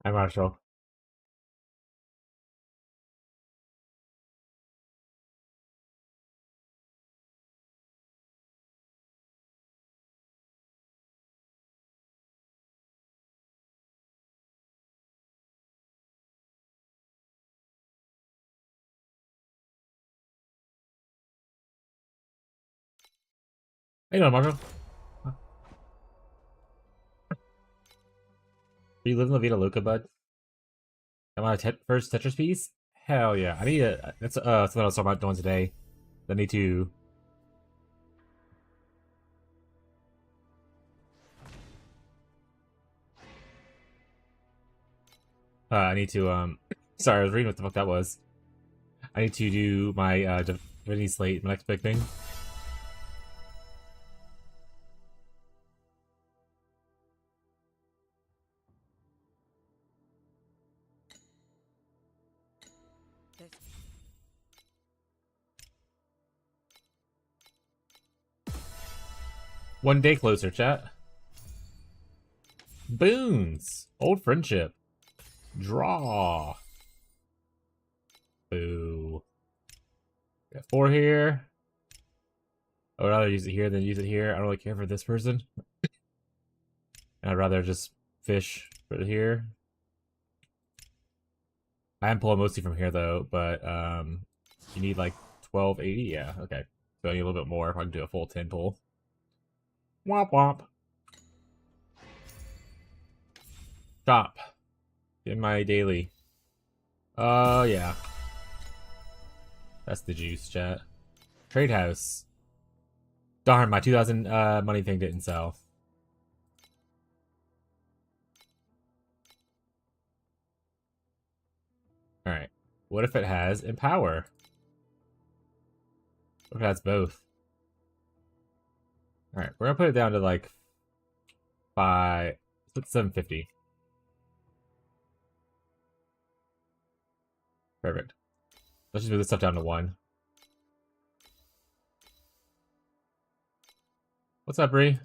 I'm not sure. How you doing, Marshall? Are you living La Vida Loca, bud? Am I first Tetris piece? Hell yeah. I need a. That's something I was talking about doing today. I need to. I need to. Sorry, I was reading what the fuck that was. I need to do my Divinity Slate, my next big thing. One day closer, chat. Boons. Old friendship. Draw. Boo. Got 4 here. I would rather use it here than use it here. I don't really care for this person. I'd rather just fish for here. I am pulling mostly from here though, but you need like 1280. Yeah, okay. So I need a little bit more if I can do a full 10 pull. Womp womp. Stop. Get my daily. Yeah. That's the juice, chat. Trade house. Darn, my 2000 money thing didn't sell. Alright. What if it has empower? What if it has both? Alright, we're gonna put it down to like 750. Perfect. Let's just move this stuff down to 1. What's up, Bree?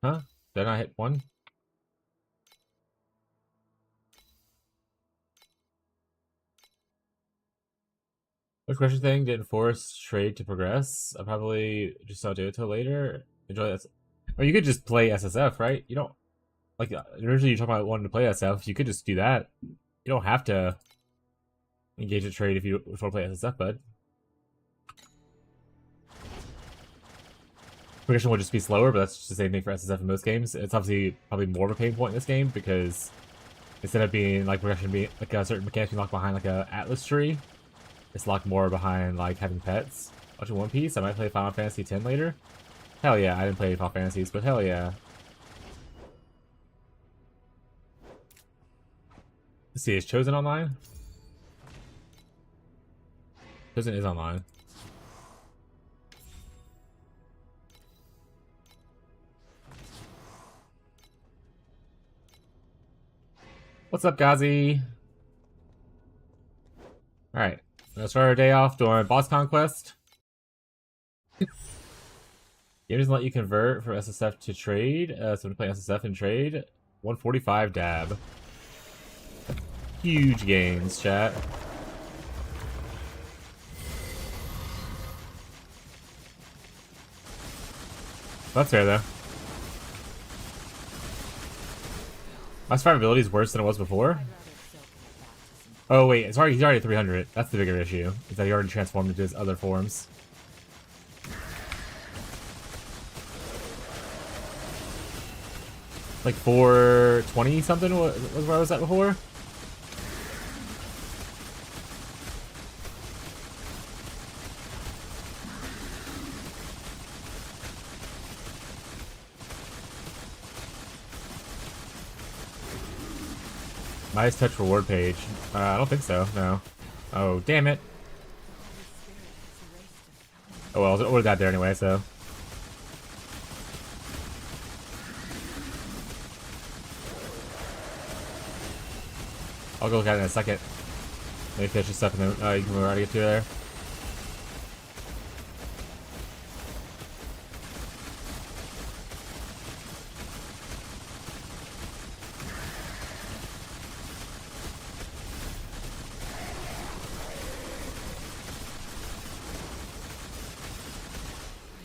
Huh? Did I hit 1? Which question thing didn't force trade to progress? I probably just I'll do it till later. Enjoy that. Or you could just play SSF, right? You don't like originally you talking about wanting to play SSF. You could just do that. You don't have to engage a trade if you want to play SSF, bud. Progression will just be slower, but that's just the same thing for SSF in most games. It's obviously probably more of a pain point in this game because instead of being like progression being like a certain mechanic being locked behind like a Atlas tree, it's locked more behind like having pets. Watching One Piece, I might play Final Fantasy X later. Hell yeah, I didn't play Final Fantasies, but hell yeah. Let's see, is Chosen online? Chosen is online. What's up, Gazi? Alright, let's start our day off doing boss conquest. Game doesn't let you convert from SSF to trade, so I'm gonna play SSF and trade. 145 dab. Huge gains, chat. That's fair, though. My survivability is worse than it was before. Oh, wait, he's already at 300. That's the bigger issue, is that he already transformed into his other forms. Like 420 something was where I was at before. Midas touch reward page. I don't think so. No. Oh damn it. Oh well, it would have got there anyway. So. I'll go look at it in a second. Maybe finish this stuff and then you can already get to there.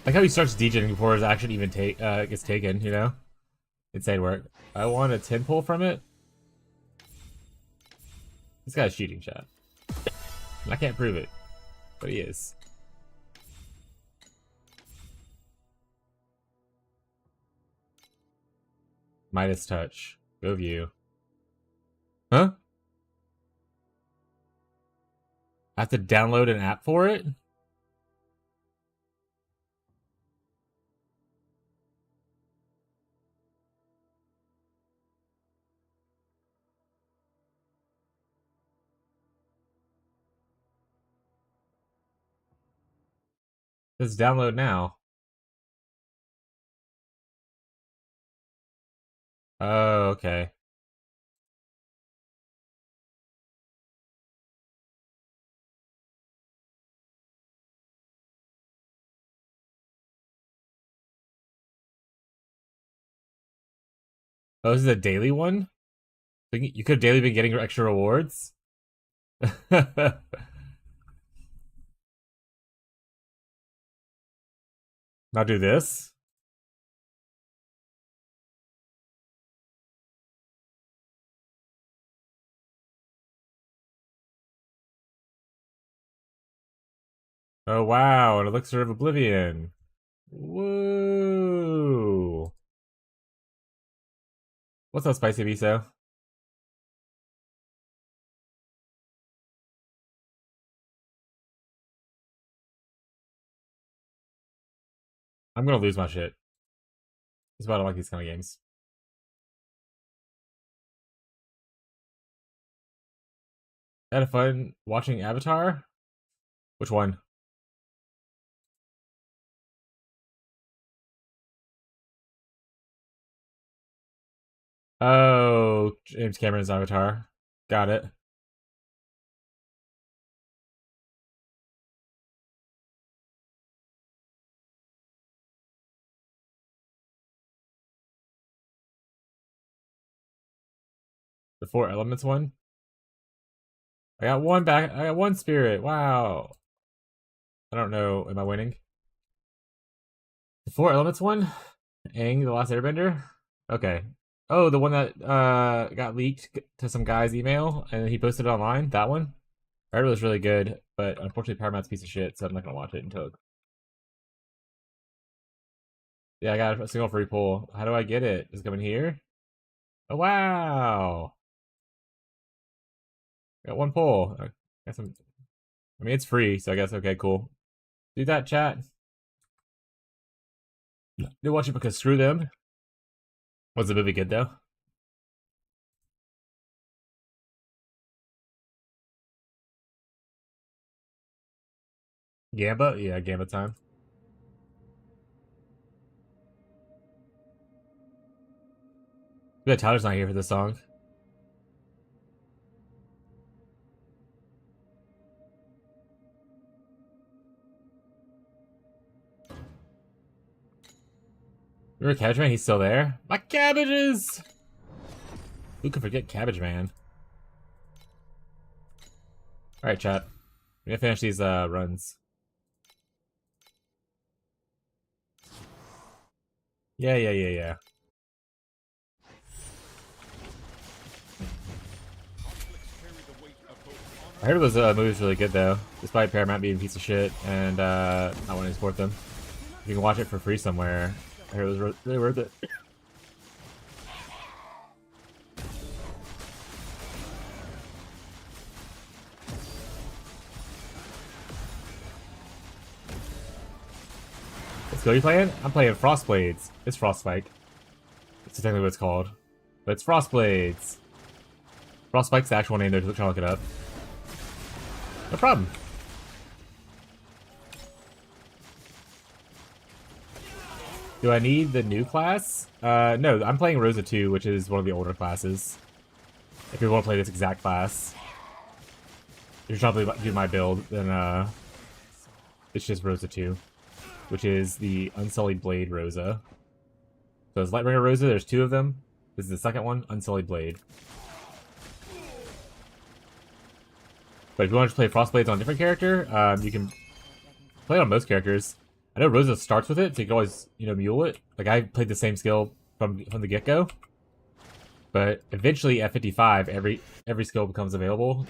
Like how he starts DJing before his action even gets taken, you know? Insane work. I want a 10 pull from it. This guy's cheating, chat. And I can't prove it, but he is. Midas touch. Go view. Huh? I have to download an app for it? Let's download now. Oh, okay. Oh, this is a daily one? You could have daily been getting extra rewards? Now do this? Oh wow, an elixir of oblivion. Woo! What's up, Spicy Miso? I'm gonna lose my shit. That's why I don't like these kind of games. I had fun watching Avatar? Which one? Oh, James Cameron's Avatar. Got it. The Four Elements one? I got one back. I got one spirit. Wow. I don't know. Am I winning? The Four Elements one? Aang, the Last Airbender? Okay. Oh, the one that got leaked to some guy's email and he posted it online? That one? I heard it was really good, but unfortunately Paramount's a piece of shit, so I'm not gonna watch it until... Yeah, I got a single free pull. How do I get it? Does it come in here? Oh, wow! Got one pull. I got some... I mean, it's free, so I guess, okay, cool. Do that, chat. Do watch it because screw them. Was the movie good, though? Gamba? Yeah, Gamba time. Yeah, Tyler's not here for this song. Remember Cabbage Man? He's still there? My cabbages! Who could forget Cabbage Man? Alright, chat. We're gonna finish these runs. Yeah. I heard those movies really good though, despite Paramount being a piece of shit and not wanting to support them. You can watch it for free somewhere. I heard it was really worth it. What skill are you playing? I'm playing Frostblades. It's Frostspike. That's technically what it's called. But it's Frostblades. Frostspike's the actual name, they're trying to look it up. No problem. Do I need the new class? No, I'm playing Rosa 2, which is one of the older classes. If you want to play this exact class. If you're trying to do my build, then it's just Rosa 2, which is the Unsullied Blade Rosa. So it's Lightbringer Rosa, there's 2 of them. This is the second one, Unsullied Blade. But if you want to play Frostblades on a different character, you can play it on most characters. I know Rosa starts with it, so you can always, you know, mule it. Like, I played the same skill from the get-go. But eventually, at 55, every skill becomes available.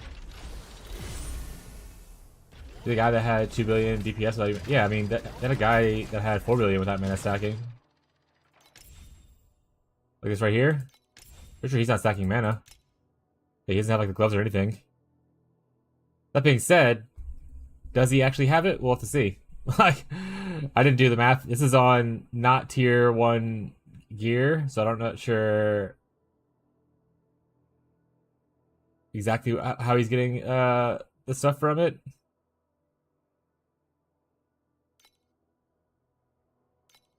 The guy that had 2 billion DPS, like, yeah, I mean, that a guy that had 4 billion without mana stacking. Like this right here. Pretty sure he's not stacking mana. He doesn't have, like, the gloves or anything. That being said, does he actually have it? We'll have to see. Like, I didn't do the math. This is on not tier 1 gear, so I'm not sure exactly how he's getting the stuff from it.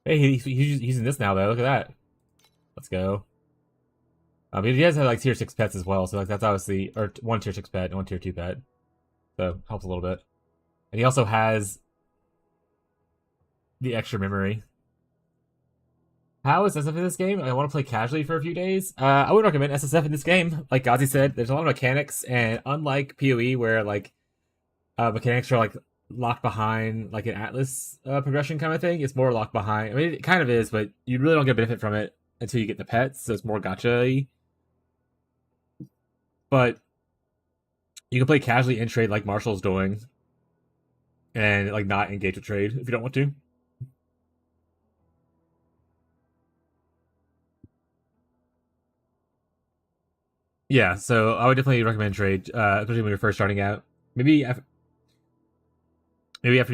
Hey, he's using this now though. Look at that. Let's go. He does have like tier 6 pets as well, so like that's obviously, or 1 tier 6 pet and 1 tier 2 pet, so helps a little bit. And he also has the extra memory. How is SSF in this game? I want to play casually for a few days. I would recommend SSF in this game. Like Gazi said, there's a lot of mechanics, and unlike PoE where like mechanics are like locked behind like an Atlas progression kind of thing, it's more locked behind. I mean, it kind of is, but you really don't get benefit from it until you get the pets, so it's more gacha-y. But you can play casually in trade like Marshall's doing, and like not engage with trade if you don't want to. Yeah, so I would definitely recommend trade, especially when you're first starting out. Maybe after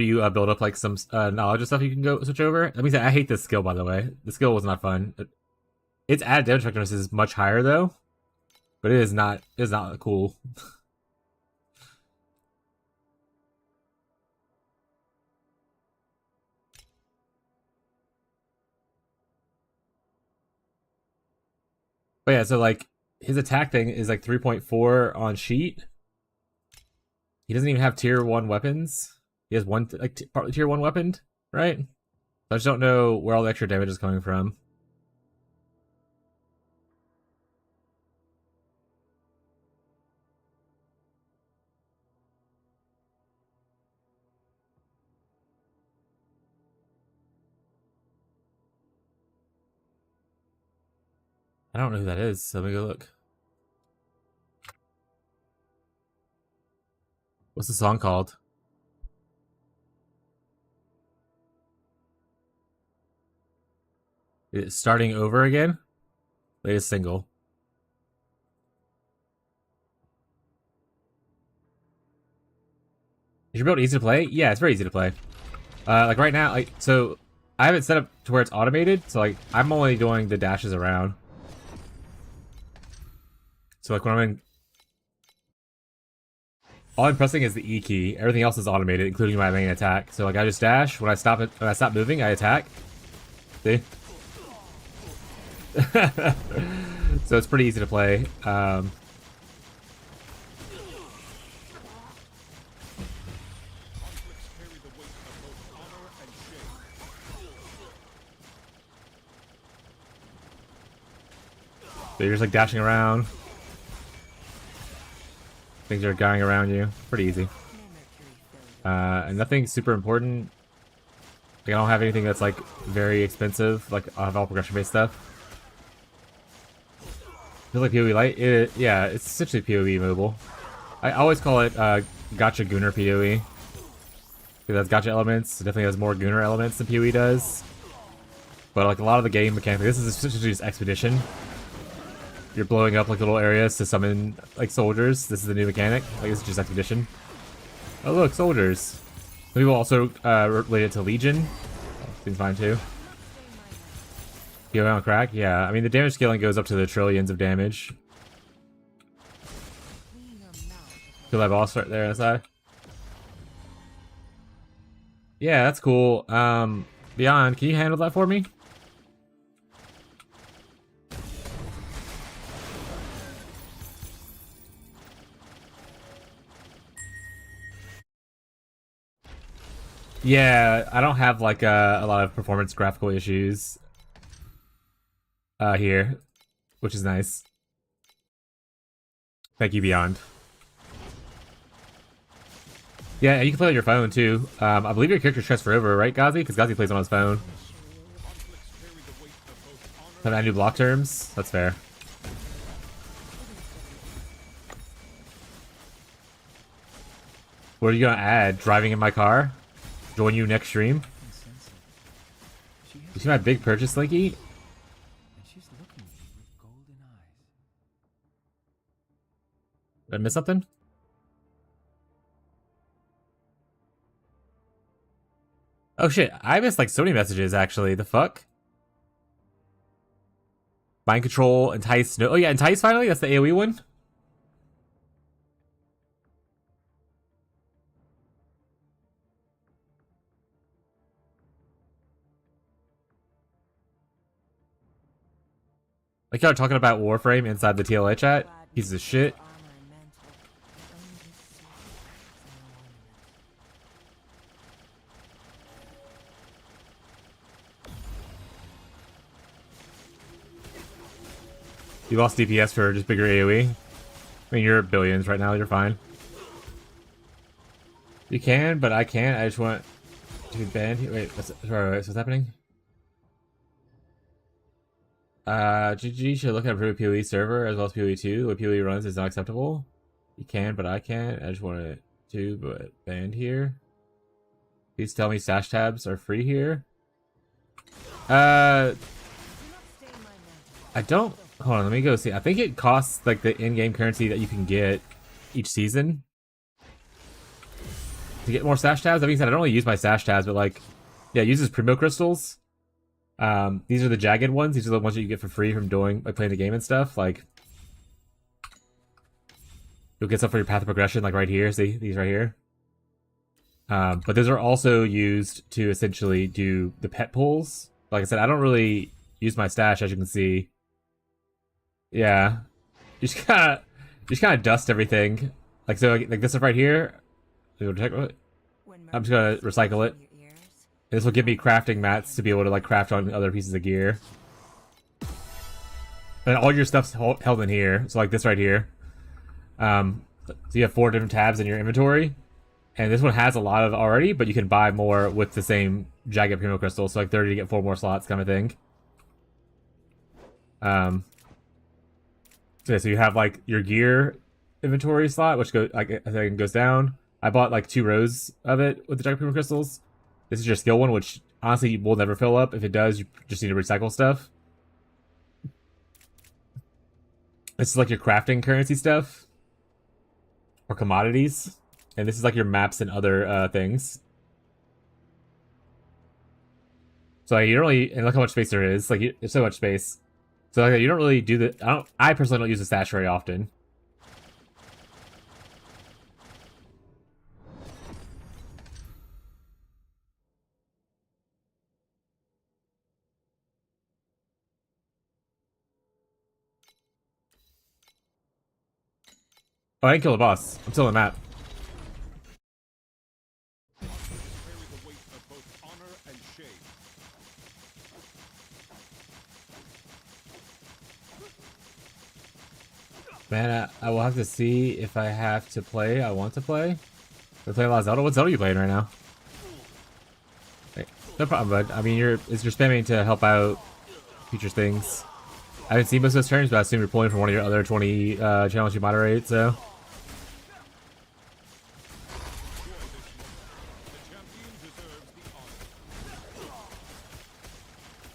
you build up like some knowledge and stuff, you can go switch over. Let me say, I hate this skill, by the way. The skill was not fun. Its added damage effectiveness is much higher though, but it is not cool. But yeah, so like his attack thing is like 3.4 on sheet. He doesn't even have tier 1 weapons. He has one partly tier 1 weapon, right? So I just don't know where all the extra damage is coming from. I don't know who that is, so let me go look. What's the song called? Is it Starting Over Again? Latest single. Is your build easy to play? Yeah, it's very easy to play. Like right now, like so I have it set up to where it's automated, so like I'm only doing the dashes around. So like when I'm in, all I'm pressing is the E key. Everything else is automated, including my main attack. So like I just dash. When I stop moving, I attack. See? So it's pretty easy to play. So you're just like dashing around. Things are going around you. Pretty easy. And nothing super important. Like, I don't have anything that's like very expensive. Like I have all progression based stuff. Feels like PoE Light. Yeah, it's essentially PoE mobile. I always call it Gacha Gunner PoE. Because that's gacha elements. It definitely has more Gunner elements than PoE does. But like a lot of the game mechanically, this is essentially just Expedition. You're blowing up like little areas to summon like soldiers. This is the new mechanic. Like this is just Expedition. Oh look, soldiers. Some people also relate it to Legion. Seems fine too. PoE on crack? Yeah, I mean the damage scaling goes up to the trillions of damage. Kill that boss right there on the side. Yeah, that's cool. Beyond, can you handle that for me? Yeah, I don't have like a lot of performance graphical issues here, which is nice. Thank you, Beyond. Yeah, and you can play on your phone too. I believe your character's transfer over, right, Gazi? Because Gazi plays on his phone. Have any new block terms? That's fair. What are you gonna add? Driving in my car? Join you next stream? You see my big purchase, Linky? Did I miss something? Oh shit, I missed like so many messages actually. The fuck? Mind control, entice. No, oh yeah, entice finally. That's the AoE one. Like y'all are talking about Warframe inside the TLA chat. Piece of shit. You lost DPS for just bigger AoE. I mean, you're billions right now. You're fine. You can, but I can't. I just want to be banned. Wait, what's happening? GG should look at a PoE server as well as PoE 2. What PoE runs is not acceptable. You can, but I can't. I just wanted to, but banned here. Please tell me stash tabs are free here. I don't. Hold on, let me go see. I think it costs like the in-game currency that you can get each season to get more stash tabs. That being said, I don't really use my stash tabs, but like, yeah, it uses primo crystals. These are the jagged ones. These are the ones that you get for free from doing like playing the game and stuff. Like, you'll get some for your path of progression, like right here. See these right here. But those are also used to essentially do the pet pulls. Like I said, I don't really use my stash, as you can see. Yeah, you just kind of dust everything. Like so, like this stuff right here. I'm just gonna recycle it. This will give me crafting mats to be able to like craft on other pieces of gear. And all your stuff's held in here. So like this right here. So you have 4 different tabs in your inventory. And this one has a lot of already, but you can buy more with the same jagged primo crystal. So like 30 to get 4 more slots kind of thing. So you have like your gear inventory slot, which goes like I think goes down. I bought like 2 rows of it with the jagged primo crystals. This is your skill one, which honestly will never fill up. If it does, you just need to recycle stuff. This is like your crafting currency stuff. Or commodities. And this is like your maps and other things. So like, you don't really, and look how much space there is. Like there's so much space. So like, you don't really do the, I personally don't use the stash very often. Oh, I didn't kill the boss. I'm still on the map. Man, I will have to see if I have to play. I want to play. We play a lot of Zelda. What Zelda are you playing right now? Hey, no problem, bud. I mean, you're spamming to help out future things. I haven't seen most of those turns, but I assume you're pulling from one of your other 20 channels you moderate, so.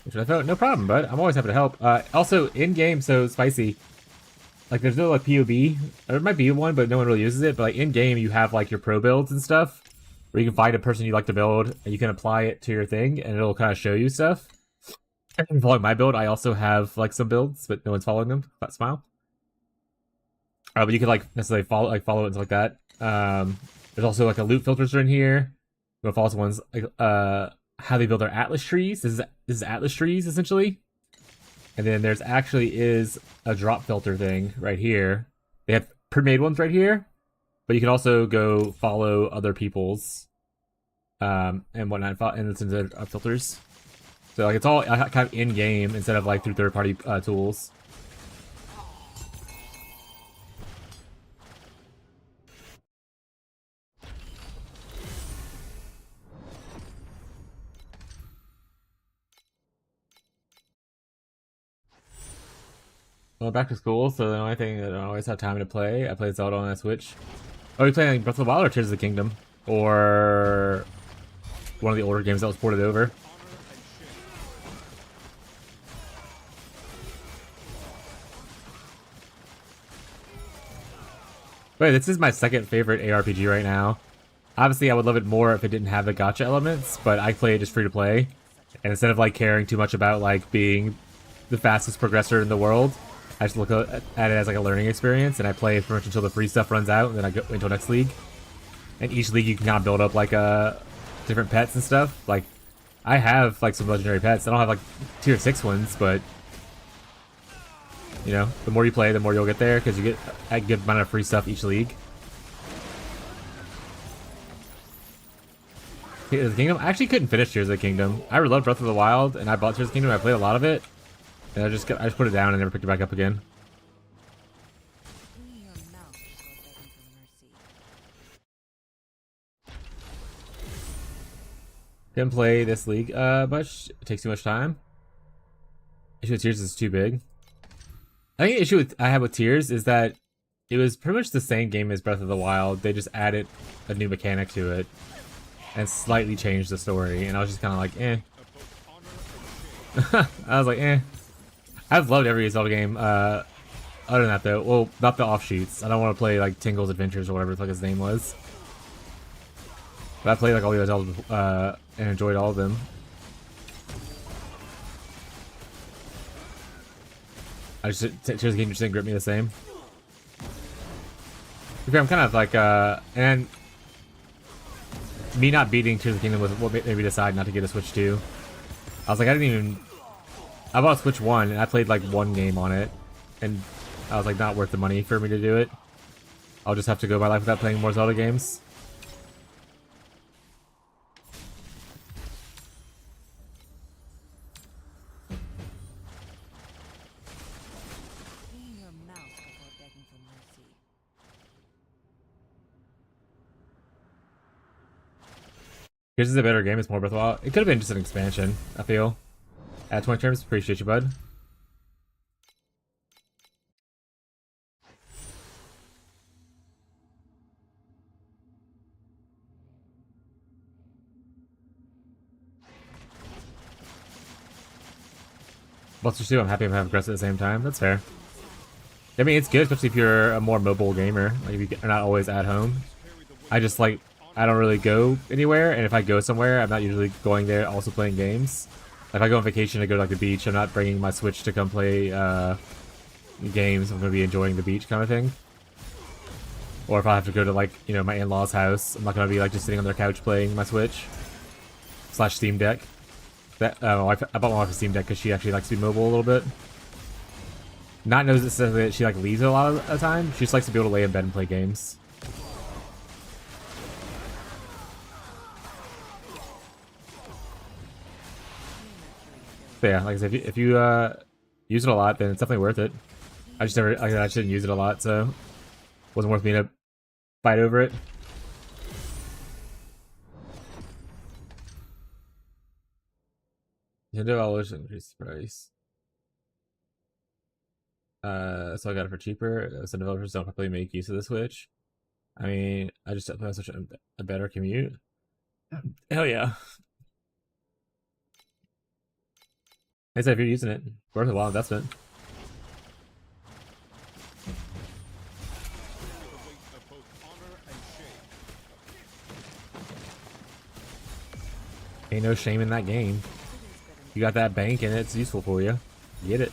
Which I thought, no problem, bud. I'm always happy to help. Also, in-game, so spicy. Like, there's no, like, POB. There might be one, but no one really uses it. But, like, in-game, you have, like, your pro builds and stuff. Where you can find a person you like to build, and you can apply it to your thing, and it'll kind of show you stuff. And following my build, I also have, like, some builds, but no one's following them. That smile. But you can, like, necessarily follow it and stuff like that. There's also like a loot filters are in here. We'll follow ones like how they build their atlas trees. This is atlas trees essentially. And then there's actually is a drop filter thing right here. They have pre-made ones right here, but you can also go follow other people's and whatnot, and listen to their filters. So like it's all kind of in game instead of like through third-party tools. Well, back to school, so the only thing that I always have time to play, I play Zelda on a Switch. Oh, you playing like Breath of the Wild or Tears of the Kingdom? Or one of the older games that was ported over? Wait, this is my second favorite ARPG right now. Obviously, I would love it more if it didn't have the gacha elements, but I play it just free to play. And instead of like caring too much about like being the fastest progressor in the world, I just look at it as like a learning experience, and I play pretty much until the free stuff runs out, and then I go into next league. And each league you can kind of build up like different pets and stuff. Like I have like some legendary pets. I don't have like tier 6 ones, but you know, the more you play, the more you'll get there because you get a good amount of free stuff each league. Tears of the Kingdom. I actually couldn't finish Tears of the Kingdom. I loved Breath of the Wild, and I bought Tears of the Kingdom. I played a lot of it, and I just put it down and never picked it back up again. Didn't play this league much. It takes too much time. Issue with Tears is too big. I think the issue I have with Tears is that it was pretty much the same game as Breath of the Wild. They just added a new mechanic to it and slightly changed the story, and I was just kind of like, eh. I was like, eh. I've loved every Zelda game. Other than that, though, well, not the offshoots. I don't want to play like Tingle's Adventures or whatever the fuck his name was. But I played like all the other Zelda and enjoyed all of them. I just Tears of the Kingdom just didn't grip me the same. I'm kind of like and me not beating Tears of the Kingdom was what made me decide not to get a Switch 2. I was like, I bought a Switch 1 and I played like one game on it, and I was like, not worth the money for me to do it. I'll just have to go my life without playing more Zelda games. Here's a better game. It's more worthwhile. It could have been just an expansion, I feel. At 20 terms, appreciate you, bud. Buster 2, I'm happy I'm having Aggressive at the same time. That's fair. I mean, it's good, especially if you're a more mobile gamer. Like, if you're not always at home. I just, like, I don't really go anywhere, and if I go somewhere, I'm not usually going there also playing games. If I go on vacation to go to, like, the beach, I'm not bringing my Switch to come play games. I'm going to be enjoying the beach kind of thing. Or if I have to go to, like, you know, my in-laws' house, I'm not going to be, like, just sitting on their couch playing my Switch. / Steam Deck. I bought my wife a Steam Deck because she actually likes to be mobile a little bit. Not necessarily that she, like, leaves it a lot of the time. She just likes to be able to lay in bed and play games. But yeah, like I said, if you use it a lot, then it's definitely worth it. I just never, like I just didn't use it a lot, so it wasn't worth me to fight over it. Nintendo always increase the price. So I got it for cheaper. So developers don't properly make use of the Switch. I mean, I just have such a better commute. Hell yeah. I said if you're using it, worth a while investment. Ain't no shame in that game. You got that bank and it's useful for you. Get it.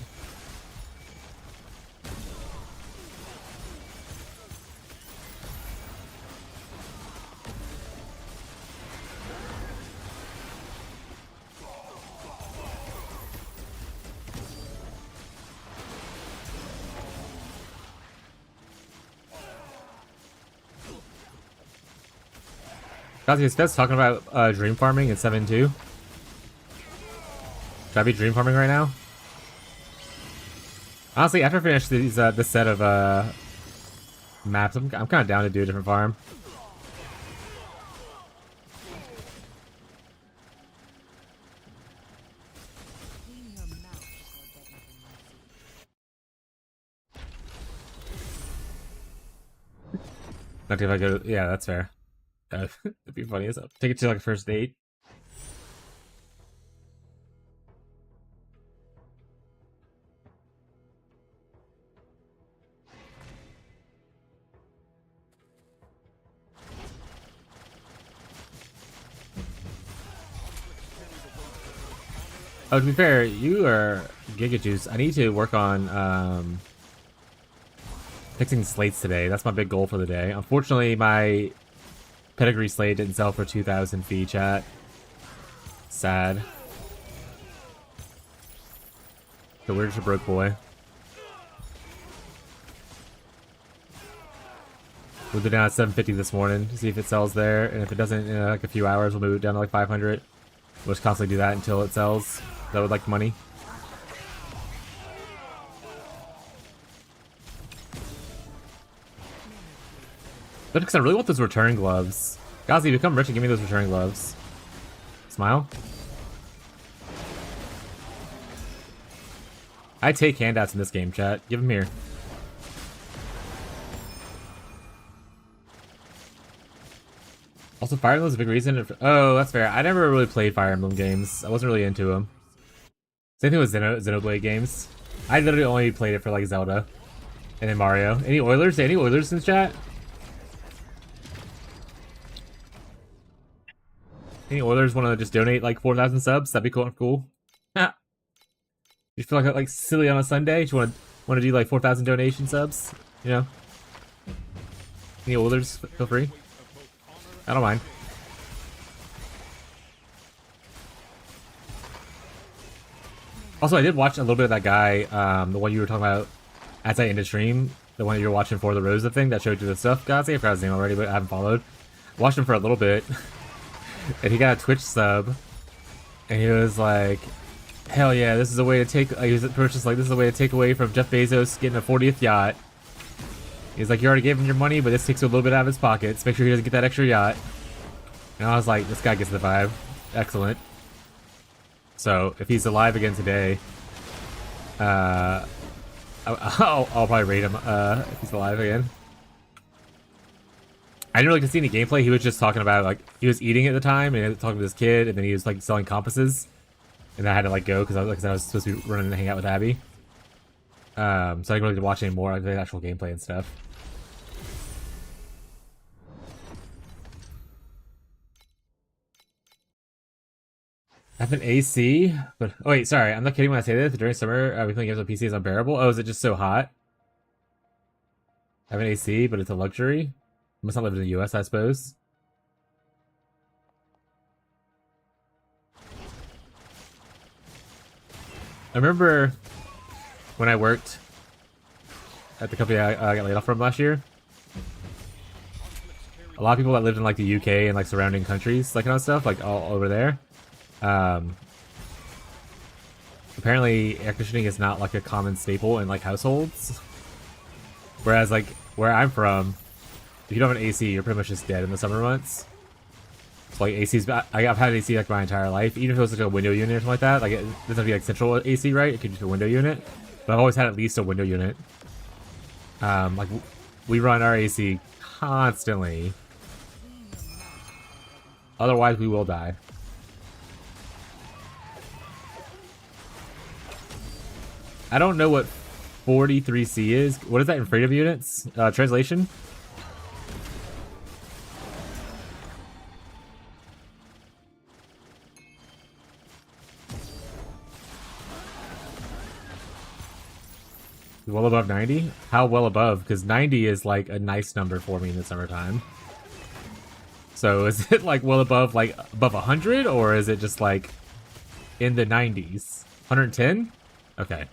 Guys, you guys talking about dream farming in 7.2? Should I be dream farming right now? Honestly, after I finish these this set of maps, I'm kind of down to do a different farm. Not if I go. Yeah, that's fair. That'd be funny as hell. Take it to like a first date. Oh, to be fair, you are Giga Juice. I need to work on fixing slates today. That's my big goal for the day. Unfortunately, my pedigree slate didn't sell for 2,000 fee, chat. Sad. So we're just a broke boy. Moved it down at 750 this morning to see if it sells there, and if it doesn't in like a few hours, we'll move it down to like 500. We'll just constantly do that until it sells. That would like money. But because I really want those return gloves. Gazi, become rich and give me those return gloves. Smile. I take handouts in this game, chat. Give them here. Also, Fire Emblem's a big reason. Oh, that's fair. I never really played Fire Emblem games. I wasn't really into them. Same thing with Xenoblade games. I literally only played it for like Zelda and then Mario. Any Oilers? Any Oilers in the chat? Any Oilers want to just donate like 4,000 subs? That'd be cool. You feel like silly on a Sunday? You want to do like 4,000 donation subs? You know? Any Oilers? Feel free. I don't mind. Also, I did watch a little bit of that guy, the one you were talking about as I ended stream, the one that you were watching for the Rosa thing that showed you the stuff. God, I forgot his name already, but I haven't followed. Watched him for a little bit, and he got a Twitch sub, and he was like, "Hell yeah, this is a way to take." He was purchased like, "This is a way to take away from Jeff Bezos getting a 40th yacht." He's like, "You already gave him your money, but this takes a little bit out of his pockets. Make sure he doesn't get that extra yacht." And I was like, "This guy gets the vibe. Excellent." So if he's alive again today, I'll probably rate him if he's alive again. I didn't really get to see any gameplay. He was just talking about like he was eating at the time and talking to this kid, and then he was like selling compasses, and I had to like go because I was supposed to be running and hang out with Abby. So I didn't really watch any more like the actual gameplay and stuff. I have an AC, but oh wait, sorry, I'm not kidding when I say this. During summer, we playing games on PC is unbearable. Oh, is it just so hot? I have an AC, but it's a luxury. I must not live in the US, I suppose. I remember when I worked at the company I got laid off from last year. A lot of people that lived in like the UK and like surrounding countries, like kind of stuff, like all over there. Apparently air conditioning is not like a common staple in like households. Whereas like where I'm from, if you don't have an AC, you're pretty much just dead in the summer months. So like AC's, I've had AC like my entire life, even if it was like a window unit or something like that. Like it doesn't have to be like central AC, right? It could just be a window unit. But I've always had at least a window unit. Like we run our AC constantly. Otherwise we will die. I don't know what 43C is. What is that in freedom units? Translation? Well above 90? How well above? Because 90 is like a nice number for me in the summertime. So is it like well above, like above 100? Or is it just like in the 90s? 110? Okay.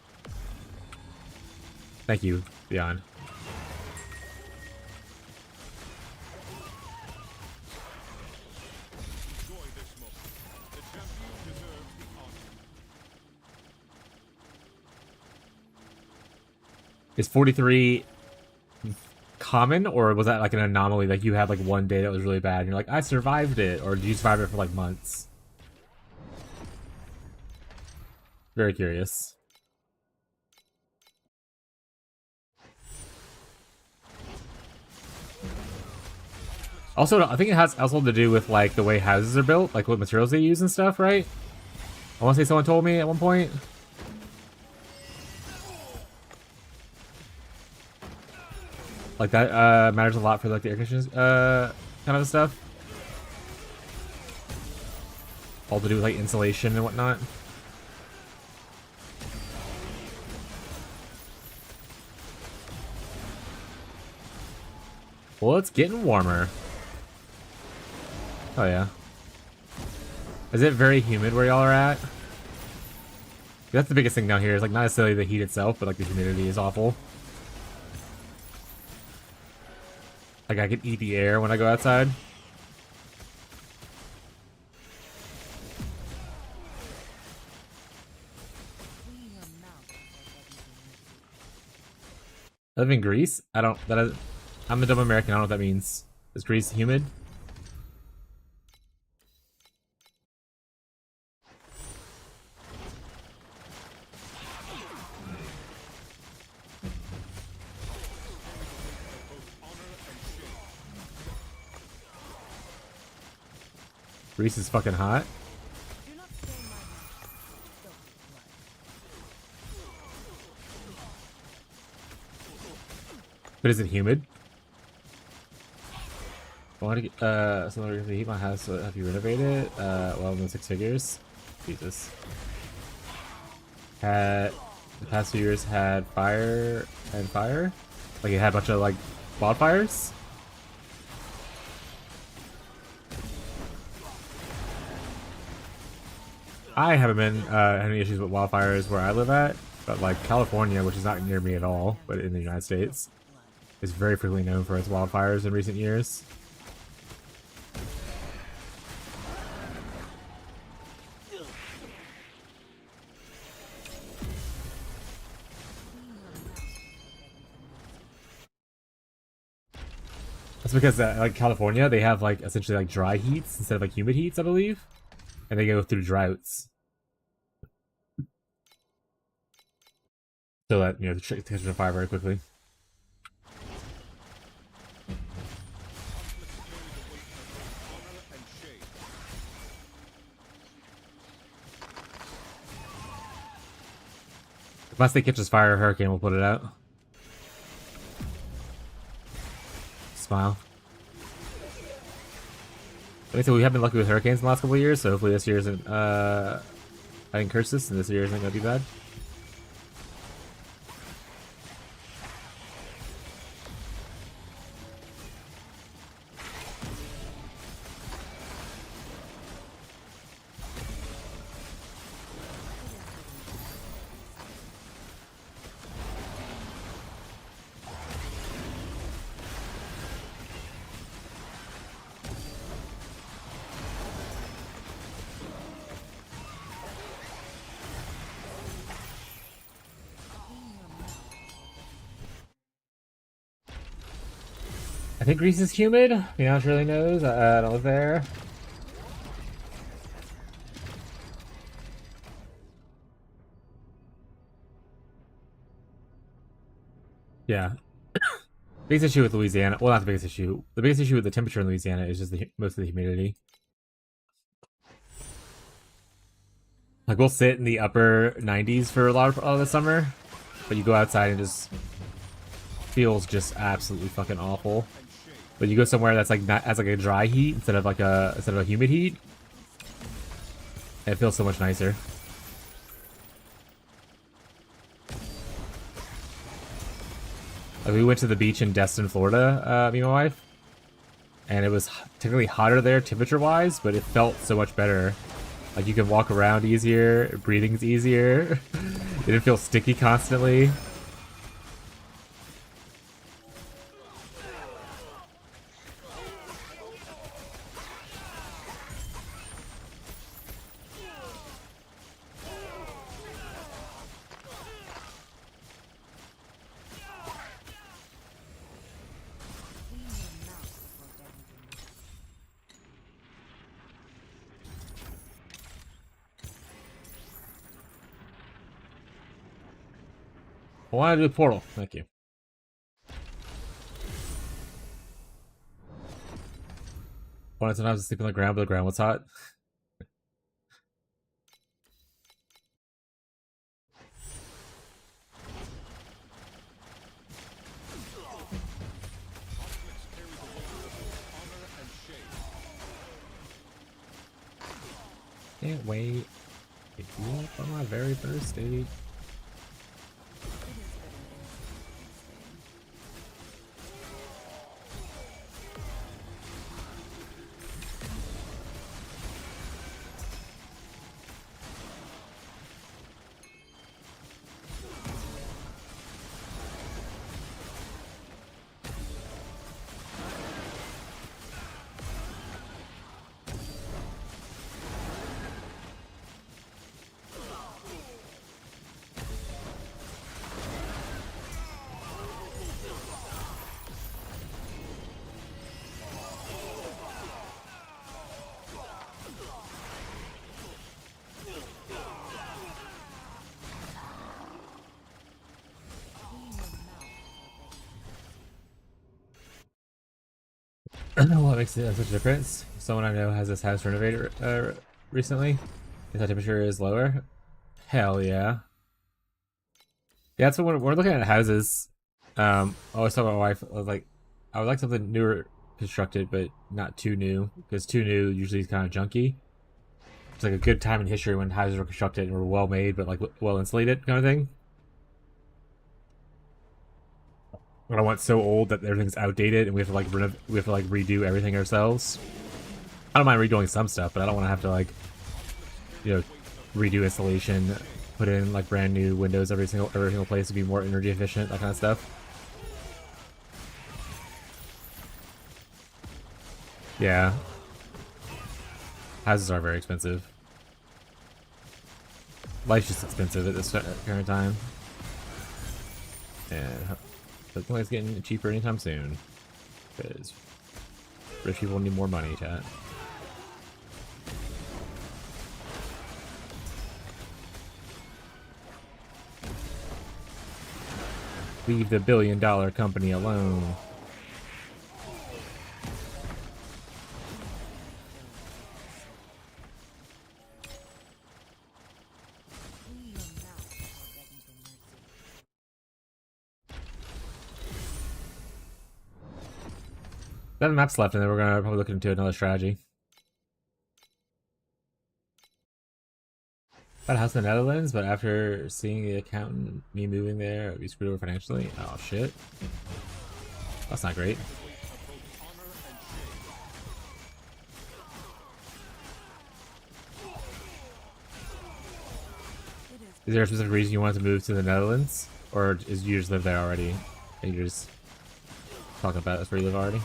Thank you, Beyond. Is 43 common, or was that like an anomaly? Like you had like one day that was really bad and you're like, I survived it, or did you survive it for like months? Very curious. Also, I think it has also to do with like the way houses are built, like what materials they use and stuff, right? I want to say someone told me at one point. Like that matters a lot for like the air conditioners kind of stuff. All to do with like insulation and whatnot. Well, it's getting warmer. Oh yeah. Is it very humid where y'all are at? That's the biggest thing down here. Is like not necessarily the heat itself, but like the humidity is awful. Like I can eat the air when I go outside. I live in Greece. I don't. I'm a dumb American. I don't know what that means. Is Greece humid? Greece is fucking hot. But is it humid? I want to get, someone to heat my house, so have you renovated it? Well, no 6 figures. Jesus. Had, the past few years had fire and fire? Like it had a bunch of like wildfires? I haven't been having issues with wildfires where I live at, but like California, which is not near me at all, but in the United States, is very frequently known for its wildfires in recent years. That's because like California, they have like essentially like dry heats instead of like humid heats, I believe, and they go through droughts. So that, you know, the trick catches on fire very quickly. Unless they catch this fire, a hurricane will put it out. Smile. Like I said, we have been lucky with hurricanes in the last couple of years, so hopefully this year isn't, I didn't curse this, and this year isn't going to be bad. I think Greece is humid. Meows really knows. I don't live there. Yeah. Biggest issue with Louisiana. Well, not the biggest issue. The biggest issue with the temperature in Louisiana is just most of the humidity. Like we'll sit in the upper 90s for a lot of the summer, but you go outside and just feels just absolutely fucking awful. But you go somewhere that's like not as like a dry heat instead of a humid heat, and it feels so much nicer. Like we went to the beach in Destin, Florida, me and my wife, and it was technically hotter there temperature-wise, but it felt so much better. Like you can walk around easier, breathing's easier. It didn't feel sticky constantly. I want to do the portal. Thank you. Wanted sometimes to sleep on the ground, but the ground was hot. Can't wait. Pick you up on my very first date. I don't know what makes it such a difference. Someone I know has this house renovated recently. If the temperature is lower. Hell yeah. Yeah, that's what we're looking at houses. I always tell my wife, I was like, I would like something newer constructed, but not too new, because too new usually is kind of junky. It's like a good time in history when houses were constructed and were well made, but like well insulated kind of thing. I don't want so old that everything's outdated and we have to like redo everything ourselves. I don't mind redoing some stuff, but I don't want to have to like, you know, redo installation, put in like brand new windows every single place to be more energy efficient, that kind of stuff. Yeah, houses are very expensive. Life's just expensive at this current time, and but it's getting cheaper anytime soon because rich people need more money, chat. Leave the billion-dollar company alone. Seven maps left, and then we're gonna probably look into another strategy. Bought a house in the Netherlands, but after seeing the accountant, me moving there, I'd be screwed over financially. Oh shit. That's not great. Is there a specific reason you want to move to the Netherlands? Or is you just live there already? And you're just talking about that's where you live already?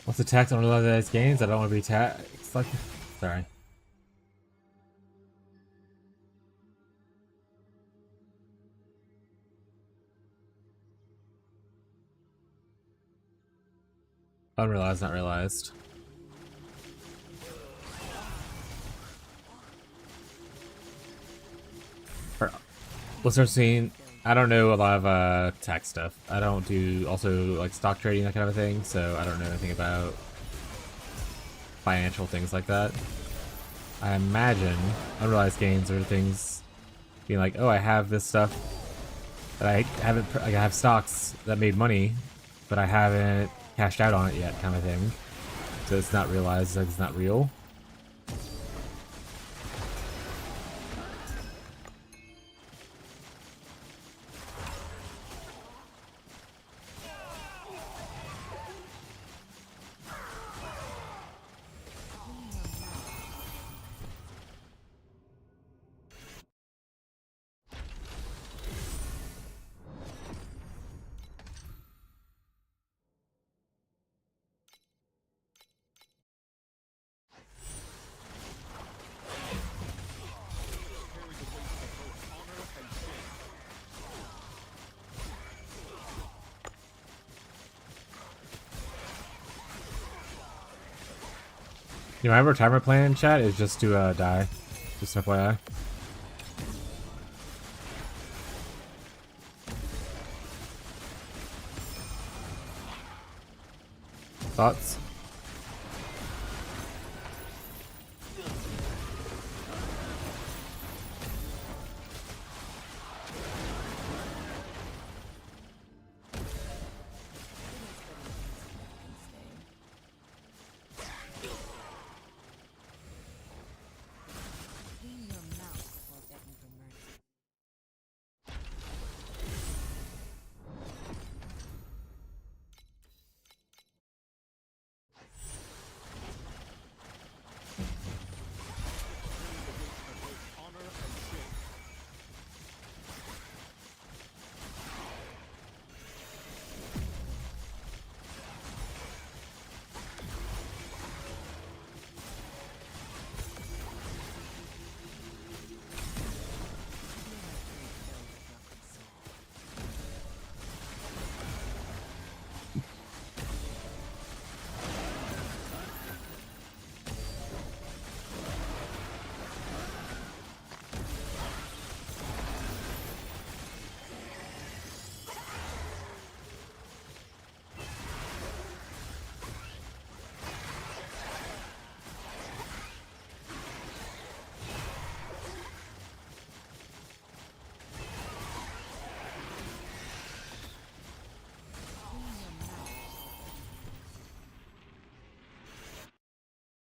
What's attacked on unorganized games? I don't want to be taxed. Like, sorry. Unrealized, not realized. Listener scene. I don't know a lot of tech stuff. I don't do also like stock trading, that kind of thing, so I don't know anything about financial things like that. I imagine unrealized gains are things being like, oh, I have this stuff that I haven't, like, I have stocks that made money, but I haven't cashed out on it yet, kind of thing. So it's not realized that it's not real. You know, my retirement plan in chat is just to die. Just FYI. Thoughts?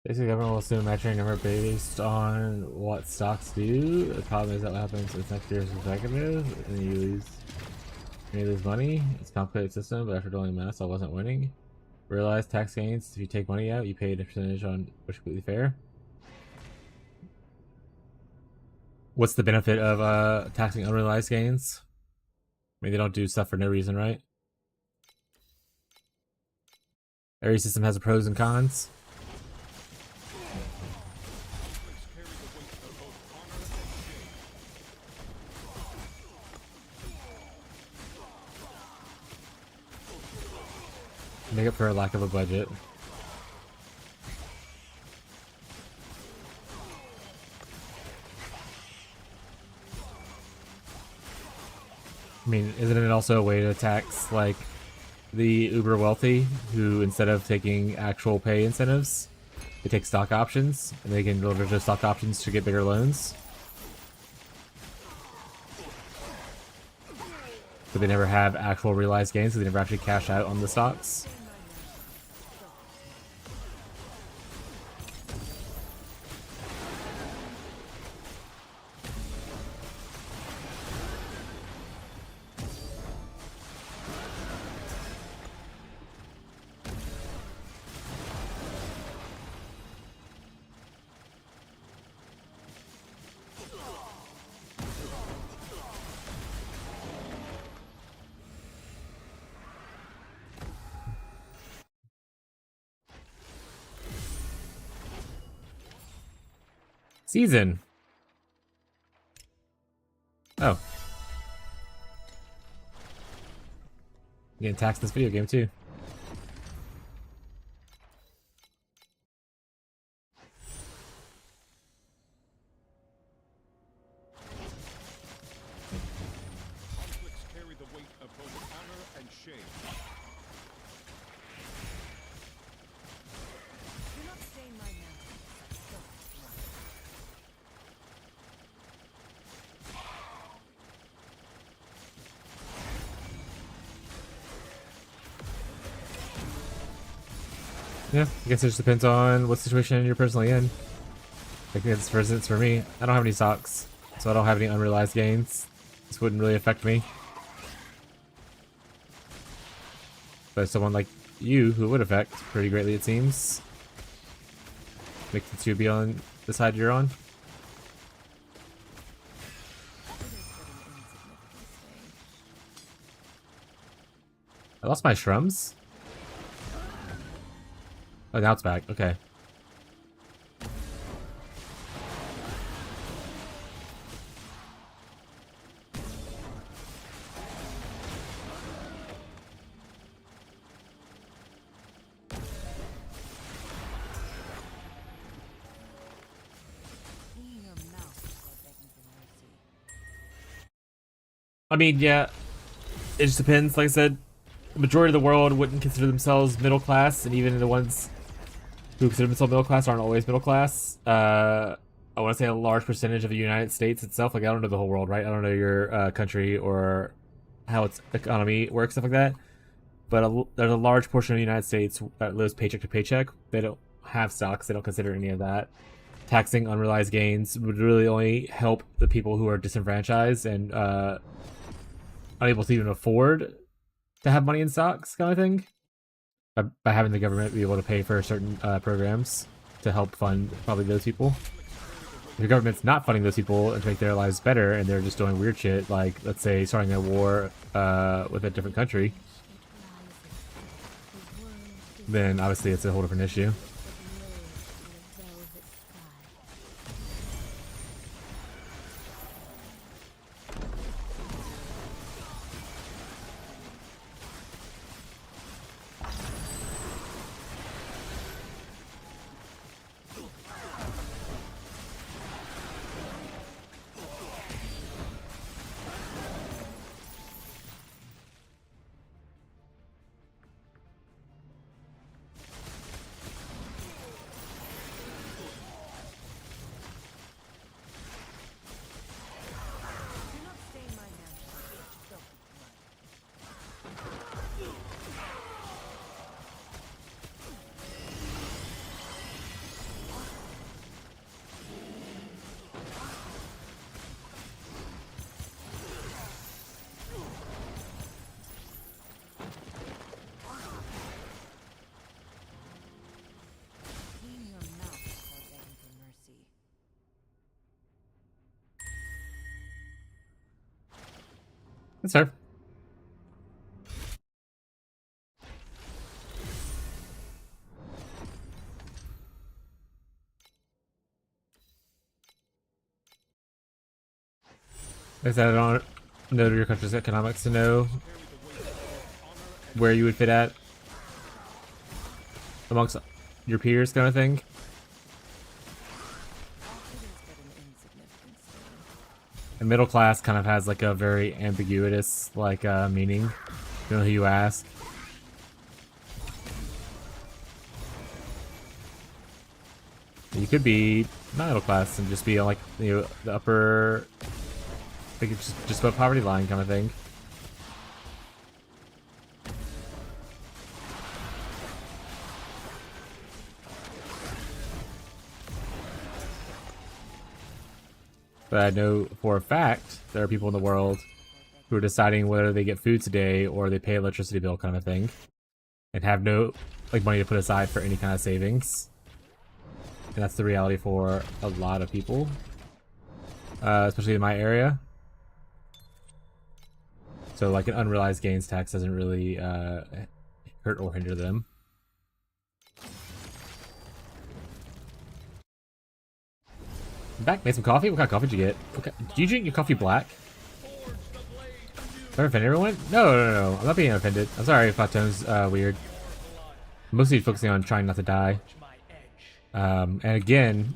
Basically, everyone will assume matching number based on what stocks do. The problem is that what happens is next year's consecutive, and you lose money. It's a complicated system, but after doing math, I wasn't winning. Realize tax gains. If you take money out, you pay a percentage on which is completely fair. What's the benefit of taxing unrealized gains? I mean, they don't do stuff for no reason, right? Every system has pros and cons. Make up for a lack of a budget. I mean, isn't it also a way to tax, like, the uber wealthy, who instead of taking actual pay incentives, they take stock options, and they can deliver those stock options to get bigger loans? But they never have actual realized gains, so they never actually cash out on the stocks. Season. Oh. I'm getting taxed this video game too. Yeah, I guess it just depends on what situation you're personally in. Like, for instance, for me, I don't have any socks, so I don't have any unrealized gains. This wouldn't really affect me. But someone like you, who would affect pretty greatly, it seems. Makes the two be on the side you're on. I lost my shrums? Oh, now it's back. Okay. I mean, yeah, it just depends. Like I said, the majority of the world wouldn't consider themselves middle class, and even the ones who consider themselves middle class aren't always middle class. I want to say a large percentage of the United States itself. Like, I don't know the whole world, right? I don't know your country or how its economy works, stuff like that. But there's a large portion of the United States that lives paycheck to paycheck. They don't have stocks. They don't consider any of that. Taxing unrealized gains would really only help the people who are disenfranchised and unable to even afford to have money in stocks, kind of thing. By having the government be able to pay for certain programs to help fund probably those people. If your government's not funding those people and to make their lives better, and they're just doing weird shit, like, let's say, starting a war with a different country, then obviously it's a whole different issue. That's fair. Like I said, I don't know your country's economics to know where you would fit at amongst your peers, kind of thing. And middle class kind of has like a very ambiguous like meaning. You know who you ask. You could be not middle class and just be on like, you know, the upper, like it's just above poverty line kind of thing. But I know for a fact there are people in the world who are deciding whether they get food today or they pay electricity bill kind of thing, and have no like money to put aside for any kind of savings. And that's the reality for a lot of people, especially in my area. So like an unrealized gains tax doesn't really hurt or hinder them. Back, made some coffee? What kind of coffee did you get? Okay. Do you drink your coffee black? Did I offend everyone? No. I'm not being offended. I'm sorry if my tone's weird. I'm mostly focusing on trying not to die. And again,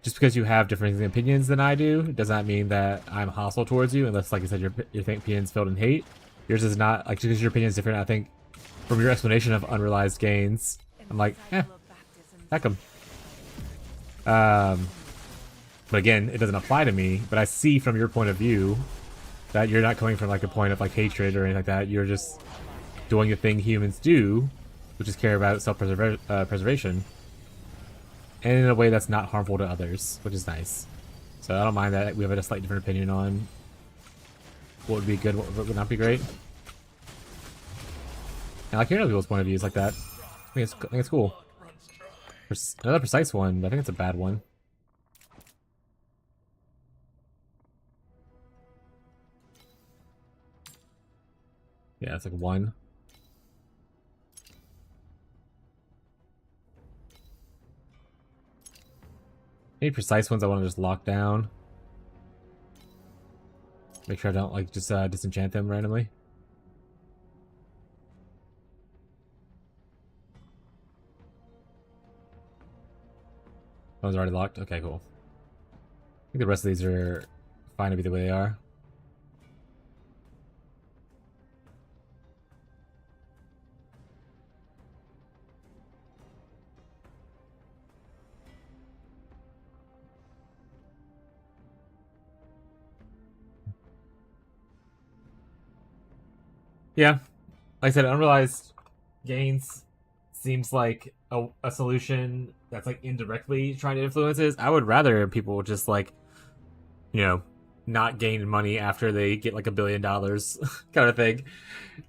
just because you have different opinions than I do, does not mean that I'm hostile towards you, unless, like I said, your opinion's filled in hate. Yours is not. Like, just because your opinion's different, I think, from your explanation of unrealized gains, I'm like, heck them. But again, it doesn't apply to me, but I see from your point of view that you're not coming from like a point of like hatred or anything like that. You're just doing the thing humans do which is care about self-preservation, and in a way that's not harmful to others, which is nice. So I don't mind that we have a slightly different opinion on what would be good, what would not be great. And I like hearing other people's point of views like that. I think it's cool. Another precise one, but I think it's a bad one. Yeah, it's like 1. Any precise ones I want to just lock down. Make sure I don't like just disenchant them randomly. Those are already locked? Okay, cool. I think the rest of these are fine to be the way they are. Yeah, like I said, unrealized gains seems like a solution that's like indirectly trying to influence it. I would rather people just like, you know, not gain money after they get like $1 billion kind of thing.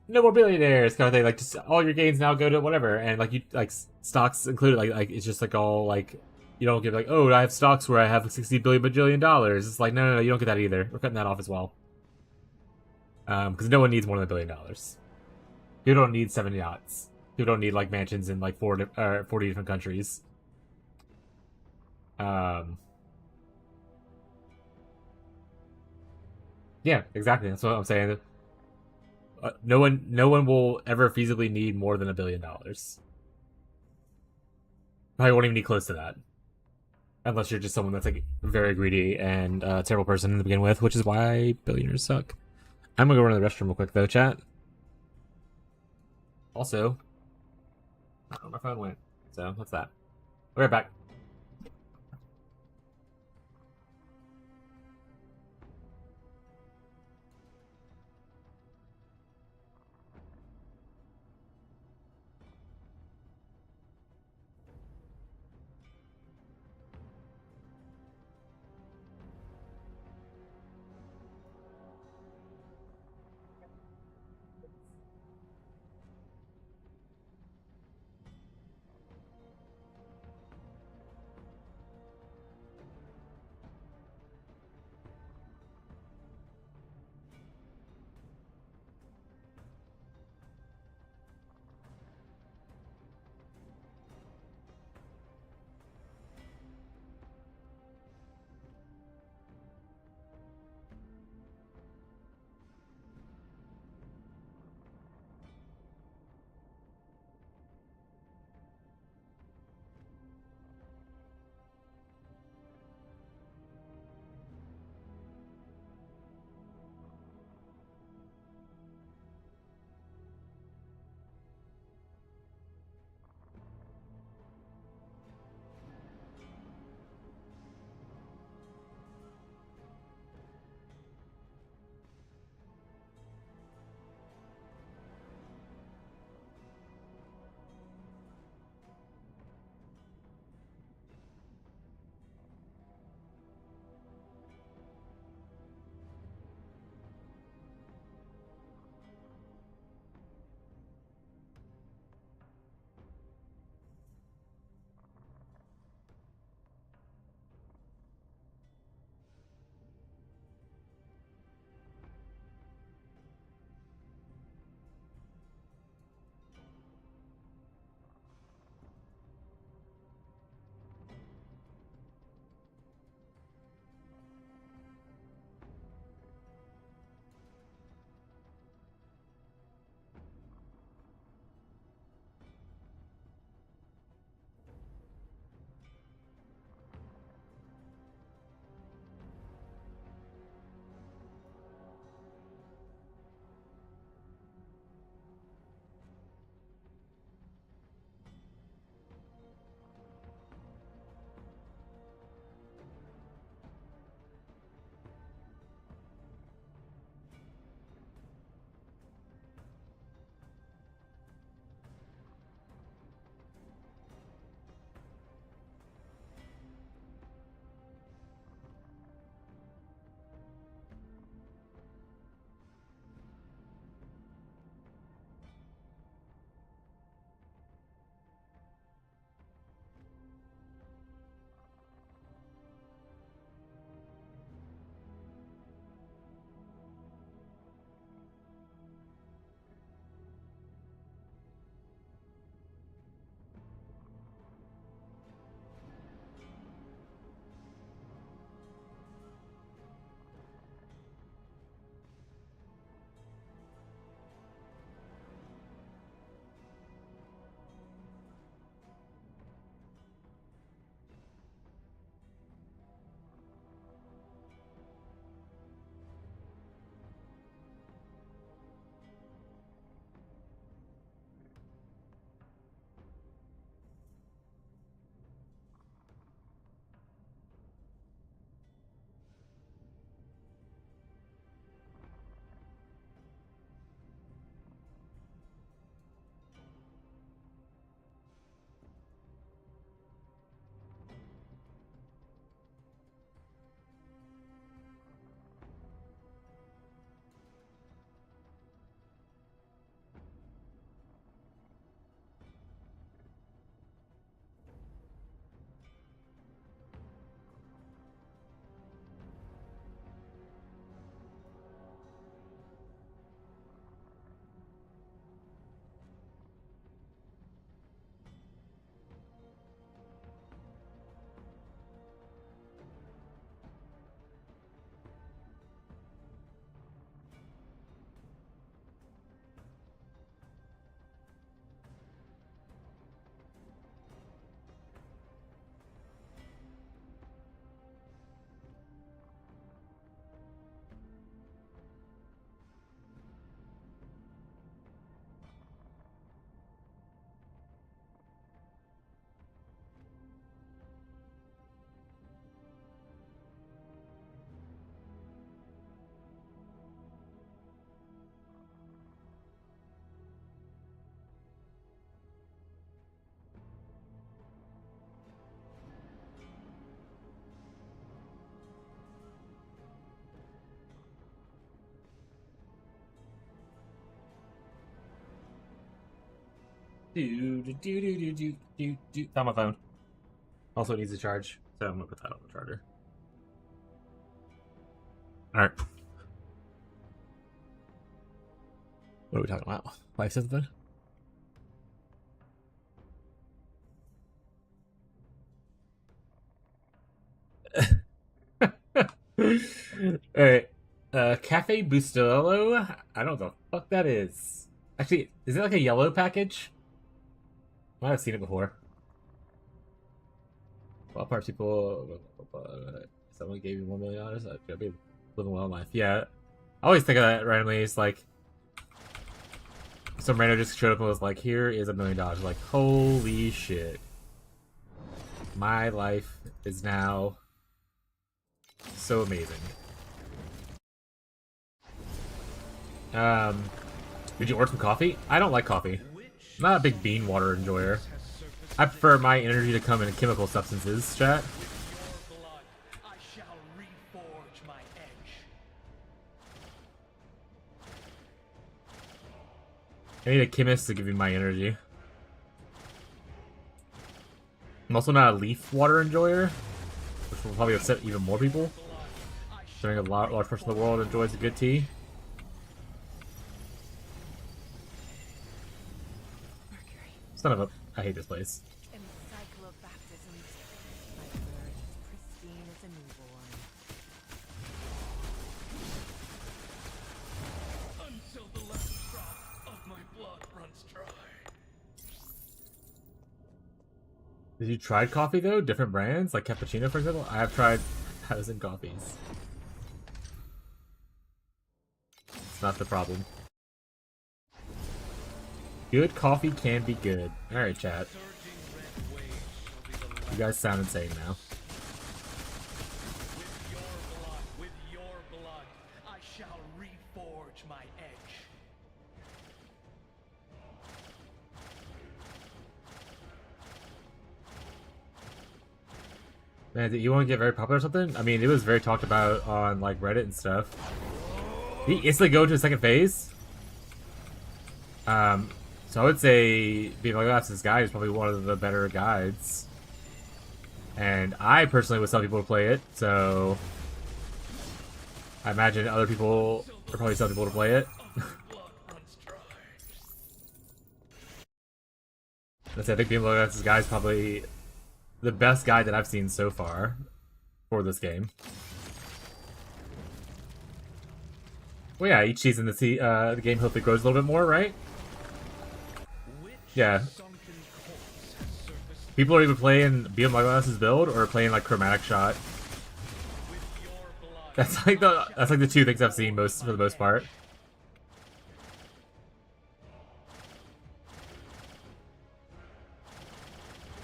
No more billionaires kind of thing. Like just all your gains now go to whatever, and like you like stocks included. Like it's just like all like you don't get like, oh, I have stocks where I have 60 billion bajillion dollars. It's like no, you don't get that either. We're cutting that off as well. Because no one needs more than $1 billion. You don't need 7 yachts. You don't need like mansions in like 40 different countries. Yeah, exactly. That's what I'm saying. No one will ever feasibly need more than $1 billion. Probably won't even need close to that, unless you're just someone that's like very greedy and a terrible person to begin with, which is why billionaires suck. I'm gonna go run to the restroom real quick though, chat. Also, I don't know where my phone went, so what's that? I'll be right back. Found my phone. Also, it needs a charge, so I'm gonna put that on the charger. All right. What are we talking about? Life something? Alright. Cafe Bustelo? I don't know what the fuck that is. Actually, is it like a yellow package? I might have seen it before. Ballpark people. Someone gave you $1 million. I'd be living well in life. Yeah. I always think of that randomly. It's like some random just showed up and was like, here is $1 million. Like, holy shit. My life is now so amazing. Did you order some coffee? I don't like coffee. I'm not a big bean water enjoyer. I prefer my energy to come in chemical substances, chat. I need a chemist to give me my energy. I'm also not a leaf water enjoyer, which will probably upset even more people. Considering a large portion of the world enjoys a good tea. Son of a... I hate this place. Did you try coffee though? Different brands? Like cappuccino, for example? I have tried 1,000 coffees. It's not the problem. Good coffee can be good. Alright, chat. You guys sound insane now. With your blood, I shall reforge my edge. Man, did you want to get very popular or something? I mean, it was very talked about on like Reddit and stuff. Did he instantly go to the second phase? So I would say being like, this guide is probably one of the better guides. And I personally would tell people to play it, so I imagine other people are probably telling people to play it. I think being like, this guide is probably the best guide that I've seen so far for this game. Well, yeah, each season the game hopefully grows a little bit more, right? Yeah. People are either playing Beyond My Glasses build or playing like Chromatic Shot. That's like the two things I've seen for the most part.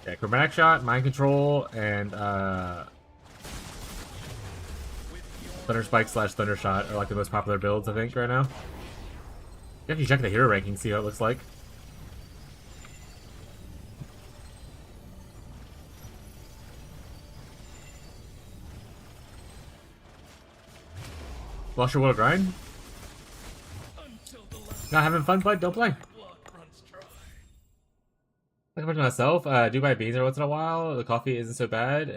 Yeah, Chromatic Shot, Mind Control, and Thunder Spike / Thunder Shot are like the most popular builds, I think, right now. You have to check the hero ranking, see how it looks like. Lost your world grind? Not having fun, bud? Don't play. Like I myself, do buy beans every once in a while. The coffee isn't so bad.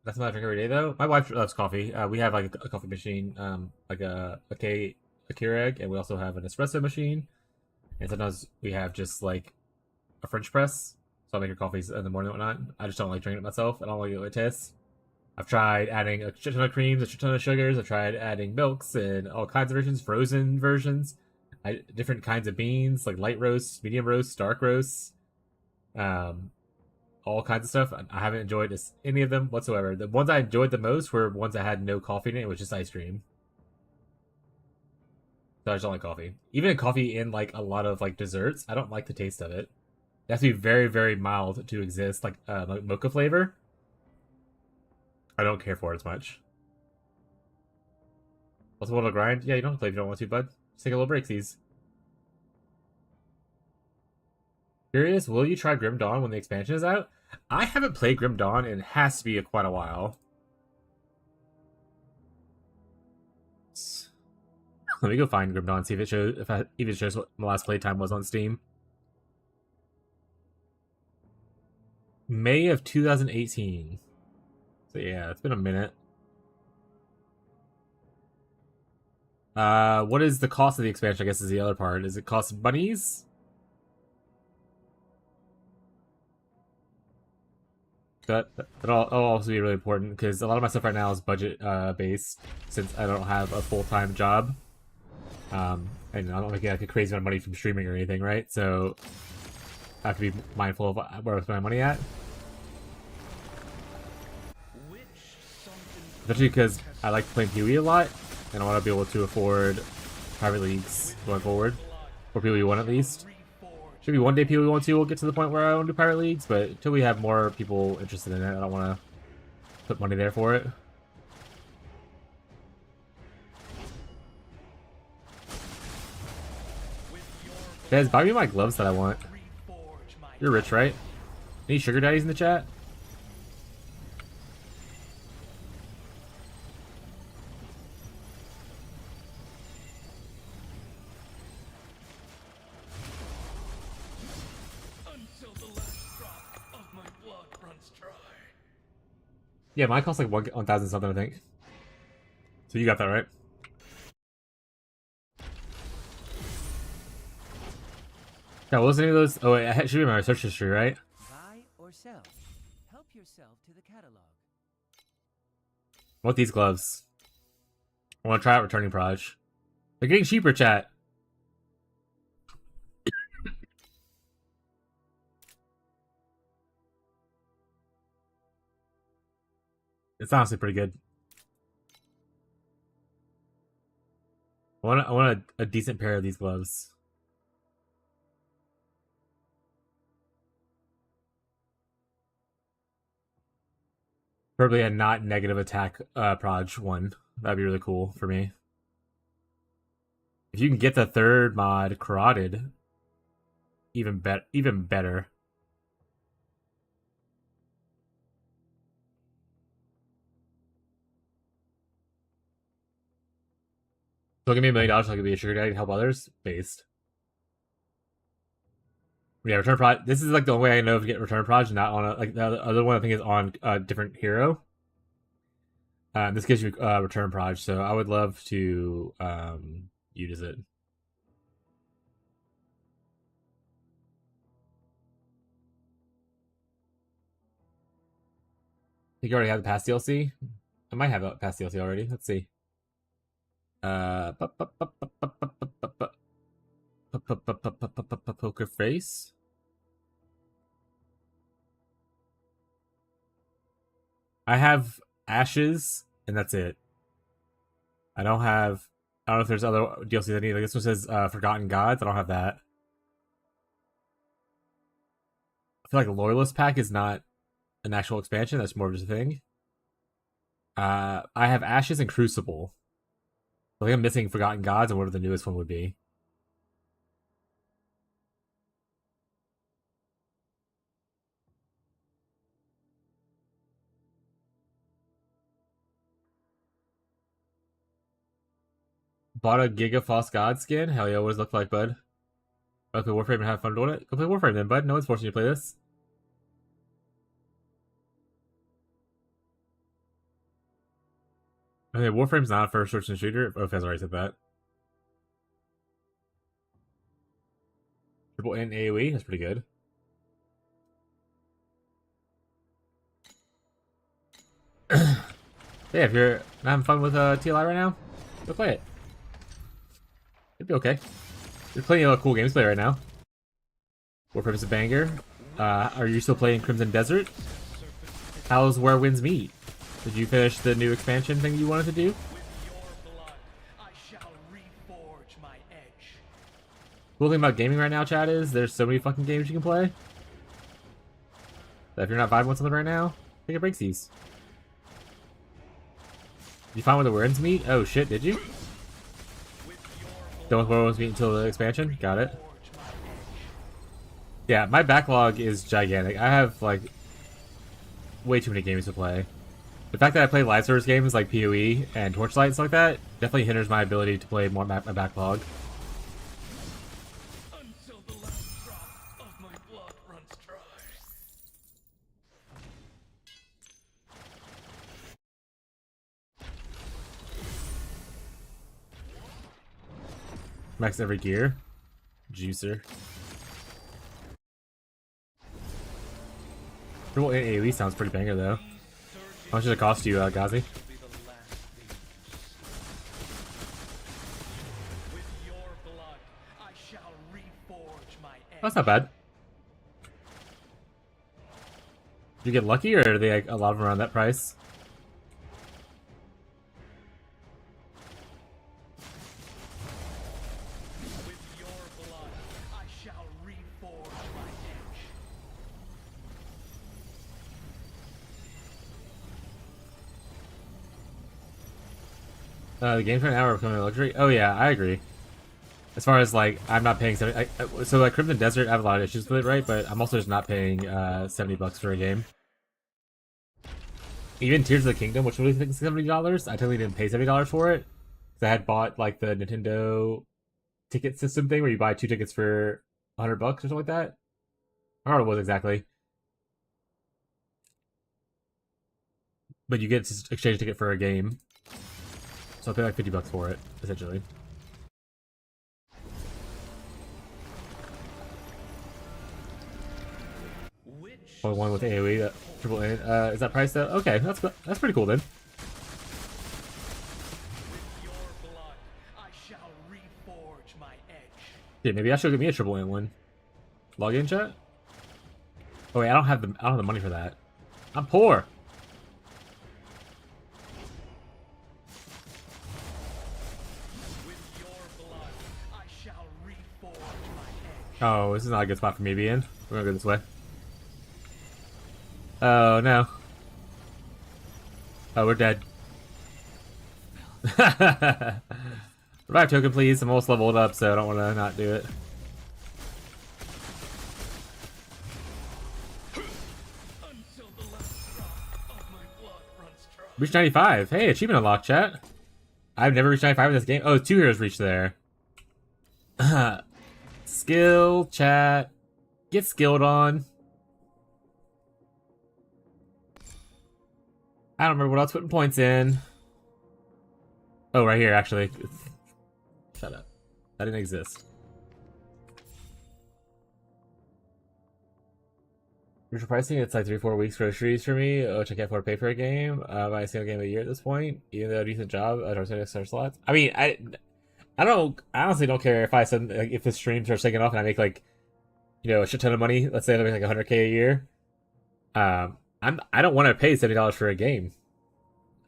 That's not I drink every day though. My wife loves coffee. We have like a coffee machine, like a Keurig, and we also have an espresso machine. And sometimes we have just like a French press. So I make her coffees in the morning and whatnot. I just don't like drinking it myself. I don't like it tastes. I've tried adding a shit ton of creams, a shit ton of sugars. I've tried adding milks and all kinds of versions, frozen versions, different kinds of beans, like light roasts, medium roasts, dark roasts, all kinds of stuff. I haven't enjoyed any of them whatsoever. The ones I enjoyed the most were ones that had no coffee in it. It was just ice cream. So I just don't like coffee. Even coffee in like a lot of like desserts, I don't like the taste of it. It has to be very, very mild to exist, like mocha flavor. I don't care for it as much. Also, want to grind? Yeah, you don't have to play if you don't want to, bud. Just take a little breaksies. Curious, will you try Grim Dawn when the expansion is out? I haven't played Grim Dawn and it has to be quite a while. Let me go find Grim Dawn and see if it shows what my last playtime was on Steam. May of 2018. So yeah, it's been a minute. What is the cost of the expansion, I guess, is the other part. Is it cost monies? That'll also be really important, because a lot of my stuff right now is budget based, since I don't have a full-time job. And I don't make like a crazy amount of money from streaming or anything, right? So I have to be mindful of where I spend my money at. Especially because I like playing PoE a lot, and I want to be able to afford private leagues going forward. Or PoE 1 at least. Maybe one day PoE 1 2 will get to the point where I want to do private leagues, but until we have more people interested in it, I don't want to put money there for it. Guys, buy me my gloves that I want. You're rich, right? Any sugar daddies in the chat? Yeah, mine costs like 1,000 something, I think. So you got that right. Yeah, what was any of those? Oh, wait, it should be my search history, right? Buy or sell. Help yourself to the catalog. I want these gloves. I want to try out returning proj. They're getting cheaper, chat. It's honestly pretty good. I want a decent pair of these gloves. Probably a not negative attack proj one. That'd be really cool for me. If you can get the third mod carotid, even better. So give me $1 million so I can be a sugar daddy and help others? Based. Yeah, return proj. This is like the only way I know to get return proj, not on a, like the other one I think is on a different hero. This gives you return proj, so I would love to use it. I think you already have the past DLC. I might have a past DLC already. Let's see. Poker face. I have ashes, and that's it. I don't know if there's other DLCs I need. Like this one says Forgotten Gods. I don't have that. I feel like a Loyalist pack is not an actual expansion. That's more of just a thing. I have ashes and Crucible. I think I'm missing Forgotten Gods and whatever the newest one would be. Bought a Giga False God skin? Hell yeah, what does it look like, bud? Okay, Warframe and have fun doing it? Go play Warframe then, bud. No one's forcing you to play this. Okay, Warframe's not a first-person shooter. Oh, Fez already said that. Triple N AoE? That's pretty good. Yeah, if you're not having fun with TLI right now, go play it. It'd be okay. There's plenty of cool games to play right now. Warframe is a banger. Are you still playing Crimson Desert? How's Where Winds Meet? Did you finish the new expansion thing you wanted to do? Cool thing about gaming right now, chat, is there's so many fucking games you can play. That if you're not vibing with something right now, take a break, these. Did you find where the Winds meet? Oh shit, did you? Don't where Winds meet until the expansion? Got it. Yeah, my backlog is gigantic. I have like way too many games to play. The fact that I play live service games like PoE and Torchlight and stuff like that definitely hinders my ability to play more my backlog. Until the last drop of my blood runs dry. Max every gear. Juicer. Triple AoE sounds pretty banger though. How much does it cost you, Gazi? That's not bad. Did you get lucky, or are they like, a lot of them around that price? The game for an hour becoming a luxury? Oh yeah, I agree. As far as like, I'm not paying 70. So like Crimson Desert, I have a lot of issues with it, right? But I'm also just not paying $70 for a game. Even Tears of the Kingdom, which really thinks $70, I totally didn't pay $70 for it. Because I had bought like the Nintendo ticket system thing where you buy 2 tickets for $100 or something like that. I don't know what it was exactly. But you get to exchange a ticket for a game. So I paid like $50 for it, essentially. Only one with AoE, that triple in. Is that priced out? Okay, that's pretty cool then. Yeah, maybe I should get me a triple in one. Log in, chat. Oh wait, I don't have the money for that. I'm poor. Oh, this is not a good spot for me to be in. We're gonna go this way. Oh no. Oh, we're dead. Revive token, please. I'm almost leveled up, so I don't want to not do it. Reach 95. Hey, achievement unlocked, chat. I've never reached 95 in this game. Oh, 2 heroes reached there. Skill, chat. Get skilled on. I don't remember what else putting points in. Oh, right here, actually. Shut up. That didn't exist. Usual pricing, it's like 3-4 weeks groceries for me, which I can't afford to pay for a game. Buy a single game a year at this point, even though a decent job at our star slots. I mean, I honestly don't care if like, if the stream starts taking off and I make like, you know, a shit ton of money. Let's say I make like 100K a year. I don't want to pay $70 for a game.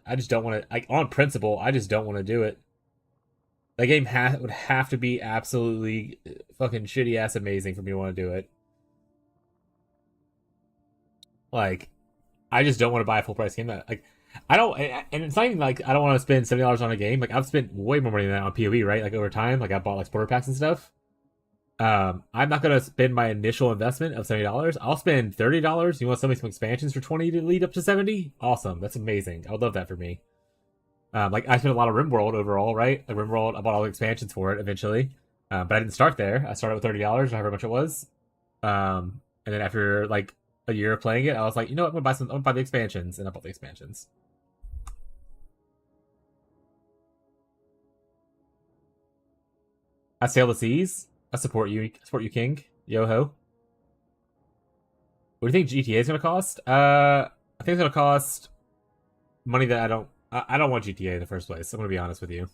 I just don't want to. Like on principle, I just don't want to do it. That game would have to be absolutely fucking shitty ass amazing for me to want to do it. Like, I just don't want to buy a full price game. Like, I don't, and it's not even like I don't want to spend $70 on a game. Like, I've spent way more money than that on PoE, right? Like over time, like I bought like supporter packs and stuff. I'm not gonna spend my initial investment of $70. I'll spend $30. You want some expansions for 20 to lead up to 70? Awesome, that's amazing. I would love that for me. Like I spent a lot of RimWorld overall, right? Like RimWorld, I bought all the expansions for it eventually, but I didn't start there. I started with $30, however much it was. And then after like a year of playing it, I was like, you know what? I'm gonna buy the expansions, and I bought the expansions. I sail the seas. I support you, King. Yo ho. What do you think GTA is gonna cost? I think it's gonna cost money that I don't want GTA in the first place. I'm gonna be honest with you.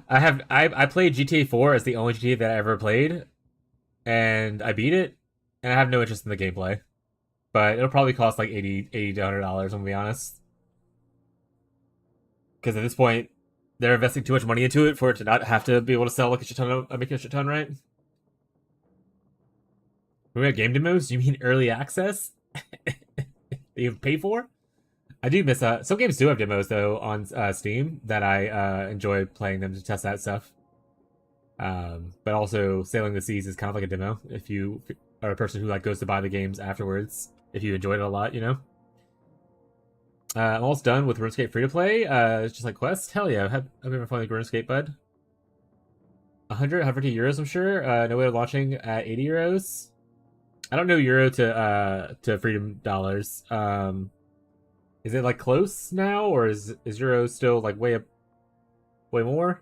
I played GTA 4 as the only GTA that I ever played, and I beat it, and I have no interest in the gameplay. But it'll probably cost like $80 to $100, I'm gonna be honest. Because at this point, they're investing too much money into it for it to not have to be able to sell like a shit ton make a shit ton, right? We have game demos? You mean early access? You pay for? I do miss some games do have demos though on Steam that I enjoy playing them to test that stuff. But also Sailing the Seas is kind of like a demo if you are a person who like goes to buy the games afterwards. If you enjoyed it a lot, you know. I'm almost done with RuneScape free to play. It's just like Quest. Hell yeah, I've been fun with RuneScape, bud. 150 euros, I'm sure. No way of launching at 80 euros. I don't know euro to freedom dollars. Is it like close now, or is euro still like way up way more.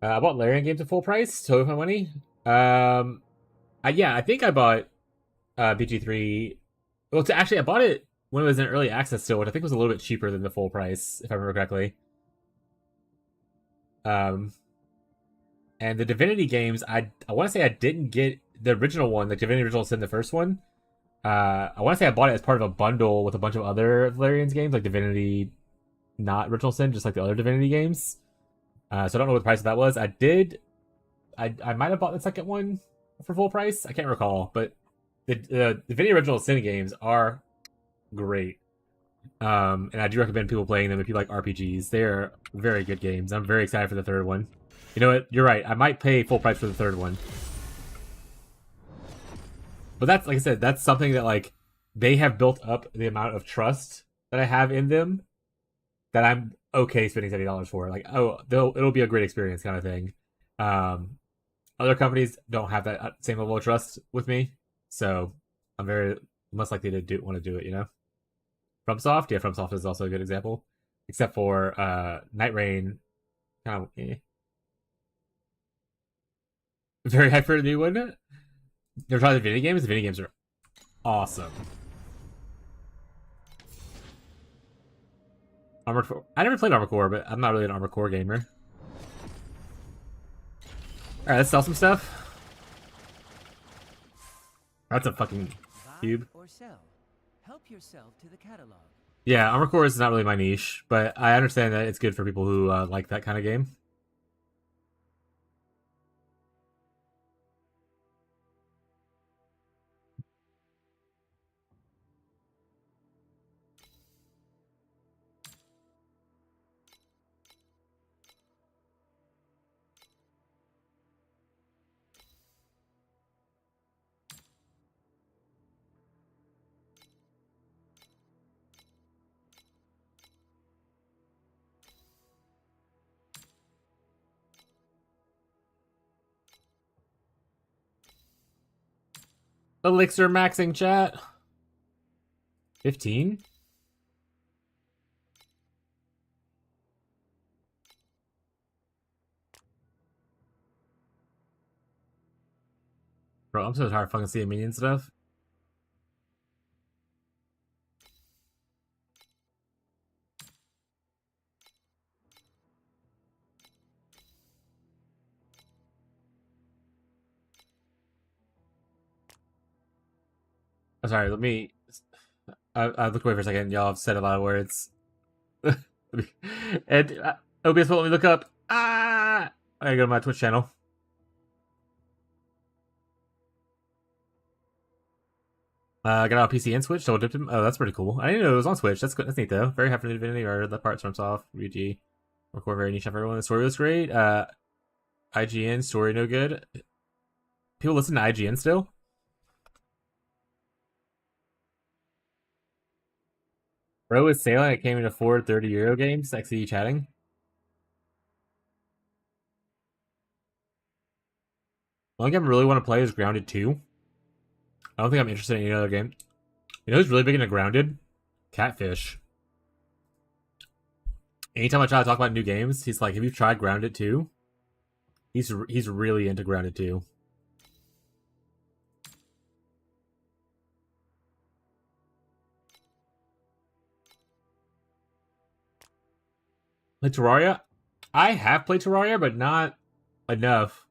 I bought Larian games at full price, totally my money. I think I bought BG3. Well, actually, I bought it when it was in early access still, which I think was a little bit cheaper than the full price, if I remember correctly. And the Divinity games, I want to say I didn't get the original one, the Divinity Original Sin, the first one. I want to say I bought it as part of a bundle with a bunch of other Valerian's games, like Divinity, not Original Sin, just like the other Divinity games. So I don't know what the price of that was. I might have bought the second one for full price. I can't recall, but the Divinity Original Sin games are great. And I do recommend people playing them if you like RPGs. They're very good games. I'm very excited for the third one. You know what? You're right. I might pay full price for the third one. But that's, like I said, that's something that, like, they have built up the amount of trust that I have in them that I'm okay spending $70 for. Like, oh, it'll be a great experience kind of thing. Other companies don't have that same level of trust with me, so I'm very most likely to want to do it, you know? FromSoft? Yeah, FromSoft is also a good example. Except for Night Rain, kind of very hyped for a new one. You ever tried the video games? The video games are awesome. Armored Core. I never played Armored Core, but I'm not really an Armored Core gamer. Alright, let's sell some stuff. That's a fucking cube. Or sell. Help yourself to the catalog. Yeah, Armored Core is not really my niche, but I understand that it's good for people who like that kind of game. Elixir maxing chat. 15? Bro, I'm so tired of fucking seeing minion stuff. I'm sorry, let me... I look away for a second. Y'all have said a lot of words. And OBS won't let me look up. Ah! I gotta go to my Twitch channel. I got it on PC and Switch, so I dipped him. Oh, that's pretty cool. I didn't know it was on Switch. That's good. That's neat, though. Very happy for the Divinity, or the parts from off. UG. Record very niche for everyone. The story was great. IGN, story no good. People listen to IGN still? Bro is sailing. It came in a Ford 30 Euro game. Sexy chatting. The only game I really want to play is Grounded 2. I don't think I'm interested in any other game. You know who's really big into Grounded? Catfish. Anytime I try to talk about new games, he's like, have you tried Grounded 2? He's really into Grounded 2. Like Terraria? I have played Terraria, but not enough.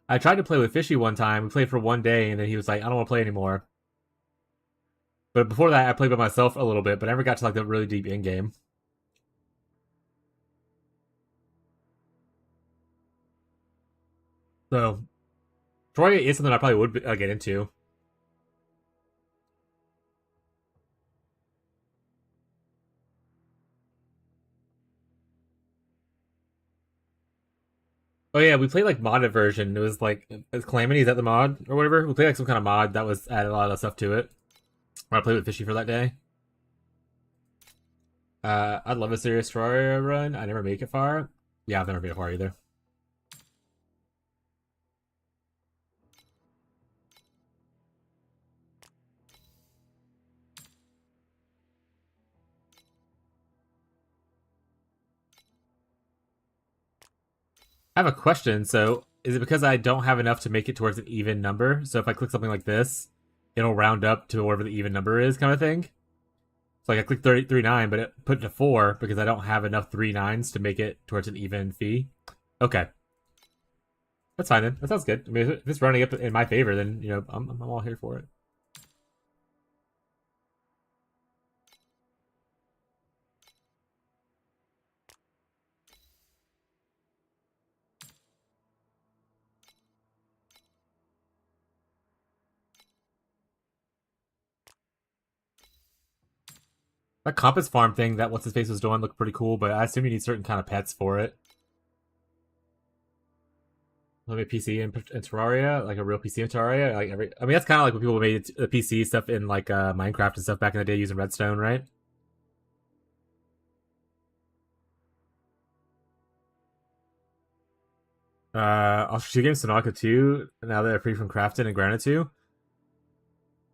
I tried to play with Fishy one time. We played for one day, and then he was like, I don't want to play anymore. But before that, I played by myself a little bit, but I never got to like the really deep end game. So, Terraria is something I probably would get into. Oh yeah, we played like modded version. It was like Calamity, is that the mod or whatever? We played like some kind of mod that was added a lot of stuff to it. I played with Fishy for that day. I'd love a serious Terraria run. I never make it far. Yeah, I've never made it far either. I have a question. So, is it because I don't have enough to make it towards an even number? So if I click something like this, it'll round up to whatever the even number is, kind of thing? So like I clicked 39, but it put it to 4 because I don't have enough 3 9s to make it towards an even fee. Okay. That's fine then. That sounds good. I mean, if it's running up in my favor, then, you know, I'm all here for it. That compass farm thing that what's his face was doing looked pretty cool, but I assume you need certain kind of pets for it. Like a PC in Terraria, like a real PC in Terraria. Like I mean, that's kind of like when people made the PC stuff in like Minecraft and stuff back in the day using redstone, right? I'll games Sonaka 2, now that they're free from Crafton and Granite 2.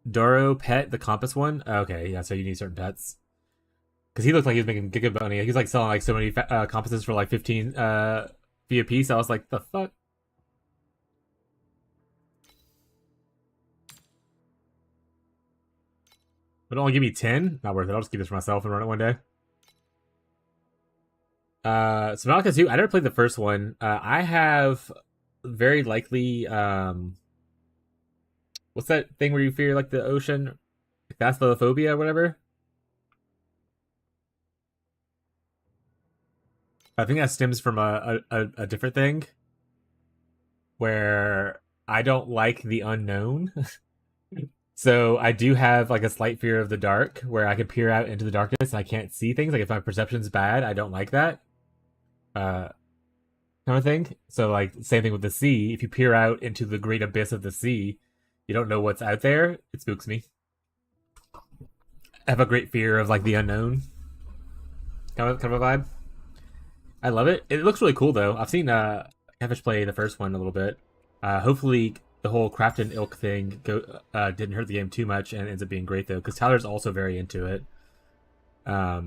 Doro pet, the compass one. Okay, yeah, so you need certain pets. Because he looked like he was making good money. He was like selling like so many compasses for like 15 fee a piece. I was like, the fuck? But only give me 10? Not worth it. I'll just keep this for myself and run it one day. Subnautica 2, I never played the first one. I have very likely, what's that thing where you fear like the ocean? Phasmophobia or whatever? I think that stems from a different thing where I don't like the unknown. So I do have like a slight fear of the dark where I can peer out into the darkness and I can't see things. Like if my perception's bad, I don't like that. Kind of thing. So like same thing with the sea. If you peer out into the great abyss of the sea, you don't know what's out there. It spooks me. I have a great fear of like the unknown. Kind of a vibe. I love it. It looks really cool though. I've seen Catfish play the first one a little bit. Hopefully the whole Crafton ilk thing didn't hurt the game too much and ends up being great though, because Tyler's also very into it. I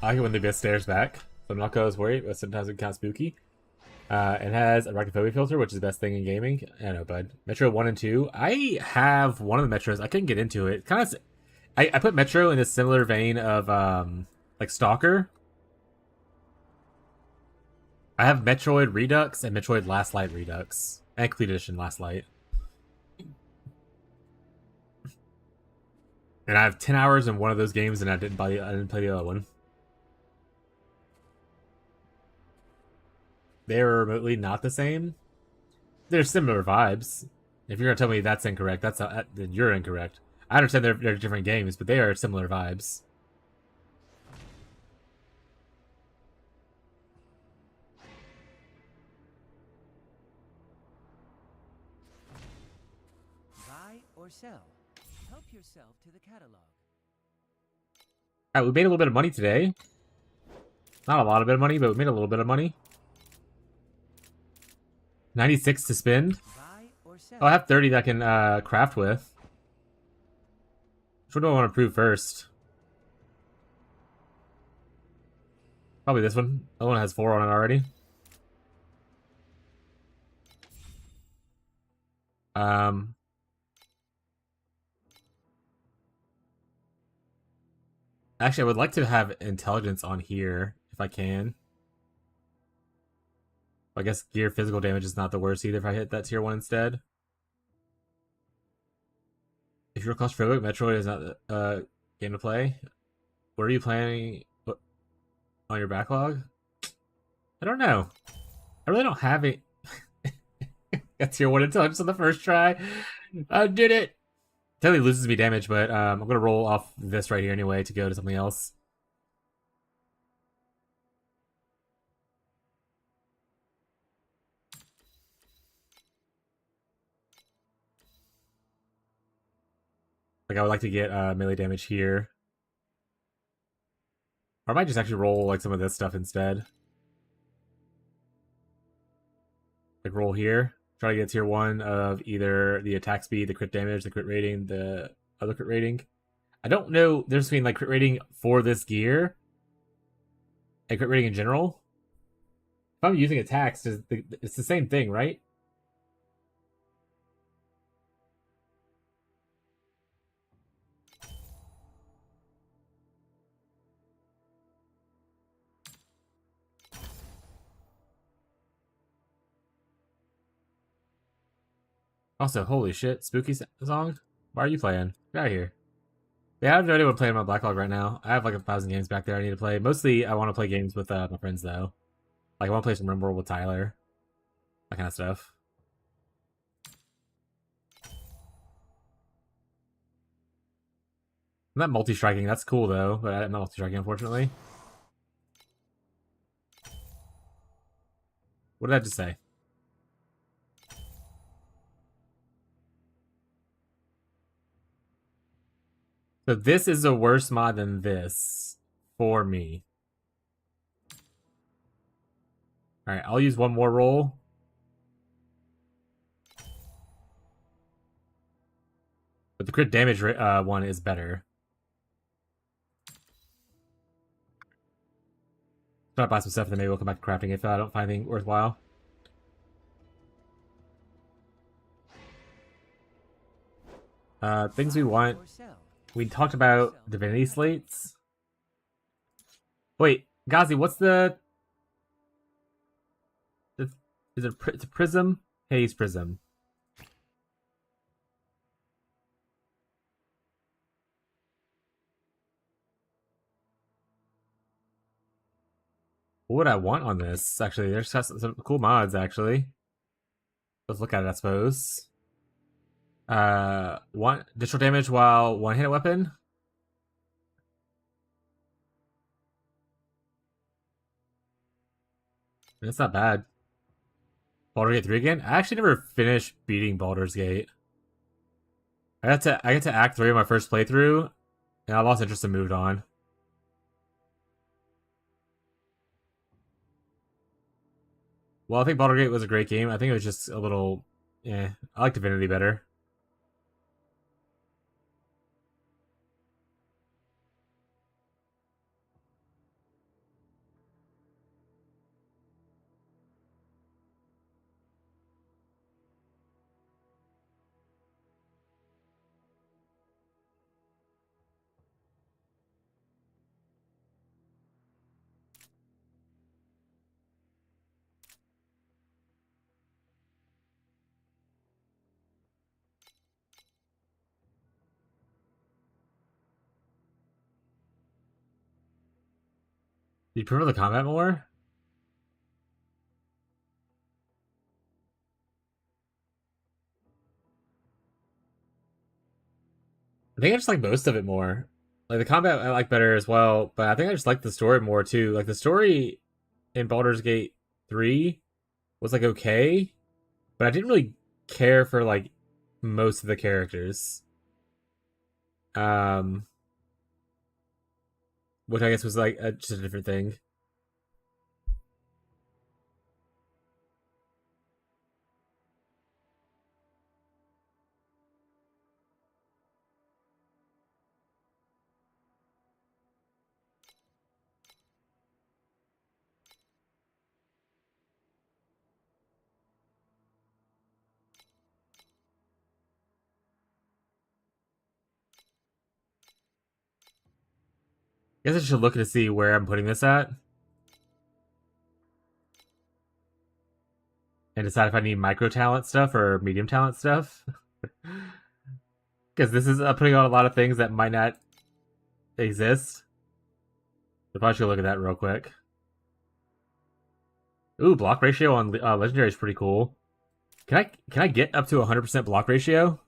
like it when the abyss stares back. So I'm not gonna worry, but sometimes it can kind of spooky. It has a arachnophobia filter, which is the best thing in gaming. I know, bud. Metro 1 and 2. I have one of the Metros. I couldn't get into it. Kind of, I put Metro in a similar vein of like Stalker. I have Metroid Redux and Metroid Last Light Redux and Complete Edition Last Light. And I have 10 hours in one of those games, and I didn't play the other one. They're remotely not the same. They're similar vibes. If you're gonna tell me that's incorrect, then you're incorrect. I understand they're different games, but they are similar vibes. Buy or sell. Help yourself to the catalog. Alright, we made a little bit of money today. Not a lot of bit of money, but we made a little bit of money. 96 to spend. Buy or sell. Oh, I have 30 that I can craft with. Which one do I want to prove first? Probably this one. That one has 4 on it already. Actually, I would like to have intelligence on here if I can. I guess gear physical damage is not the worst either if I hit that tier 1 instead. If you're claustrophobic, Metroid is not a game to play. What are you planning on your backlog? I don't know. I really don't have it. Got tier 1 intelligence on the first try. I did it! Totally loses me damage, but I'm going to roll off this right here anyway to go to something else. Like, I would like to get melee damage here. Or I might just actually roll like some of this stuff instead. Like roll here. try to get tier 1 of either the attack speed, the crit damage, the crit rating, the other crit rating. I don't know there's between like crit rating for this gear and crit rating in general. If I'm using attacks, it's the same thing, right? Also, holy shit, spooky song? Why are you playing? Get out of here. Yeah, I have no idea what I'm playing on my backlog right now. I have like 1,000 games back there I need to play. Mostly, I want to play games with my friends, though. Like, I want to play some RimWorld with Tyler. That kind of stuff. I'm not multi-striking. That's cool, though. But I'm not multi-striking, unfortunately. What did I just say? So this is a worse mod than this for me. Alright, I'll use one more roll. But the crit damage one is better. Try to buy some stuff and then maybe we'll come back to crafting if I don't find anything worthwhile. Things we want. We talked about divinity slates. Wait, Gazi, what's the... Is it it's a prism? Haze prism. What would I want on this? Actually, there's some cool mods, actually. Let's look at it, I suppose. One additional damage while one hit a weapon. That's not bad. Baldur's Gate 3 again? I actually never finished beating Baldur's Gate. I got to Act 3 of my first playthrough, and I lost interest and moved on. Well, I think Baldur's Gate was a great game. I think it was just a little... I like Divinity better. Do you prefer the combat more? I think I just like most of it more. Like, the combat I like better as well, but I think I just like the story more, too. Like, the story in Baldur's Gate 3 was, like, okay, but I didn't really care for, like, most of the characters. Um... Which I guess was, like, just a different thing. I guess I should look to see where I'm putting this at. And decide if I need micro talent stuff or medium talent stuff. Because this is putting on a lot of things that might not exist. So probably should look at that real quick. Ooh, block ratio on legendary is pretty cool. Can I get up to 100% block ratio?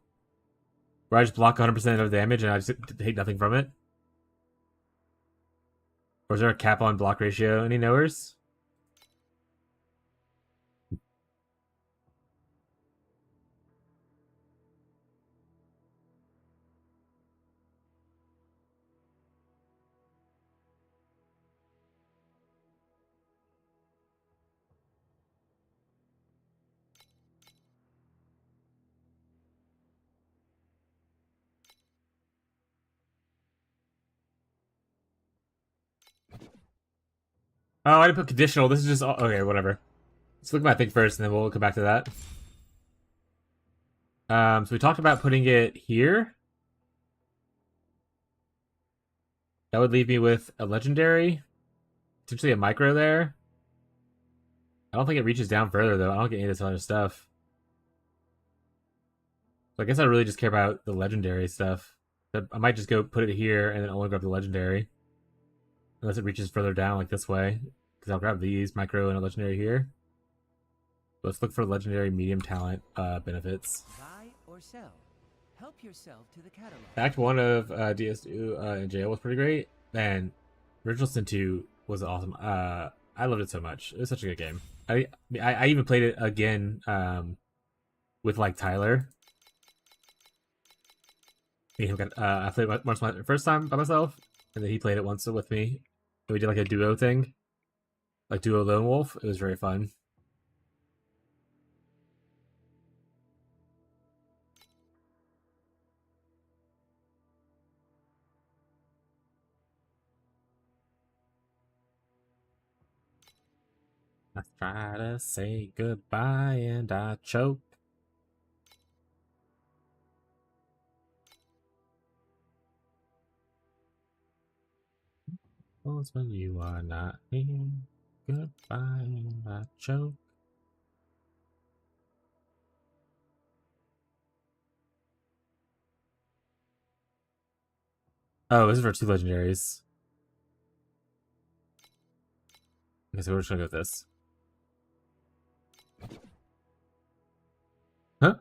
Where I just block 100% of damage and I just take nothing from it? Or is there a cap on block ratio? Any knowers? Oh, I didn't put conditional. This is just okay. Whatever. Let's look at my thing first, and then we'll come back to that. So we talked about putting it here. That would leave me with a legendary, potentially a micro there. I don't think it reaches down further though. I don't get any of this other stuff. So I guess I really just care about the legendary stuff. I might just go put it here and then only grab the legendary. Unless it reaches further down like this way. Because I'll grab these, micro and a legendary here. Let's look for legendary medium talent benefits. Buy or sell. Help yourself to the catalog. Act 1 of DS2 in jail was pretty great. And Original Sin 2 was awesome. I loved it so much. It was such a good game. I even played it again with like Tyler. I played it once my first time by myself, and then he played it once with me. And we did like a duo thing, like duo lone wolf. It was very fun. I try to say goodbye and I choke. Oh, it's when you are not here. Goodbye and I choke. Oh, this is for 2 legendaries. Okay, so we're just gonna go with this. Huh?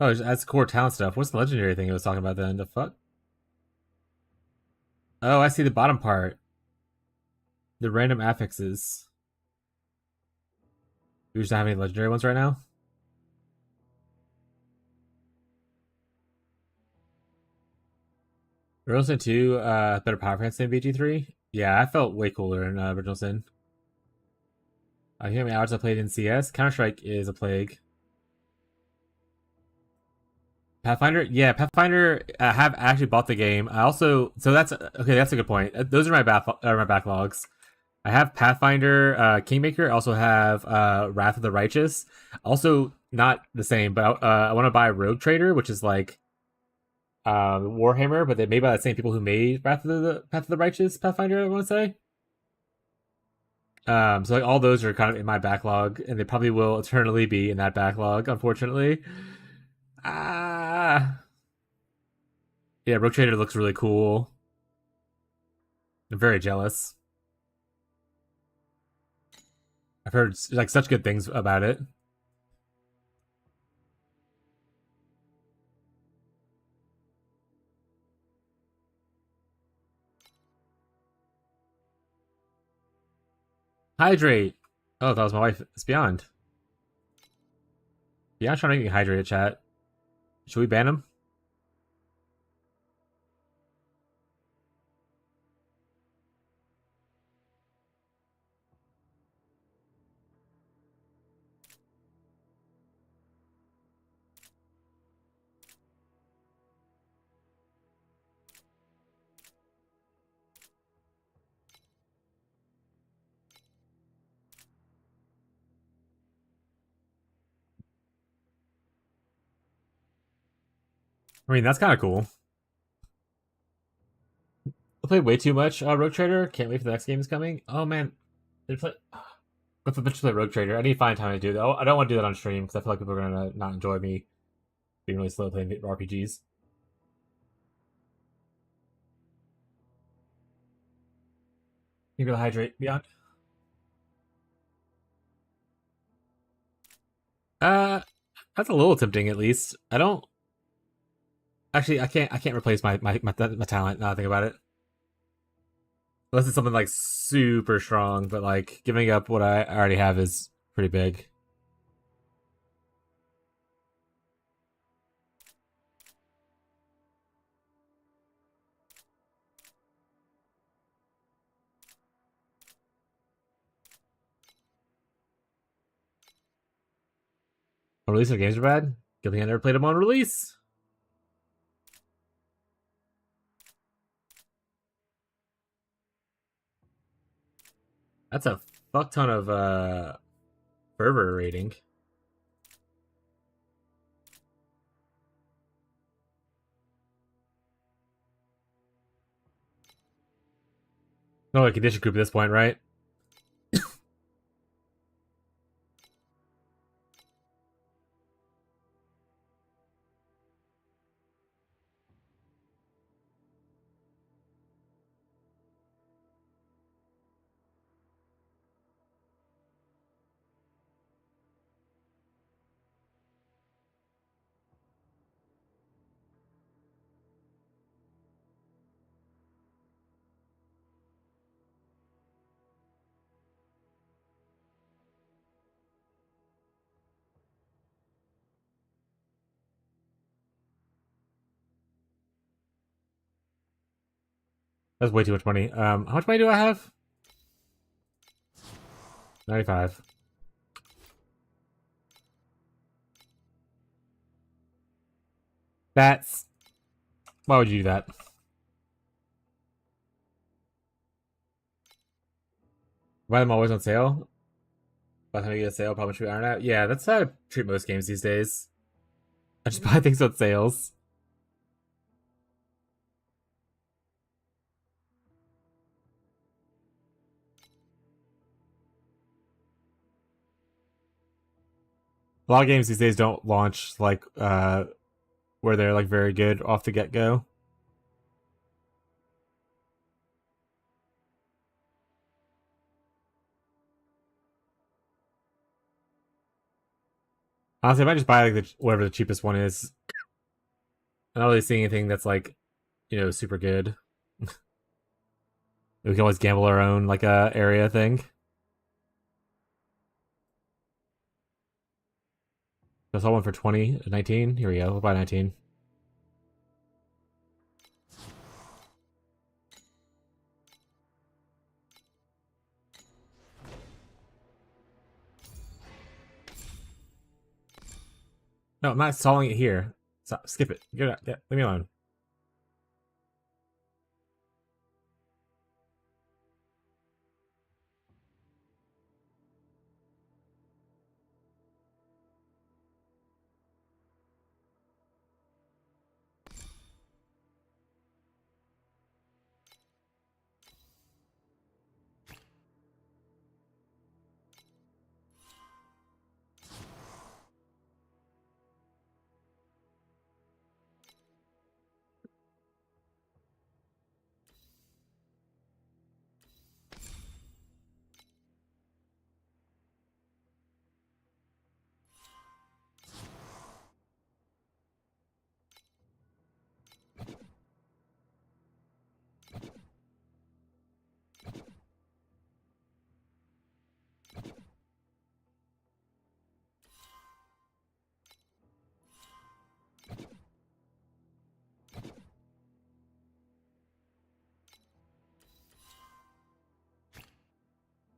Oh, it just adds core talent stuff. What's the legendary thing it was talking about then? The fuck? Oh, I see the bottom part. The random affixes. We just don't have any legendary ones right now? Original Sin 2, better power pants than BG3? Yeah, I felt way cooler in Original Sin. I think how many hours I played in CS? Counter-Strike is a plague. Pathfinder? Yeah, Pathfinder, I have actually bought the game. I also... So that's... Okay, that's a good point. Those are my backlogs. I have Pathfinder, Kingmaker. I also have Wrath of the Righteous. Also, not the same, but I want to buy Rogue Trader, which is like Warhammer, but they made by the same people who made Path of the Righteous Pathfinder, I want to say. So like all those are kind of in my backlog, and they probably will eternally be in that backlog, unfortunately. Ah, yeah, Rogue Trader looks really cool. I'm very jealous. I've heard like such good things about it. Hydrate. Oh, that was my wife. It's Beyond. Beyond trying to get hydrated, chat. Should we ban him? I mean, that's kind of cool. I played way too much Rogue Trader. Can't wait for the next game is coming. Oh man, let's eventually play Rogue Trader. I need to find time to do that. I don't want to do that on stream because I feel like people are gonna not enjoy me being really slow playing RPGs. You gonna hydrate Beyond? Uh, that's a little tempting at least. I don't actually. I can't replace my talent. Now I think about it. Unless it's something like super strong, but like giving up what I already have is pretty big. On release, their games are bad. Good thing I never played them on release. That's a fuck ton of fervor rating. No, like condition group at this point, right? That's way too much money. How much money do I have? 95. That's... Why would you do that? Buy them always on sale? By the time you get a sale, probably should be iron out. Yeah, that's how I treat most games these days. I just buy things on sales. A lot of games these days don't launch like where they're like very good off the get-go. Honestly, I might just buy like whatever the cheapest one is. I'm not really seeing anything that's like, super good. We can always gamble our own like area thing. I saw one for 20, 19. Here we go. We'll buy 19. No, I'm not installing it here. Stop, skip it. Get out. Leave me alone.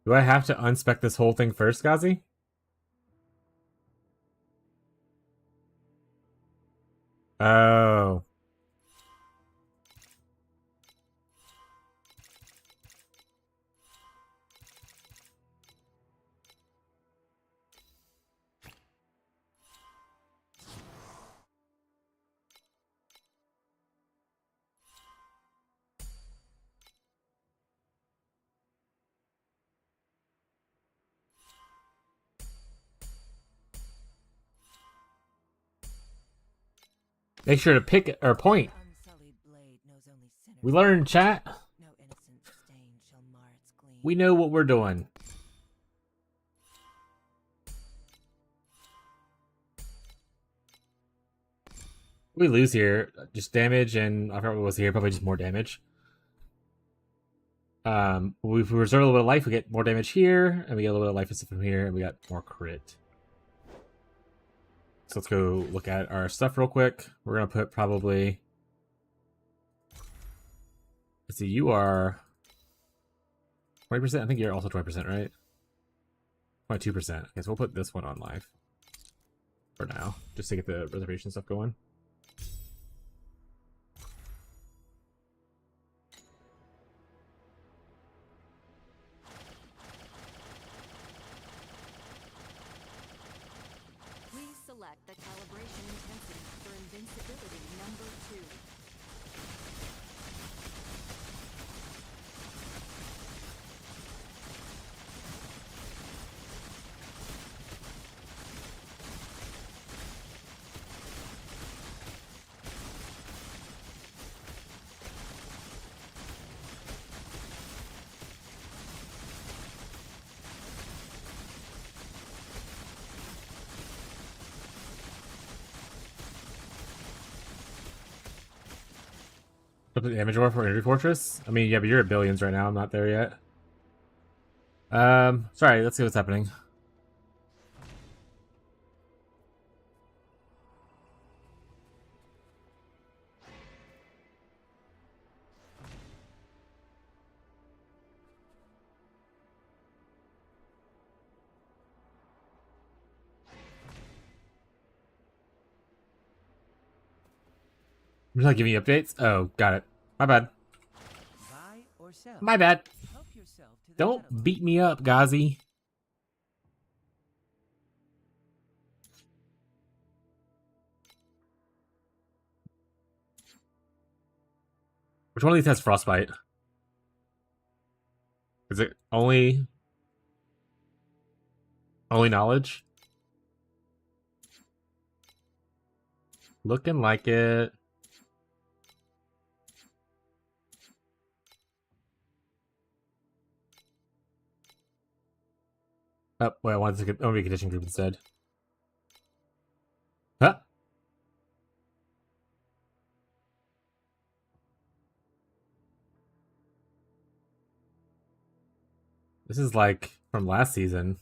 Do I have to unspec this whole thing first, Gazi? Oh. Make sure to pick or point. We learned, chat. We know what we're doing. We lose here. Just damage and I forgot what was here. Probably just more damage. If we reserve a little bit of life, we get more damage here, and we get a little bit of life from here, and we got more crit. So let's go look at our stuff real quick. We're gonna put probably. Let's see, you are 20%. I think you're also 20%, right? 22%. Okay, so we'll put this one on live. for now, just to get the reservation stuff going. Please select the calibration intensity for invincibility number 2. Up the damage war for Energy Fortress? I mean, yeah, but you're at billions right now. I'm not there yet. Sorry, let's see what's happening. You're not giving you updates? Oh, got it. My bad. Buy or sell. My bad. Help yourself to the Don't catalog. beat me up, Ghazi. Which one of these has frostbite? Is it only knowledge? Looking like it. Oh, wait, I wanted to get only a condition group instead. Huh? This is like from last season.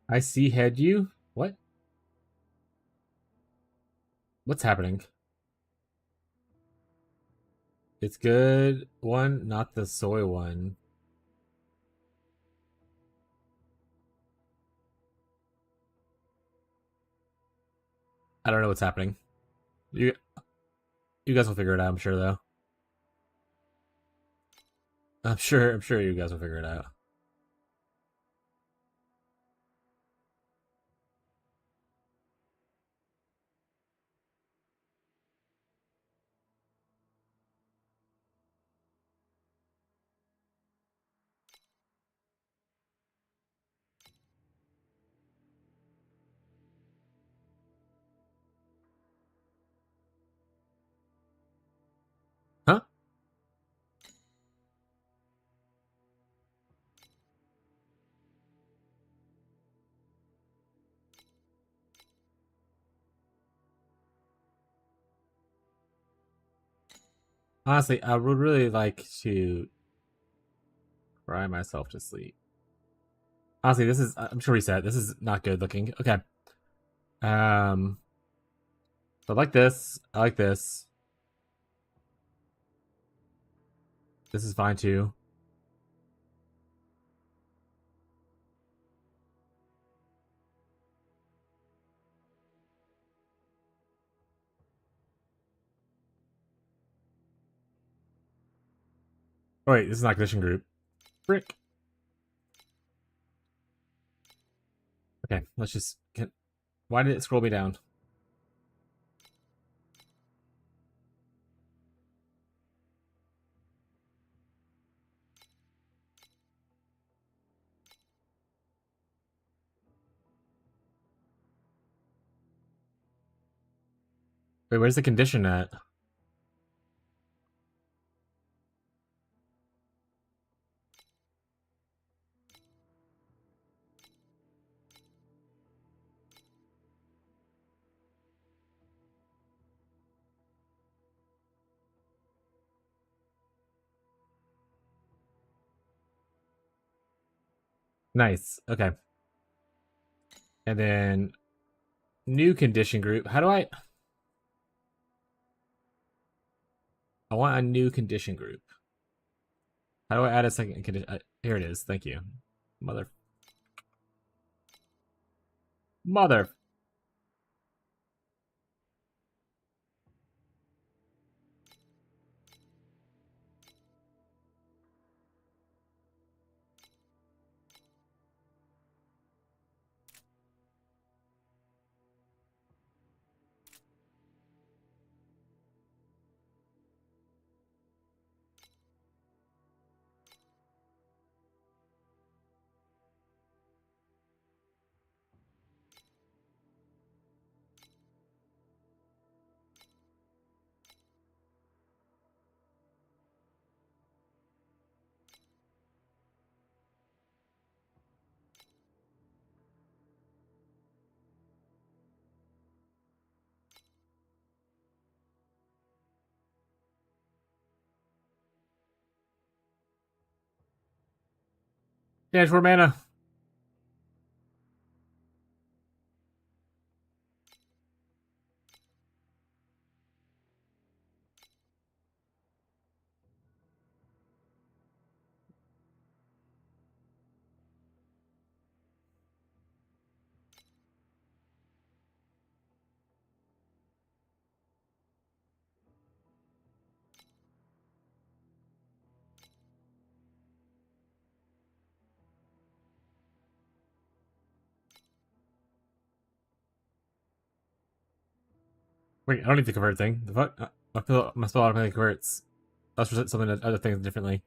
I see head you? What? What's happening? It's good one, not the soy one. I don't know what's happening. You guys will figure it out, I'm sure though. I'm sure you guys will figure it out. Huh? Honestly, I would really like to cry myself to sleep. Honestly, this is I'm sure reset. This is not good looking. Okay. I like this. I like this. This is fine too. Oh wait, this is not condition group. Frick. Okay, let's just why did it scroll me down? Wait, where's the condition at? Nice. Okay. And then new condition group. How do I want a new condition group. How do I add a second condition? Here it is. Thank you. Mother. Mother. Damage for mana. Wait, I don't need the convert thing. The fuck? My spell automatically converts. That's for something that other things differently.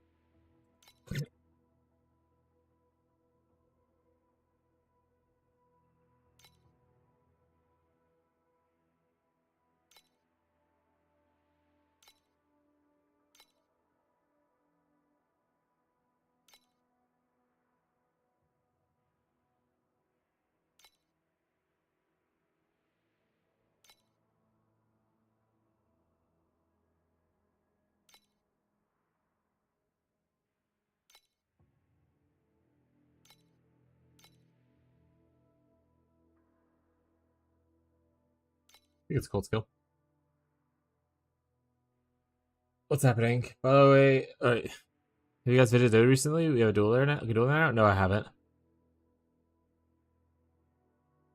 I think it's a cold skill. What's happening? By the way, have you guys visited Dota recently? We have a duel there now? Duel there now? No, I haven't.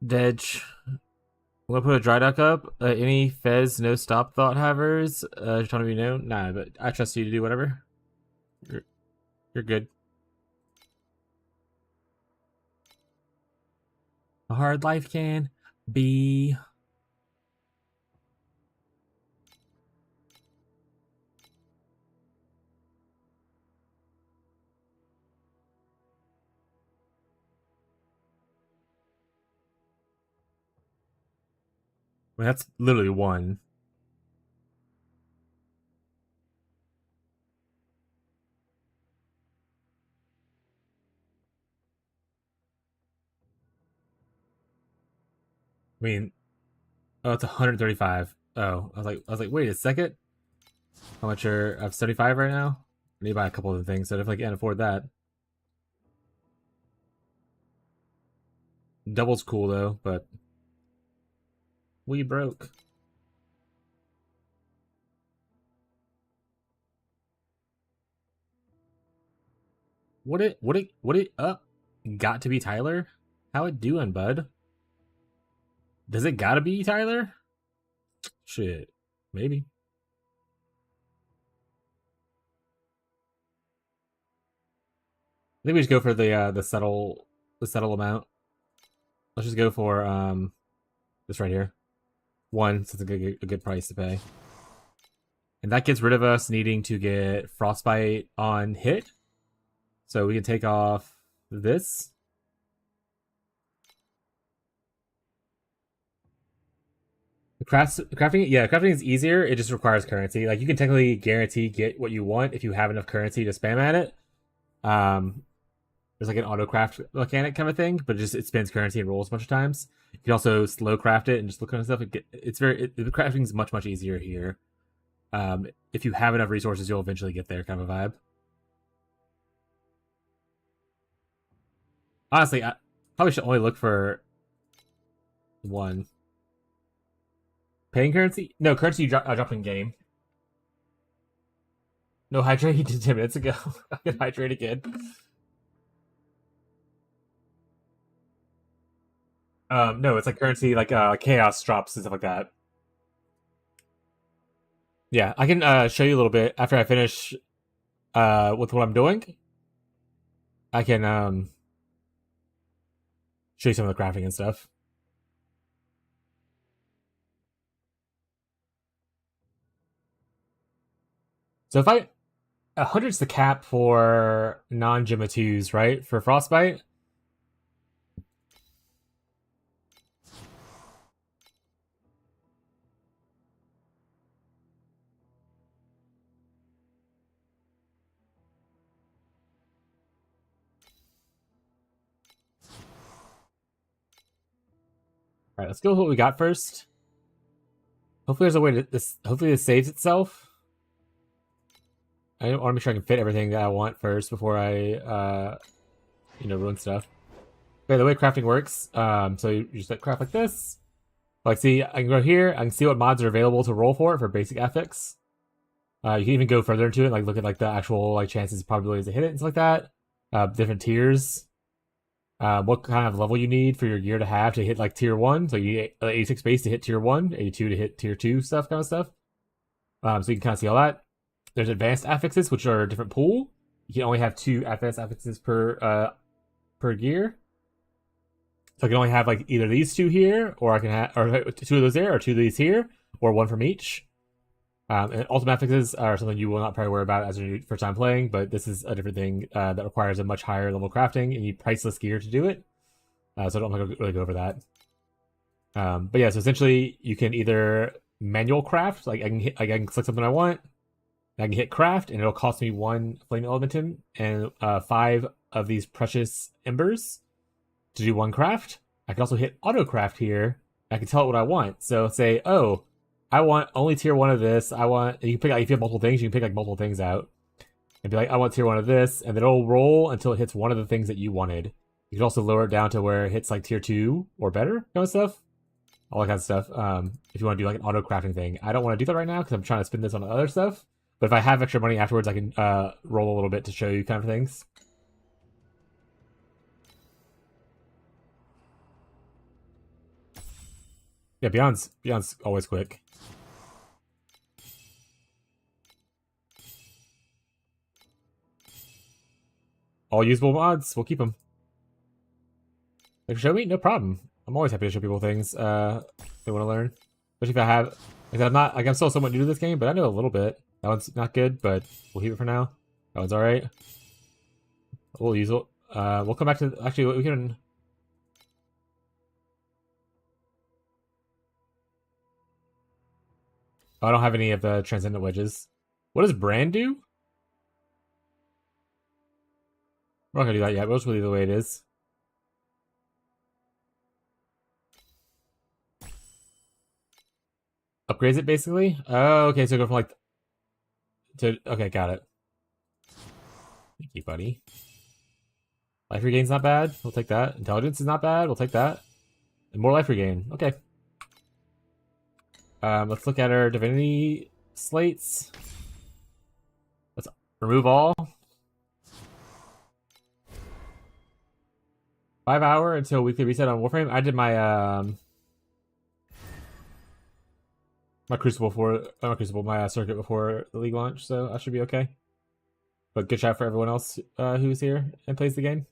Dedge. I'm gonna put a dry dock up. Any Fez no stop thought havers? Trying to be known? Nah, but I trust you to do whatever. You're good. A hard life can be. I mean, that's literally one. I mean, oh, it's 135. Oh, I was like, wait a second. How much are I have 75 right now? I need to buy a couple of things, so if I can't afford that. Double's cool though, but we broke. Would it up? Got to be Tyler? How it doing, bud? Does it gotta be Tyler? Shit. Maybe. I think we just go for the settle amount. Let's just go for this right here. One, so it's a good price to pay. And that gets rid of us needing to get Frostbite on hit. So we can take off this. Crafting is easier. It just requires currency. Like you can technically guarantee get what you want if you have enough currency to spam at it. There's like an auto craft mechanic kind of thing, but it spends currency and rolls a bunch of times. You can also slow craft it and just look at stuff. The crafting is much easier here. If you have enough resources, you'll eventually get there, kind of a vibe. Honestly, I probably should only look for one. Paying currency? No, currency you drop in game. No, hydrate 10 minutes ago. I can hydrate again. No, it's like currency, like chaos drops and stuff like that. Yeah, I can show you a little bit after I finish with what I'm doing. I can show you some of the crafting and stuff. So if I 100's the cap for non-Gemma 2s, right? For Frostbite. Alright, let's go with what we got first. Hopefully there's a way to this. Hopefully this saves itself. I want to make sure I can fit everything that I want first before I, ruin stuff. Okay, the way crafting works, so you just craft like this. Like, see, I can go here. I can see what mods are available to roll for basic ethics. You can even go further into it, like look at like the actual like chances, probabilities to hit it, and stuff like that. Different tiers. What kind of level you need for your gear to have to hit like tier 1. So you need 86 base to hit tier 1, 82 to hit tier 2 stuff, kind of stuff. So you can kind of see all that. There's advanced affixes, which are a different pool. You can only have 2 advanced affixes per gear. So I can only have like either these 2 here, or I can have 2 of those there, or 2 of these here, or 1 from each. And ultimate affixes are something you will not probably worry about as your first time playing, but this is a different thing that requires a much higher level crafting, and you need priceless gear to do it. So I don't really go over that. But yeah, so essentially you can either manual craft, like I can select something I want, I can hit craft, and it'll cost me 1 flame elementum and 5 of these precious embers to do 1 craft. I can also hit auto craft here. I can tell it what I want. So say, oh, I want only tier 1 of this. You can pick like, if you have multiple things, you can pick like multiple things out. And be like, I want tier 1 of this, and then it'll roll until it hits one of the things that you wanted. You can also lower it down to where it hits like tier 2 or better kind of stuff. All that kind of stuff. If you want to do like an auto crafting thing. I don't want to do that right now because I'm trying to spend this on other stuff. But if I have extra money afterwards, I can roll a little bit to show you kind of things. Yeah, Beyond's always quick. All usable mods, we'll keep them. Like, show me? No problem. I'm always happy to show people things they want to learn. Especially if I have... Like, I'm still somewhat new to this game, but I know a little bit. That one's not good, but we'll keep it for now. That one's alright. We'll use it. We'll come back to... Actually, we can... Oh, I don't have any of the transcendent wedges. What does Brand do? We're not gonna do that yet. We'll just leave it the way it is. Upgrades it, basically? Oh, okay, so go from, like... Okay, got it. Thank you, buddy. Life regain's not bad. We'll take that. Intelligence is not bad. We'll take that. And more life regain. Okay. Let's look at our divinity slates. Let's remove all. 5 hour until weekly reset on Warframe. I did my my circuit before the league launch, so I should be okay. But good shot for everyone else who's here and plays the game.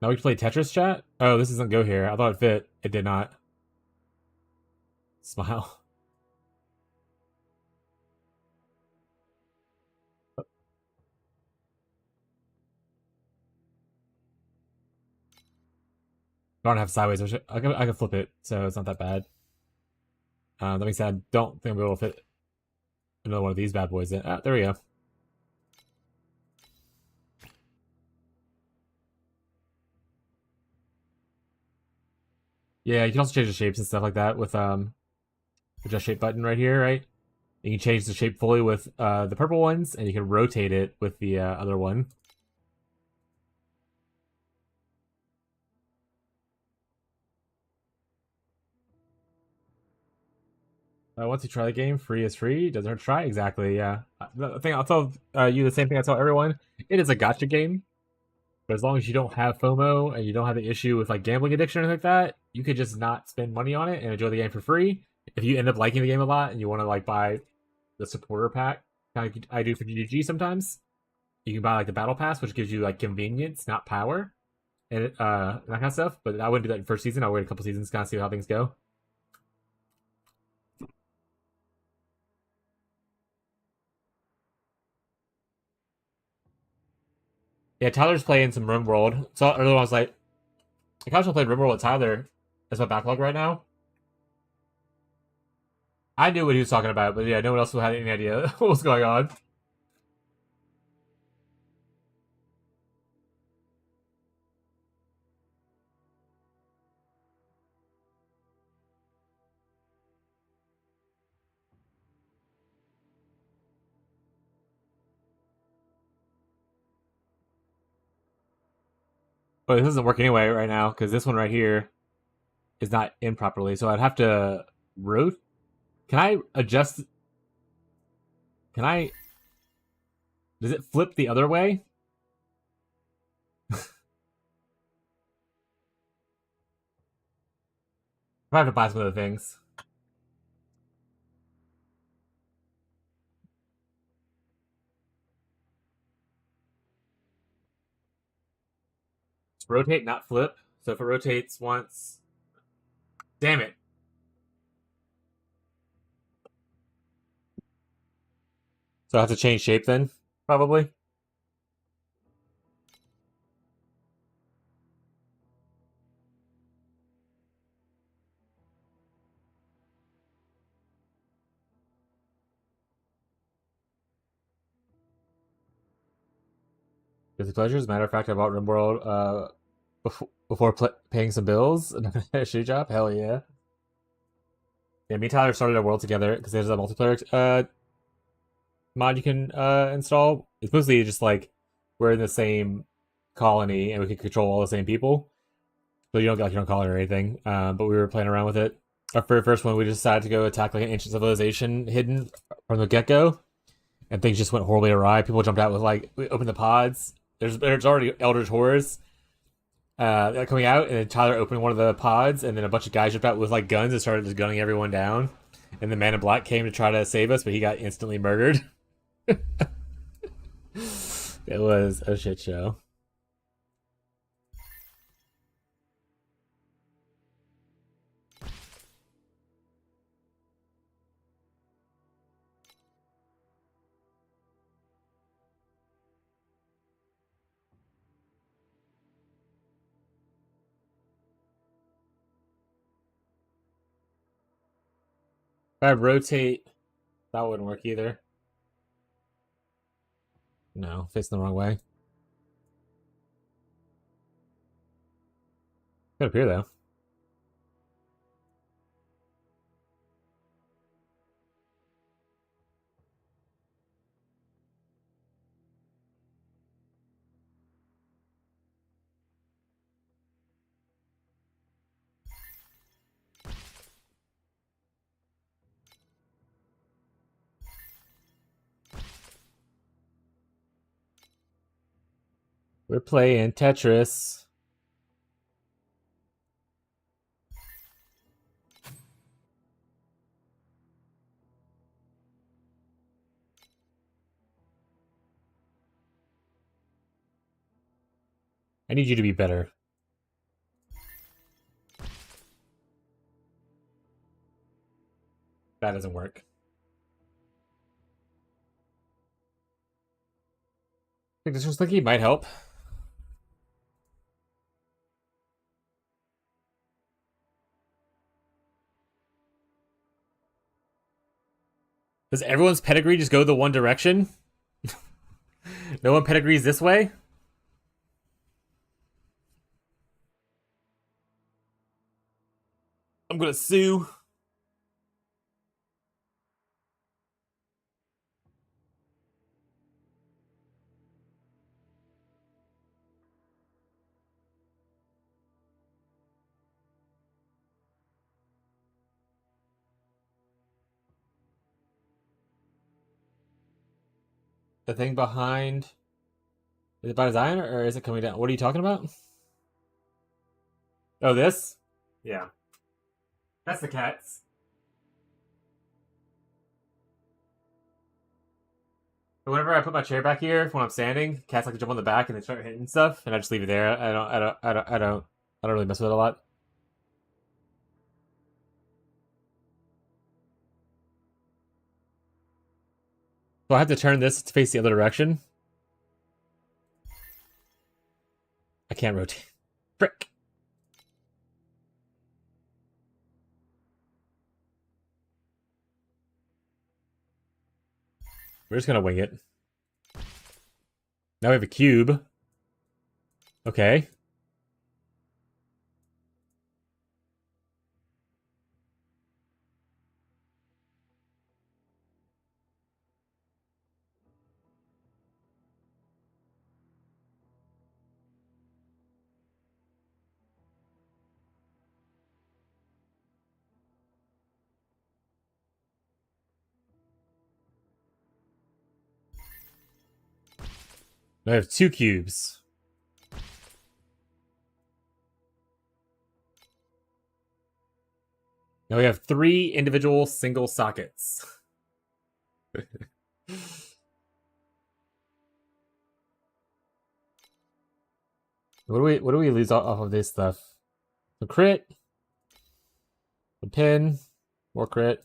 Now we can play Tetris chat? Oh, this doesn't go here. I thought it fit. It did not. Smile. I don't have sideways. I can flip it, so it's not that bad. That being said, I don't think I'm able to fit another one of these bad boys in. There we go. Yeah, you can also change the shapes and stuff like that with adjust shape button right here, right? You can change the shape fully with the purple ones, and you can rotate it with the other one. Once you try the game, free is free. Doesn't hurt to try. Exactly, yeah. The thing I'll tell you the same thing I tell everyone. It is a gotcha game, but as long as you don't have FOMO and you don't have the issue with like gambling addiction or anything like that, you could just not spend money on it and enjoy the game for free. If you end up liking the game a lot and you want to like buy the supporter pack, like I do for GGG sometimes, you can buy like the battle pass, which gives you like convenience, not power, and that kind of stuff. But I wouldn't do that in first season. I'll wait a couple seasons, kind of see how things go. Yeah, Tyler's playing some RimWorld. So earlier I was like, I kind of played RimWorld with Tyler as my backlog right now. I knew what he was talking about, but yeah, no one else had any idea what was going on. But this doesn't work anyway right now because this one right here is not in properly. So I'd have to rotate. Can I adjust? Can I? Does it flip the other way? I have to buy some other things. It's rotate, not flip. So if it rotates once, damn it. So I have to change shape then, probably. Guilty pleasures. Matter of fact, I bought RimWorld before paying some bills. Shoe job, hell yeah. Yeah, me and Tyler started a world together because there's a multiplayer mod you can install. It's mostly just like we're in the same colony and we can control all the same people. So you don't get like your own colony or anything. But we were playing around with it. Our very first one, we decided to go attack like an ancient civilization hidden from the get go, and things just went horribly awry. People jumped out with like we opened the pods. There's already eldritch horrors coming out, and then Tyler opened one of the pods, and then a bunch of guys jumped out with like guns and started just gunning everyone down. And the Man in Black came to try to save us, but he got instantly murdered. It was a shit show. If I rotate, that wouldn't work either. No, facing the wrong way. Could appear though. We're playing Tetris. I need you to be better. That doesn't work. I think this was thinking might help. Does everyone's pedigree just go the one direction? No one pedigrees this way? I'm gonna sue. The thing behind, is it by design or is it coming down? What are you talking about? Oh, this? Yeah. That's the cats. But whenever I put my chair back here when I'm standing, cats like to jump on the back and they start hitting stuff, and I just leave it there. I don't really mess with it a lot. So I have to turn this to face the other direction. I can't rotate. Frick. We're just gonna wing it. Now we have a cube. Okay. Now I have 2 cubes. Now we have 3 individual single sockets. What do we lose off of this stuff? The crit, the pin, more crit.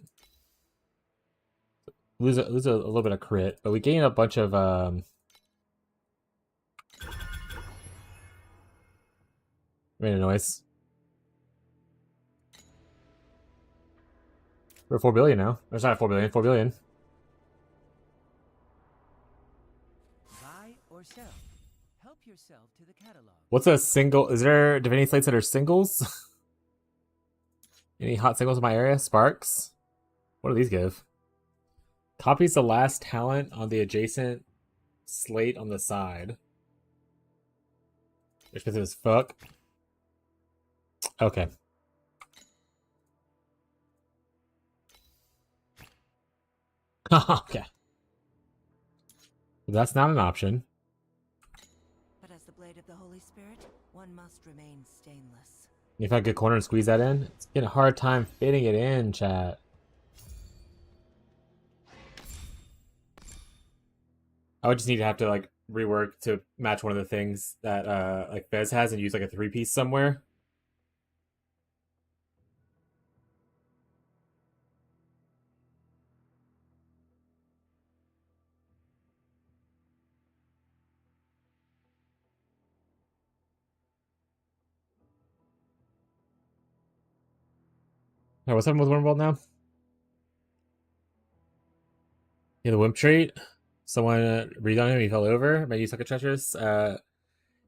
Lose a little bit of crit, but we gain a bunch of made a noise. We're at 4 billion now. There's not 4 billion, 4 billion. Buy or sell. Help yourself to the catalog. What's a single? Is there divinity slates that are singles? Any hot singles in my area? Sparks? What do these give? Copies the last talent on the adjacent slate on the side. Expensive as fuck. Okay. Okay. That's not an option. But as the blade of the Holy Spirit, one must remain stainless. If I get corner and squeeze that in, it's getting a hard time fitting it in, chat. I would just need to have to like rework to match one of the things that like Bez has and use like a 3-piece somewhere. Alright, what's happening with Wormworld now? Yeah, the Wimp trait. Someone breathed on him, he fell over. Made you suck at treacherous. One of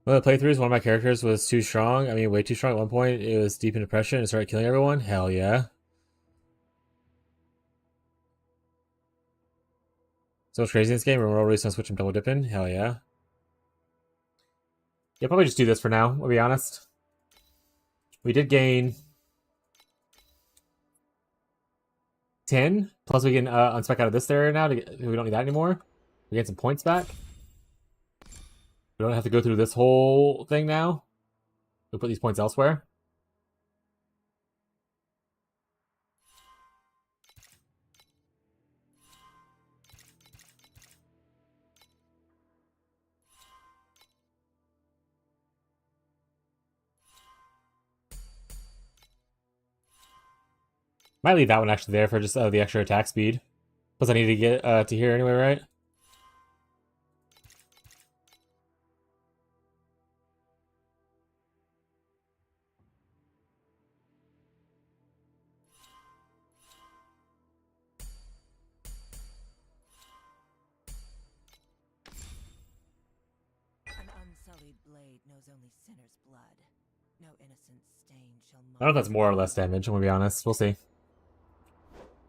the playthroughs, one of my characters was too strong. I mean, way too strong. At one point, it was deep in depression and started killing everyone. Hell yeah. So much crazy in this game. We're already gonna switch him double dipping. Hell yeah. Yeah, probably just do this for now, I'll be honest. We did gain 10, plus we can unspec out of this area now. We don't need that anymore. We get some points back. We don't have to go through this whole thing now. We'll put these points elsewhere. Might leave that one actually there for just the extra attack speed. Plus I need to get to here anyway, right? An unsullied blade knows only sinner's blood. No innocent stain shall I don't know if that's more or less damage, I'm gonna be honest. We'll see.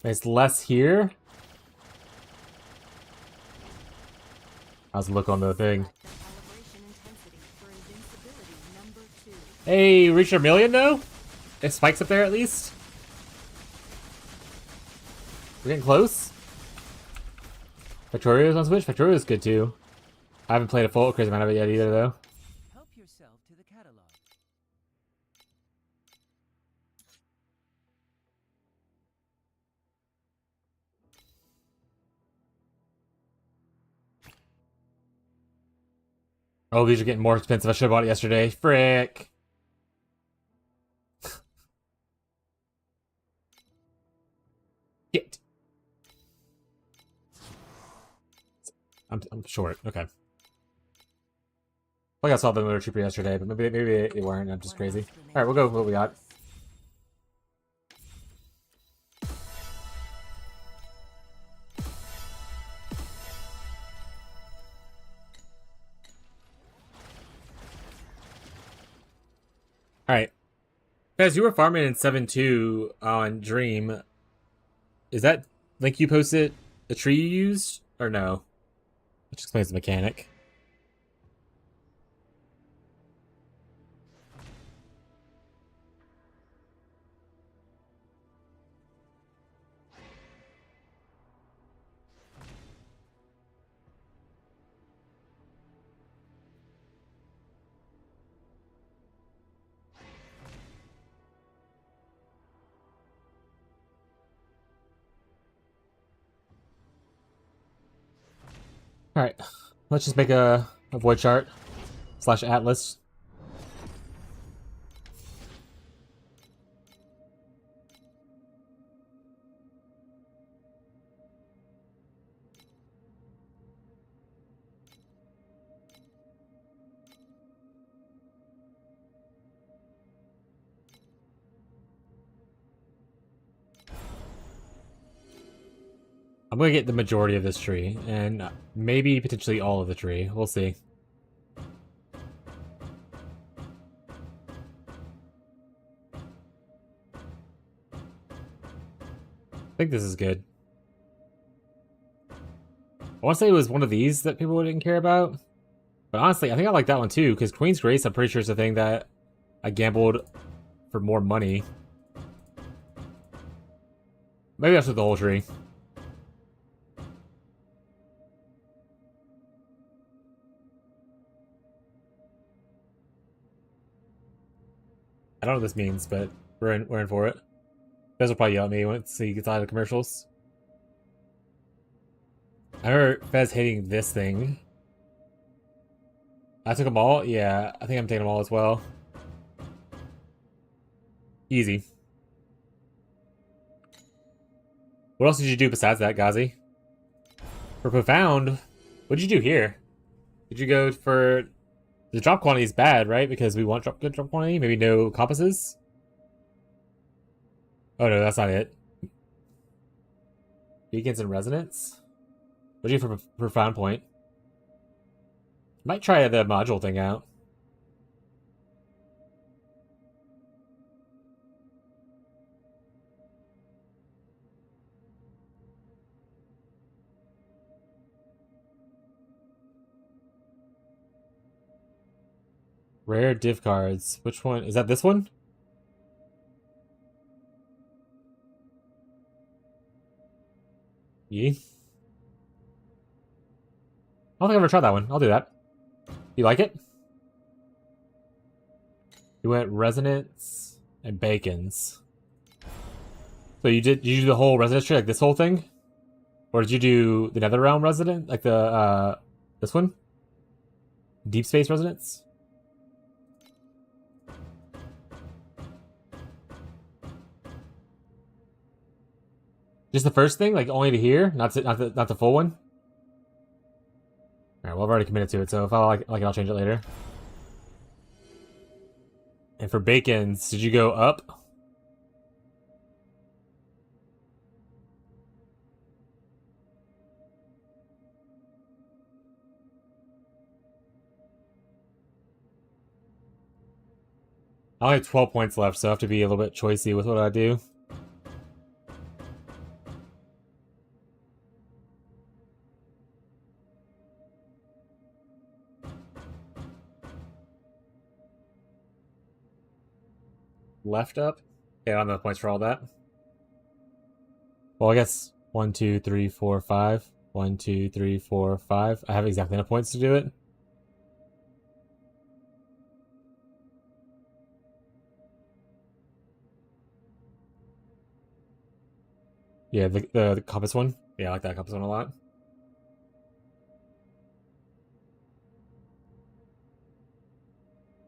It's less here. How's the look on the thing? Select the calibration intensity for invincibility number 2. Hey, reached a million though? It spikes up there at least. We're getting close. Victoria's on Switch. Victoria's good too. I haven't played a full crazy amount of it yet either though. Help yourself to the catalog. Oh, these are getting more expensive. I should have bought it yesterday. Frick. Get. I'm short. Okay. Like I saw them a little cheaper yesterday, but maybe they weren't. I'm just crazy. All right, we'll go with what we got. All right, guys, you were farming in 7.2 on Dream. Is that link you posted a tree you used or no? Which explains the mechanic. All right, let's just make a void chart / atlas. I'm gonna get the majority of this tree, and maybe potentially all of the tree. We'll see. I think this is good. I want to say it was one of these that people didn't care about. But honestly, I think I like that one too, because Queen's Grace, I'm pretty sure is a thing that I gambled for more money. Maybe that's with the whole tree. I don't know what this means, but we're in for it. Fez will probably yell at me once he gets out of the commercials. I heard Fez hating this thing. I took them all? Yeah, I think I'm taking them all as well. Easy. What else did you do besides that, Ghazi? For Profound, what did you do here? Did you go for... The drop quantity is bad, right? Because we want good drop quantity? Maybe no compasses? Oh no, that's not it. Beacons and Resonance? What do you do for Profound Point? Might try the module thing out. Rare div cards. Which one? Is that this one? Yeah. I don't think I've ever tried that one. I'll do that. You like it? You went Resonance and Bacons. So did you do the whole Resonance tree, like this whole thing? Or did you do the Netherrealm Resident? Like the, this one? Deep Space Resonance? Just the first thing? Like only to here? Not the full one? Alright, well I've already committed to it, so if I like it, I'll change it later. And for Bacons, did you go up? I only have 12 points left, so I have to be a little bit choicey with what I do. Left up? Okay, I don't have enough points for all that. Well, I guess 1, 2, 3, 4, 5. 1, 2, 3, 4, 5. I have exactly enough points to do it. Yeah, the compass one. Yeah, I like that compass one a lot.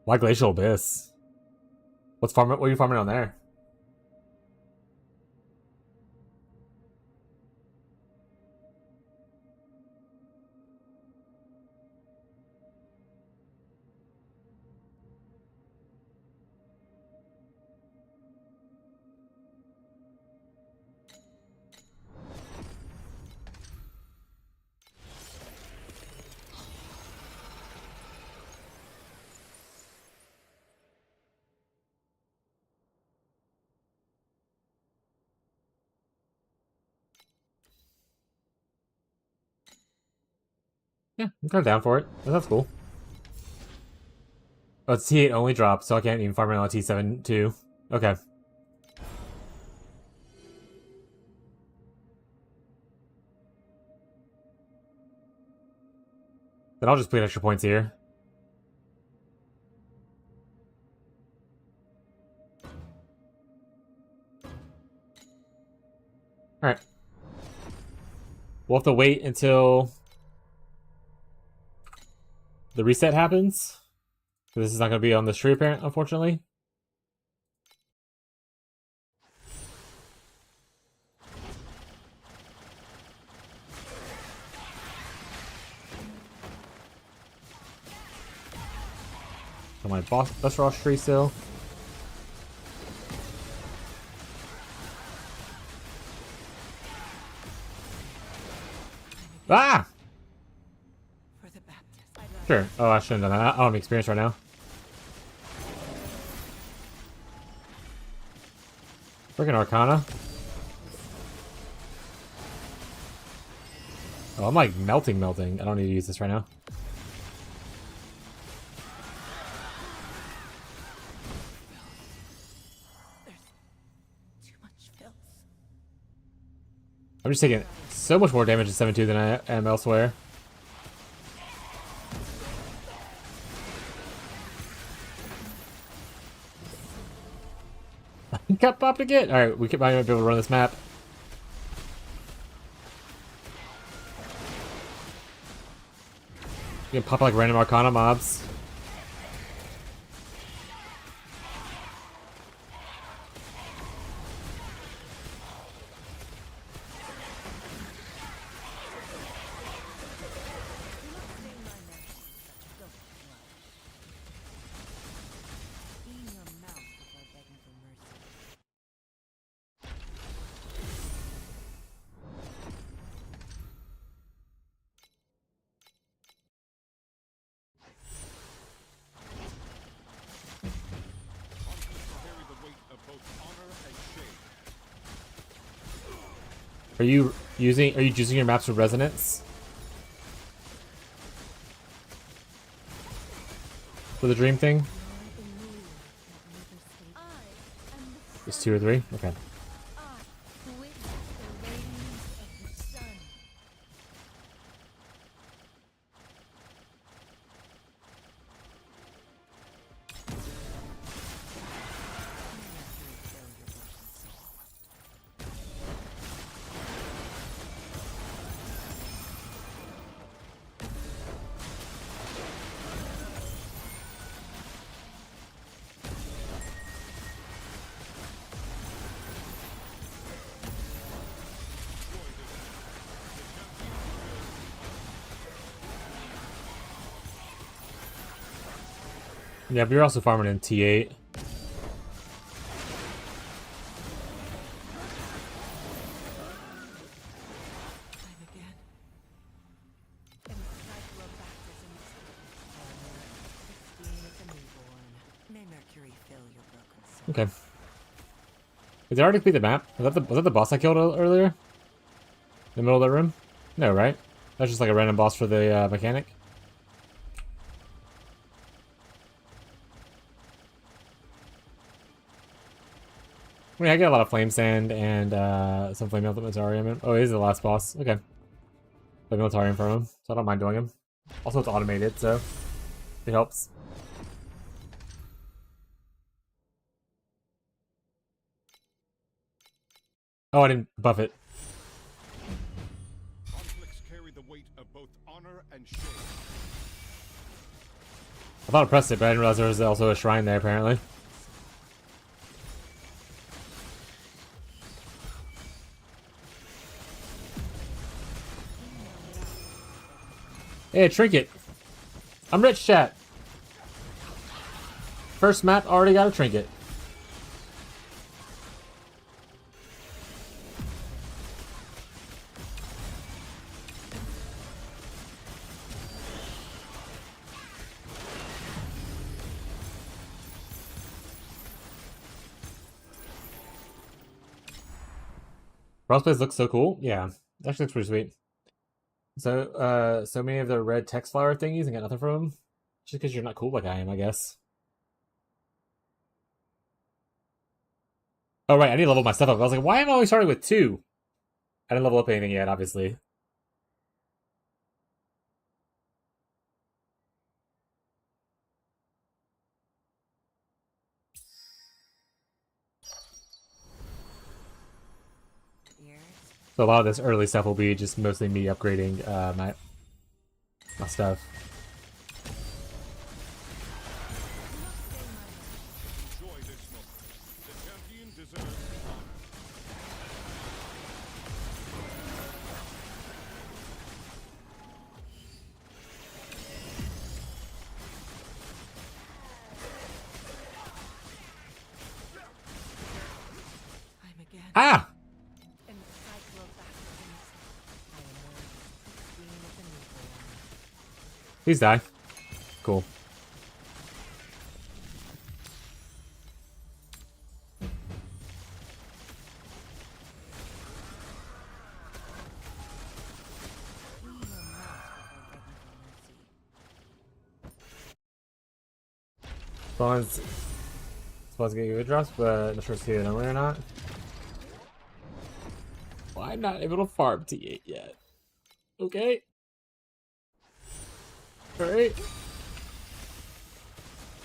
Why Glacial Abyss? What are you farming on there? Yeah, I'm kind of down for it. That's cool. Oh, it's T8 only drop, so I can't even farm it on T7 too. Okay. Then I'll just put extra points here. Alright. We'll have to wait until the reset happens. This is not going to be on the stream, unfortunately. On my best Ross tree still. Ah! For the Baptist. Sure. Oh, I shouldn't have done that. I don't have experience right now. Freaking Arcana. Oh, I'm like melting. I don't need to use this right now. Too much filth. I'm just taking so much more damage in 7-2 than I am elsewhere. Got popped again. Alright, we might be able to run this map. You can pop like random Arcana mobs. Clean your mouth before begging for mercy. Carry the weight of both honor and shame. Are you using your maps for resonance? For the dream thing? I am the Just 2 or 3? Okay. I witness the radiance of the sun. Yeah, but you're also farming in T8. Time again. And the cycle of baptisms. 16 is a newborn. May Mercury fill your Okay. Did they already complete the map? Was that the boss I killed earlier? In the middle of the room? No, right? That's just like a random boss for the mechanic. I mean, I get a lot of flame sand and some flame militarium. Oh, he's the last boss. Okay. Flame militarium from him, so I don't mind doing him. Also, it's automated, so it helps. Oh, I didn't buff it. Conflicts carry the weight of both honor and shame. I thought I pressed it, but I didn't realize there was also a shrine there, apparently. Hey, a trinket. I'm rich, chat. First map, already got a trinket. Crossplays looks so cool. Yeah, it actually looks pretty sweet. So, so many of the red text flower thingies and got nothing from them? Just because you're not cool like I am, I guess. Oh, right, I need to level my stuff up. I was like, why am I only starting with 2? I didn't level up anything yet, obviously. So a lot of this early stuff will be just mostly me upgrading my stuff. Enjoy this moment. The champion deserves honor. I'm again. Ah! In the cycle of baptisms, I emerged clean as a newborn. Please die. Cool. We will not before begging for mercy. Spawns getting good drops, but not sure if it's only or not. Well, I'm not able to farm T8 yet. Okay. Alright.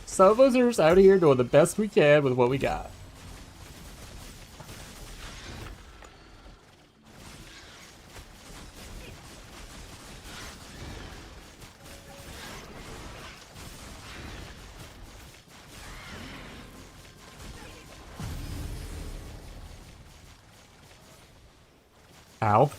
Some of us are just out here doing the best we can with what we got. Ow.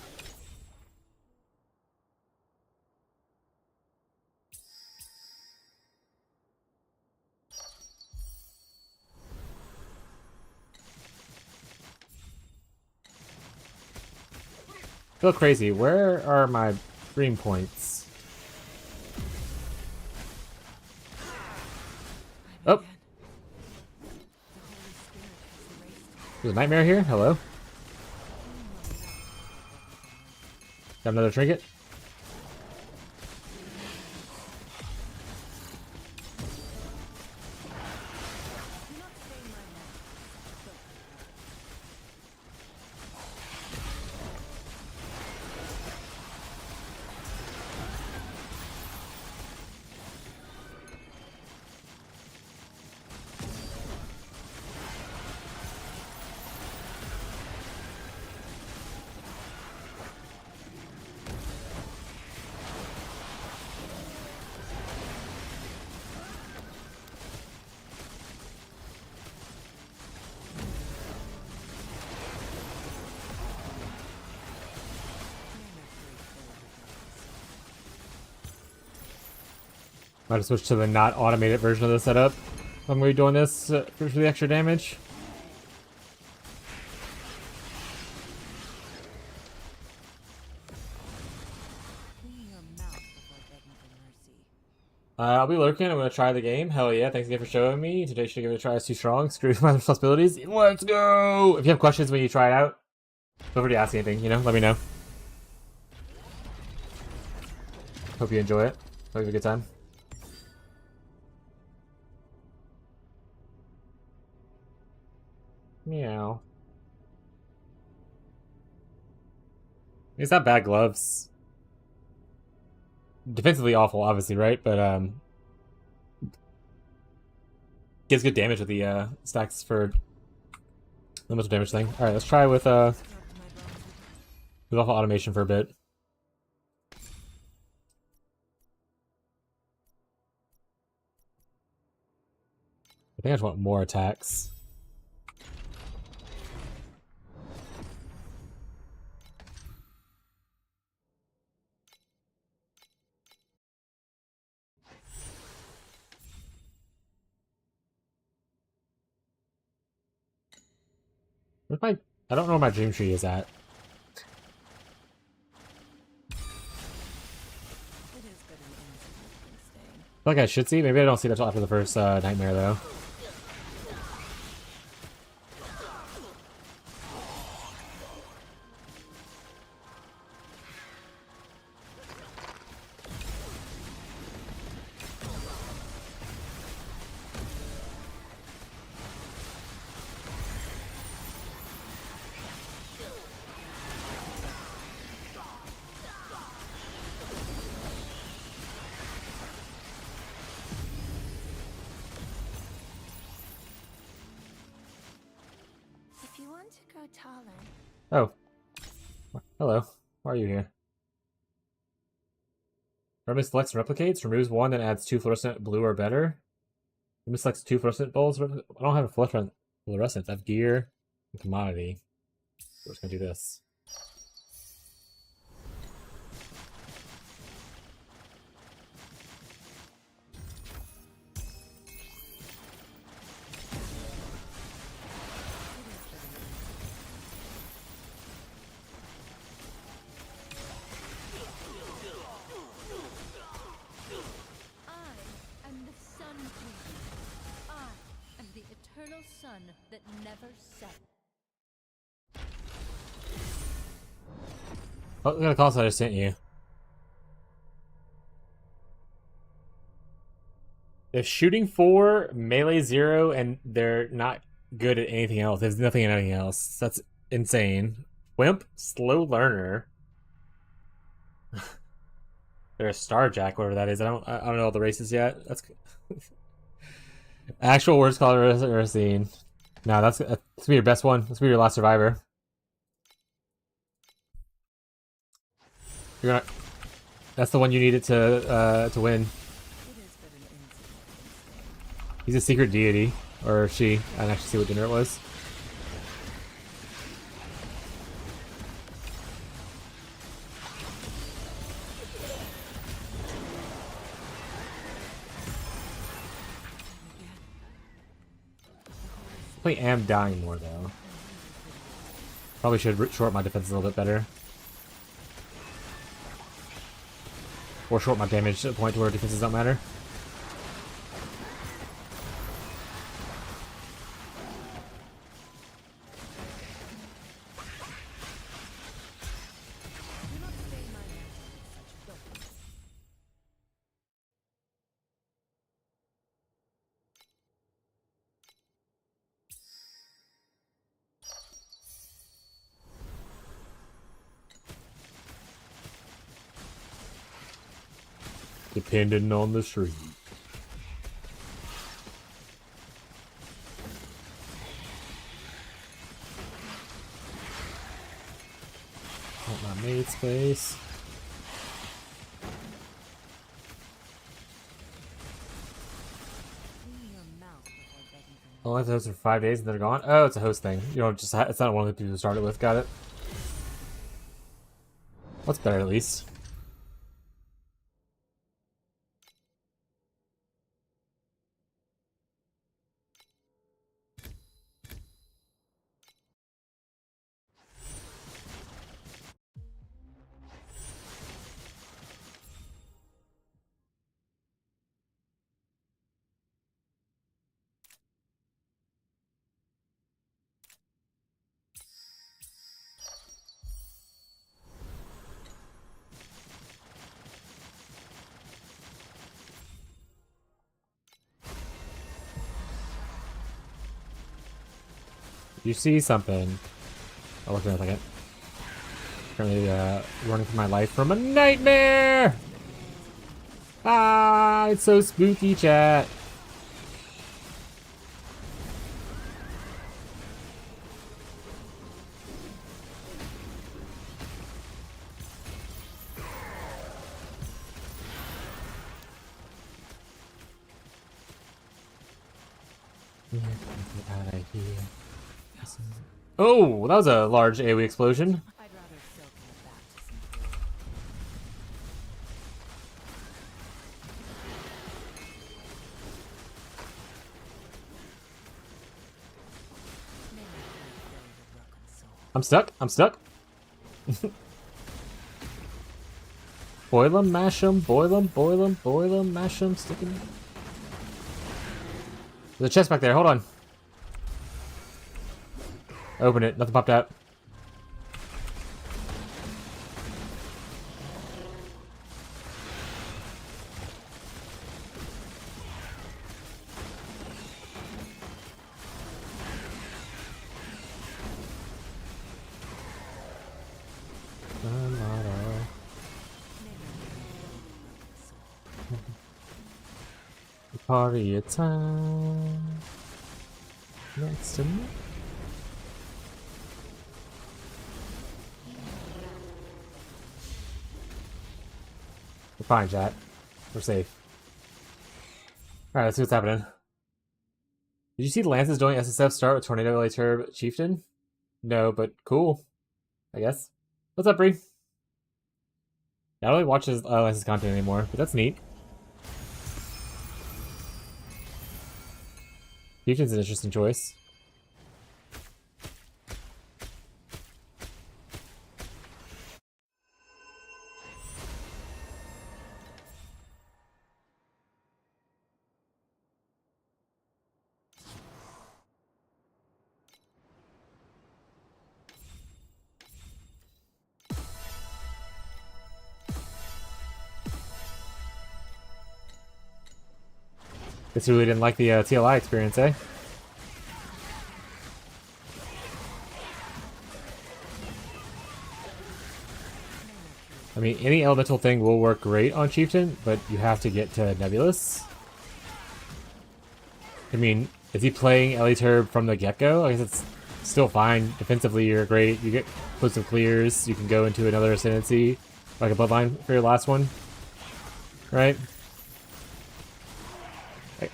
Feel crazy. Where are my dream points? I'm Oh, again. The Holy Spirit has erased it. there's a nightmare here. Hello. Got another trinket. Do not stain my hands. Might have switched to the not automated version of the setup. I'm gonna be doing this for the extra damage. Clean your mouth before begging for mercy. I'll be lurking. I'm gonna try the game. Hell yeah! Thanks again for showing me. Today should give it a try. It's too strong. Screw my responsibilities. Let's go. If you have questions when you try it out, feel free to ask anything. You know, let me know. Hope you enjoy it. Hope you have a good time. Meow. It's not bad gloves. Defensively awful, obviously, right? But gives good damage with the stacks for the mental damage thing. All right, let's try with awful automation for a bit. I think I just want more attacks. Where's my... I don't know where my dream tree is at. It is but an insignificant stain. I feel like I should see. Maybe I don't see that until after the first nightmare, though. If you want to go taller, Oh. Hello. Why are you here? Remove selects and replicates. Removes one, then adds 2 fluorescent blue or better. Remove selects 2 fluorescent bowls. I don't have a fluorescent. I have gear and commodity. We're just gonna do this. I am the Sun King. I am the eternal sun that never sets. Oh, look at the calls I just sent you. They're shooting 4, melee 0, and they're not good at anything else. There's nothing in anything else. That's insane. Wimp, slow learner. They're a Starjack, whatever that is. I don't know all the races yet. That's actual words color I've ever seen. No, that's gonna be your best one. That's gonna be your last survivor. You're gonna. That's the one you needed to win. It is but an insignificant stain. He's a secret deity, or she. I didn't actually see what gender it was. I am dying more though. Probably should short my defense a little bit better. Or short my damage to a point where defenses don't matter. Do not stay my hand with such filth. Depending on the street. Want my mate space. Clean your mouth before begging for I'll have to host for 5 days and they're gone. Oh, it's a host thing. You don't just. It's not one of the people you started with. Got it. What's better, at least. You see something. I'll look in a second. Currently running for my life from a nightmare! Ah, it's so spooky, chat. Get out of here. Oh, that was a large AoE explosion. I'd rather soak in a baptism pool. May my blood fill your broken soul. I'm stuck. I'm stuck. Boil 'em, mash 'em, boil 'em, boil 'em, boil 'em, mash 'em, stick 'em. There's a chest back there. Hold on. Open it. Nothing popped out. Party time next to me. We're fine, chat. We're safe. Alright, let's see what's happening. Did you see Lance's joint SSF start with Tornado LA Turb Chieftain? No, but cool. I guess. What's up, Bree? I don't really watch Lance's content anymore, but that's neat. Chieftain's an interesting choice. Guess you really didn't like the TLI experience, eh? I mean, any elemental thing will work great on Chieftain, but you have to get to Nebulous. I mean, is he playing Turb from the get-go? I guess it's still fine. Defensively, you're great. You get explosive clears. You can go into another Ascendancy, like a Bloodline for your last one. Right?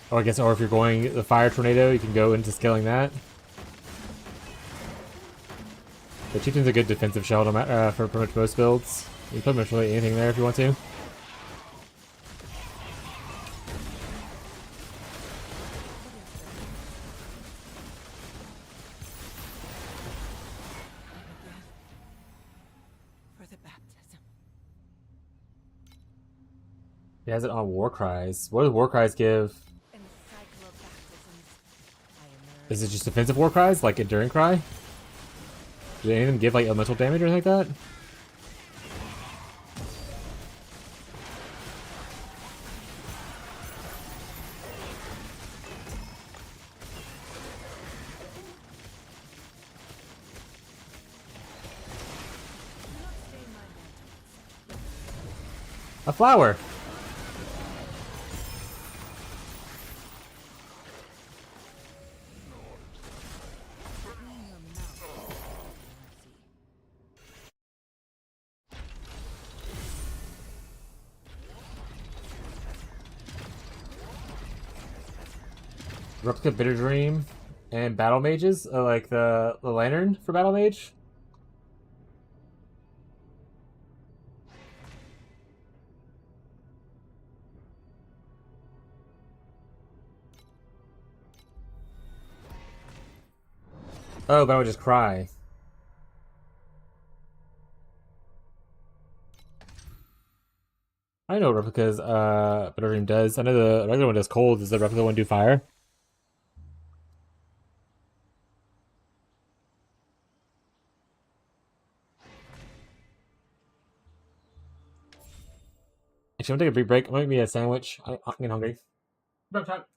Or I guess, or if you're going the Fire Tornado, you can go into scaling that. But Chieftain's a good defensive shell for pretty much most builds. You can put pretty much really anything there if you want to. For the baptism. He has it on War Cries. What does War Cries give? In the cycle of baptisms, I emerge. Is it just defensive War Cries, like Enduring Cry? Do any of them give like elemental damage or anything like that? A flower! Replica Bitter Dream and Battle Mages, like the Lantern for Battle Mage. Oh, but I would just cry. I know Replica's Bitter Dream does. I know the regular one does cold. Does the Replica one do fire? Actually, I'm gonna take a brief break. I'm gonna make me a sandwich. I'm getting hungry. Bye, chat.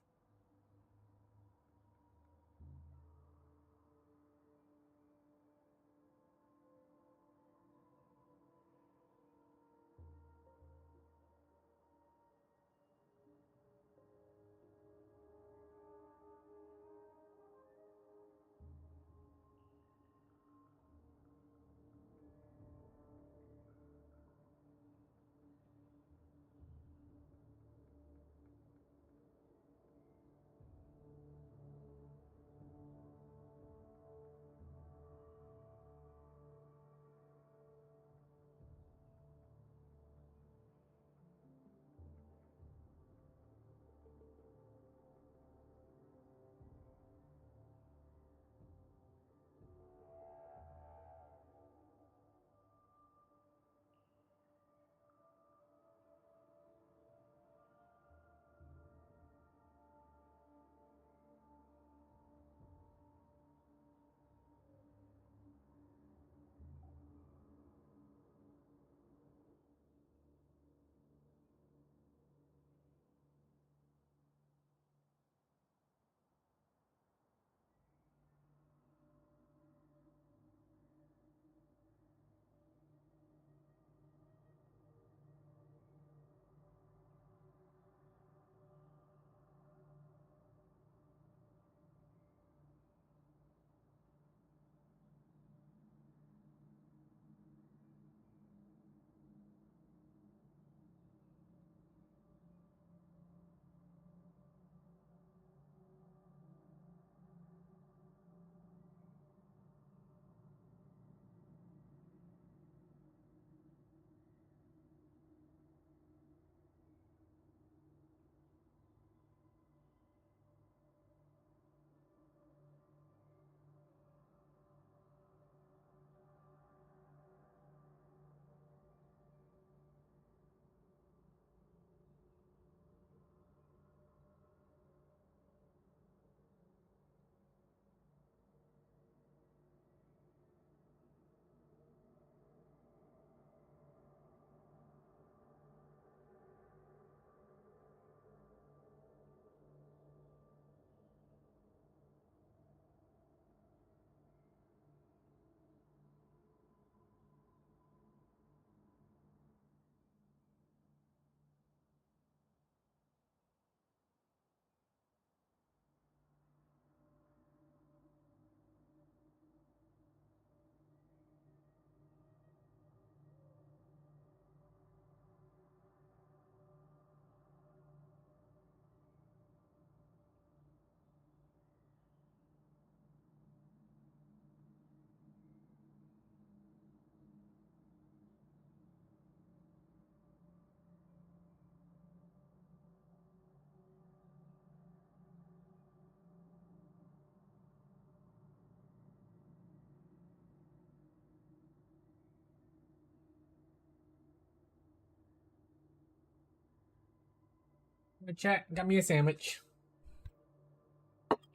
Chat, got me a sandwich.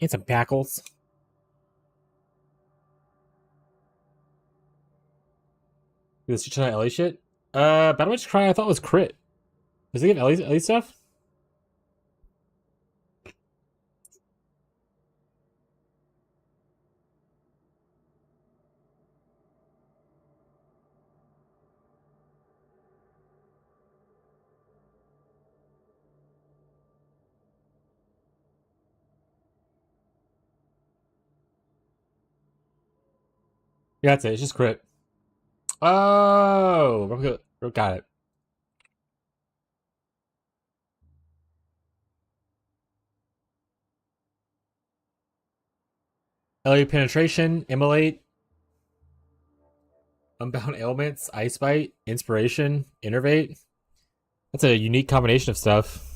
And some pickles. This China Ellie shit? Battle Witch Cry I thought was crit. Does it give Ellie stuff? Yeah, that's it. It's just crit. Oh, got it. Ellie penetration, immolate, unbound ailments, ice bite, inspiration, innervate. That's a unique combination of stuff.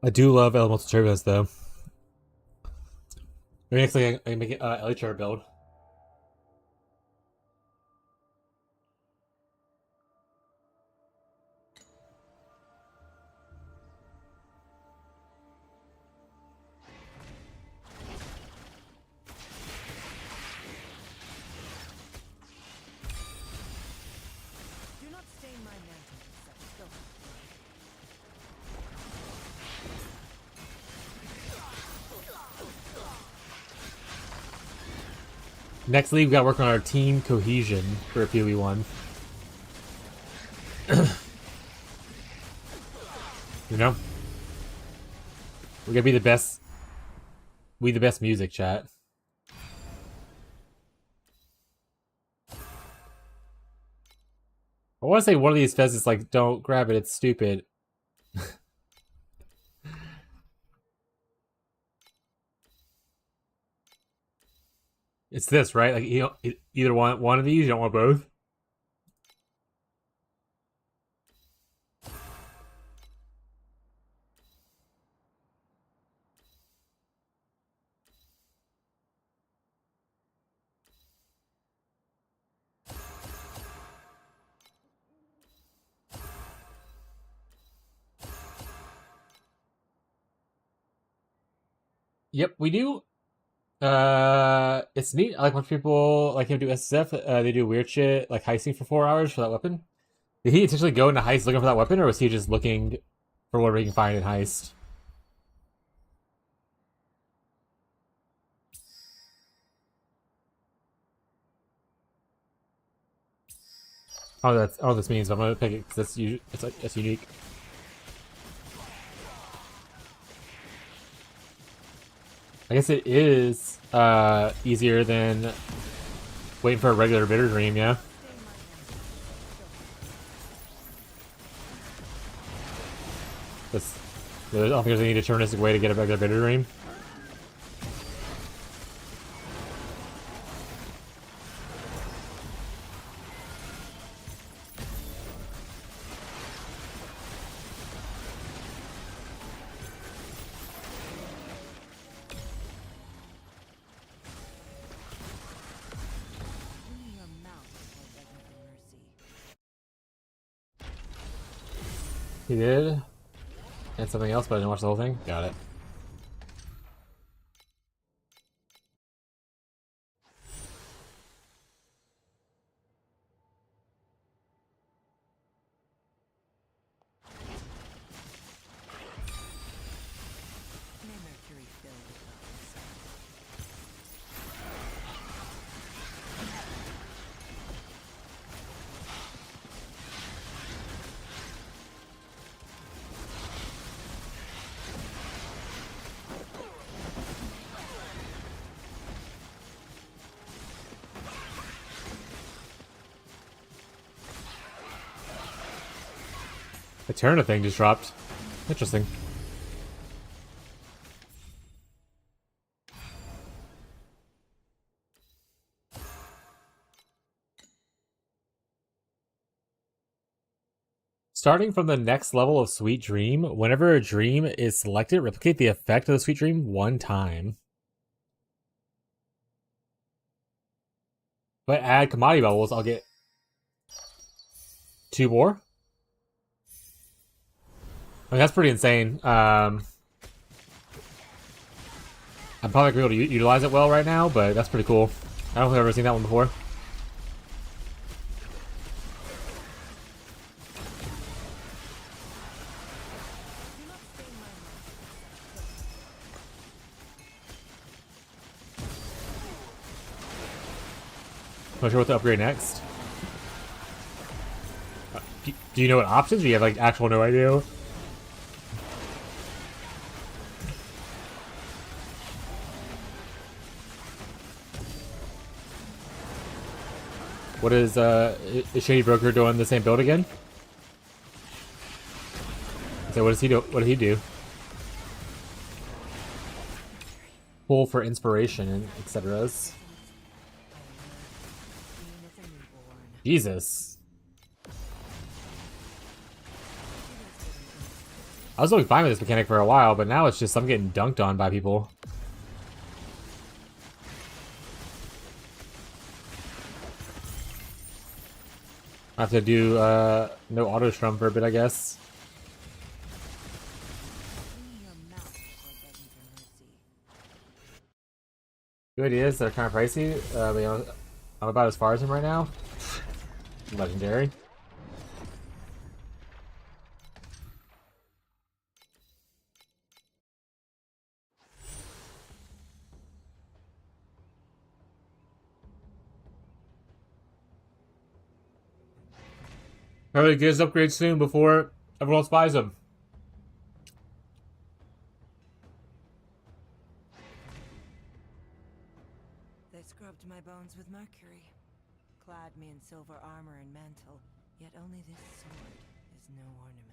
I do love elemental turbulence though. Maybe next thing I can make it Ellie Char build. Do not stain my mantle with such filth. Next league, we gotta work on our team cohesion for a PoE1. You know? We're gonna be the best. We the best music, chat. I want to say one of these fezzes like, don't grab it, it's stupid. It's this, right? Like, you don't either want one of these, you don't want both. Yep, we do. It's neat. I like when people like him do SSF. They do weird shit like heisting for 4 hours for that weapon. Did he intentionally go into heist looking for that weapon, or was he just looking for whatever he can find in heist? Oh, that's all this means. I'm gonna pick it because that's unique. I guess it is easier than waiting for a regular bitter dream, yeah. I don't think there's any deterministic way to get a regular bitter dream. Clean your mouth before begging for mercy. He did. And something else, but I didn't watch the whole thing. Got it. May Mercury fill with love. Eterna thing just dropped. Interesting. Starting from the next level of Sweet Dream, whenever a dream is selected, replicate the effect of the Sweet Dream 1 time. If I add commodity bubbles, I'll get 2 more. I mean, that's pretty insane. I'm probably not going to be able to utilize it well right now, but that's pretty cool. I don't think I've ever seen that one before. Not sure what to upgrade next. Do you know what options? Or you have like actual no idea? What is Shady Broker doing the same build again? So what does he do? What did he do? Pull for inspiration and etc. Jesus. I was doing fine with this mechanic for a while, but now it's just I'm getting dunked on by people. I have to do no auto strum for a bit, I guess. Good ideas. They're kind of pricey. But, you know, I'm about as far as him right now. Legendary. Probably get his upgrade soon before everyone else buys them. They scrubbed my bones with mercury, clad me in silver armor and mantle, yet only this sword is no ornament.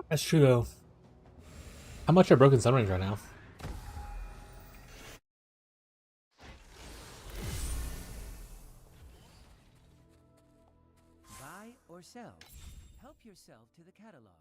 That's true though. How much are Broken Sun Rings right now? Buy or sell. Help yourself to the catalog.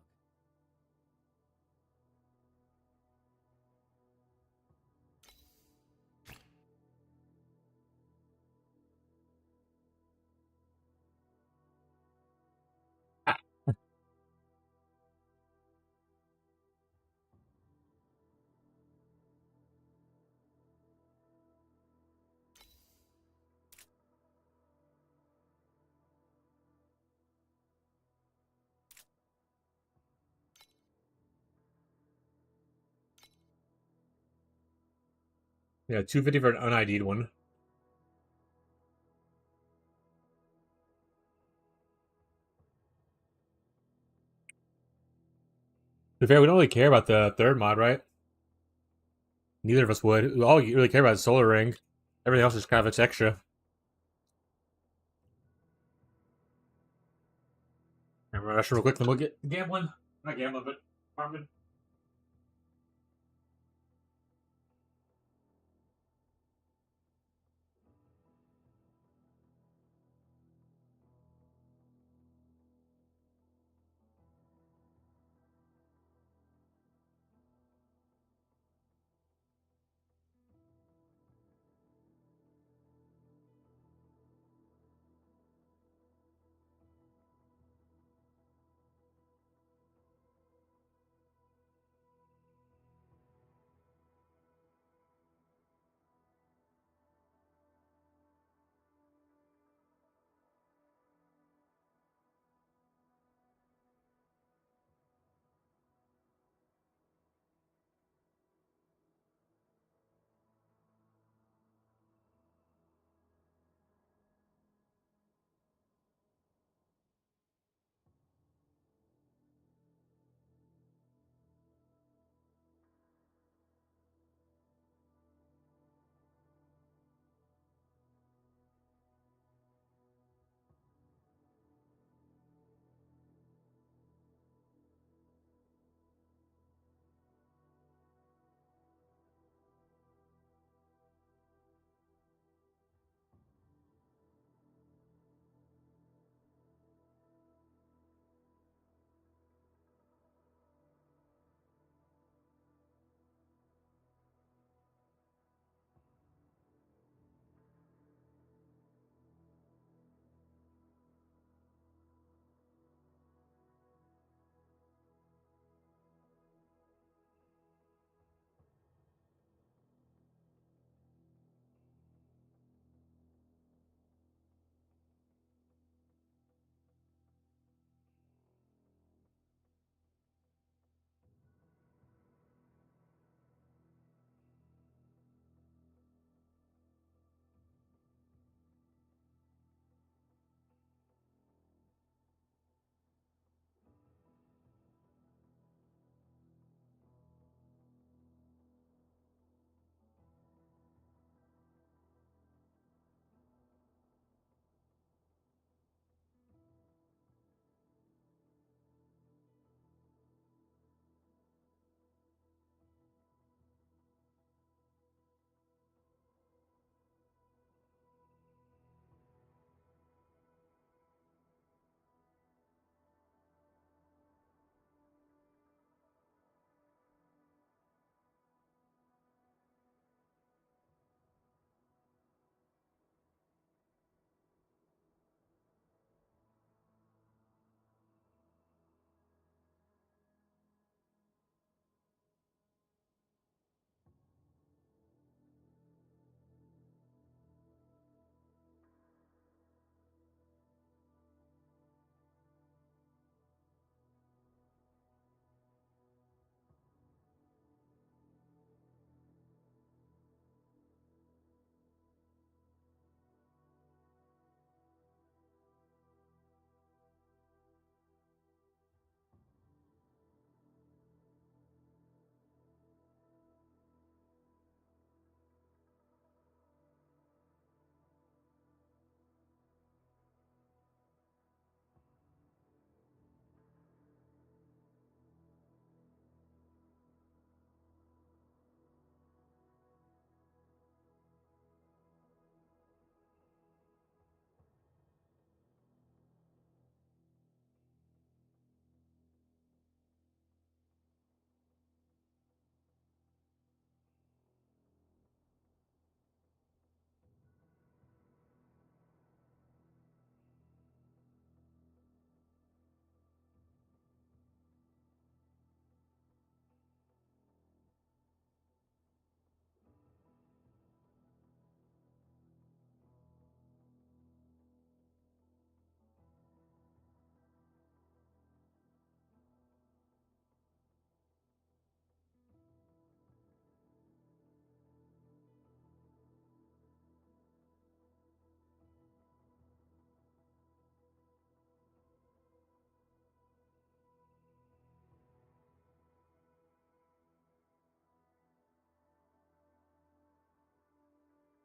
Yeah, 250 for an un-ID'd one. To be fair, we don't really care about the third mod, right? Neither of us would. We all really care about the Solar Ring. Everything else is kind of it's extra. I'm gonna rush real quick, then we'll get gambling. Not gambling, but farming.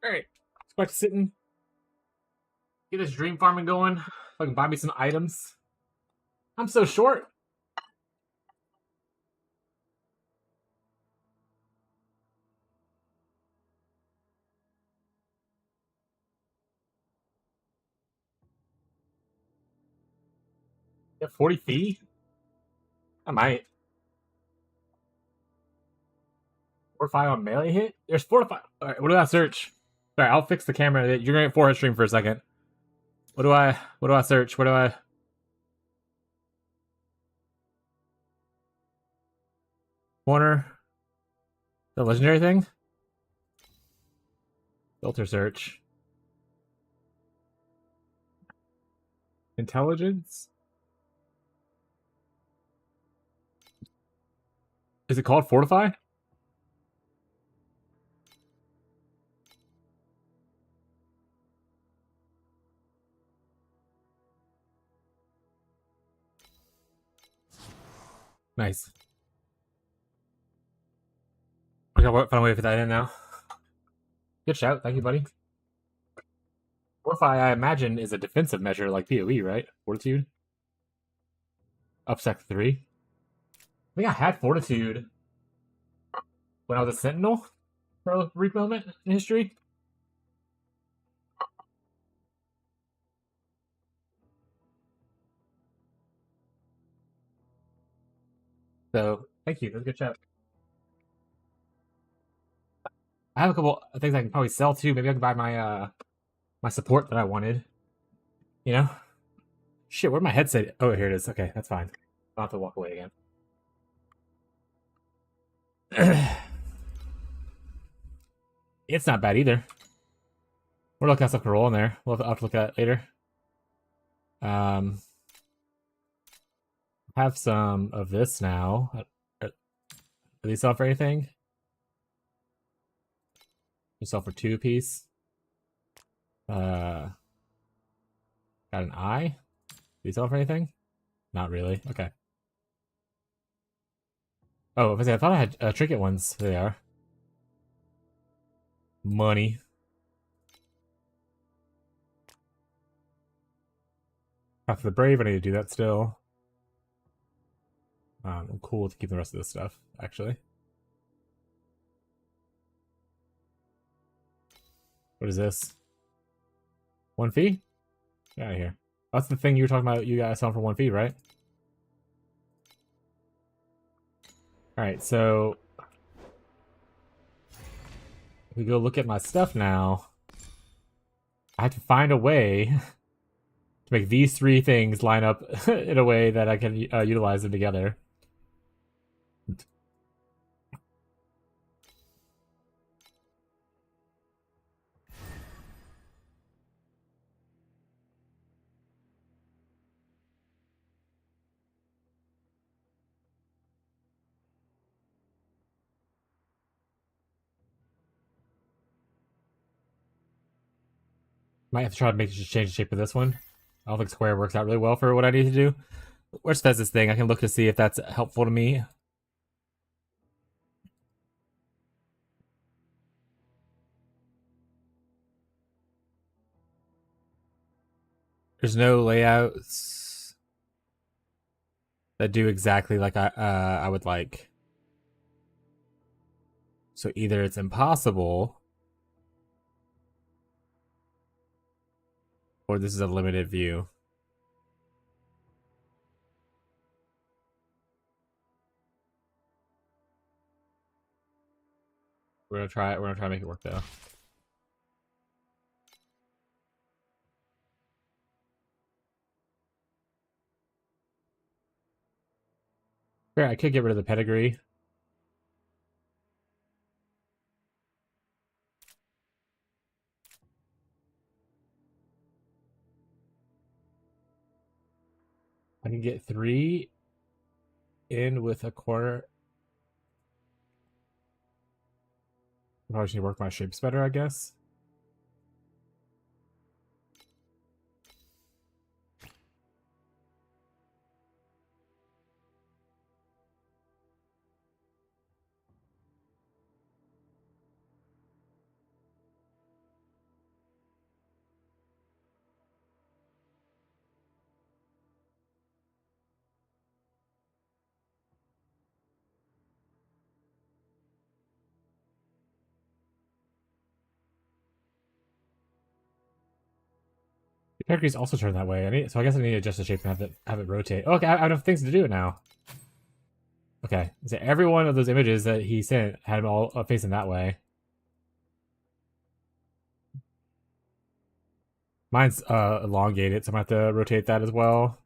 Alright. Let's go back to sitting. Get this dream farming going. So I can buy me some items. I'm so short. You have 40 fee? I might. 4 or 5 on melee hit? There's 4 to 5. Alright, what do I search? Alright, I'll fix the camera. You're gonna get 4 stream for a second. What do I search? What do I... Corner. The legendary thing? Filter search. Intelligence? Is it called Fortify? Nice. I gotta find a way to fit that in now. Good shout. Thank you, buddy. Fortify, I imagine, is a defensive measure like PoE, right? Fortitude? Upsec 3. I think I had Fortitude when I was a Sentinel for a brief moment in history. So, thank you. That's a good chat. I have a couple of things I can probably sell too. Maybe I can buy my my support that I wanted. You know? Shit, where'd my headset? Oh, here it is. Okay, that's fine. I'll have to walk away again. It's not bad either. We're looking at stuff to roll in there. We'll have to look at it later. Have some of this now. Are these sell for anything? You sell for 2 apiece. Got an eye. Do these sell for anything? Not really. Okay. Oh, I thought I had trinket ones. There they are. Money. After the brave, I need to do that still. I'm cool to keep the rest of this stuff, actually. What is this? 1 fee? Get out of here. That's the thing you were talking about, you guys selling for 1 fee, right? Alright, so... if we go look at my stuff now, I have to find a way to make these 3 things line up in a way that I can utilize them together. Might have to try to change the shape of this one. I don't think square works out really well for what I need to do. Where's Fez's thing? I can look to see if that's helpful to me. There's no layouts that do exactly like I would like. So either it's impossible, or this is a limited view. We're gonna try it. We're gonna try to make it work though. Fair, I could get rid of the pedigree. I can get 3 in with a quarter. Probably should work my shapes better, I guess. characters also turn that way. So I guess I need to adjust the shape and have it rotate. Oh, okay, I have enough things to do it now. Okay, so every one of those images that he sent had them all facing that way. Mine's elongated, so I'm gonna have to rotate that as well.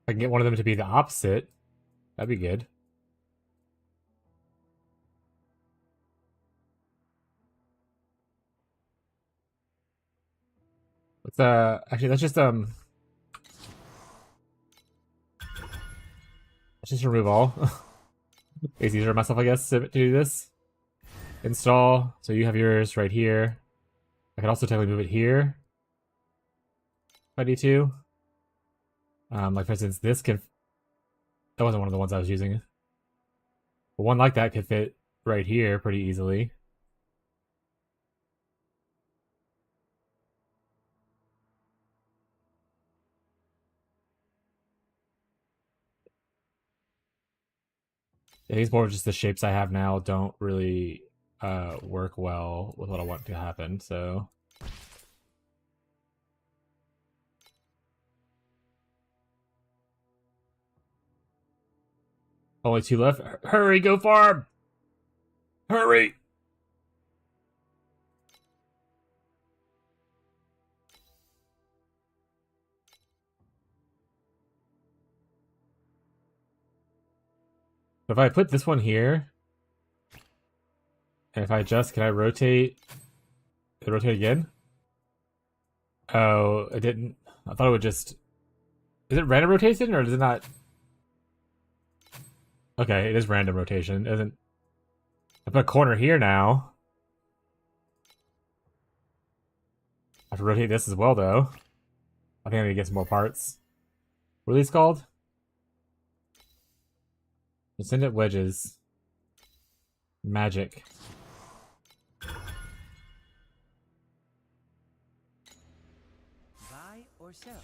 I can get one of them to be the opposite. That'd be good. Let's actually let's just remove all. It's easier for myself, I guess, to do this. Install. So you have yours right here. I can also technically move it here if I need to. Like for instance, this can. That wasn't one of the ones I was using. But one like that could fit right here pretty easily. Yeah, these more of just the shapes I have now don't really work well with what I want to happen, so. Only 2 left. Hurry, go farm! Hurry! If I put this one here, and if I adjust, can I rotate? Can it rotate again? Oh, it didn't. I thought it would just. Is it random rotation or does it not? Okay, it is random rotation. It isn't. I put a corner here now. I have to rotate this as well, though. I think I need to get some more parts. What are these called? Descendant wedges. Magic. Buy or sell.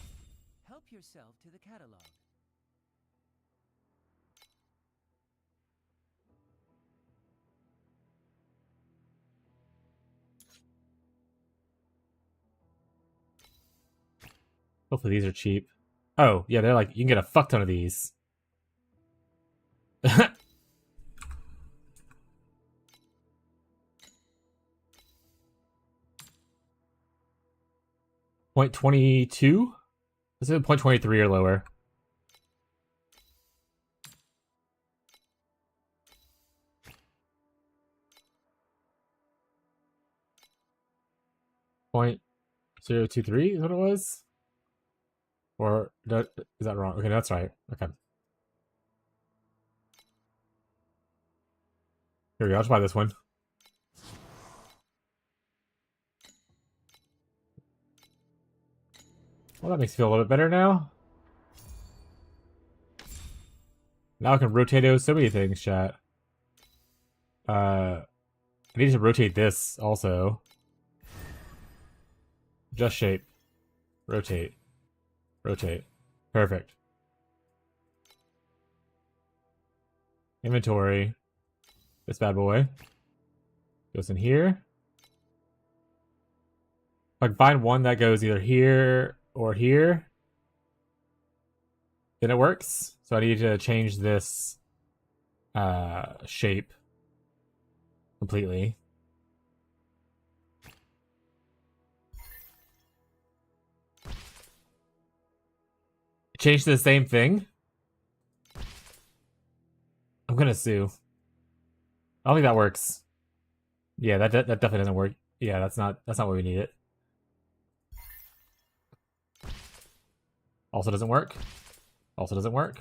Help yourself to the catalog. Hopefully these are cheap. Oh, yeah, they're like, you can get a fuck ton of these. 0.22? This is 0.23 or lower. .023 is what it was? Or is that wrong? Okay, that's right. Okay. Here we go, I'll just buy this one. Well, that makes me feel a little bit better now. Now I can rotate so many things, chat. I need to rotate this also. Just shape. Rotate. Rotate. Perfect. Inventory. This bad boy. Goes in here. If I can find one that goes either here or here, then it works. So I need to change this shape completely. Change to the same thing. I'm gonna sue. I don't think that works. Yeah, that definitely doesn't work. Yeah, that's not what we need it. Also doesn't work. Also doesn't work.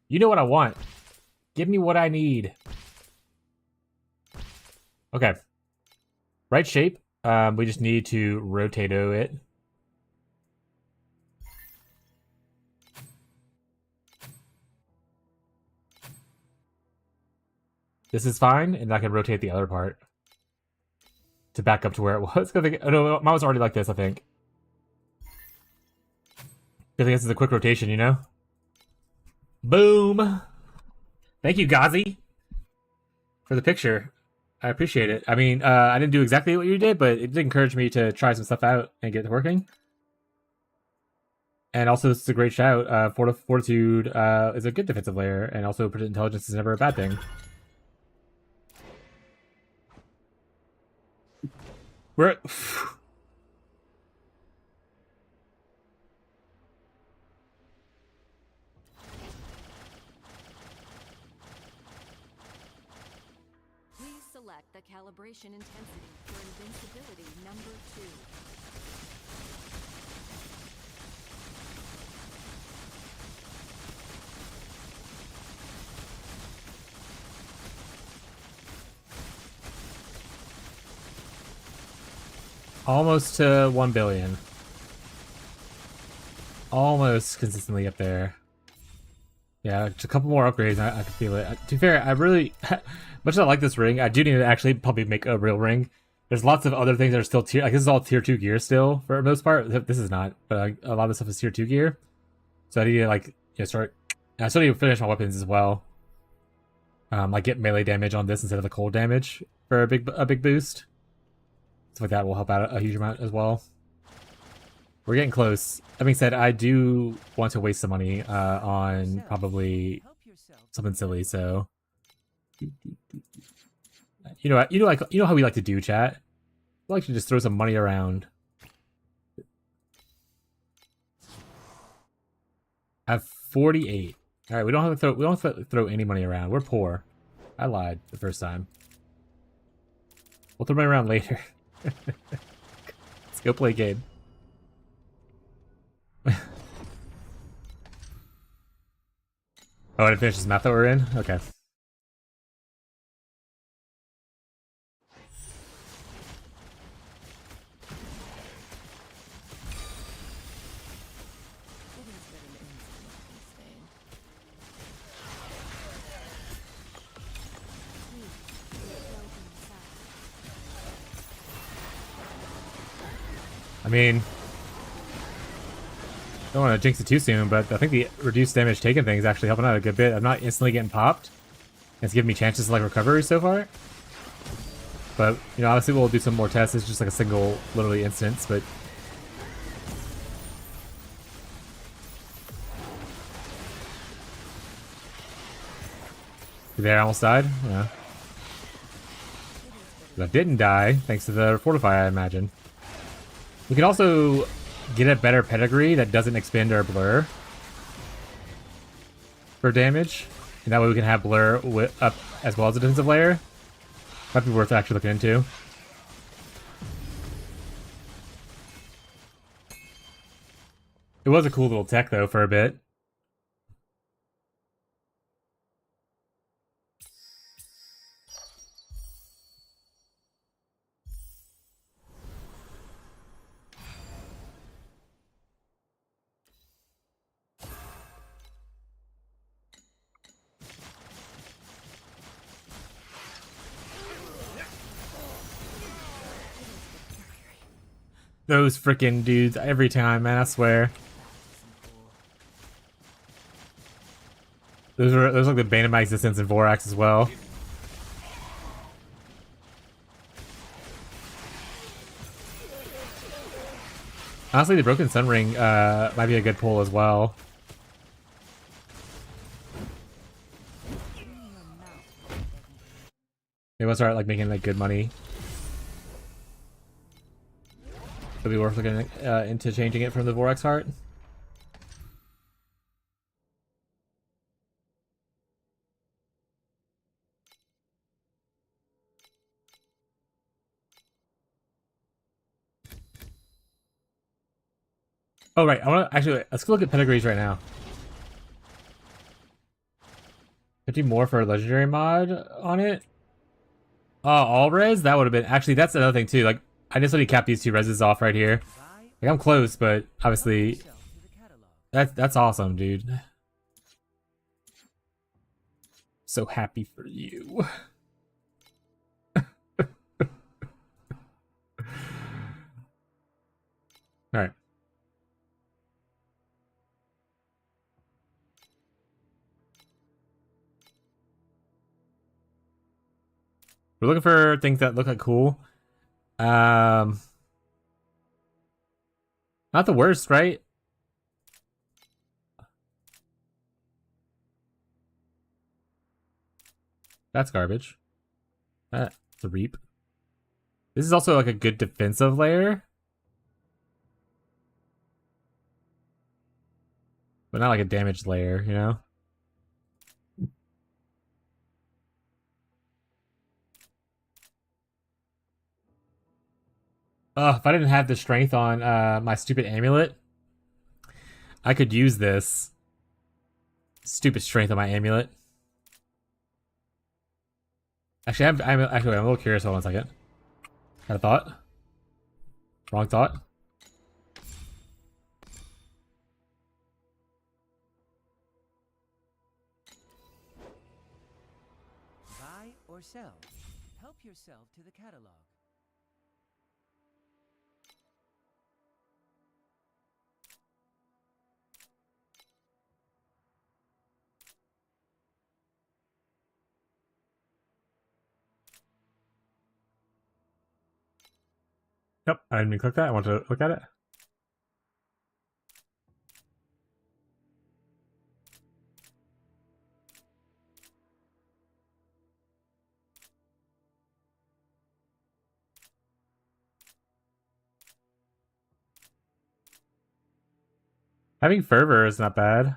You know what I want. Give me what I need. Okay. Right shape. We just need to rotate it. This is fine, and I can rotate the other part to back up to where it was. Oh no, mine was already like this, I think. I think this is a quick rotation, you know? Boom! Thank you, Gazi, for the picture. I appreciate it. I mean, I didn't do exactly what you did, but it did encourage me to try some stuff out and get it working. And also, this is a great shout. Fortitude is a good defensive layer, and also intelligence is never a bad thing. We're... Please select the calibration intensity for invincibility number 2. Almost to 1 billion. Almost consistently up there. Yeah, just a couple more upgrades, I can feel it. To be fair, I really, much as I like this ring, I do need to actually probably make a real ring. There's lots of other things that are still tier, like this is all tier 2 gear still, for the most part. This is not, but a lot of the stuff is tier 2 gear. So I need to, like, start, I still need to finish my weapons as well. Like get melee damage on this instead of the cold damage for a big boost. Stuff like that will help out a huge amount as well. We're getting close. That being said, I do want to waste some money on probably something silly. So, you know how we like to do, chat. We like to just throw some money around. I have 48. All right, we don't have to throw any money around. We're poor. I lied the first time. We'll throw money around later. Let's go play a game. Oh, I didn't finish this map that we're in? Okay. I mean, don't want to jinx it too soon, but I think the reduced damage taken thing is actually helping out a good bit. I'm not instantly getting popped. It's giving me chances to like recovery so far. But, you know, obviously we'll do some more tests. It's just like a single, literally, instance, but... You there? Almost died? Yeah. But I didn't die, thanks to the Fortify, I imagine. We can also get a better pedigree that doesn't expend our blur for damage. And that way we can have blur up as well as a defensive layer. Might be worth actually looking into. It was a cool little tech though for a bit. Those freaking dudes every time, man, I swear. Those are like the bane of my existence in Vorax as well. Honestly, the Broken Sun Ring might be a good pull as well. Maybe we'll start like making like good money. It'll be worth looking into changing it from the Vorax Heart. Oh right, I want to actually let's go look at pedigrees right now. 50 more for a legendary mod on it. Oh, all res? That would have been actually. That's another thing too. Like I just need to cap these 2 reses off right here. Like I'm close, but obviously that's awesome, dude. So happy for you. All right. We're looking for things that look like cool. Not the worst, right? That's garbage. That's a reap. This is also like a good defensive layer. But not like a damaged layer, you know? If I didn't have the strength on my stupid amulet, I could use this. Stupid strength on my amulet. Actually, I'm a little curious. Hold on a second. Got a thought? Wrong thought? Buy or sell. Help yourself to the catalog. Yep, I didn't even click that. I want to look at it. Having fervor is not bad.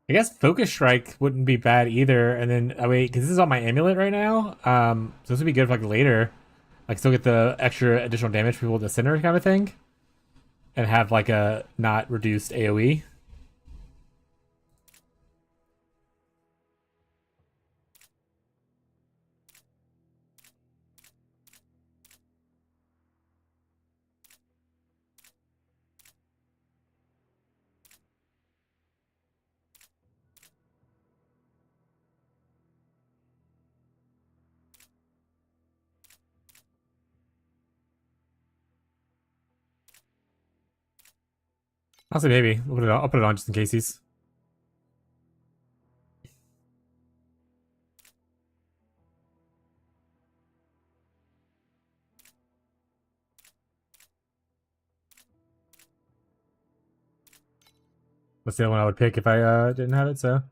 I guess Focus Strike wouldn't be bad either. And then, wait, because this is on my amulet right now. So this would be good for like later. Like, still get the extra additional damage for people at the center kind of thing. And have like a not reduced AoE. Honestly, maybe. I'll put it on just in case he's. That's the other one I would pick if I didn't have it, so.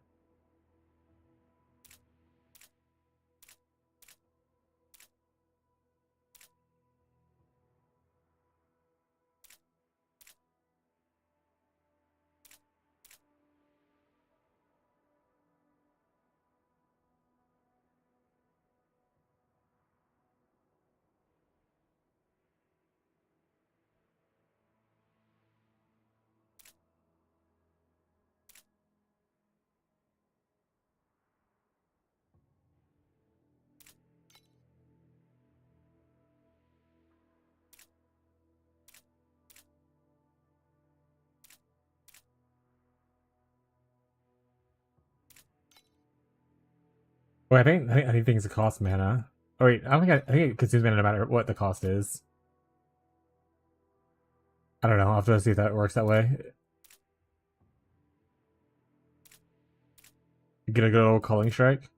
Well, I think things cost mana. Oh wait, I think it consumes mana no matter what the cost is. I don't know. I'll have to see if that works that way. Get a good old Culling Strike.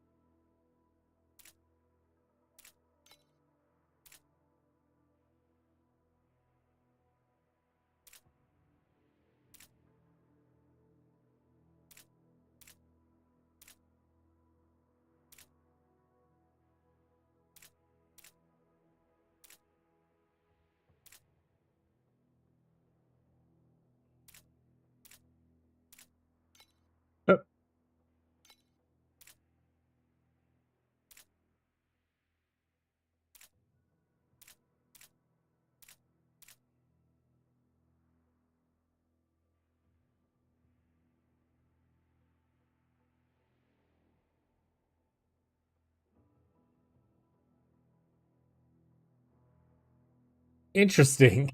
Oh. Interesting.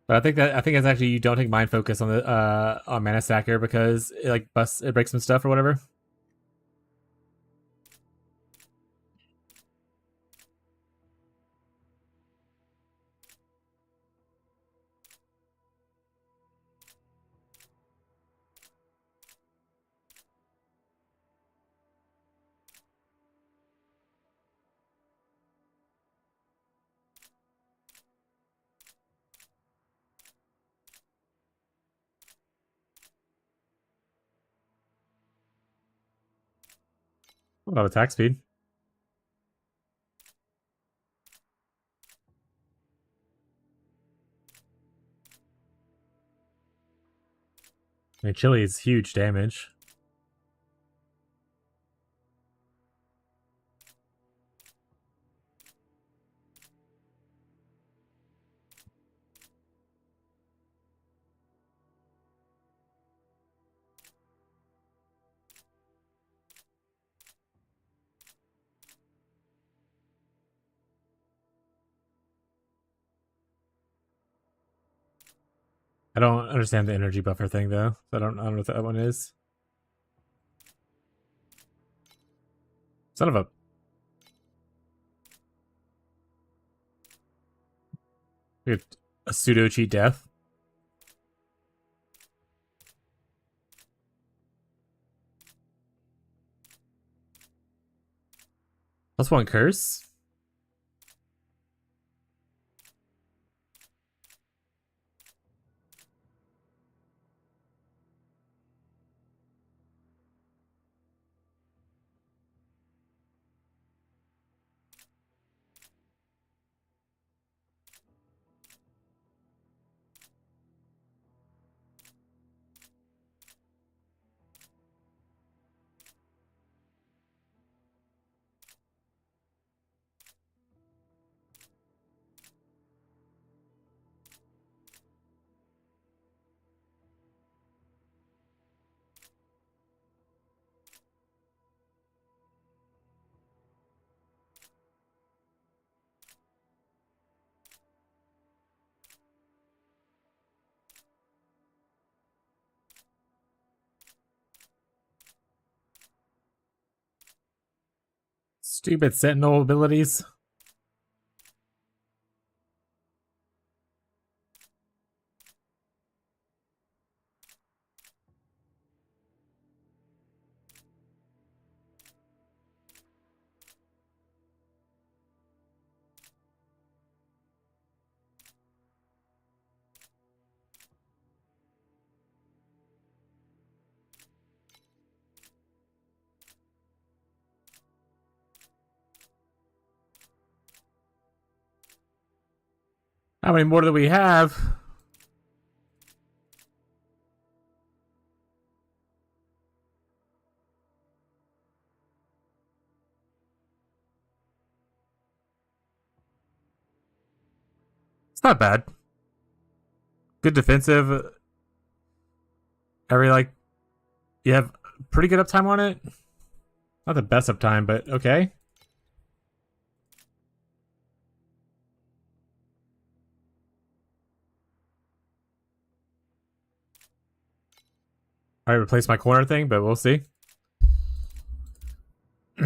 But I think it's actually you don't take mind focus on the on Mana Stacker because it like breaks some stuff or whatever. A lot of attack speed. I mean, chili is huge damage. I don't understand the energy buffer thing though. I don't know what that one is. Son of a... We have a pseudo cheat death. +1 curse. Stupid sentinel abilities. How many more do we have? It's not bad. Good defensive. Every like, you have pretty good uptime on it. Not the best uptime, but okay. I replace my corner thing, but we'll see. I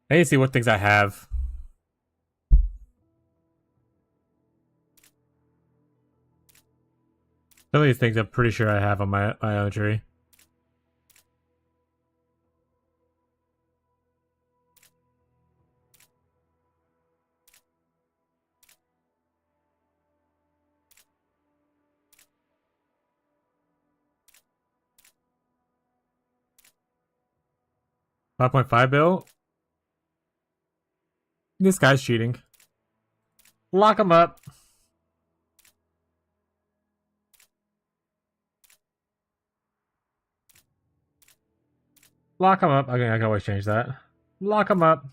need to see what things I have. Some of these things I'm pretty sure I have on my own tree. $5.5 This guy's cheating. Lock him up. Lock him up. Okay, I can always change that. Lock him up.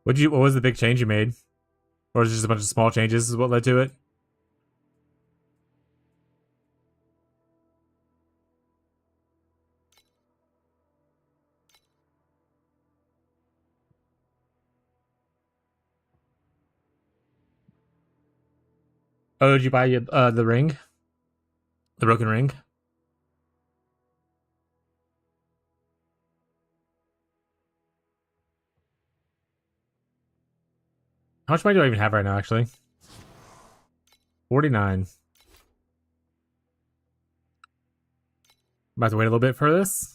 What was the big change you made? Or was it just a bunch of small changes is what led to it? Oh, did you buy the ring? The broken ring. How much money do I even have right now, actually? 49. About to wait a little bit for this.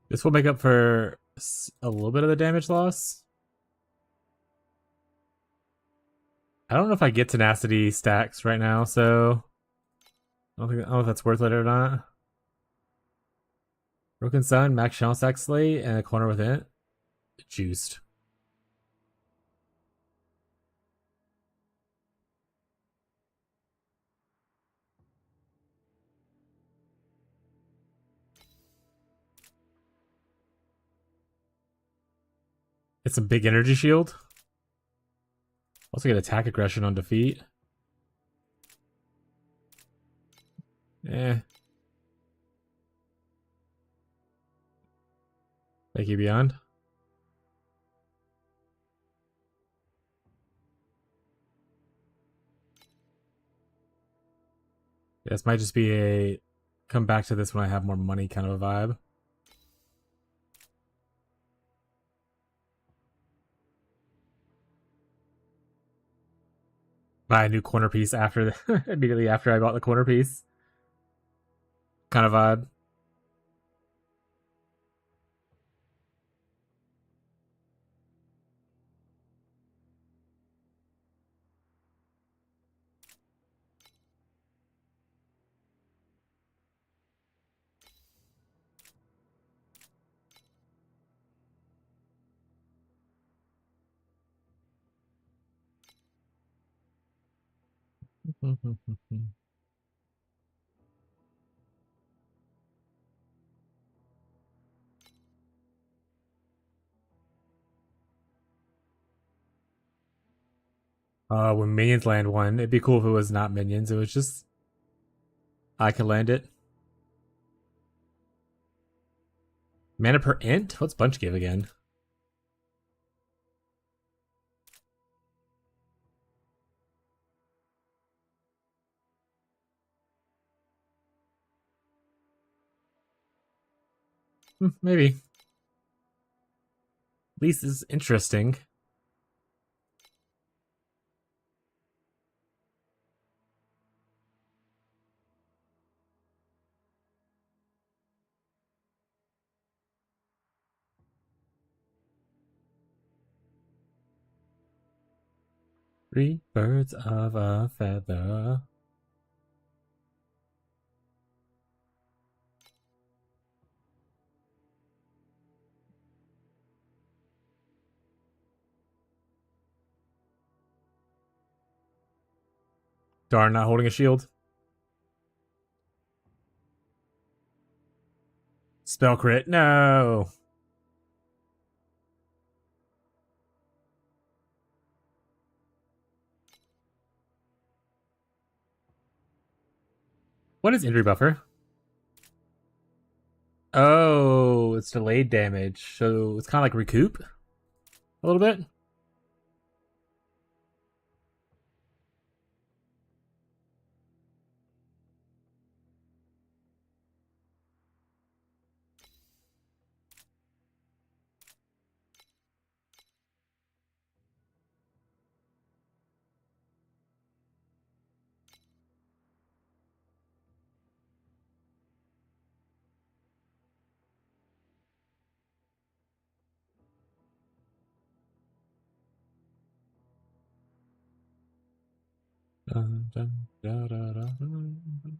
This will make up for a little bit of the damage loss. I don't know if I get tenacity stacks right now, so I don't know if that's worth it or not. Broken Sun, Max Shell Stack Slate, and a corner within it. Juiced. It's a big energy shield. Also get attack aggression on defeat. Thank you, Beyond. This might just be a come back to this when I have more money kind of a vibe. Buy a new corner piece after the immediately after I bought the corner piece. Kind of vibe. When minions land one, it'd be cool if it was not minions. It was just I could land it. Mana per int? What's bunch give again? Maybe. At least it's interesting. Three birds of a feather. Darn, not holding a shield. Spell crit. No. What is injury buffer? Oh, it's delayed damage. So it's kind of like recoup a little bit. Dun, dun, da, da, da, dun.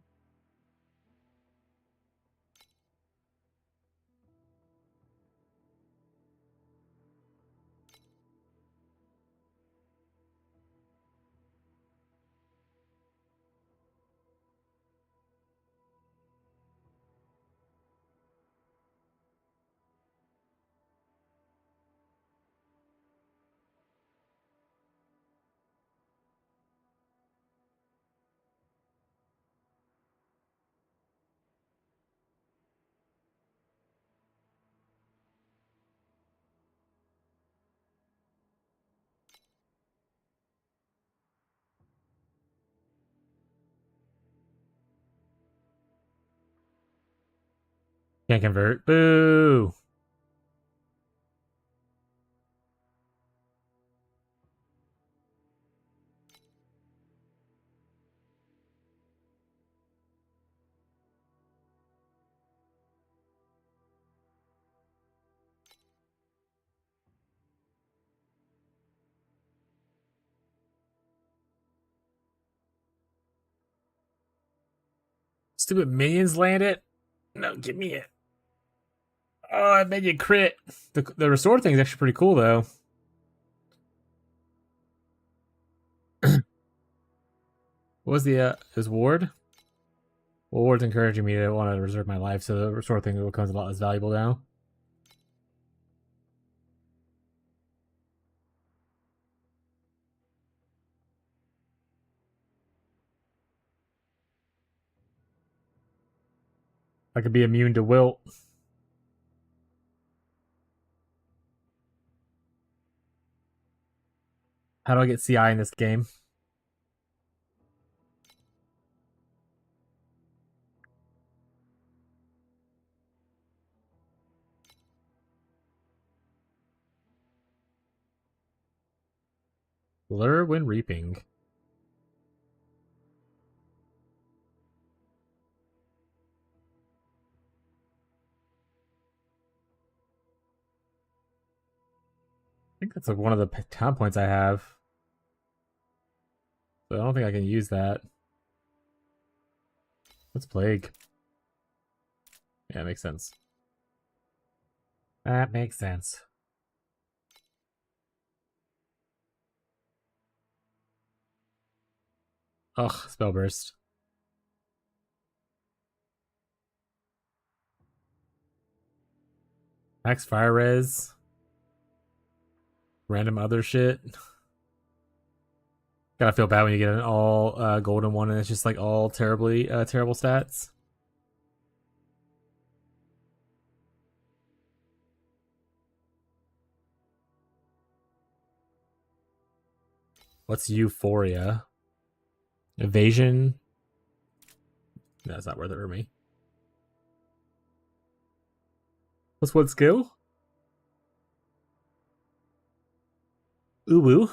Can't convert. Boo! Stupid minions land it? No, give me it. Oh, I made you crit. The restore thing is actually pretty cool, though. What was the, his ward? Well, ward's encouraging me to want to reserve my life, so the restore thing becomes a lot less valuable now. I could be immune to wilt. How do I get CI in this game? Lure when reaping. I think that's like one of the talent points I have. So I don't think I can use that. What's Plague? Yeah, makes sense. That makes sense. Ugh, spell burst. Max fire res. Random other shit. Gotta feel bad when you get an all golden one and it's just like all terribly terrible stats. What's Euphoria? Evasion? No, it's not worth it for me. What's what skill? Uwu.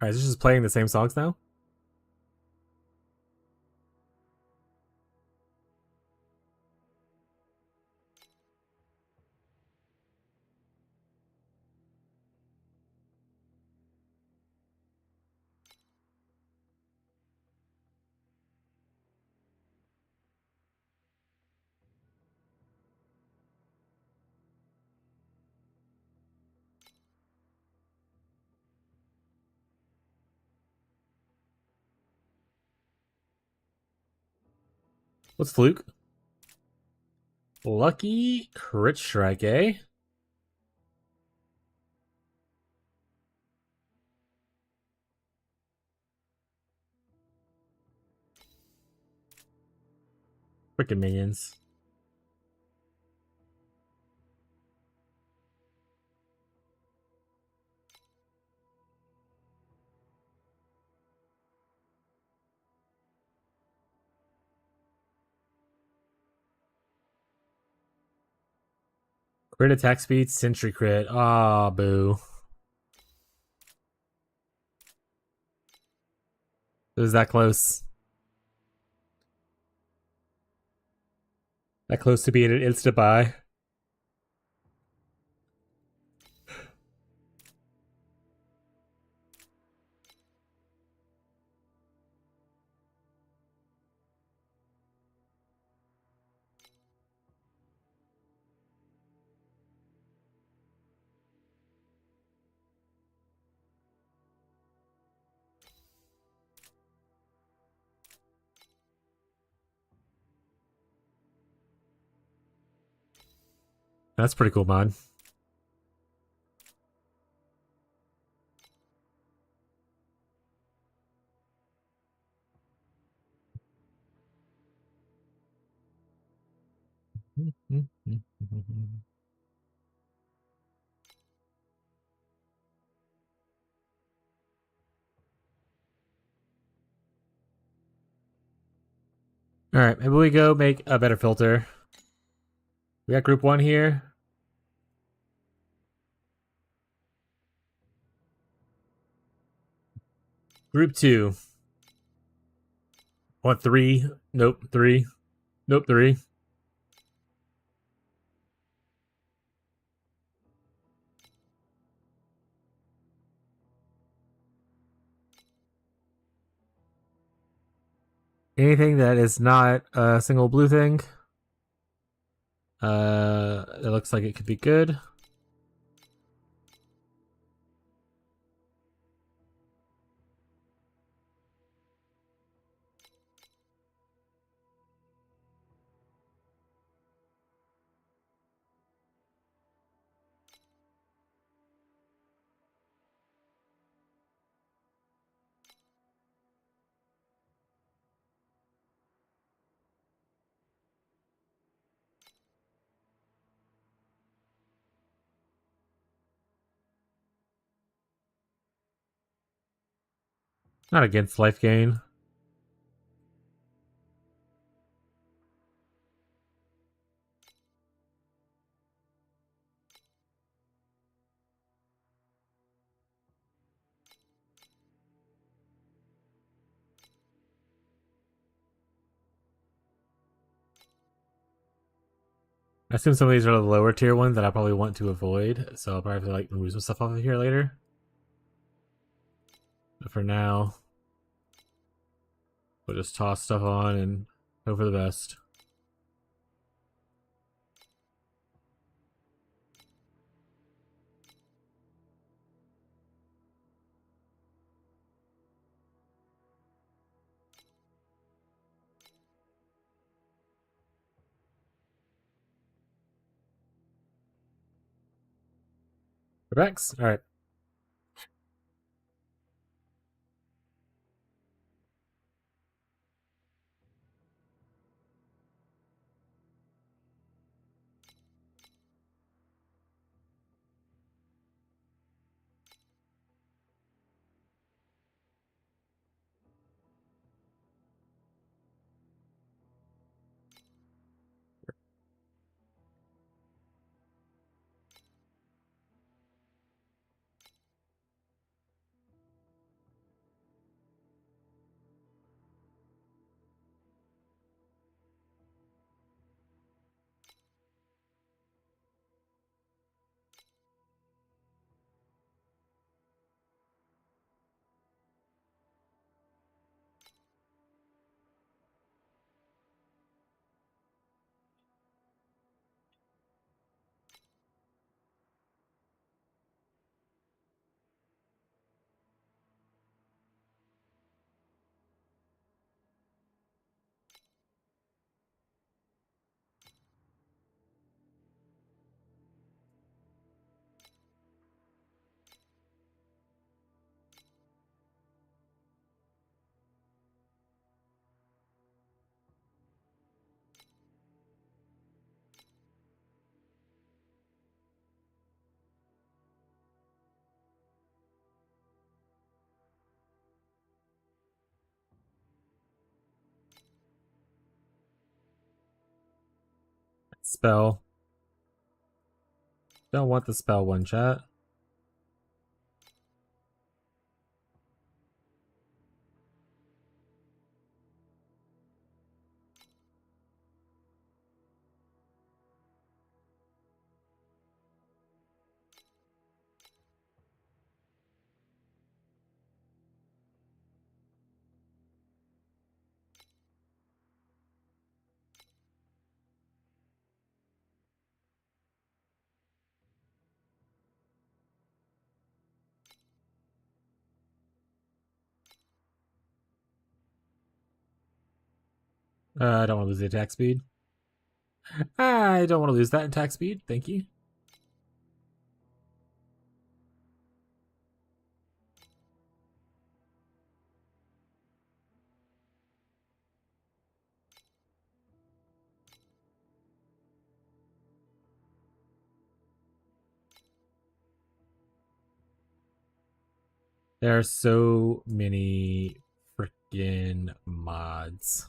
Alright, is this just playing the same songs now? What's Fluke? Lucky crit strike, eh? Freaking minions. Crit attack speed, sentry crit. Ah, boo. It was that close. That close to being an insta buy. That's pretty cool, mod. Alright, maybe we go make a better filter. We got group 1 here. Group 2. Want 3? Nope, 3. Nope, 3. Anything that is not a single blue thing. It looks like it could be good. Not against life gain. I assume some of these are the lower tier ones that I probably want to avoid, so I'll probably have to like remove some stuff off of here later. But for now, we'll just toss stuff on and hope for the best. Rex? Alright. Spell. Don't want the spell one, chat. I don't want to lose the attack speed. I don't want to lose that attack speed. Thank you. There are so many freaking mods.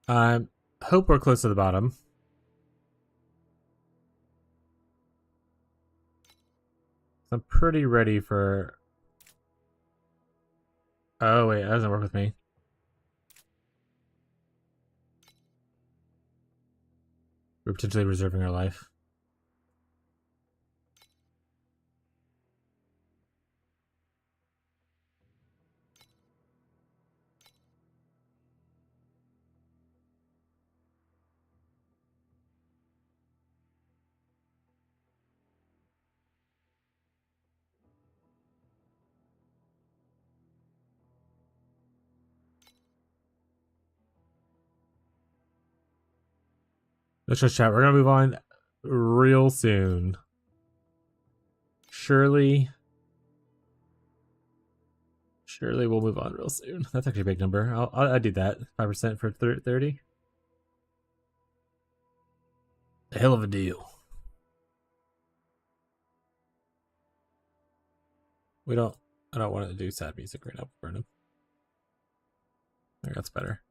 I hope we're close to the bottom. I'm pretty ready for... Oh, wait, that doesn't work with me. We're potentially reserving our life. Let's just chat. We're gonna move on real soon. Surely we'll move on real soon. That's actually a big number. I'll do that. 5% for 30. A hell of a deal. I don't want to do sad music right now, Burnham. There, that's better.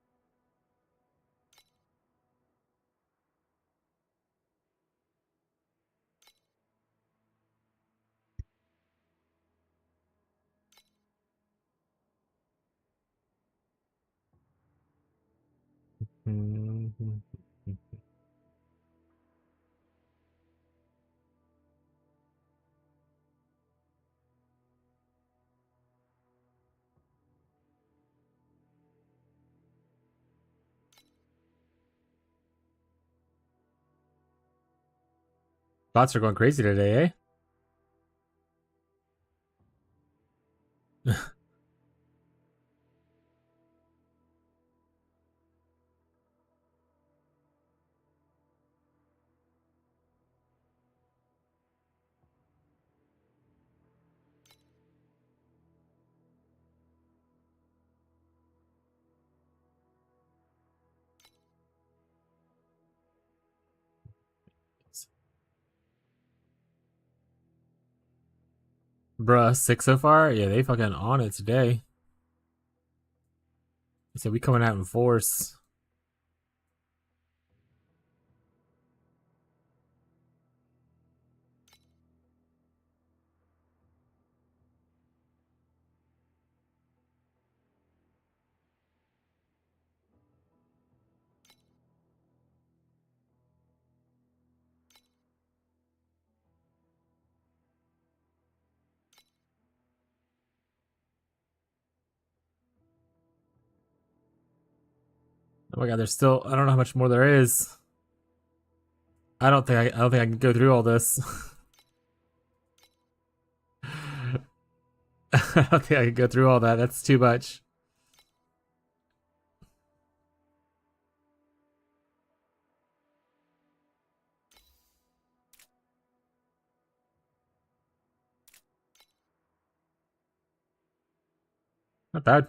Bots are going crazy today, eh? Bruh, 6 so far? Yeah, they fucking on it today. He said we coming out in force. Oh my god, there's still... I don't know how much more there is. I don't think I can go through all this. I don't think I can go through all that. That's too much. Not bad.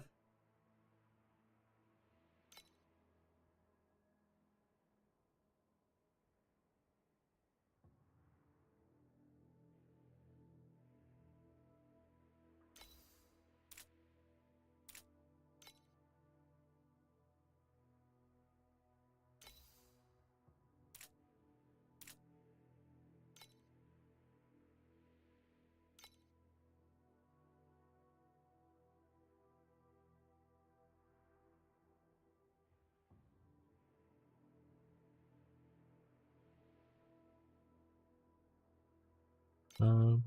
Um,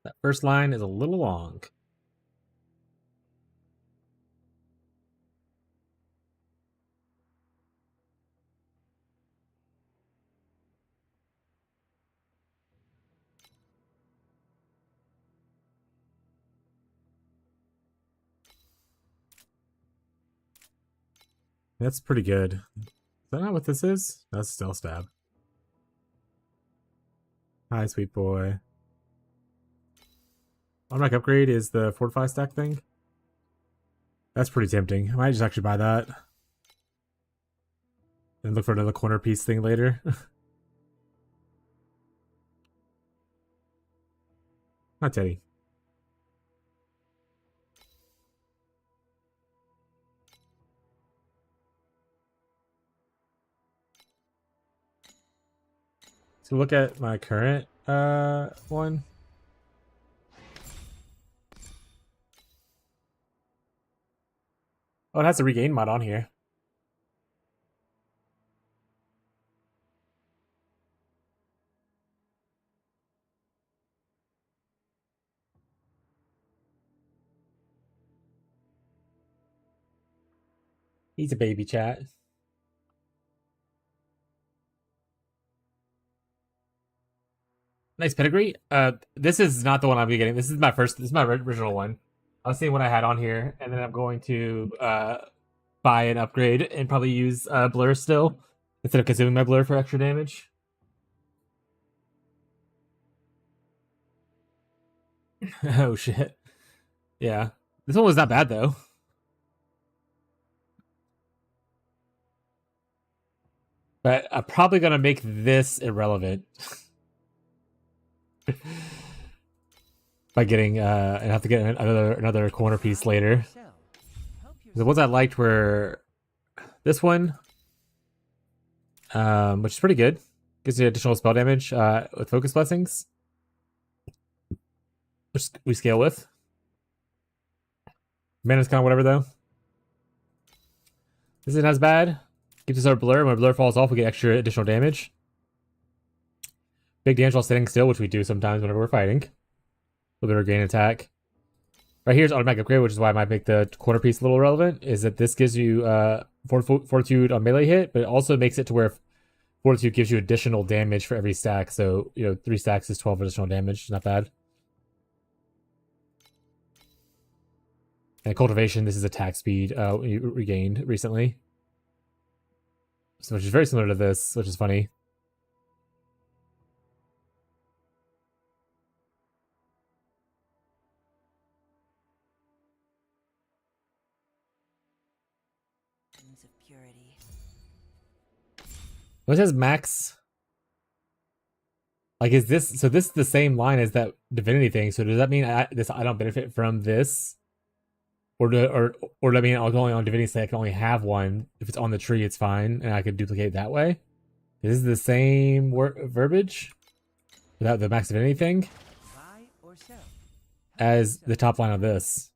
that first line is a little long. That's pretty good. Is that not what this is? That's still stab. Hi, sweet boy. Automatic upgrade is the fortify stack thing. That's pretty tempting. I might just actually buy that. And look for another corner piece thing later. Not Teddy. So look at my current one. Oh, it has a regain mod on here. He's a baby, chat. Nice pedigree. This is not the one I'll be getting. This is my first. This is my original one. I'll see what I had on here, and then I'm going to buy an upgrade and probably use blur still instead of consuming my blur for extra damage. Oh shit! Yeah, this one was not bad though. But I'm probably gonna make this irrelevant by getting and have to get another corner piece later. The ones I liked were this one, which is pretty good. Gives you additional spell damage with focus blessings, which we scale with. Mana's kind of whatever though. This isn't as bad. Gives us our blur. When our blur falls off, we get extra additional damage. Big damage while sitting still, which we do sometimes whenever we're fighting. A little bit of gain attack. Right here's automatic upgrade, which is why I might make the corner piece a little relevant, is that this gives you fortitude on melee hit, but it also makes it to where fortitude gives you additional damage for every stack. So, 3 stacks is 12 additional damage. Not bad. And cultivation, this is attack speed you regained recently. So, which is very similar to this, which is funny. Of purity. What says max? Like, is this so? This is the same line as that divinity thing. So does that mean I don't benefit from this, or does that mean I was only on divinity? Say I can only have one. If it's on the tree, it's fine, and I could duplicate that way. This is the same verbiage without the max divinity thing Buy or sell. as the top line of this.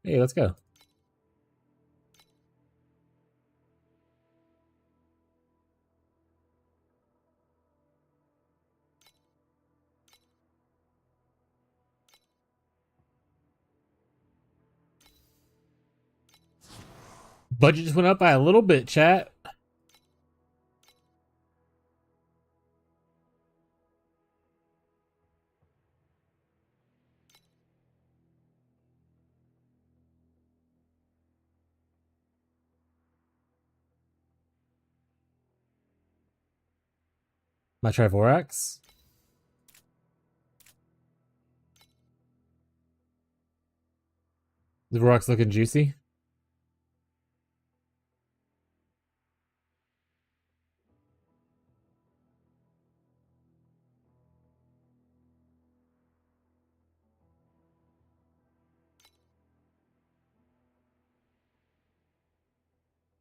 Hey, let's go. Budget just went up by a little bit, chat. My Trivorax. The Vorax looking juicy.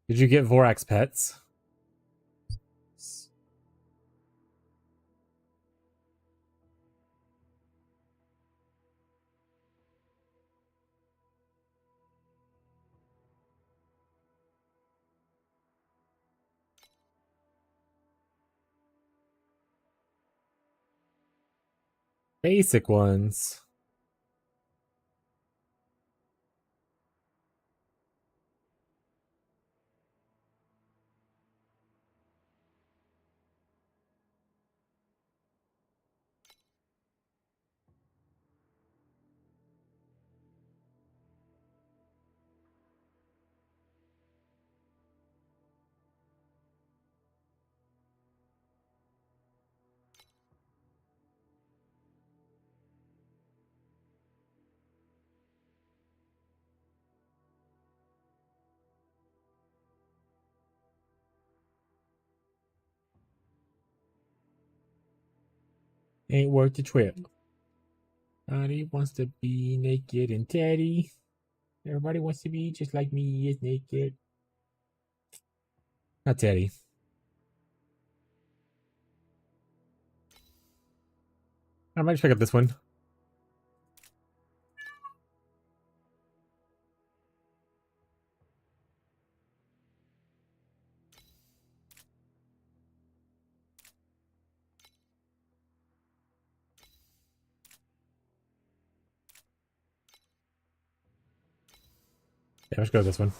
Did you get Vorax pets? Basic ones. Ain't worth the trip. Everybody wants to be naked and tatty. Everybody wants to be just like me, is naked. Not tatty. I might just pick up this one. Yeah, let's go with this one.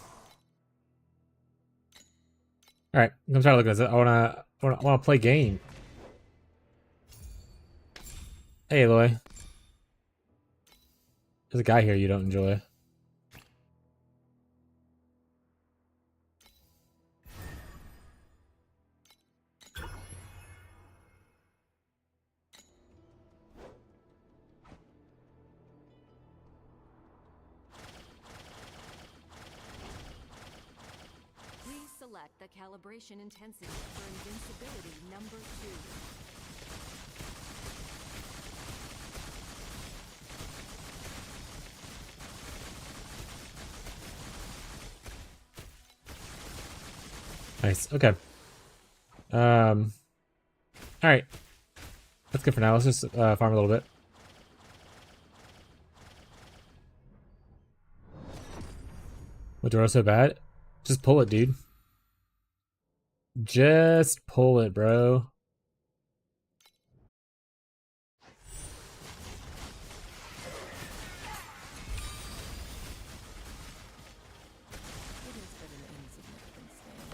All right, I'm trying to look at this. I wanna play game. Hey, Aloy. There's a guy here you don't enjoy. Please select the calibration intensity for invincibility number 2. Nice. Okay. All right. That's good for now. Let's just farm a little bit. What Doro's so bad? Just pull it, dude. Just pull it, bro. It is but an insignificant stain.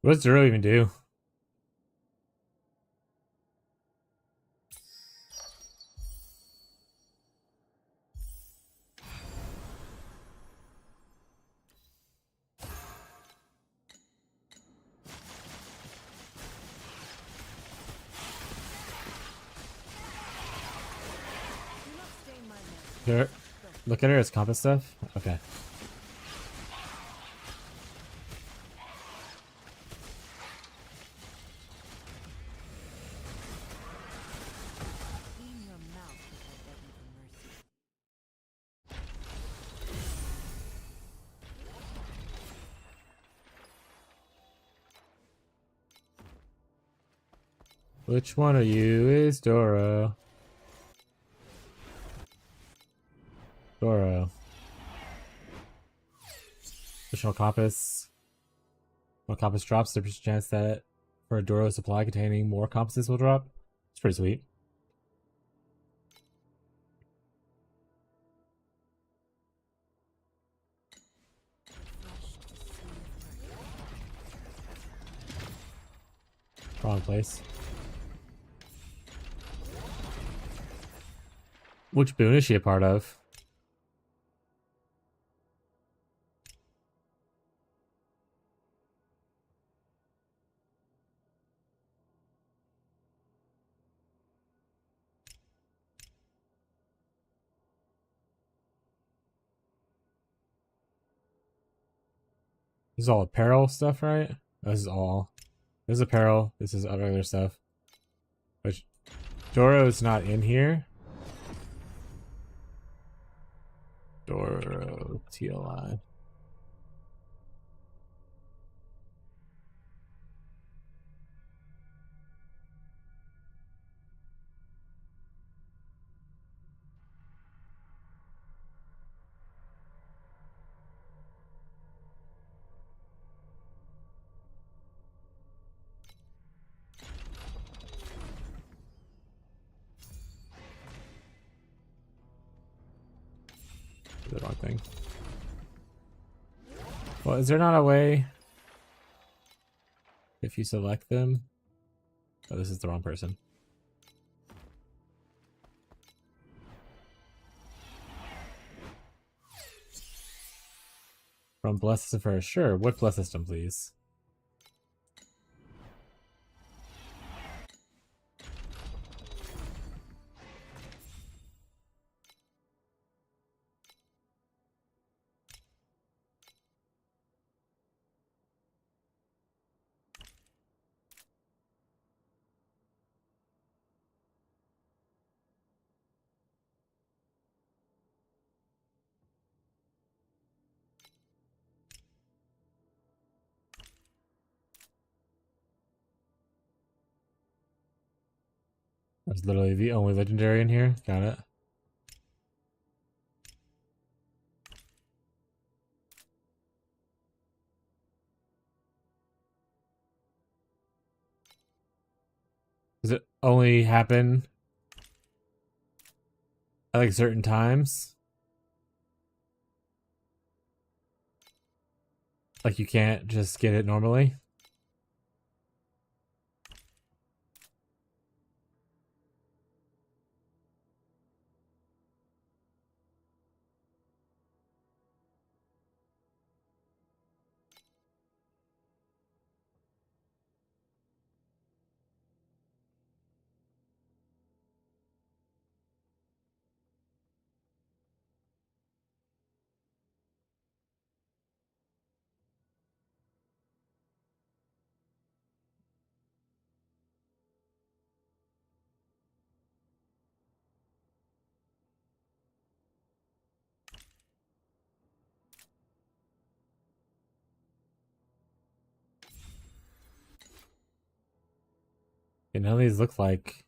What does Doro even do? Do not stain my mess. Here, look at her as combat stuff. Okay. Clean your mouth before begging for mercy. Which one of you is Doro? Doro. Additional compass. When a compass drops, there's a chance that for a Doro supply containing more compasses will drop. It's pretty sweet. Refreshed to see Wrong place. Which boon is she a part of? This is all apparel stuff, right? This is all. This is apparel. This is other stuff. Which Doro's not in here. Doro TLI. wrong thing. Well, is there not a way if you select them? Oh, this is the wrong person. From Bless System first. Sure, what Bless System, please? That's literally the only legendary in here. Got it. Does it only happen at like certain times? Like you can't just get it normally? And none of these look like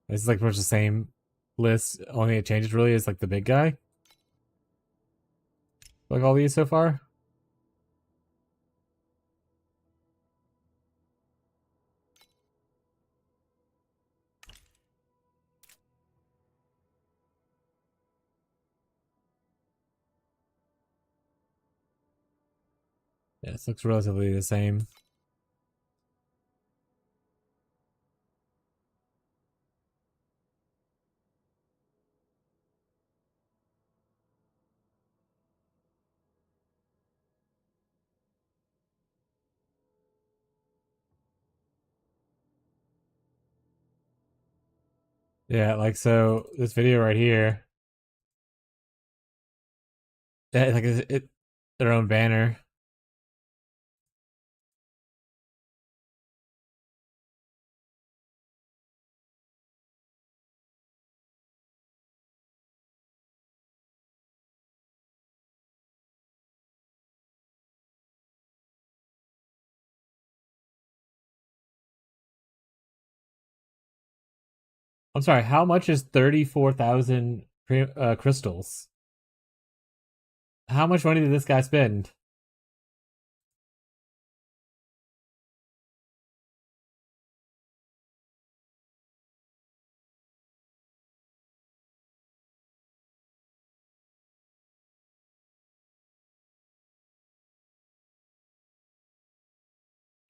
this is like pretty much the same list. Only thing it changes really is like the big guy. Like all these so far. Yeah, this looks relatively the same. Yeah, like so this video right here. Yeah, like it their own banner. I'm sorry, how much is 34,000 crystals? How much money did this guy spend?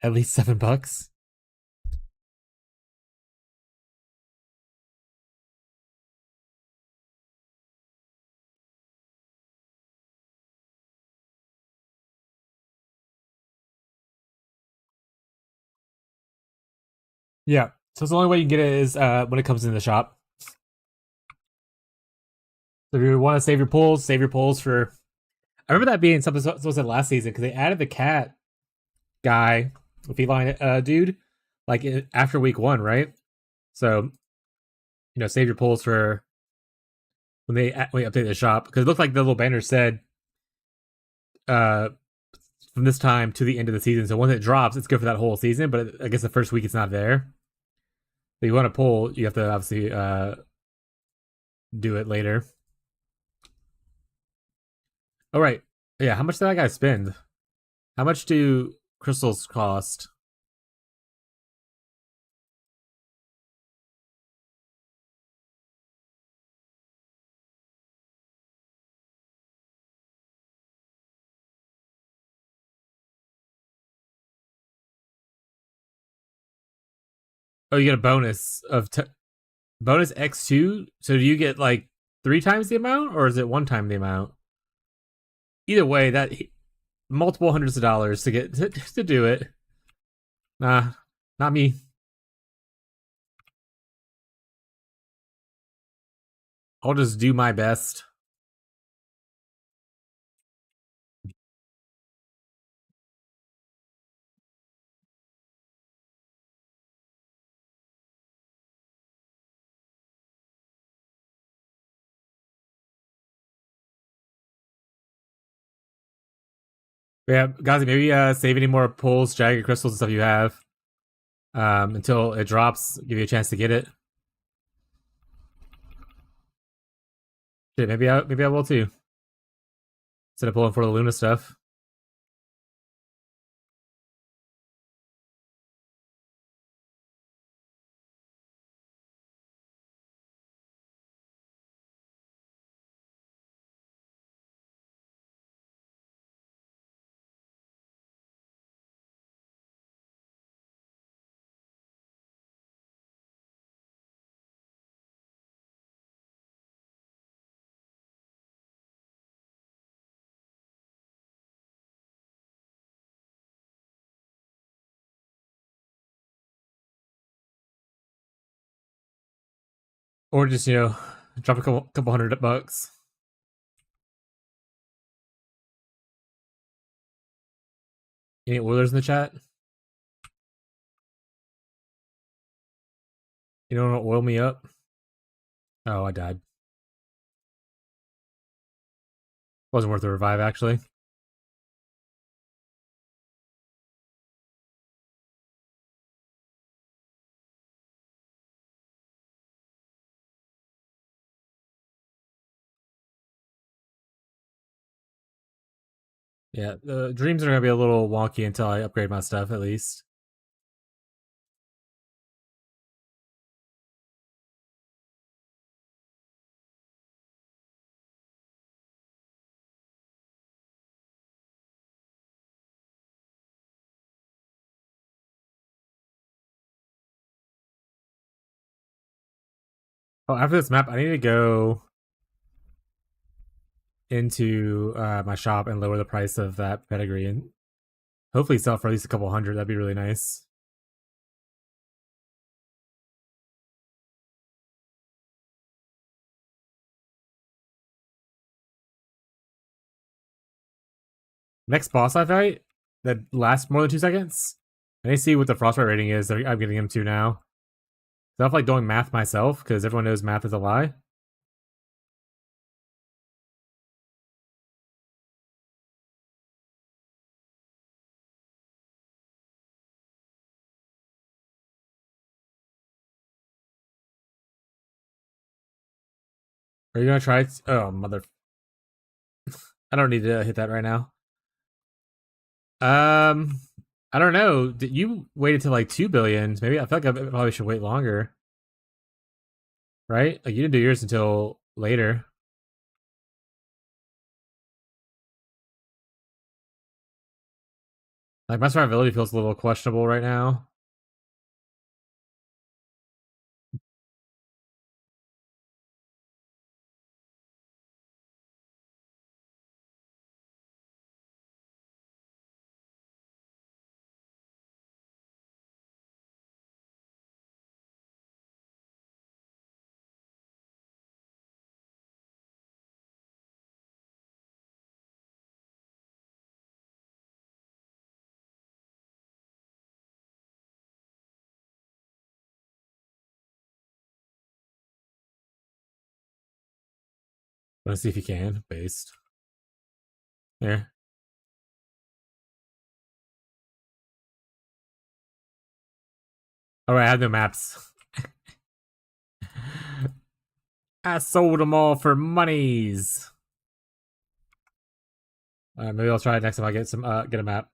At least $7? Yeah. So it's the only way you can get it is when it comes in the shop. So if you want to save your pulls for. I remember that being something so said last season because they added the cat guy, the feline dude, like after week 1, right? So save your pulls for when they update the shop because it looked like the little banner said uh from this time to the end of the season. So once it drops, it's good for that whole season. But I guess the first week it's not there. So you want to pull, you have to obviously do it later. All right, yeah. How much did that guy spend? How much do crystals cost? Oh, you get a bonus of bonus X2. So do you get like 3 times the amount, or is it 1 time the amount? Either way, that multiple hundreds of dollars to get to do it. Nah, not me. I'll just do my best. Yeah, guys, maybe save any more pulls, jagged crystals, and stuff you have until it drops. Give you a chance to get it. Shit, maybe I will too. Instead of pulling for the Luna stuff. Or just, drop a couple $100. Any Oilers in the chat? You don't want to oil me up? Oh, I died. Wasn't worth the revive, actually. Yeah, the dreams are going to be a little wonky until I upgrade my stuff, at least. Oh, after this map, I need to go into my shop and lower the price of that pedigree and hopefully sell for at least a couple hundred. That'd be really nice. Next boss I fight that lasts more than 2 seconds. I need to see what the frostbite rating is that I'm getting him to now. So I'm like doing math myself because everyone knows math is a lie. Are you gonna try it? Oh, mother. I don't need to hit that right now. I don't know. You waited till like 2 billion. Maybe I feel like I probably should wait longer. Right? Like you didn't do yours until later. Like my survivability feels a little questionable right now. Let's see if you can. Based. Here. Alright, I have no maps. I sold them all for monies. Maybe I'll try it next time I get get a map.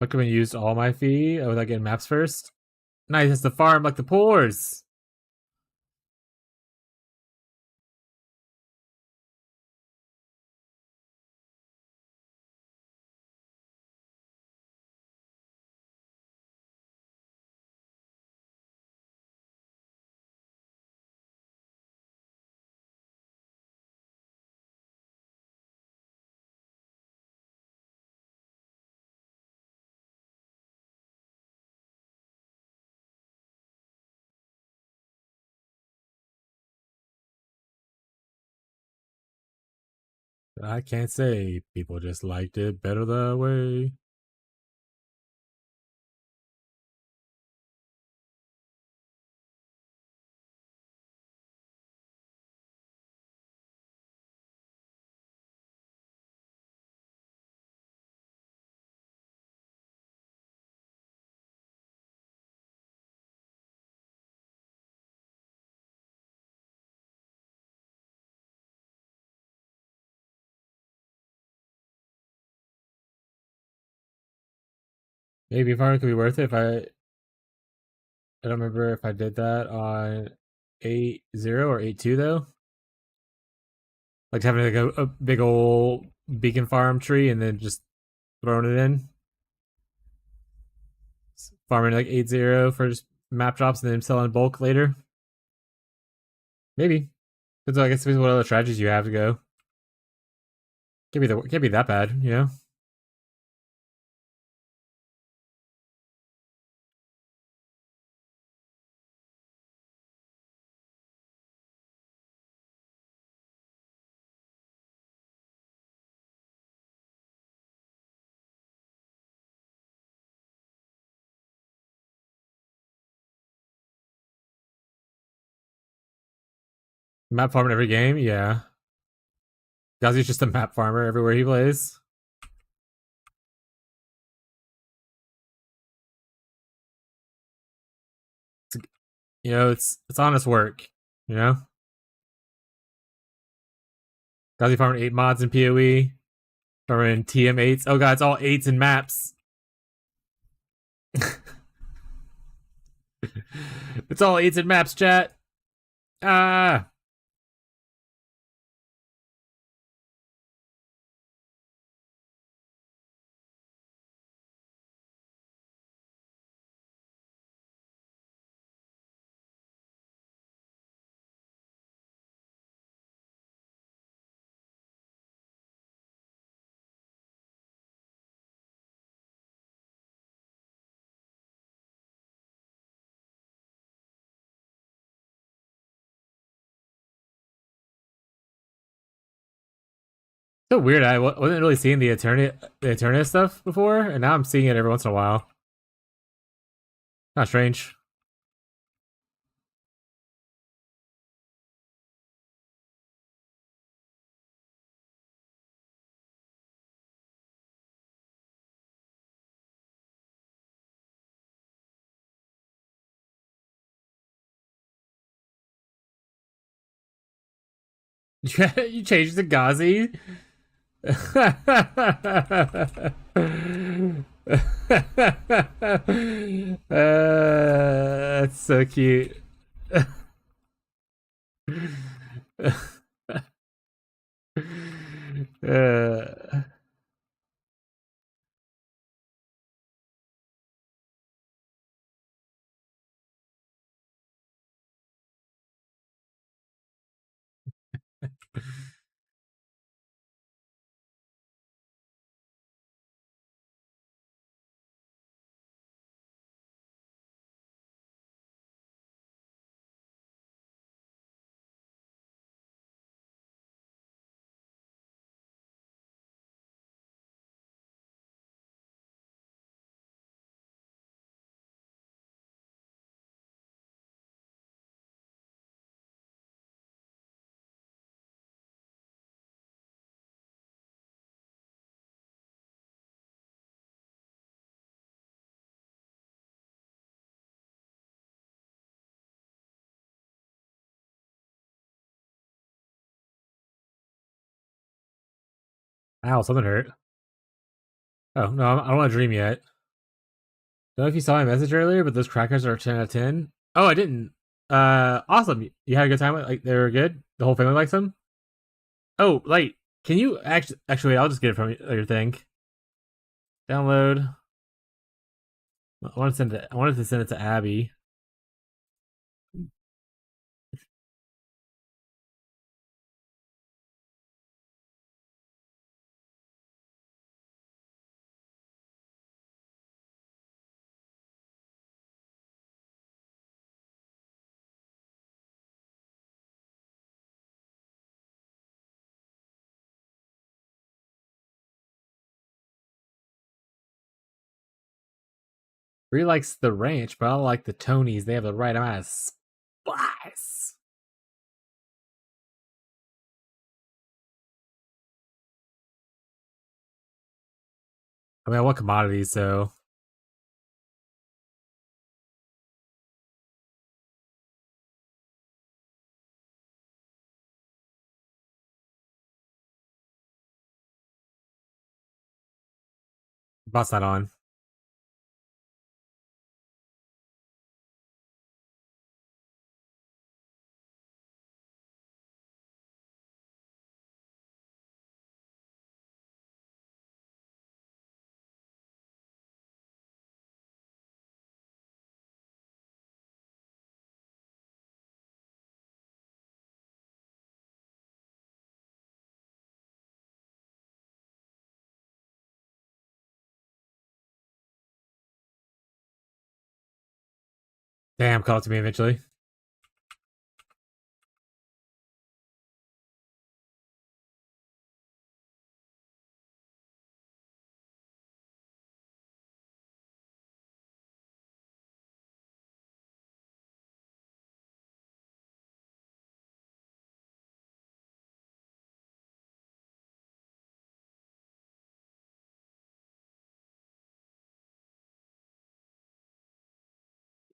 Look, I used all my fee without getting maps first. Nice, it's the farm like the pores. I can't say. People just liked it better that way. Maybe farming could be worth it if I don't remember if I did that on 8.0 or 8.2 though. Like having like a big old beacon farm tree and then just throwing it in. Farming like 8.0 for just map drops and then selling bulk later. Maybe. Because I guess depends what other strategies you have to go. Can't be that bad, you know? Map farming every game, yeah. Gazi's just a map farmer everywhere he plays. You know, it's honest work, you know? Gazi farming 8 mods in PoE. Farming TM8s. Oh god, it's all 8s in maps. It's all 8s in maps, chat. Ah. So weird. I wasn't really seeing the Eternia stuff before, and now I'm seeing it every once in a while. Not strange. You changed to Gazi. That's so cute. uh, Ow, something hurt. Oh, no, I don't want to dream yet. Don't know if you saw my message earlier, but those crackers are 10 out of 10. Oh, I didn't. Awesome. You had a good time? Like, they were good? The whole family likes them? Oh, like, can you actually, I'll just get it from your thing. Download. I wanted to send it to Abby. Bree likes the ranch, but I like the Tonys. They have the right amount of spice. I mean, I want commodities, so. Bot's not on. Damn, call it to me eventually.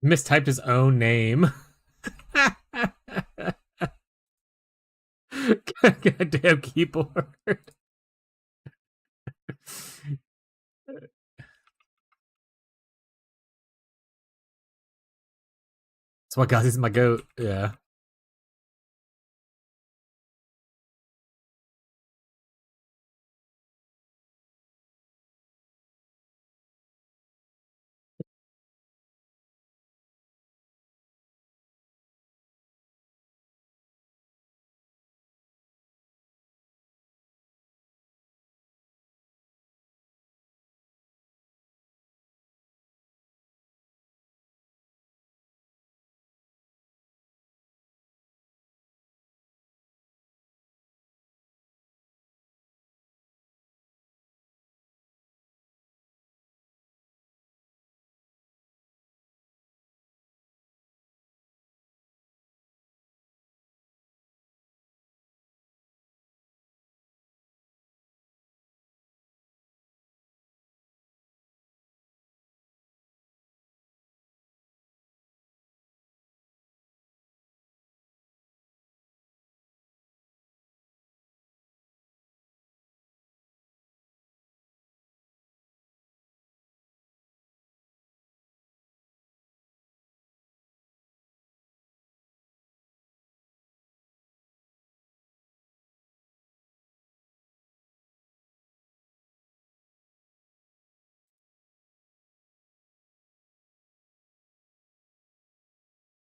Mistyped his own name. Goddamn keyboard. That's why Gazzy's my goat. Yeah.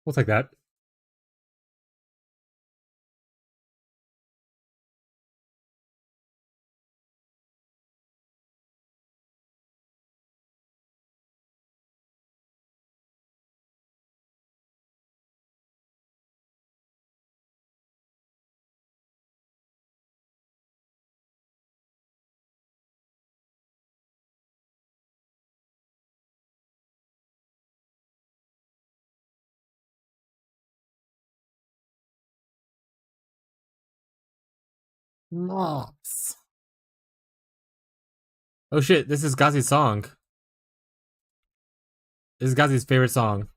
We'll take that. Mops. Oh shit, this is Gazzy's song. This is Gazzy's favorite song.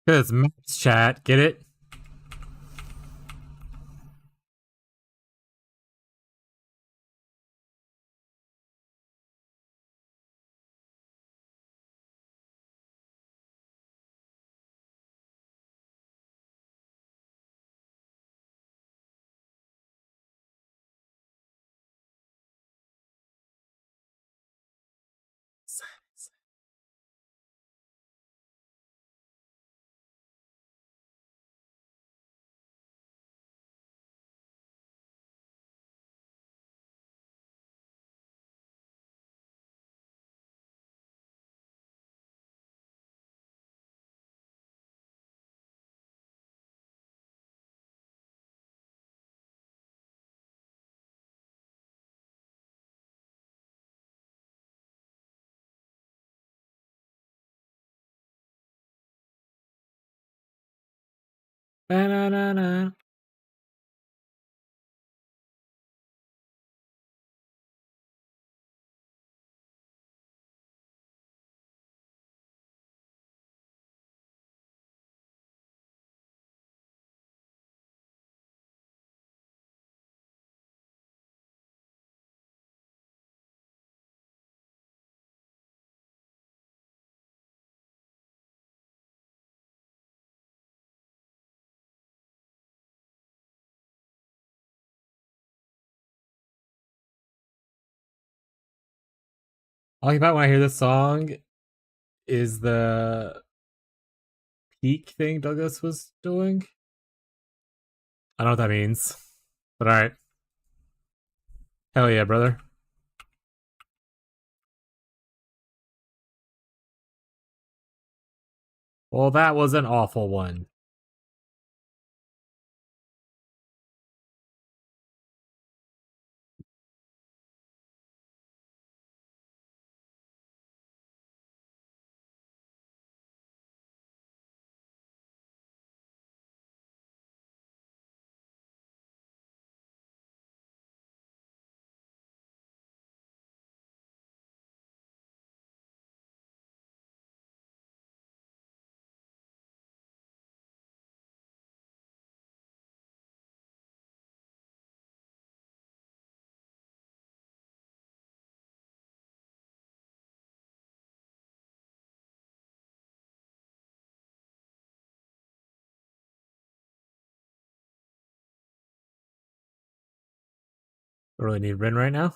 Cause maps chat, get it? Ba-na-na-na. All about when I hear this song is the peak thing Douglas was doing. I don't know what that means. But alright. Hell yeah, brother. Well, that was an awful one. I really need Rin right now.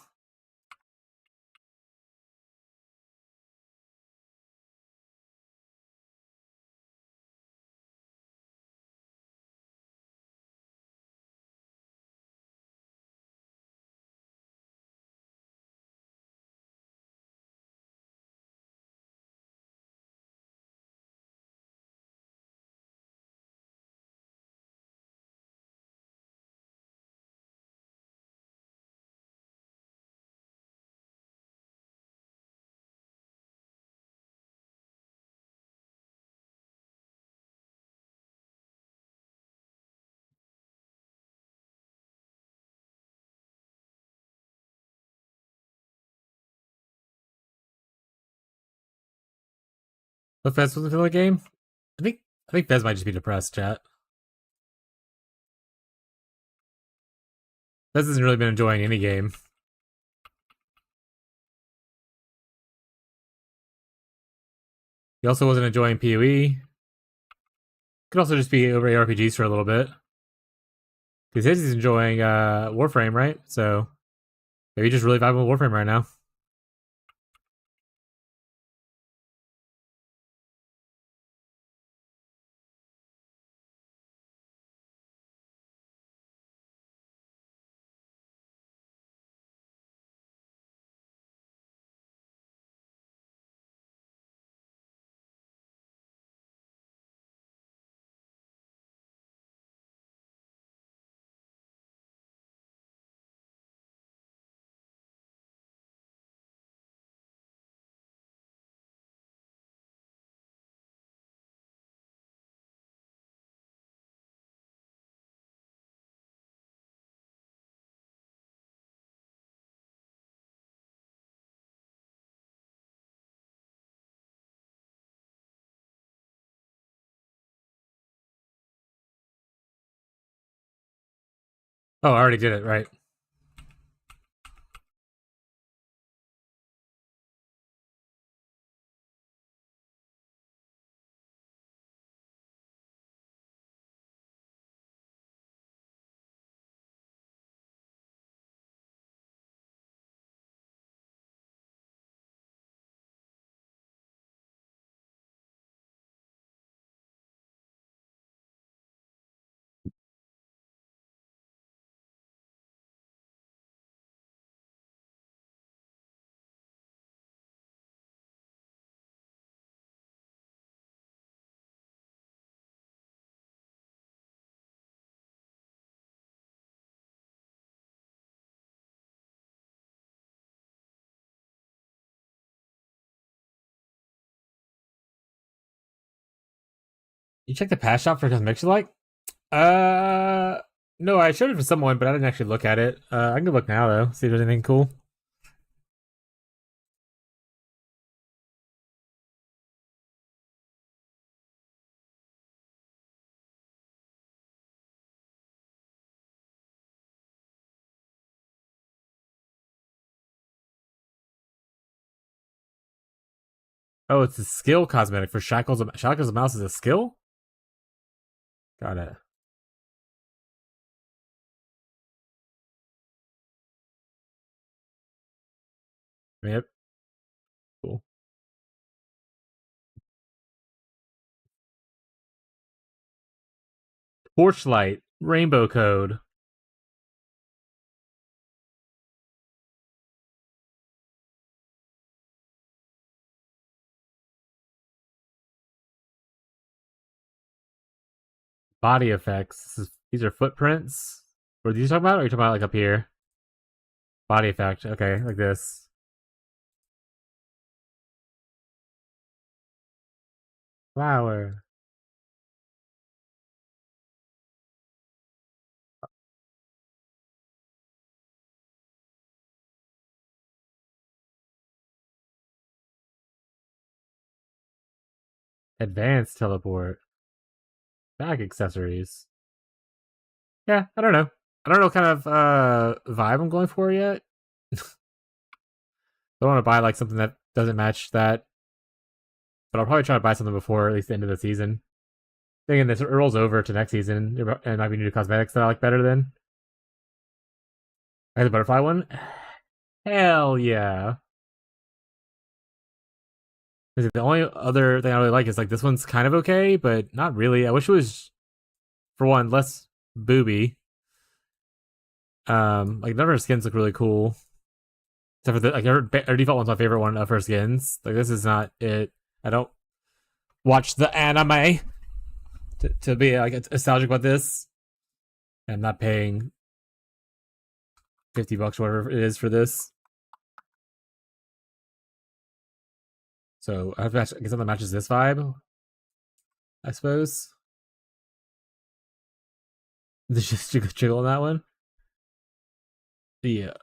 What Fez was the filler game? I think Fez might just be depressed, chat. Fez hasn't really been enjoying any game. He also wasn't enjoying PoE. Could also just be over ARPGs for a little bit. Because he's enjoying Warframe, right? So maybe just really vibing with Warframe right now. Oh, I already did it, right. You check the pass shop for cosmetics you like? No, I showed it to someone, but I didn't actually look at it. I can go look now though, see if there's anything cool. Oh, it's a skill cosmetic for Shackles. Shackles of Mouse is a skill? Got it. Yep. Cool. Torchlight. Rainbow code. Body effects. These are footprints. What are these talking about? Or are you talking about like up here? Body effect. Okay, like this. Flower. Advanced teleport. Bag accessories. Yeah, I don't know. I don't know what kind of vibe I'm going for yet. I want to buy like something that doesn't match that, but I'll probably try to buy something before at least the end of the season. Thinking this rolls over to next season, and might be new cosmetics that I like better than. I have the butterfly one. Hell yeah! The only other thing I really like is like this one's kind of okay, but not really. I wish it was, for one, less booby. Like none of her skins look really cool, except for the like her default one's my favorite one of her skins. Like this is not it. I don't watch the anime to be like nostalgic about this. I'm not paying $50, whatever it is, for this. So I have to get something that matches this vibe, I suppose. There's just a jiggle on that one. Yeah.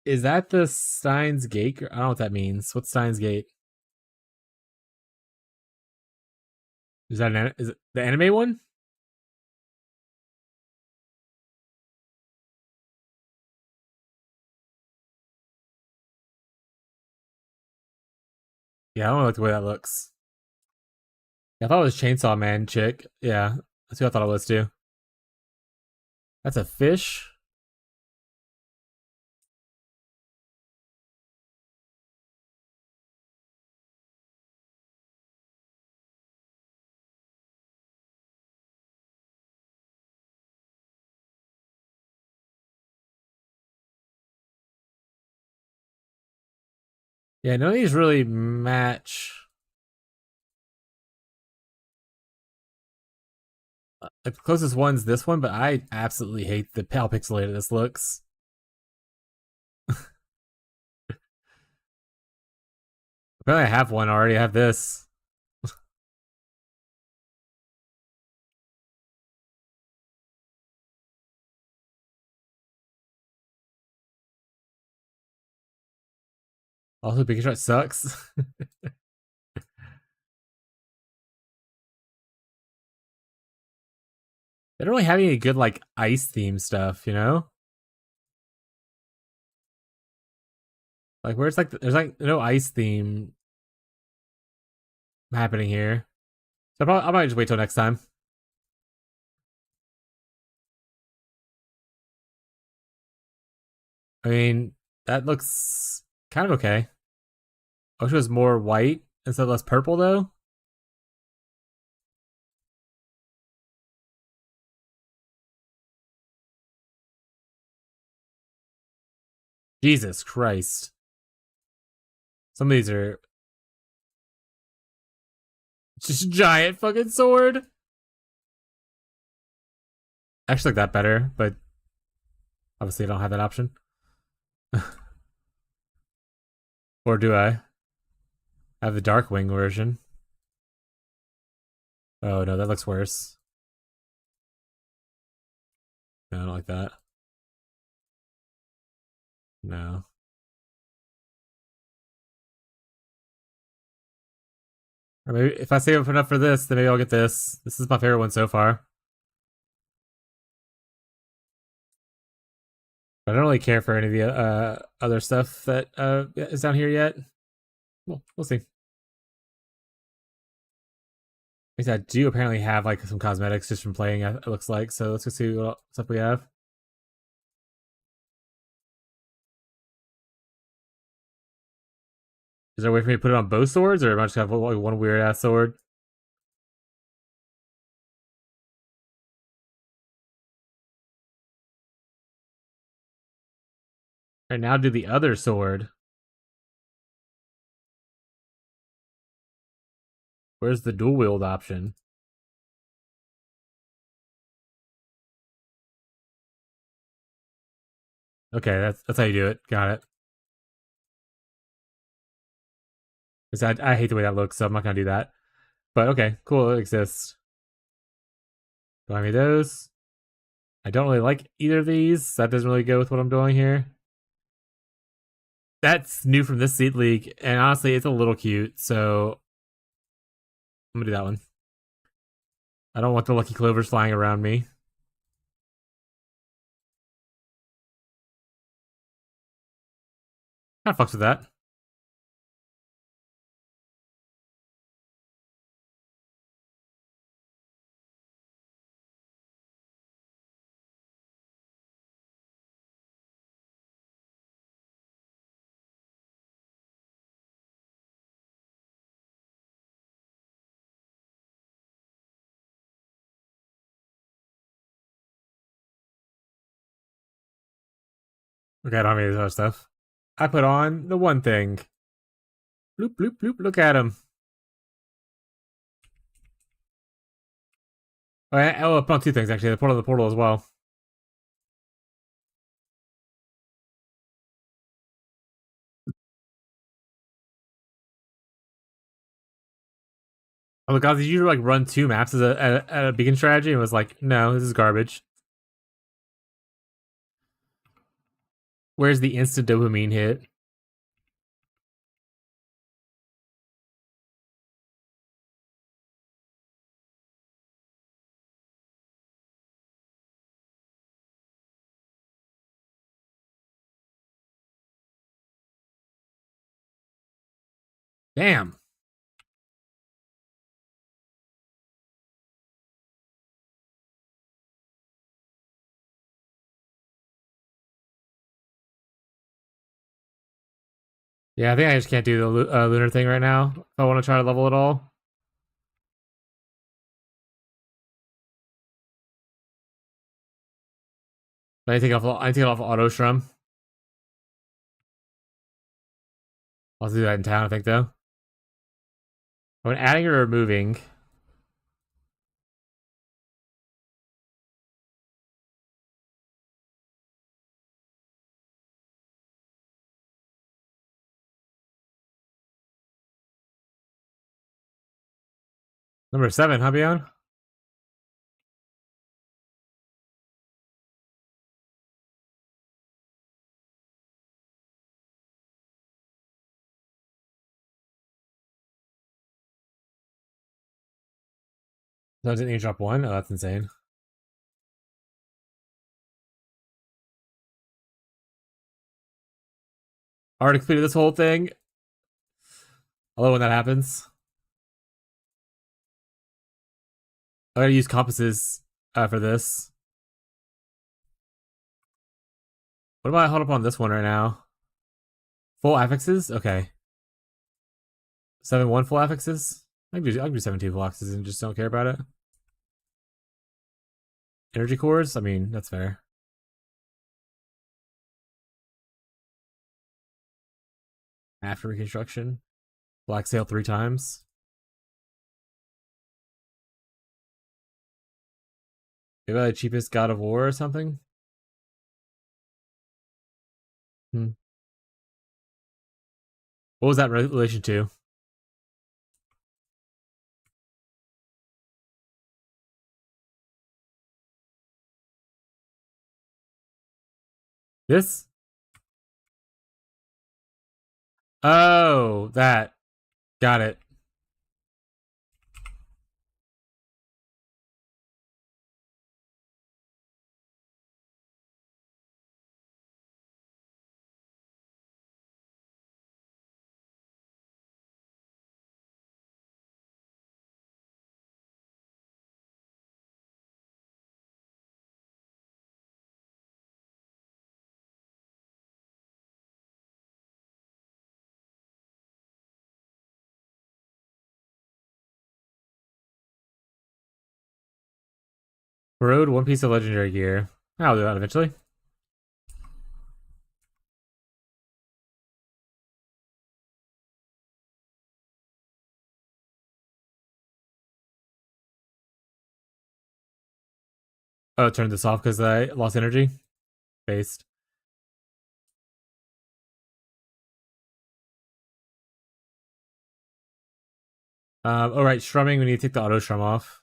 Is that the Steins Gate? I don't know what that means. What's Steins Gate? Is that is it the anime one? Yeah, I don't like the way that looks. Yeah, I thought it was Chainsaw Man chick. Yeah, that's who I thought it was too. That's a fish. Yeah, none of these really match. The closest one's this one, but I absolutely hate how pixelated this looks. Apparently, I have one already. I have this. Also, Big Shot sucks. They don't really have any good like ice theme stuff, you know? Like where's like there's like no ice theme happening here. So I might just wait till next time. I mean, that looks kind of okay. I wish it was more white instead of less purple though. Jesus Christ. Some of these are just giant fucking sword. I actually like that better, but obviously I don't have that option. Or do I? I have the Darkwing version. Oh no, that looks worse. No, I don't like that. No. Or maybe if I save up enough for this, then maybe I'll get this. This is my favorite one so far. I don't really care for any of the other stuff that is down here yet. Well, we'll see. I do apparently have like some cosmetics just from playing, it looks like. So let's go see what stuff we have. Is there a way for me to put it on both swords, or am I just gonna have like one weird ass sword? Alright, now do the other sword. Where's the dual wield option? Okay, that's how you do it. Got it. 'Cause I hate the way that looks, so I'm not gonna do that. But okay, cool, it exists. Do I need those? I don't really like either of these. That doesn't really go with what I'm doing here. That's new from this Seed League, and honestly, it's a little cute, so I'm gonna do that one. I don't want the lucky clovers flying around me. Kinda fucks with that. Okay, I don't have any of this other stuff. I put on the one thing. Bloop, bloop, bloop, look at him. Oh, I put on two things, actually. I put on the portal as well. Oh my god, did you like run two maps as a beacon strategy and was like, no, this is garbage. Where's the instant dopamine hit? Damn. Yeah, I think I just can't do the lunar thing right now if I want to try to level it all. I need to take it off auto shrum. I'll do that in town, I think, though. When adding or removing. Number 7, huh, Beyond? So I didn't even drop one? Oh, that's insane. Already completed this whole thing. I love when that happens. I gotta use compasses for this. What about I hold up on this one right now? Full affixes? Okay. 7-1 full affixes? I can do 7-2 full affixes and just don't care about it. Energy cores? I mean, that's fair. After reconstruction. Black Sail 3 times. Maybe the cheapest God of War or something? What was that relation to? This? Oh, that. Got it. Road, one piece of legendary gear. I'll do that eventually. Oh, turned this off because I lost energy. Based. Alright, strumming, we need to take the auto strum off.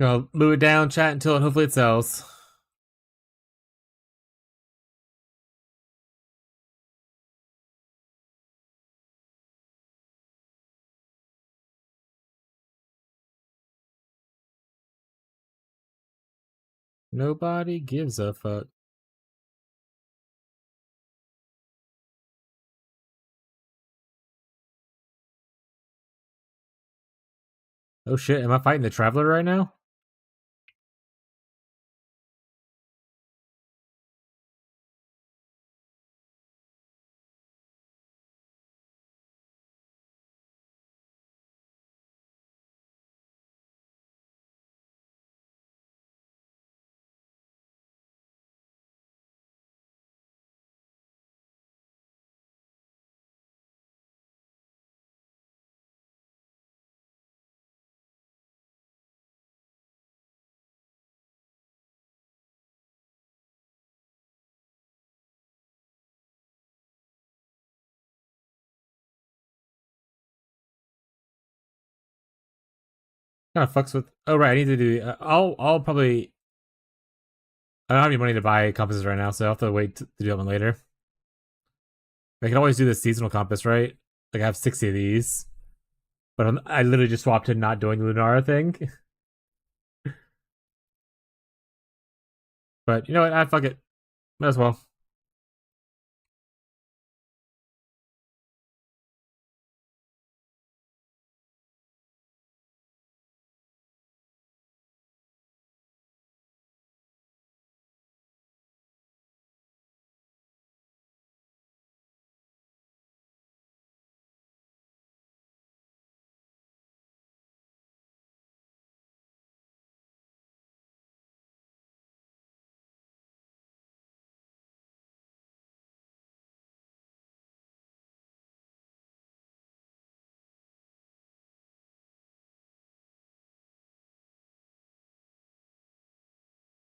I'll move it down, chat until hopefully it sells. Nobody gives a fuck. Oh shit, am I fighting the Traveller right now? Kind of fucks with. Oh right, I need to do. I'll probably. I don't have any money to buy compasses right now, so I'll have to wait to do that one later. I can always do the seasonal compass, right? Like I have 60 of these, but I literally just swapped to not doing the Lunara thing. But you know what? Fuck it. Might as well.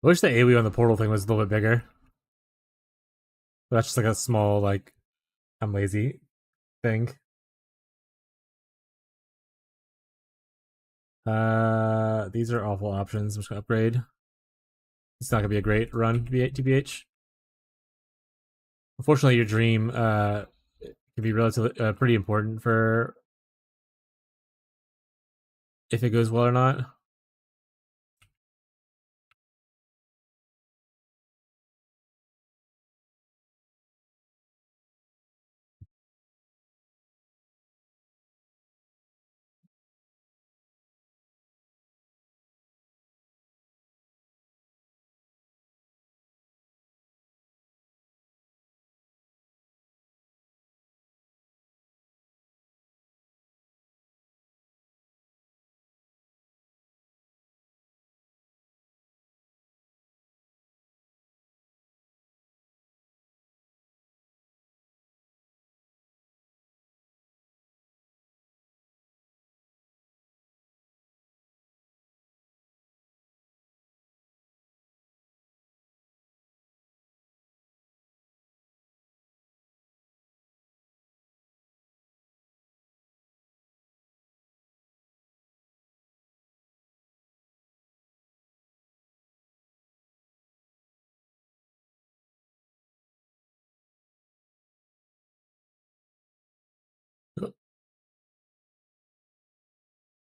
I wish the AoE on the portal thing was a little bit bigger. But that's just like a small, like, I'm lazy thing. These are awful options. I'm just gonna upgrade. It's not gonna be a great run, TBH. Unfortunately, your dream can be relatively pretty important for if it goes well or not.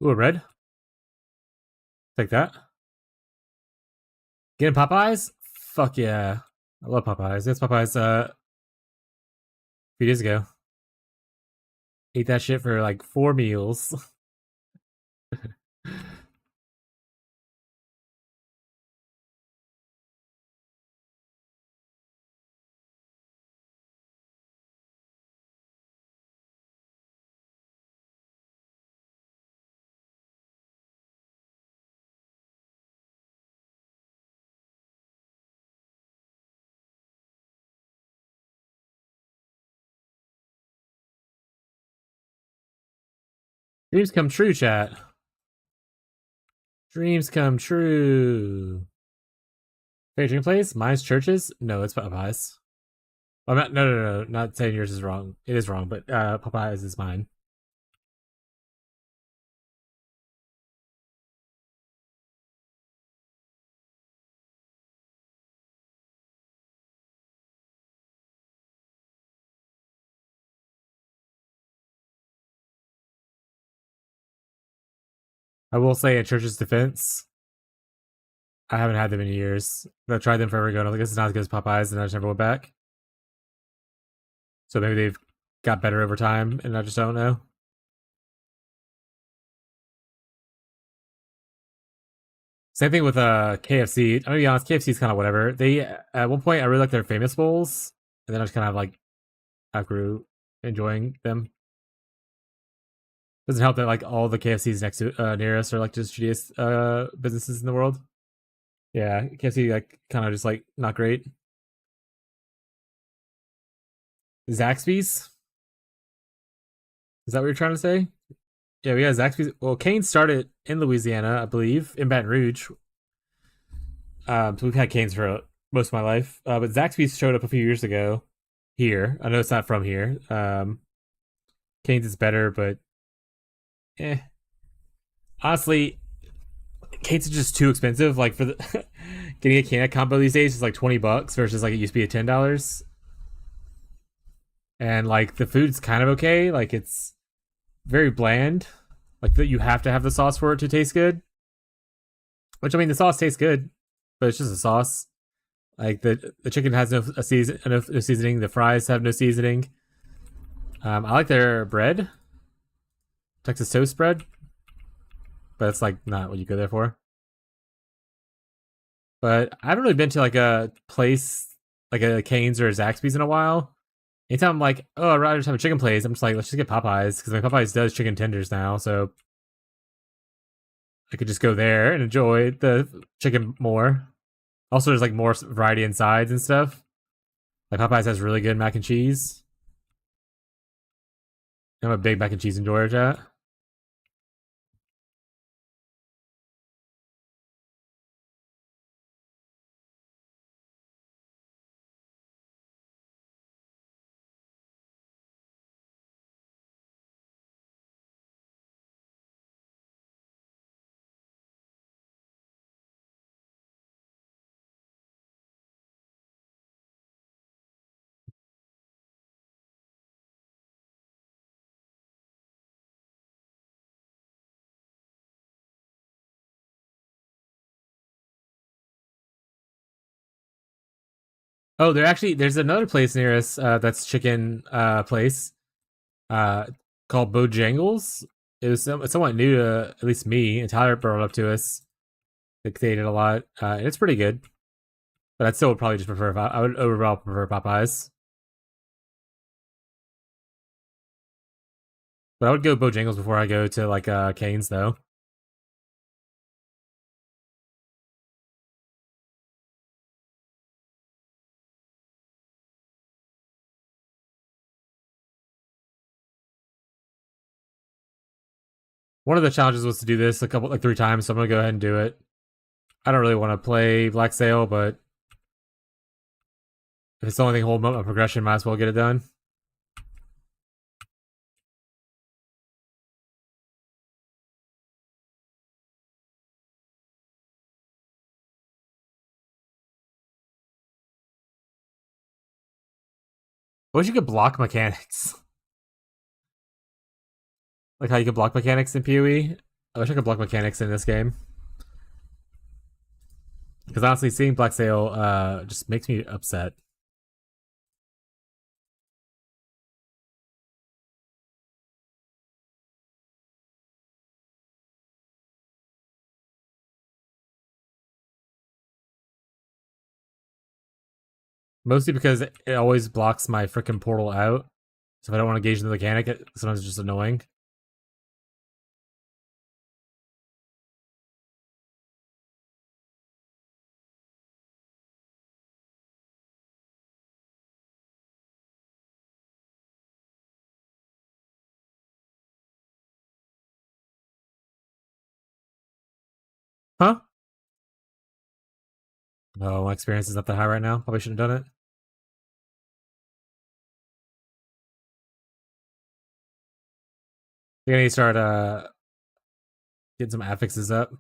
Ooh, a red. Take that. Getting Popeyes? Fuck yeah. I love Popeyes. That's Popeyes a few days ago. Ate that shit for like 4 meals. Dreams come true, chat. Dreams come true. Favorite dream place? Mine's churches? No, it's Popeyes. I'm not. No. Not saying yours is wrong. It is wrong, but Popeyes is mine. I will say, in Church's defense, I haven't had them in years. I've tried them forever ago. And I was like, this is not as good as Popeyes, and I just never went back. So maybe they've got better over time, and I just don't know. Same thing with KFC. I'm gonna be honest, KFC is kind of whatever. They at one point I really liked their famous bowls, and then I just kind of like outgrew enjoying them. Doesn't help that like all the KFCs next to near us are like just shittiest businesses in the world. Yeah, KFC like kind of just like not great. Zaxby's? Is that what you're trying to say? Yeah, we got Zaxby's. Well, Kane started in Louisiana, I believe, in Baton Rouge. So we've had Canes for most of my life. But Zaxby's showed up a few years ago here. I know it's not from here. Canes is better, but honestly, Canes is just too expensive. Like for the getting a can combo these days is like $20 versus like it used to be at $10. And like the food's kind of okay. Like it's very bland. Like that you have to have the sauce for it to taste good. Which I mean, the sauce tastes good, but it's just a sauce. Like the chicken has no seasoning. The fries have no seasoning. I like their bread, Texas toast bread, but it's like not what you go there for. But I haven't really been to like a place like a Cane's or a Zaxby's in a while. Anytime I'm like, oh, I'd rather just have a chicken place, I'm just like, let's just get Popeyes because my Popeyes does chicken tenders now, so I could just go there and enjoy the chicken more. Also, there's like more variety in sides and stuff. Like Popeyes has really good mac and cheese. I'm a big mac and cheese enjoyer, chat. Oh, there's another place near us that's chicken place called Bojangles. It was somewhat new to at least me, and Tyler brought it up to us. They ate it a lot, and it's pretty good. But I still would probably just prefer. I would overall prefer Popeyes. But I would go Bojangles before I go to like Cane's though. One of the challenges was to do this like 3 times, so I'm gonna go ahead and do it. I don't really want to play Black Sail, but if it's the only thing holding up my progression, might as well get it done. I wish you could block mechanics. Like how you can block mechanics in PoE. I wish I could block mechanics in this game. Because honestly, seeing Black Sail just makes me upset. Mostly because it always blocks my freaking portal out. So if I don't want to engage in the mechanic, sometimes it's just annoying. Huh? No, my experience is not that high right now. Probably shouldn't have done it. You're gonna need to start getting some affixes up.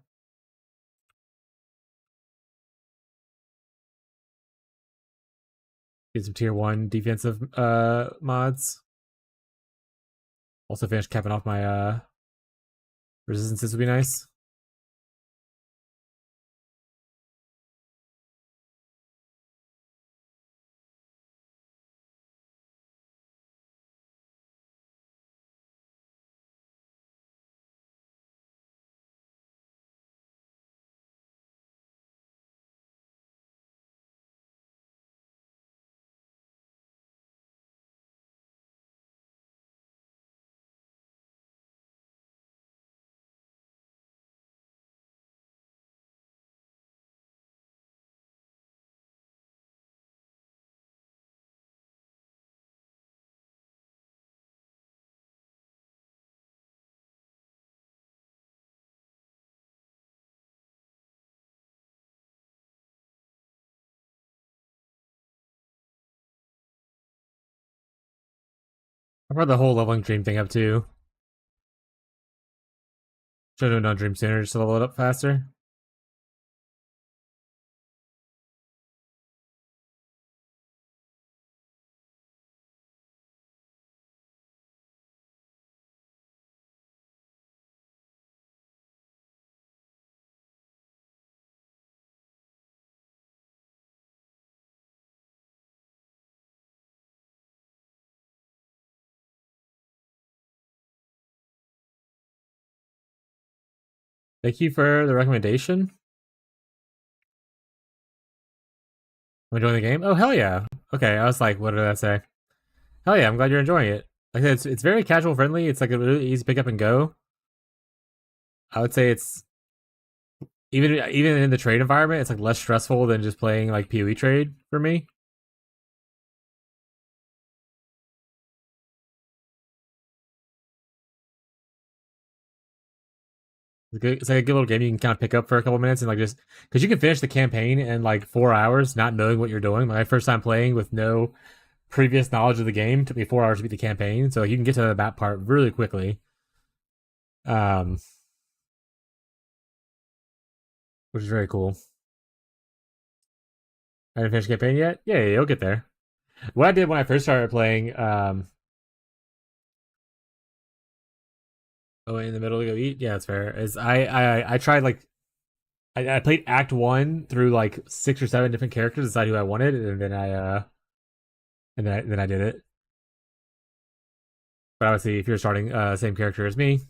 Get some tier 1 defensive mods. Also finish capping off my resistances would be nice. I brought the whole leveling dream thing up too. Should have done dream sooner just to level it up faster. Thank you for the recommendation. Am I enjoying the game? Oh, hell yeah. Okay, I was like, what did I say? Hell yeah, I'm glad you're enjoying it. Like I said, it's very casual friendly. It's like a really easy pick up and go. I would say it's even in the trade environment, it's like less stressful than just playing like PoE trade for me. It's like a good little game you can kind of pick up for a couple minutes and like just because you can finish the campaign in like 4 hours, not knowing what you're doing. Like my first time playing with no previous knowledge of the game took me 4 hours to beat the campaign, so you can get to the map part really quickly. Which is very cool. I didn't finish the campaign yet. Yeah, you'll get there. What I did when I first started playing, oh, in the middle to go eat. Yeah, that's fair. Is I tried like I played Act 1 through like 6 or 7 different characters, decide who I wanted, and then I did it. But obviously, if you're starting same character as me,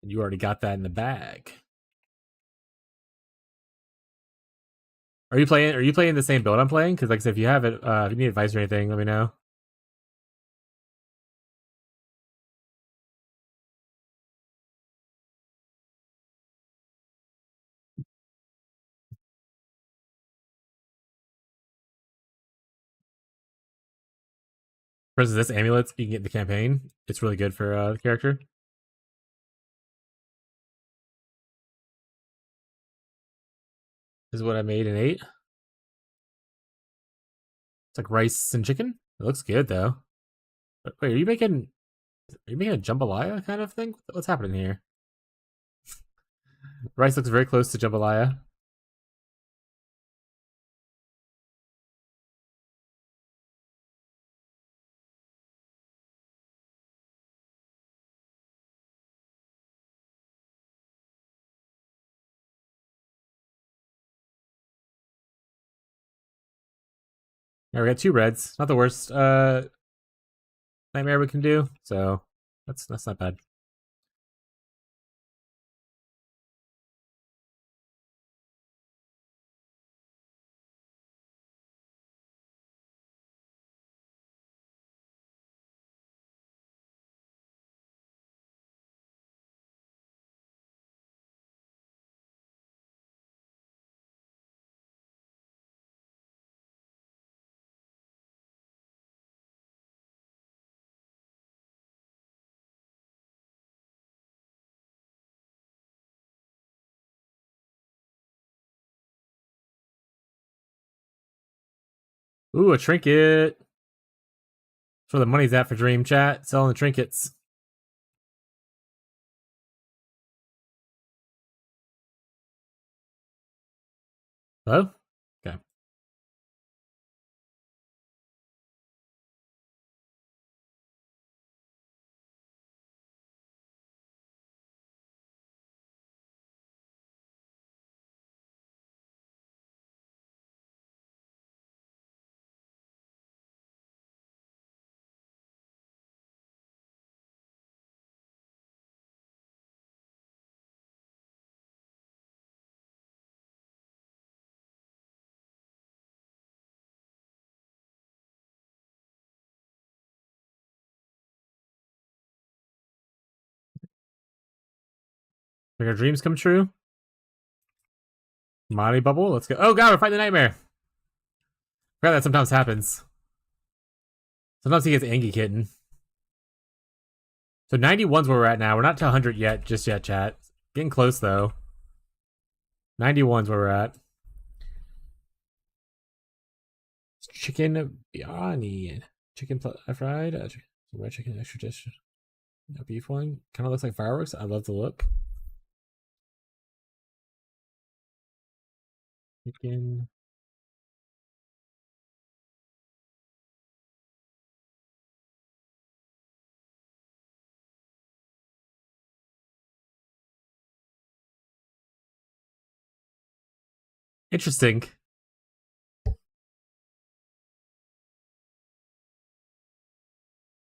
you already got that in the bag. Are you playing the same build I'm playing? Because like I said, if you have it, if you need advice or anything, let me know. For instance, this amulet you can get in the campaign. It's really good for the character. This is what I made in 8. It's like rice and chicken. It looks good though. Wait, are you making a jambalaya kind of thing? What's happening here? Rice looks very close to jambalaya. Yeah, we got 2 reds. Not the worst nightmare we can do. So that's not bad. Ooh, a trinket. That's where the money's at for Dream Chat. Selling the trinkets. Hello? Okay. Make our dreams come true. Money bubble. Let's go. Oh god, we're fighting the nightmare. Forgot that sometimes happens. Sometimes he gets Angie Kitten. So 91's where we're at now. We're not to 100 yet, just yet, chat. Getting close though. 91's where we're at. Chicken biryani. Chicken fried. Red chicken extra dish. A beef one. Kind of looks like fireworks. I love the look. Chicken. Interesting.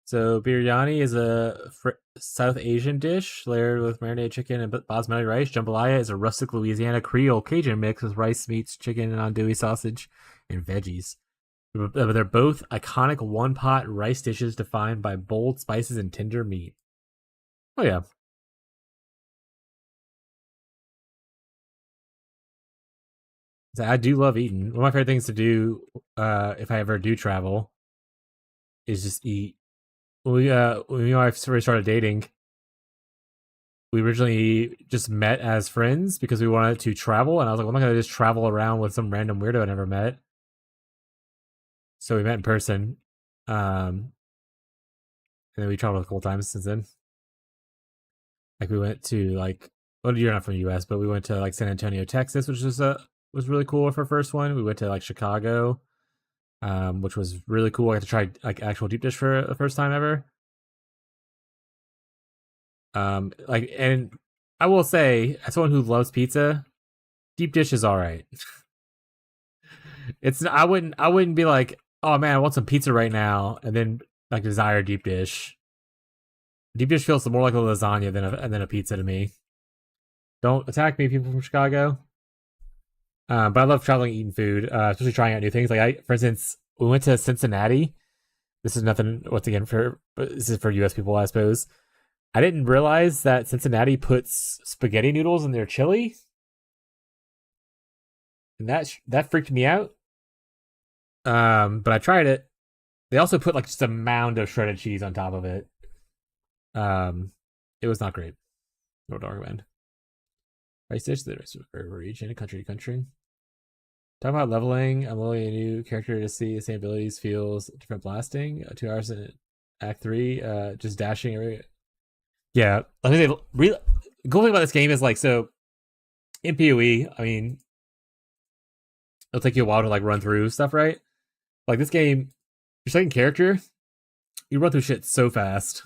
So biryani is a South Asian dish layered with marinated chicken and basmati rice. Jambalaya is a rustic Louisiana Creole Cajun mix with rice, meats, chicken, and andouille sausage, and veggies. They're both iconic one-pot rice dishes defined by bold spices and tender meat. Oh yeah. So I do love eating. One of my favorite things to do, if I ever do travel, is just eat. When me and my wife started dating, we originally just met as friends because we wanted to travel, and I was like, well, I'm not gonna just travel around with some random weirdo I never met. So we met in person, and then we traveled a couple times since then. Like we went to well, you're not from the U.S., but we went to like San Antonio, Texas, which was really cool for our first one. We went to like Chicago, which was really cool. I got to try like actual deep dish for the first time ever. And I will say, as someone who loves pizza, deep dish is all right. It's I wouldn't be like, oh man, I want some pizza right now, and then like desire deep dish. Deep dish feels more like a lasagna than a pizza to me. Don't attack me, people from Chicago. But I love traveling, eating food, especially trying out new things. Like for instance, we went to Cincinnati. This is nothing once again but this is for U.S. people, I suppose. I didn't realize that Cincinnati puts spaghetti noodles in their chili, and that freaked me out. But I tried it. They also put like just a mound of shredded cheese on top of it. It was not great. No recommend. Price dish, the rest of region, country to country. Talking about leveling, I'm leveling a new character to see the same abilities, feels different blasting. 2 hours in Act 3, just dashing every. Yeah, I think the cool thing about this game is like, so in PoE, I mean, it'll take you a while to like run through stuff, right? Like this game, your second character, you run through shit so fast.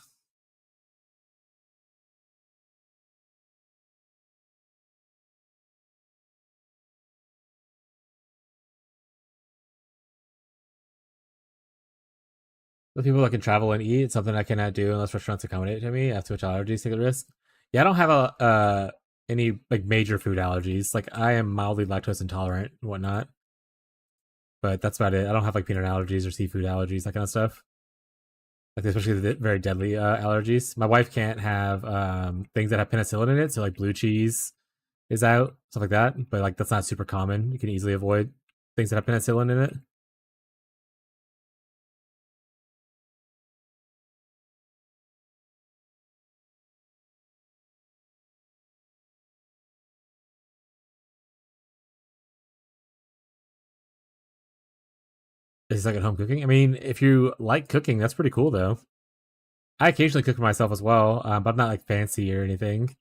The people that can travel and eat, it's something I cannot do unless restaurants accommodate to me. I have too much allergies, take the risk. Yeah, I don't have any like major food allergies. Like I am mildly lactose intolerant and whatnot, but that's about it. I don't have like peanut allergies or seafood allergies, that kind of stuff. Like especially the very deadly allergies. My wife can't have things that have penicillin in it, so like blue cheese is out, stuff like that. But like that's not super common. You can easily avoid things that have penicillin in it. Is like at home cooking. I mean, if you like cooking, that's pretty cool though. I occasionally cook for myself as well, but I'm not like fancy or anything.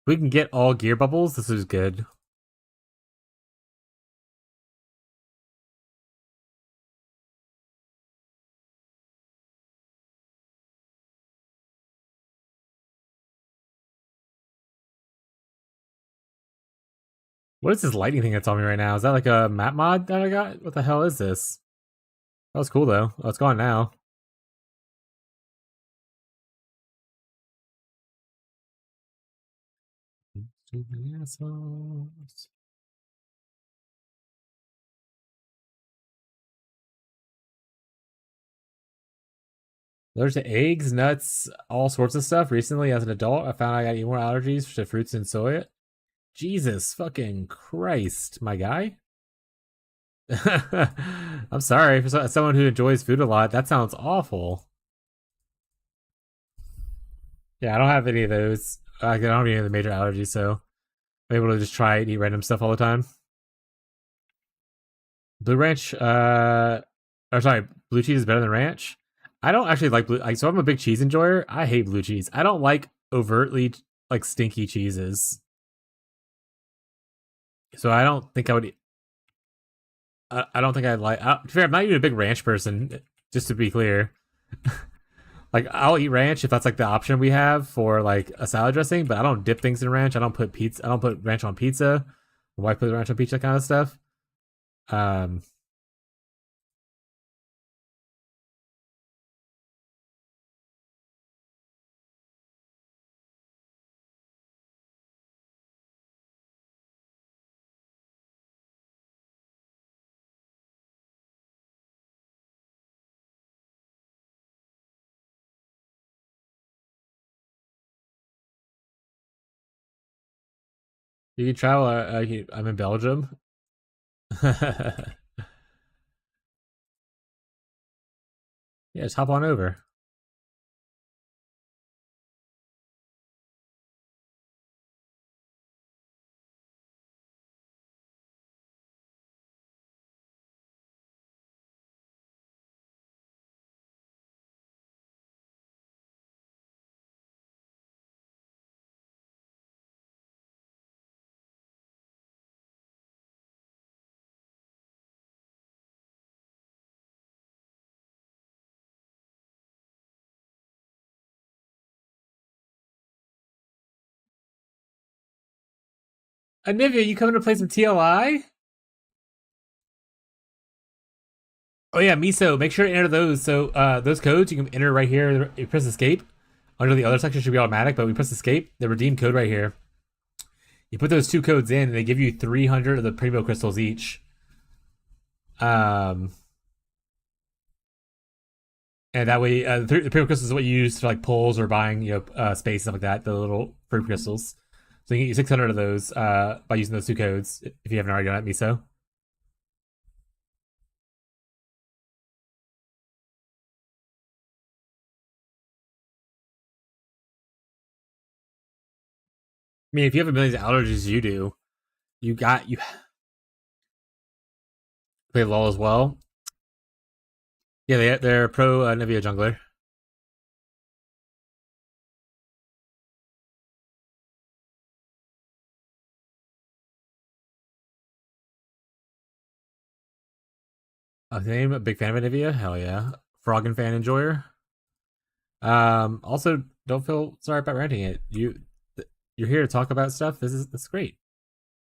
We can get all gear bubbles. This is good. What is this lightning thing that's on me right now? Is that like a map mod that I got? What the hell is this? That was cool though. Oh, it's gone now. There's the eggs, nuts, all sorts of stuff. Recently, as an adult, I found I got even more allergies to fruits and soy. Jesus fucking Christ, my guy. I'm sorry for someone who enjoys food a lot. That sounds awful. Yeah, I don't have any of those. I don't have any of the major allergies, so I'm able to just try and eat random stuff all the time. Blue Ranch, or sorry, blue cheese is better than ranch. I don't actually like blue. So I'm a big cheese enjoyer. I hate blue cheese. I don't like overtly like stinky cheeses. So I don't think I would. I don't think I'd like. To be fair, I'm not even a big ranch person. Just to be clear, like I'll eat ranch if that's like the option we have for like a salad dressing. But I don't dip things in ranch. I don't put pizza. I don't put ranch on pizza. My wife puts ranch on pizza, kind of stuff. Um, you can travel. I'm in Belgium. Yeah, just hop on over. Anivia, you coming to play some TLI? Oh yeah, Miso, make sure to enter those. So those codes you can enter right here. You press escape. Under the other section should be automatic, but we press escape. The redeem code right here. You put those 2 codes in, and they give you 300 of the primo crystals each. And that way, the primo crystals is what you use for like pulls or buying, space, stuff like that. The little free crystals. So you can get 600 of those by using those 2 codes. If you haven't already done it, Miso. I mean, if you have a million allergies, you do. You play LOL as well. Yeah, they're pro Nivea jungler. Name a big fan of Nivea. Hell yeah, Froggen fan enjoyer. Also, don't feel sorry about ranting it. You're here to talk about stuff. This is great.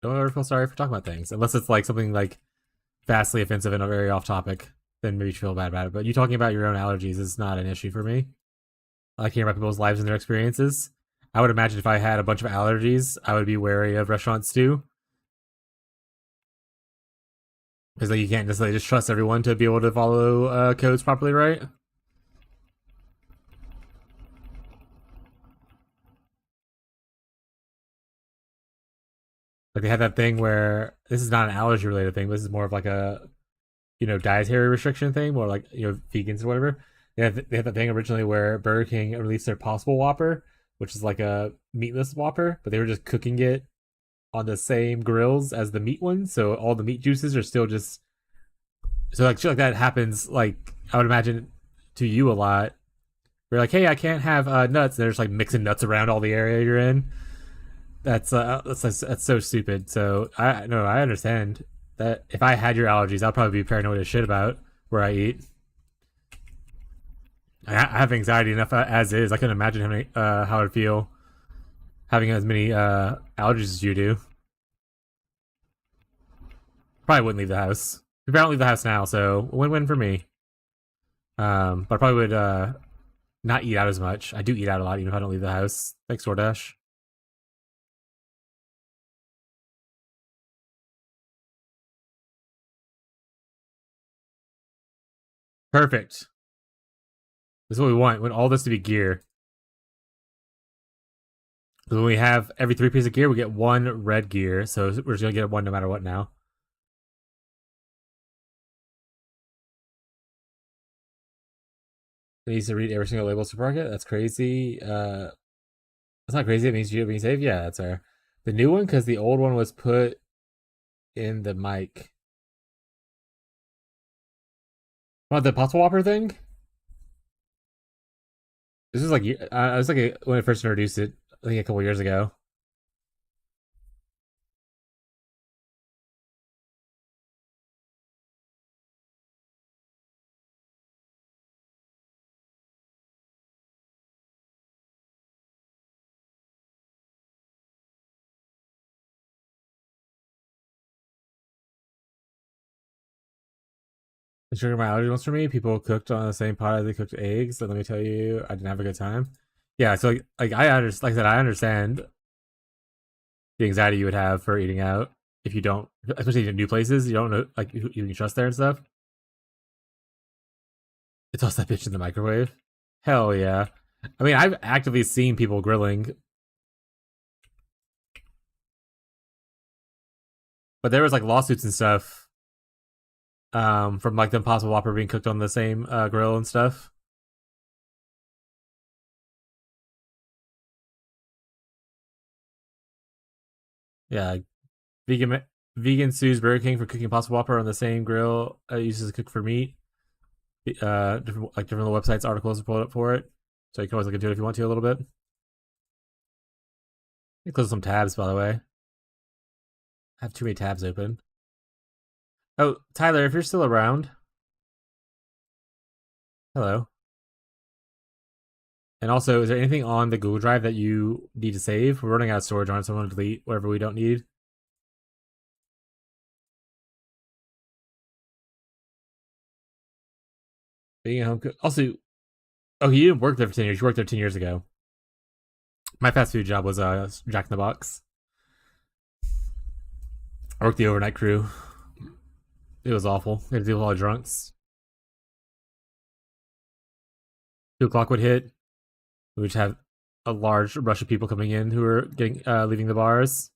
Don't ever feel sorry for talking about things, unless it's like something like vastly offensive and very off topic. Then maybe you feel bad about it. But you talking about your own allergies is not an issue for me. I like hearing about people's lives and their experiences. I would imagine if I had a bunch of allergies, I would be wary of restaurants too. Because like you can't necessarily just trust everyone to be able to follow codes properly, right? Like they had that thing where this is not an allergy related thing. This is more of like a dietary restriction thing, more like vegans or whatever. They had that thing originally where Burger King released their Possible Whopper, which is like a meatless Whopper, but they were just cooking it on the same grills as the meat one, so all the meat juices are still just like shit like that happens. Like I would imagine to you a lot. We're like, hey, I can't have nuts. And they're just like mixing nuts around all the area you're in. That's so stupid. So I understand that if I had your allergies, I'd probably be paranoid as shit about where I eat. I have anxiety enough as is. I couldn't imagine having how I'd feel having as many allergies as you do. Probably wouldn't leave the house. I don't leave the house now, so win-win for me. But I probably would not eat out as much. I do eat out a lot, even if I don't leave the house. Thanks, DoorDash. Perfect. This is what we want. We want all this to be gear. So when we have every 3 pieces of gear, we get 1 red gear. So we're just gonna get 1 no matter what now. It needs to read every single label supermarket. That's crazy. That's not crazy. It means you're being safe. Yeah, that's fair. The new one, because the old one was put in the mic. What, the Possible Whopper thing? This was like I was like when I first introduced it, I think a couple years ago. The sugar my allergy ones for me. People cooked on the same pot as they cooked eggs. So let me tell you, I didn't have a good time. Yeah, so like I understand. Like I said, I understand the anxiety you would have for eating out if you don't, especially in new places. You don't know like you can trust there and stuff. It's also that bitch in the microwave. Hell yeah. I mean, I've actively seen people grilling, but there was like lawsuits and stuff from like the Impossible Whopper being cooked on the same grill and stuff. Yeah, vegan sues Burger King for cooking Impossible Whopper on the same grill uses to cook for meat. Different websites articles pulled up for it, so you can always look into it if you want to a little bit. Let me close some tabs, by the way. I have too many tabs open. Oh, Tyler, if you're still around. Hello. And also, is there anything on the Google Drive that you need to save? We're running out of storage on it, so I want to delete whatever we don't need. Being a home cook. Also, oh, you didn't work there for 10 years. You worked there 10 years ago. My fast food job was Jack in the Box. I worked the overnight crew. It was awful. We had to deal with all the drunks. 2 o'clock would hit. We would have a large rush of people coming in who were getting leaving the bars.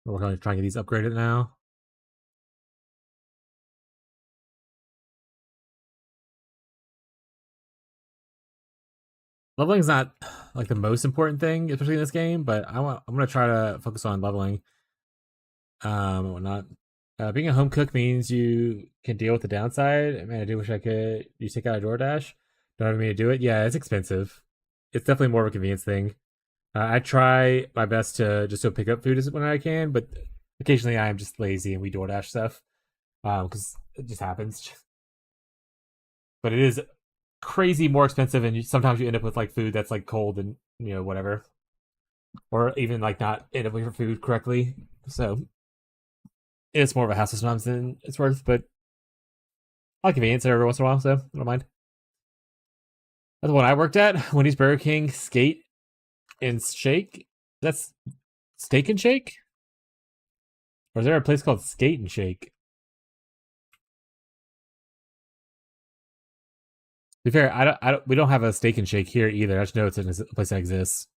We're going to try and get these upgraded now. Leveling's not like the most important thing, especially in this game, but I'm gonna try to focus on leveling. And whatnot. Being a home cook means you can deal with the downside. Man, I do wish I could. You take out a DoorDash. Don't have me to do it. Yeah, it's expensive. It's definitely more of a convenience thing. I try my best to just go pick up food when I can, but occasionally I am just lazy and we DoorDash stuff because it just happens. But it is crazy more expensive, and sometimes you end up with like food that's like cold and whatever, or even like not end up with your food correctly. So it's more of a hassle sometimes than it's worth, but I'll convenience it every once in a while, so I don't mind. That's the one I worked at. Wendy's, Burger King, Skate, and Shake. That's Steak and Shake? Or is there a place called Skate and Shake? To be fair, we don't have a Steak and Shake here either. I just know it's a place that exists.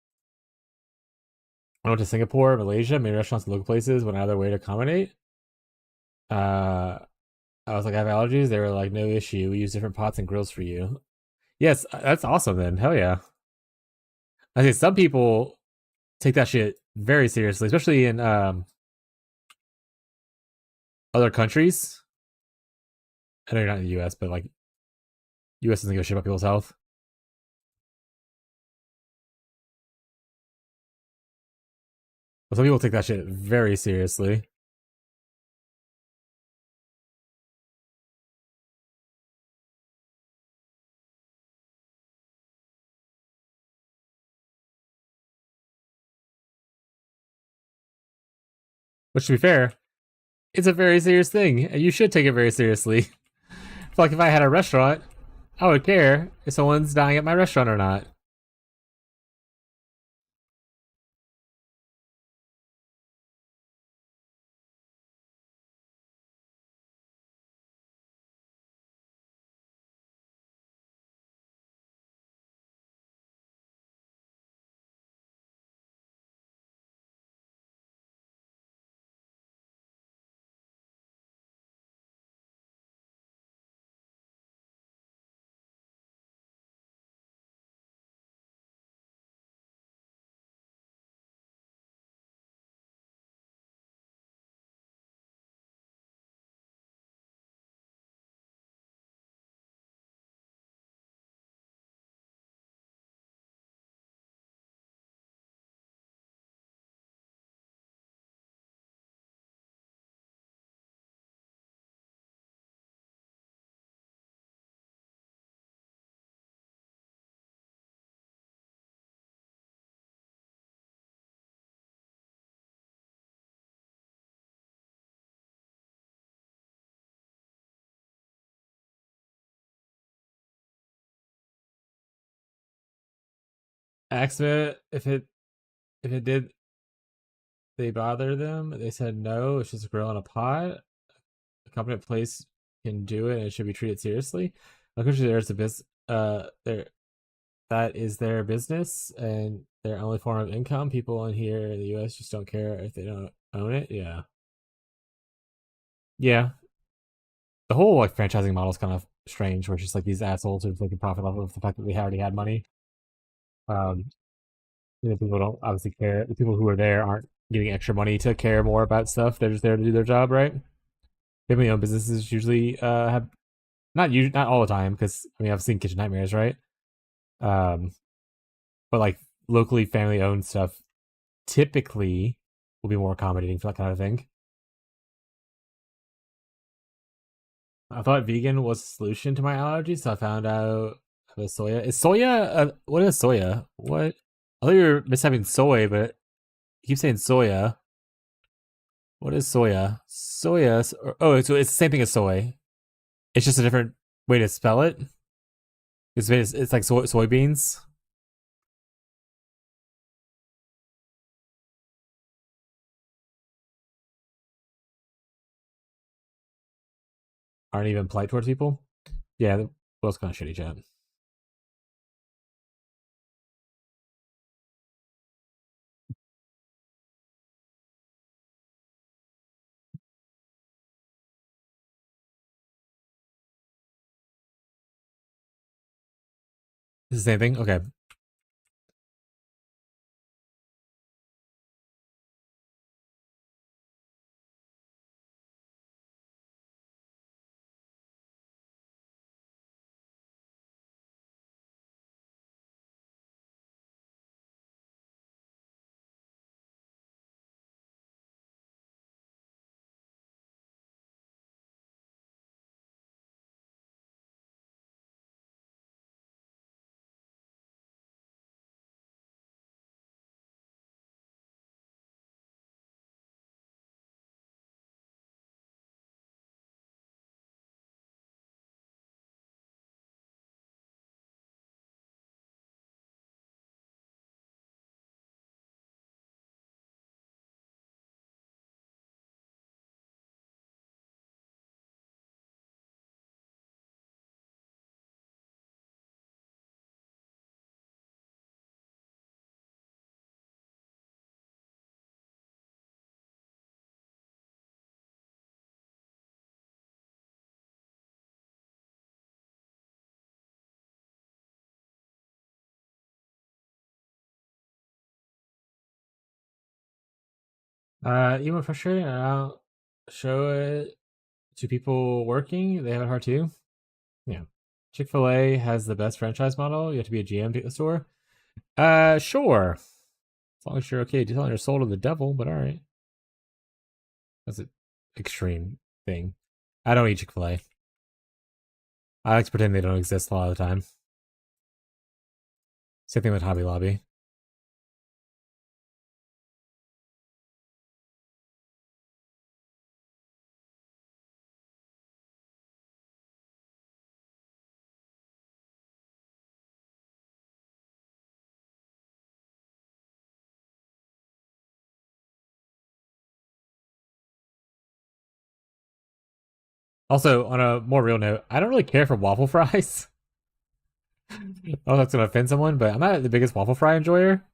I went to Singapore, Malaysia, many restaurants and local places went out of their way to accommodate. I was like, I have allergies. They were like, no issue. We use different pots and grills for you. Yes, that's awesome then. Hell yeah. I think some people take that shit very seriously, especially in other countries. I know you're not in the US, but like US doesn't give a shit about people's health. But some people take that shit very seriously. Which, to be fair, it's a very serious thing, and you should take it very seriously. Like, if I had a restaurant, I would care if someone's dying at my restaurant or not. Asked me if it did they bother them. They said no, it's just a grill and a pot. A competent place can do it and it should be treated seriously. Unfortunately, there's a there that is their business and their only form of income. People in here in the US just don't care if they don't own it. Yeah. Yeah. The whole like franchising model is kind of strange, where it's just like these assholes who like a profit off of the fact that they already had money. People don't obviously care. The people who are there aren't getting extra money to care more about stuff. They're just there to do their job, right? Family-owned businesses usually have not all the time, because I mean I've seen Kitchen Nightmares, right? But like locally family-owned stuff typically will be more accommodating for that kind of thing. I thought vegan was a solution to my allergies, so I found out about soya. Is soya? What is soya? What? I thought you were mishaving soy, but you keep saying soya. What is soya? Soya. Oh, so it's the same thing as soy. It's just a different way to spell it. It's like soybeans. Aren't even polite towards people. Yeah, the world's kind of shitty, chat. It's the same thing? Okay. Even frustrating. I'll show it to people working. They have it hard too. Yeah. Chick-fil-A has the best franchise model. You have to be a GM to get the store. Sure. As long as you're okay selling your soul to the devil, but alright. That's an extreme thing. I don't eat Chick-fil-A. I like to pretend they don't exist a lot of the time. Same thing with Hobby Lobby. Also, on a more real note, I don't really care for waffle fries. Oh, that's gonna offend someone, but I'm not the biggest waffle fry enjoyer.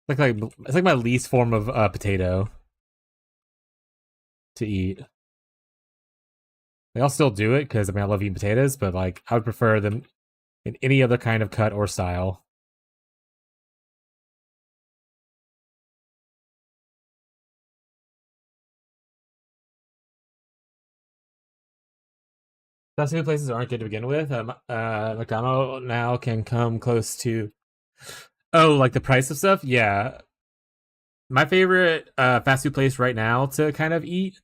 It's like my least form of potato to eat. Like, I'll still do it because I mean I love eating potatoes, but like I would prefer them in any other kind of cut or style. Fast food places aren't good to begin with. McDonald's now can come close to. Oh, like the price of stuff? Yeah. My favorite fast food place right now to kind of eat.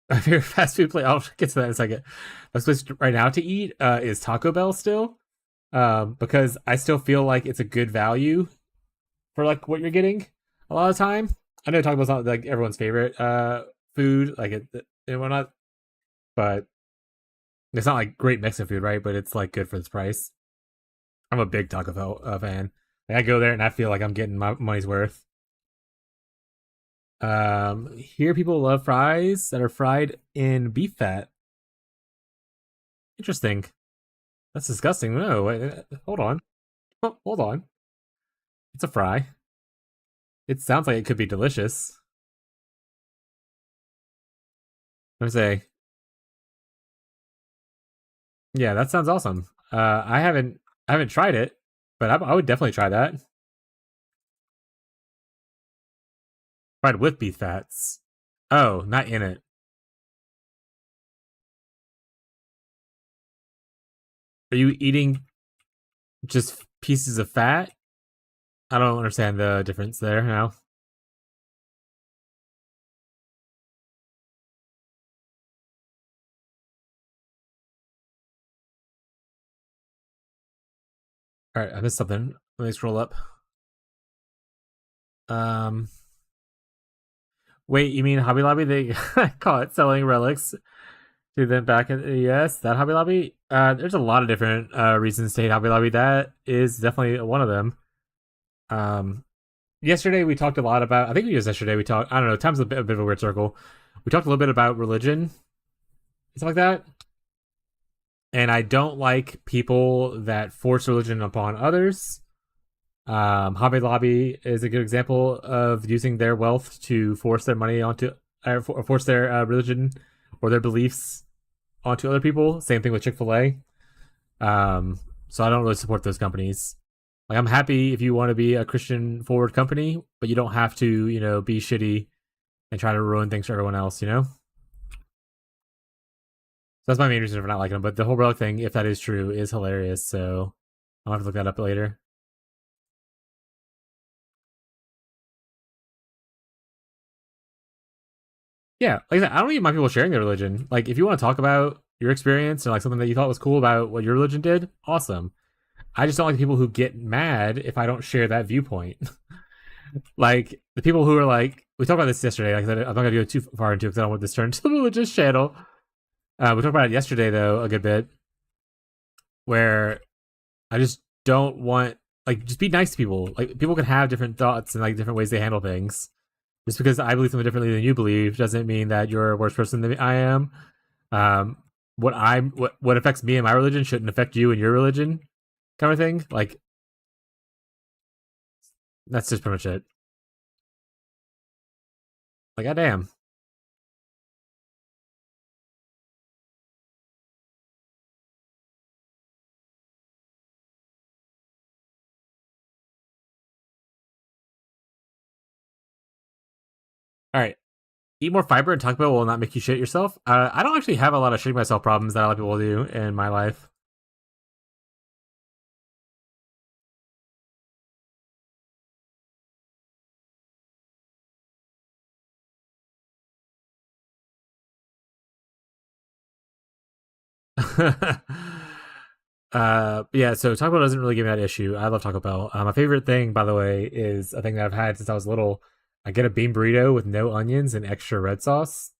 My favorite fast food place. I'll get to that in a second. Best place right now to eat is Taco Bell still, because I still feel like it's a good value for like what you're getting a lot of the time. I know Taco Bell's not like everyone's favorite food, like it and whatnot, but it's not like great Mexican food, right? But it's like good for this price. I'm a big Taco Bell fan. Like, I go there and I feel like I'm getting my money's worth. Here people love fries that are fried in beef fat. Interesting. That's disgusting. No, wait, hold on. Oh, hold on. It's a fry. It sounds like it could be delicious. Let me say. Yeah, that sounds awesome. I haven't tried it, but I would definitely try that. Fried with beef fats. Oh, not in it. Are you eating just pieces of fat? I don't understand the difference there now. All right, I missed something. Let me scroll up. Um, wait, you mean Hobby Lobby? They call it selling relics to them back in the US. That Hobby Lobby. There's a lot of different reasons to hate Hobby Lobby. That is definitely one of them. Um, yesterday we talked a lot about. I think it was yesterday we talked. I don't know. Time's a bit of a weird circle. We talked a little bit about religion and stuff like that. And I don't like people that force religion upon others. Hobby Lobby is a good example of using their wealth to force their money onto, or force their religion or their beliefs onto other people. Same thing with Chick-fil-A. So I don't really support those companies. Like, I'm happy if you want to be a Christian forward company, but you don't have to, be shitty and try to ruin things for everyone else, So that's my main reason for not liking them. But the whole relic thing, if that is true, is hilarious. So I'll have to look that up later. Yeah, like I said, I don't even mind people sharing their religion. Like, if you want to talk about your experience or like something that you thought was cool about what your religion did, awesome. I just don't like people who get mad if I don't share that viewpoint. Like the people who are like, we talked about this yesterday. Like I said, I'm not gonna go too far into it because I don't want this to turn into a religious channel. We talked about it yesterday though a good bit, where I just don't want just be nice to people. Like people can have different thoughts and like different ways they handle things. Just because I believe something differently than you believe doesn't mean that you're a worse person than I am. Um, what affects me and my religion shouldn't affect you and your religion, kind of thing. Like that's just pretty much it. Like goddamn. All right, eat more fiber and Taco Bell will not make you shit yourself. I don't actually have a lot of shitting myself problems that a lot of people do in my life. Yeah, so Taco Bell doesn't really give me that issue. I love Taco Bell. My favorite thing, by the way, is a thing that I've had since I was little. I get a bean burrito with no onions and extra red sauce.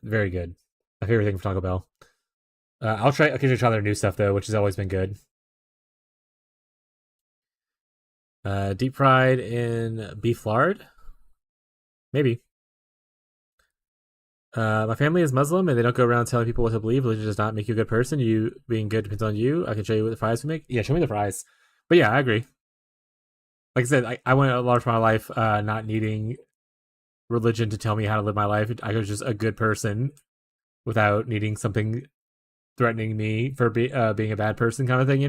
Very good. My favorite thing from Taco Bell. I'll occasionally try their new stuff though, which has always been good. Deep fried in beef lard, maybe. My family is Muslim and they don't go around telling people what to believe. Religion does not make you a good person. You being good depends on you. I can show you what the fries we make. Yeah, show me the fries. But yeah, I agree. Like I said, I went a large part of my life not needing religion to tell me how to live my life. I was just a good person without needing something threatening me for being a bad person, kind of thing.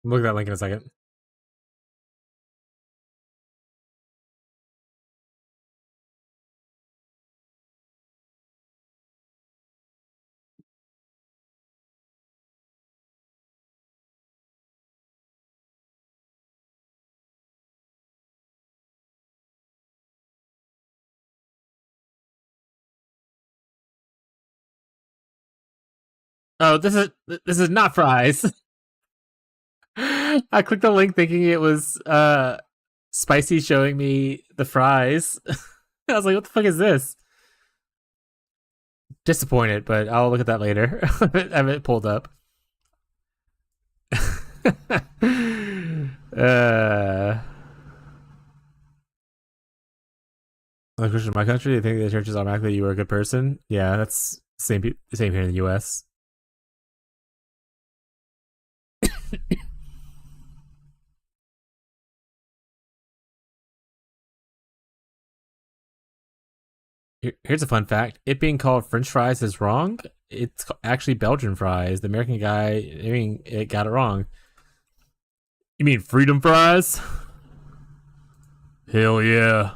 Look at that link in a second. Oh, this is not fries. I clicked the link thinking it was Spicy showing me the fries. I was like, what the fuck is this? Disappointed, but I'll look at that later. I have it pulled up. Like Christian in my country, they think the church is automatically you are a good person. Yeah, that's same here in the US. Here's a fun fact. It being called French fries is wrong. It's actually Belgian fries. The American guy, it got it wrong. You mean freedom fries? Hell yeah.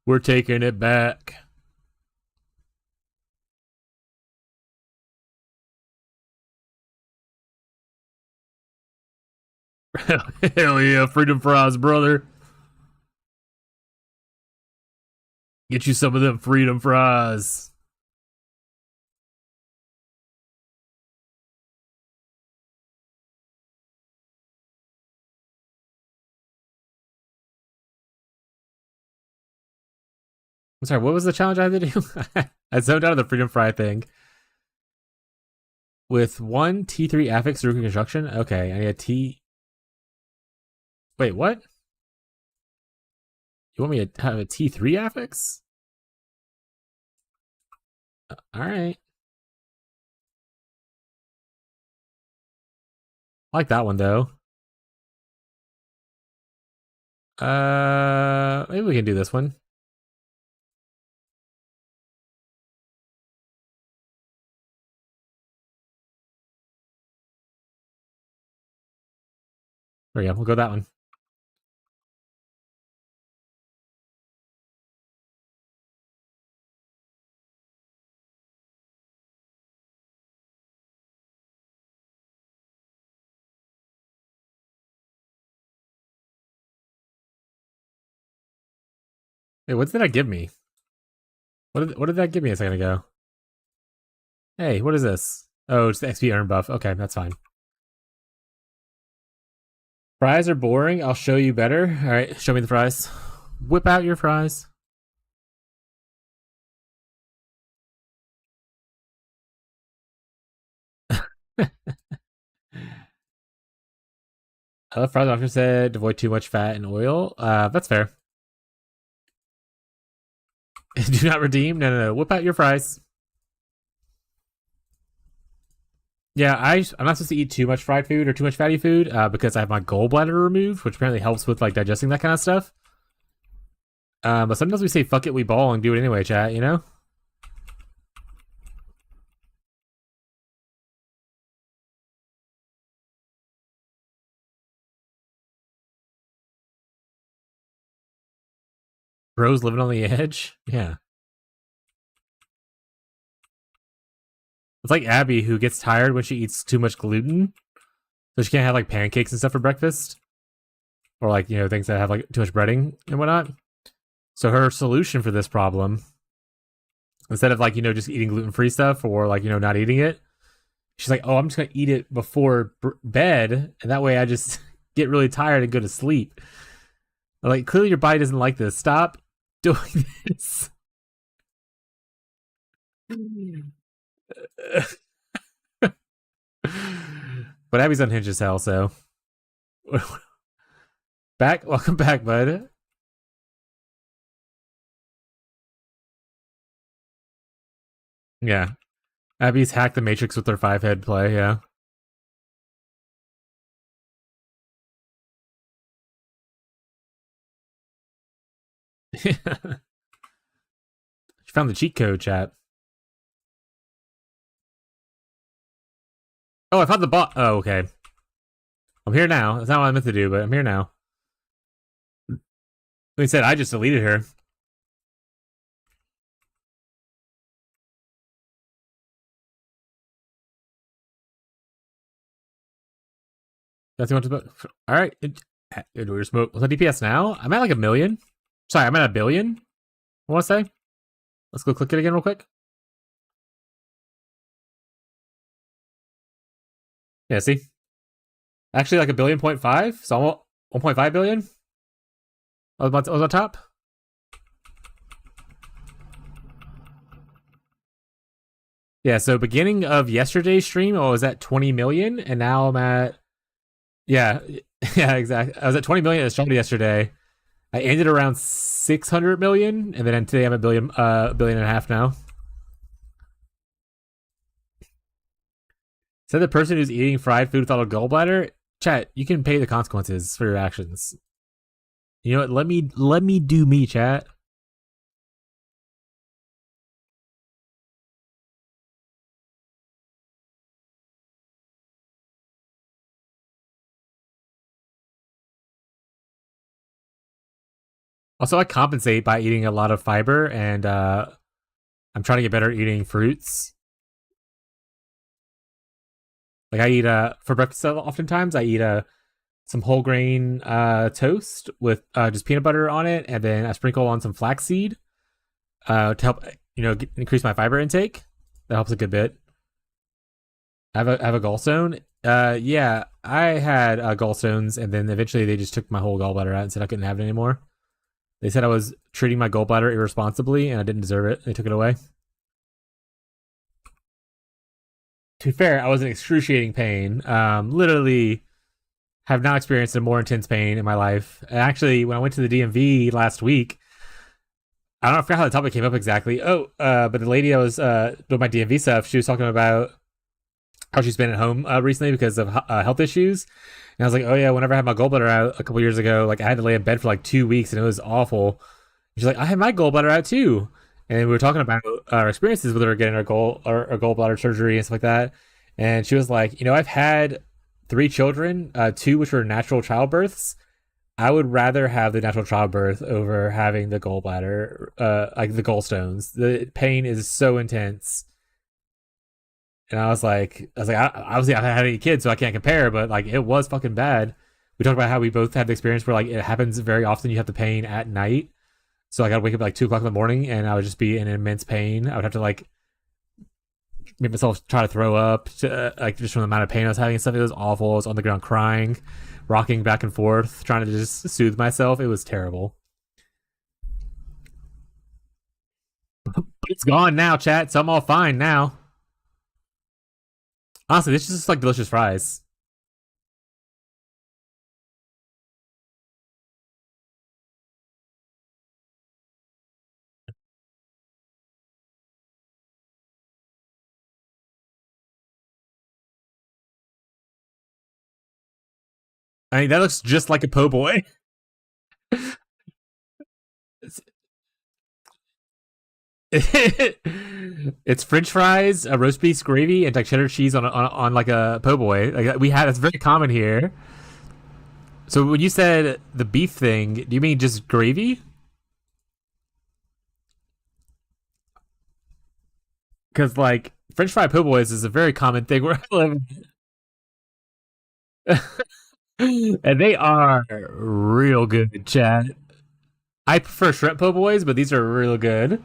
We're taking it back. Hell yeah, freedom fries, brother. Get you some of them freedom fries. I'm sorry, what was the challenge I had to do? I zoned out of the freedom fry thing. With one T3 affix through construction? Okay, I need a T... Wait, what? You want me to have a T3 affix? Alright. I like that one, though. Maybe we can do this one. There we go, we'll go that one. Hey, what did that give me? What did that give me a second ago? Hey, what is this? Oh, it's the XP earn buff. Okay, that's fine. Fries are boring. I'll show you better. All right, show me the fries. Whip out your fries. Fries doctor said avoid too much fat and oil. That's fair. Do not redeem. No. Whip out your fries. Yeah, I'm not supposed to eat too much fried food or too much fatty food because I have my gallbladder removed, which apparently helps with like digesting that kind of stuff. But sometimes we say fuck it, we ball and do it anyway, chat. You know. Bros living on the edge. Yeah. It's like Abby who gets tired when she eats too much gluten. So she can't have like pancakes and stuff for breakfast. Or like, you know, things that have like too much breading and whatnot. So her solution for this problem, instead of like, you know, just eating gluten-free stuff or like, you know, not eating it, she's like, oh, I'm just going to eat it before bed. And that way I just get really tired and go to sleep. Like, clearly your body doesn't like this. Stop doing this. But Abby's unhinged as hell, so. Welcome back, bud. Yeah. Abby's hacked the Matrix with her 5-head play, yeah. She found the cheat code, chat. Oh, I found the bot. Oh, okay. I'm here now. That's not what I meant to do, but I'm here now. Like said, I just deleted her. That's what about. All right. We're smoke. What's the DPS now? I'm at like 1 million. Sorry, I'm at 1 billion. I want to say. Let's go click it again real quick. Yeah, see? Actually, like a billion point five, so almost 1.5 billion. I was on top. Yeah, so beginning of yesterday's stream, I was at 20 million, and now I'm at yeah, yeah, exactly. I was at 20 million at the start of yesterday. I ended around 600 million, and then today I'm a billion and a half now. Said the person who's eating fried food without a gallbladder, chat, you can pay the consequences for your actions. You know what? Let me do me, chat. Also, I compensate by eating a lot of fiber, and I'm trying to get better at eating fruits. Like I eat for breakfast oftentimes I eat some whole grain toast with just peanut butter on it, and then I sprinkle on some flaxseed to help increase my fiber intake. That helps a good bit. I have a gallstone. Yeah, I had gallstones, and then eventually they just took my whole gallbladder out and said I couldn't have it anymore. They said I was treating my gallbladder irresponsibly, and I didn't deserve it. They took it away. To be fair, I was in excruciating pain. Literally have not experienced a more intense pain in my life. And actually, when I went to the DMV last week, I don't know, I forgot how the topic came up exactly. But the lady that was doing my DMV stuff, she was talking about how she's been at home recently because of health issues. And I was like, oh yeah, whenever I had my gallbladder out a couple years ago, like I had to lay in bed for like 2 weeks and it was awful. And she's like, I had my gallbladder out too. And we were talking about our experiences with her getting our gallbladder surgery and stuff like that. And she was like, I've had 3 children, 2 which were natural childbirths. I would rather have the natural childbirth over having the gallbladder, like the gallstones. The pain is so intense. And I was like, obviously I haven't had any kids, so I can't compare, but like it was fucking bad. We talked about how we both had the experience where like it happens very often. You have the pain at night. So like I'd wake up at like 2 o'clock in the morning and I would just be in immense pain. I would have to like make myself try to throw up, like just from the amount of pain I was having and stuff. It was awful. I was on the ground crying, rocking back and forth, trying to just soothe myself. It was terrible. But it's gone now, chat. So I'm all fine now. Honestly, this is just like delicious fries. I mean, that looks just like a po' boy. It's French fries, a roast beef gravy, and like cheddar cheese on like a po' boy. Like we had, that's very common here. So when you said the beef thing, do you mean just gravy? Because like French fry po' boys is a very common thing where I live, and they are real good, Chad. I prefer shrimp po' boys, but these are real good.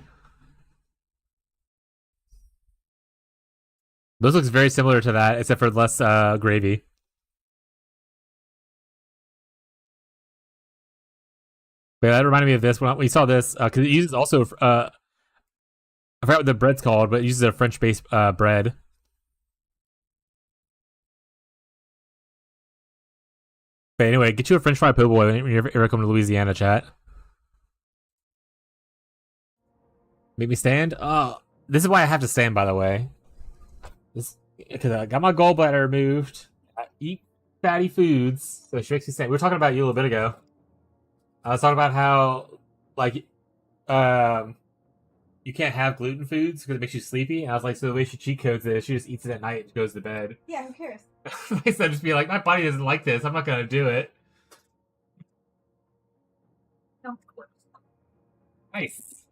Those looks very similar to that, except for less gravy. But yeah, that reminded me of this when we saw this because it uses also I forgot what the bread's called, but it uses a French-based bread. But anyway, get you a French fry po' boy when you ever come to Louisiana, chat. Make me stand. Oh, this is why I have to stand. By the way, this because I got my gallbladder removed. I eat fatty foods, so she makes me stand. We were talking about you a little bit ago. I was talking about how like you can't have gluten foods because it makes you sleepy. And I was like, so the way she cheat codes it, she just eats it at night and goes to bed. Yeah, who cares? Instead of just be like, my body doesn't like this. I'm not gonna do it. No, of course. Nice.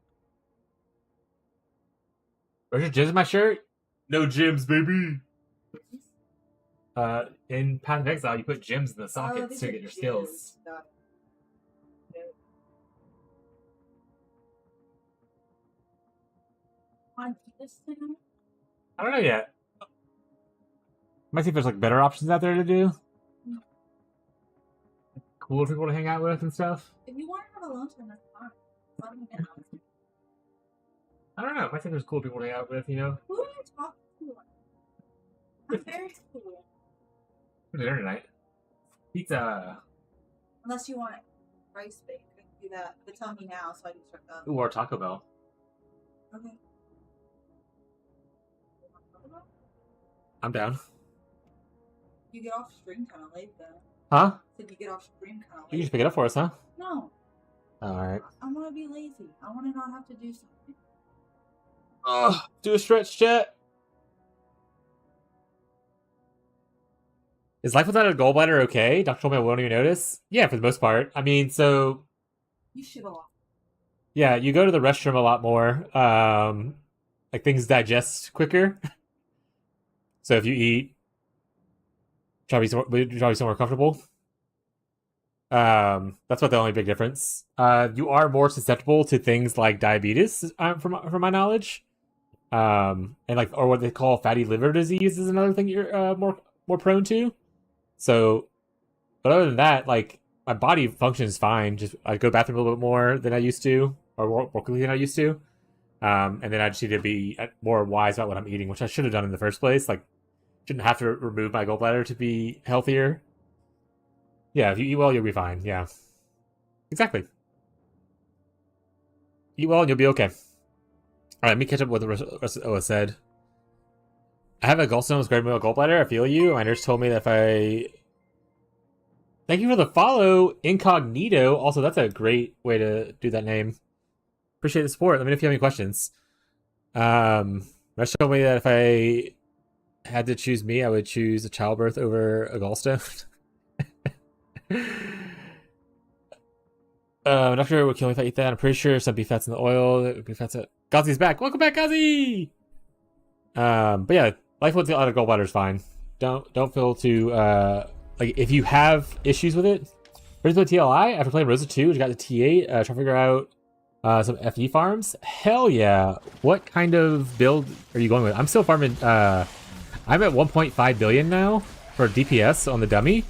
Where's your gyms in my shirt? No gyms, baby. In Path of Exile, you put gyms in the sockets to get your skills. I don't know yet. Might see if there's like better options out there to do. Cooler people to hang out with and stuff. If you want to have a alone time, that's fine. Let me know. I don't know. Might think there's cool people to hang out with, you know. Who are you talking to? I'm very cool. For dinner tonight. Pizza. Unless you want rice bake, I can do that. But tell me now so I can start that. Ooh, or Taco Bell. Okay. I'm down. You get off stream kind of late, though. Huh? Said you get off stream kind of You late. just pick it up for us, huh? No, Alright. I want to be lazy. I want to not have to do something. Ugh, do a stretch, chat. Is life without a gallbladder okay? Doctor told me I won't even notice. Yeah, for the most part. I mean, so You shit a lot. yeah, you go to the restroom a lot more. Like things digest quicker. So if you eat, try to be somewhere comfortable. That's about the only big difference. You are more susceptible to things like diabetes, from my knowledge. And like, or what they call fatty liver disease is another thing you're more prone to. So, but other than that, like my body functions fine. Just I go to the bathroom a little bit more than I used to, or more quickly than I used to. And then I just need to be more wise about what I'm eating, which I should have done in the first place. Like, shouldn't have to remove my gallbladder to be healthier. Yeah, if you eat well, you'll be fine. Yeah, exactly. Eat well and you'll be okay. All right, let me catch up with what the rest of Oa said. I have a gallstone with great gallbladder. I feel you. My nurse told me that if I... Thank you for the follow, Incognito. Also, that's a great way to do that name. Appreciate the support. Let me know if you have any questions. Nurse told me that if I had to choose me, I would choose a childbirth over a gallstone. I'm not sure what would kill me if I eat that. I'm pretty sure some beef fat's in the oil. That would be fat's. Gazi's back. Welcome back, Gazi. But yeah, life without a gallbladder is fine. Don't feel too like if you have issues with it. Where's my TLI? After playing Rosa 2, which got the T8, trying to figure out some FE farms. Hell yeah! What kind of build are you going with? I'm still farming. I'm at 1.5 billion now for DPS on the dummy.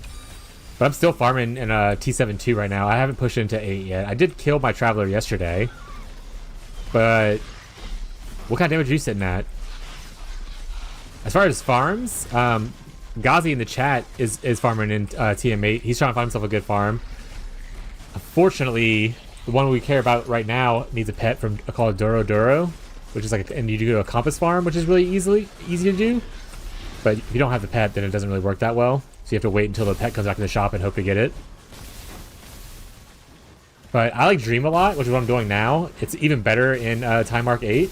But I'm still farming in a T7 2 right now. I haven't pushed into 8 yet. I did kill my Traveller yesterday. But what kind of damage are you sitting at? As far as farms, Gazi in the chat is farming in TM8. He's trying to find himself a good farm. Unfortunately, the one we care about right now needs a pet from called Duro Duro, which is like, and you do a compass farm, which is really easy to do. But if you don't have the pet, then it doesn't really work that well. So you have to wait until the pet comes back to the shop and hope to get it. But I like Dream a lot, which is what I'm doing now. It's even better in Time Mark 8.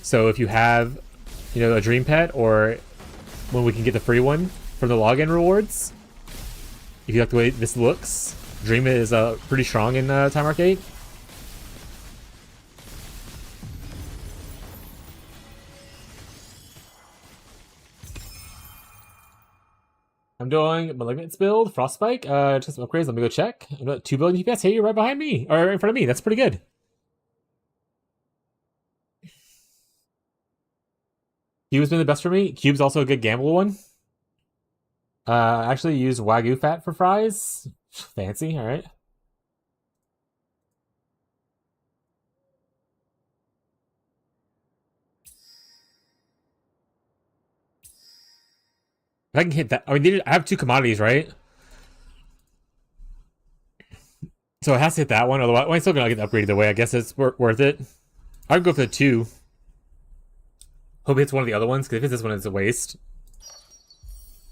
So if you have, you know, a Dream pet, or when we can get the free one from the login rewards, if you like the way this looks, Dream is pretty strong in Time Mark 8. I'm doing Malignant's build, Frostspike, just some upgrades. Let me go check. I'm at 2 billion DPS. Hey, you're right behind me, or in front of me. That's pretty good. Cube's been the best for me. Cube's also a good gamble one. I actually used Wagyu fat for fries. Fancy, alright. If I can hit that, I mean, I have 2 commodities, right? So it has to hit that one, otherwise, well, I'm still gonna get the upgrade either way. I guess it's worth it. I'd go for the 2. Hope it's one of the other ones, because if it's this one, it's a waste.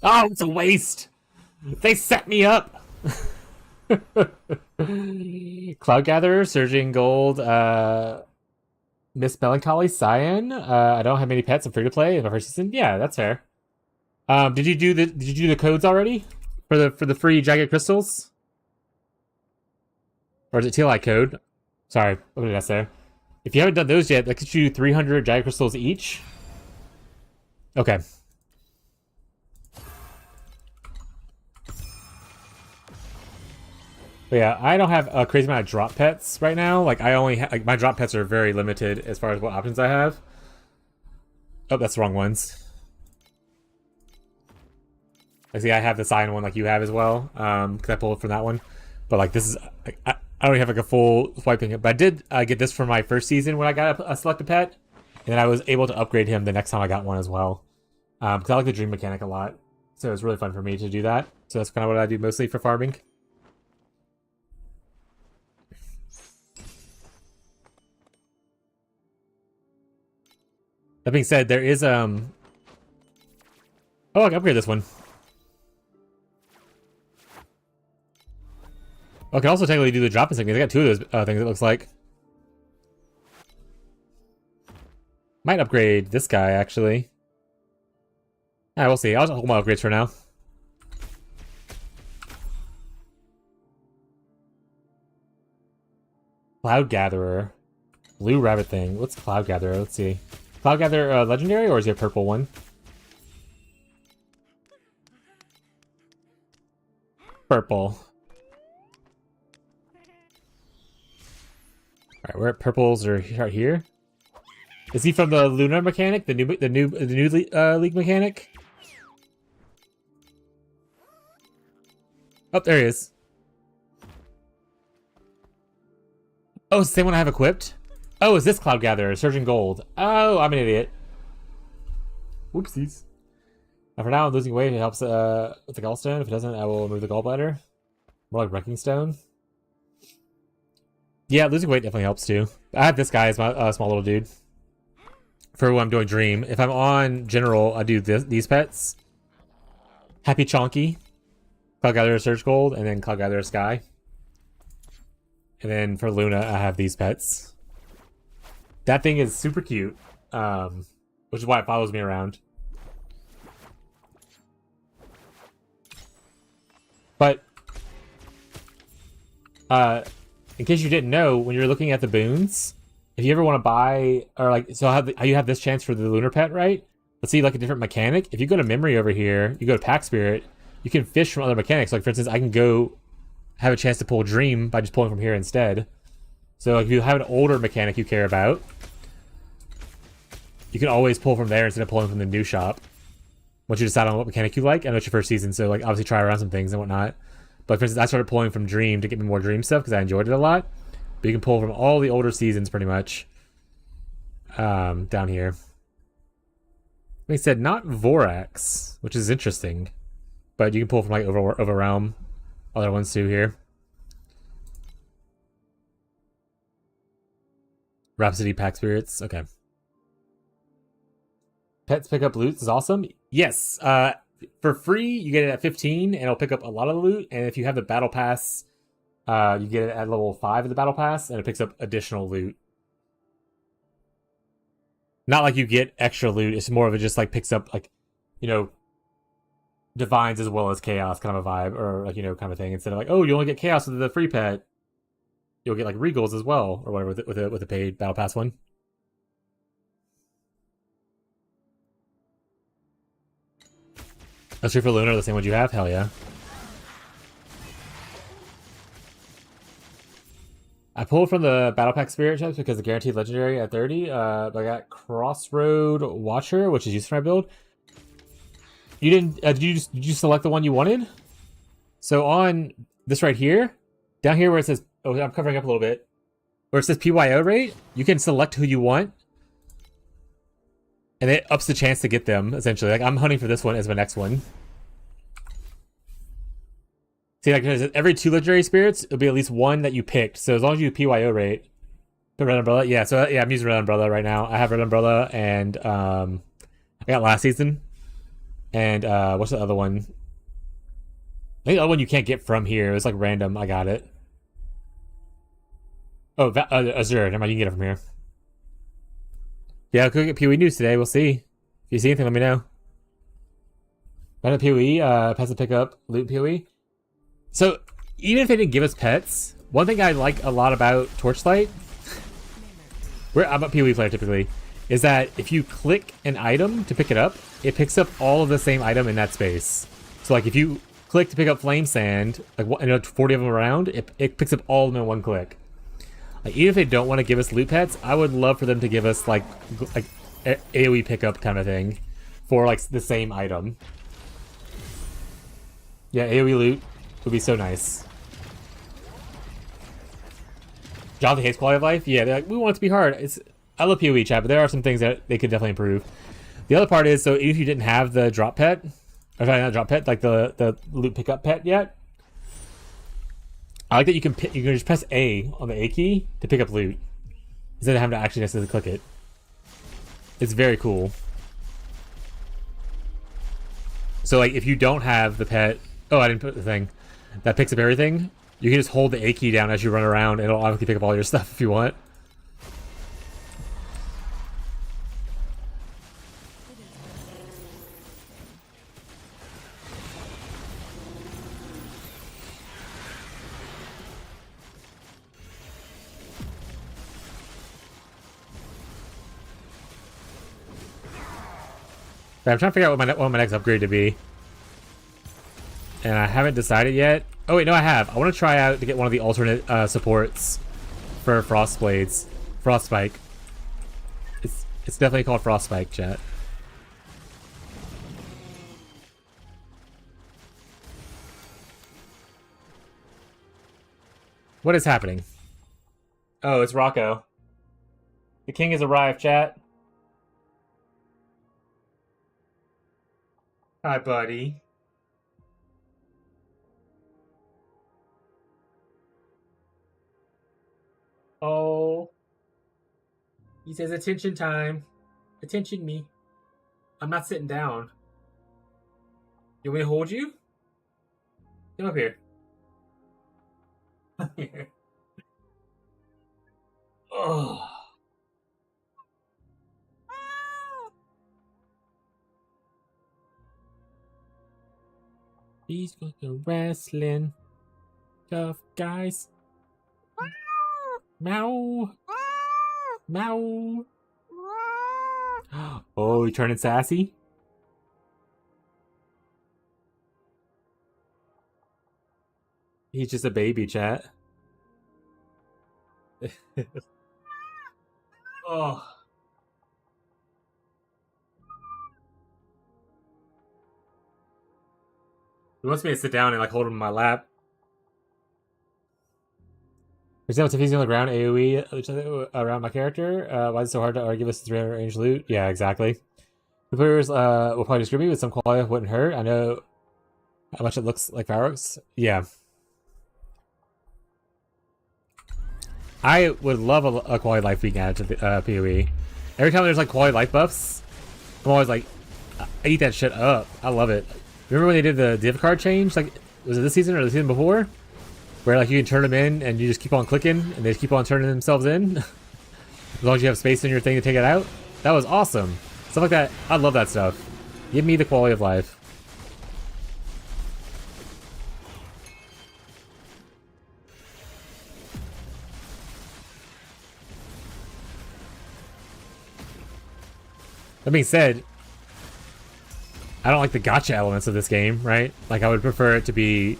Oh, it's a waste! They set me up! Cloud Gatherer, Surging Gold, Miss Melancholy, Cyan. I don't have many pets. I'm free to play in my first season. Yeah, that's fair. Did you do the codes already for the free jagged crystals? Or is it tlicode? Sorry, what did I say? If you haven't done those yet, that gets you 300 jagged crystals each. Okay. But yeah, I don't have a crazy amount of drop pets right now. Like I only like my drop pets are very limited as far as what options I have. Oh, that's the wrong ones. I see I have the cyan one like you have as well, because I pulled from that one. But like this is, like, I don't even have like a full swiping. But I did get this for my first season when I got a selected pet, and then I was able to upgrade him the next time I got one as well. Because I like the dream mechanic a lot, so it's really fun for me to do that. So that's kind of what I do mostly for farming. That being said, there is oh, I can upgrade this one. Oh, I can also technically do the drop insignias. I got 2 of those things, it looks like. Might upgrade this guy, actually. Yeah, we'll see. I'll just hold my upgrades for now. Cloud Gatherer. Blue rabbit thing. What's Cloud Gatherer? Let's see. Cloud Gatherer legendary, or is it a purple one? Purple. Alright, we're at purples are right here. Is he from the Lunar mechanic? The new league mechanic? Oh, there he is. Oh, it's the same one I have equipped? Oh, is this Cloud Gatherer? Surging Gold. Oh, I'm an idiot. Whoopsies. Now for now, I'm losing weight. It helps with the gallstone. If it doesn't, I will remove the gallbladder. More like Wrecking Stone. Yeah, losing weight definitely helps too. I have this guy as my small little dude. For when I'm doing Dream. If I'm on General, I do these pets. Happy Chonky. Cloud Gatherer Surge Gold, and then Cloud Gatherer Sky. And then for Luna, I have these pets. That thing is super cute, which is why it follows me around. But, in case you didn't know, when you're looking at the boons, if you ever want to buy, or like, so how you have this chance for the Lunar pet, right? Let's see, like a different mechanic. If you go to Memory over here, you go to Pack Spirit, you can fish from other mechanics. Like, for instance, I can go have a chance to pull Dream by just pulling from here instead. So like, if you have an older mechanic you care about, you can always pull from there instead of pulling from the new shop. Once you decide on what mechanic you like. I know it's your first season, so like obviously try around some things and whatnot. But for instance, I started pulling from Dream to get me more Dream stuff because I enjoyed it a lot. But you can pull from all the older seasons pretty much. Down here. They said not Vorax, which is interesting. But you can pull from like Overrealm, other ones too here. Rhapsody Pack Spirits, okay. Pets pick up loot is awesome. Yes, for free you get it at 15, and it'll pick up a lot of the loot. And if you have the battle pass, you get it at level 5 of the battle pass, and it picks up additional loot. Not like you get extra loot. It's more of it just like picks up like, you know, divines as well as chaos kind of a vibe, or like, you know, kind of thing. Instead of like, oh, you only get chaos with the free pet, you'll get like regals as well, or whatever with the paid battle pass one. That's true for Luna, the same one you have? Hell yeah. I pulled from the Battle Pack Spirit Chips because the guaranteed legendary at 30. But I got Crossroad Watcher, which is used for my build. You didn't? Did you select the one you wanted? So on this right here, down here where it says, oh, I'm covering up a little bit, where it says PYO rate, you can select who you want, and it ups the chance to get them. Essentially, like I'm hunting for this one as my next one. See, like every 2 legendary spirits, it'll be at least one that you picked. So as long as you PYO rate, the Red Umbrella, yeah. So yeah, I'm using Red Umbrella right now. I have Red Umbrella, and I got last season. And what's the other one? I think the other one you can't get from here. It was like random. I got it. Oh, Azure. Never mind, you can get it from here. Yeah, I'll go get PoE news today. We'll see. If you see anything, let me know. Random PoE, pets to pick up loot PoE. So, even if they didn't give us pets, one thing I like a lot about Torchlight, I'm a PoE player typically, is that if you click an item to pick it up, it picks up all of the same item in that space. So like if you click to pick up Flame Sand, like 40 of them around, it picks up all of them in one click. Like even if they don't want to give us loot pets, I would love for them to give us like AoE pickup kind of thing for like the same item. Yeah, AoE loot would be so nice. Jonathan hates quality of life. Yeah, they're like, we want it to be hard. I love PoE chat, but there are some things that they could definitely improve. The other part is, so if you didn't have the drop pet, or sorry, not drop pet, like the loot pickup pet yet, I like that you can just press A on the A key to pick up loot instead of having to actually necessarily click it. It's very cool. So like if you don't have the pet, oh, I didn't put the thing that picks up everything, you can just hold the A key down as you run around and it'll automatically pick up all your stuff if you want. I'm trying to figure out what my next upgrade to be. And I haven't decided yet. Oh wait, no I have. I want to try out to get one of the alternate supports for Frost Blades. Frostspike. It's definitely called Frostspike, chat. What is happening? Oh, it's Rocco. The king has arrived, chat. Hi, buddy. Oh. He says attention time. Attention me. I'm not sitting down. You want me to hold you? Come up here. Come here. Oh. He's going to wrestling. Tough guys. Meow. Meow. Oh, you turning sassy? He's just a baby, chat. Oh. He wants me to sit down and like hold him in my lap. For example, if he's on the ground, AoE around my character. Why is it so hard to give us 300 range loot? Yeah, exactly. The players will probably screw me with some quality wouldn't hurt. I know how much it looks like fireworks. Yeah. I would love a quality of life being added to the PoE. Every time there's like quality of life buffs, I'm always like, I eat that shit up. I love it. Remember when they did the div card change? Like, was it this season or the season before? Where like you can turn them in and you just keep on clicking and they just keep on turning themselves in. As long as you have space in your thing to take it out. That was awesome. Stuff like that. I love that stuff. Give me the quality of life. That being said, I don't like the gacha elements of this game, right? Like I would prefer it to be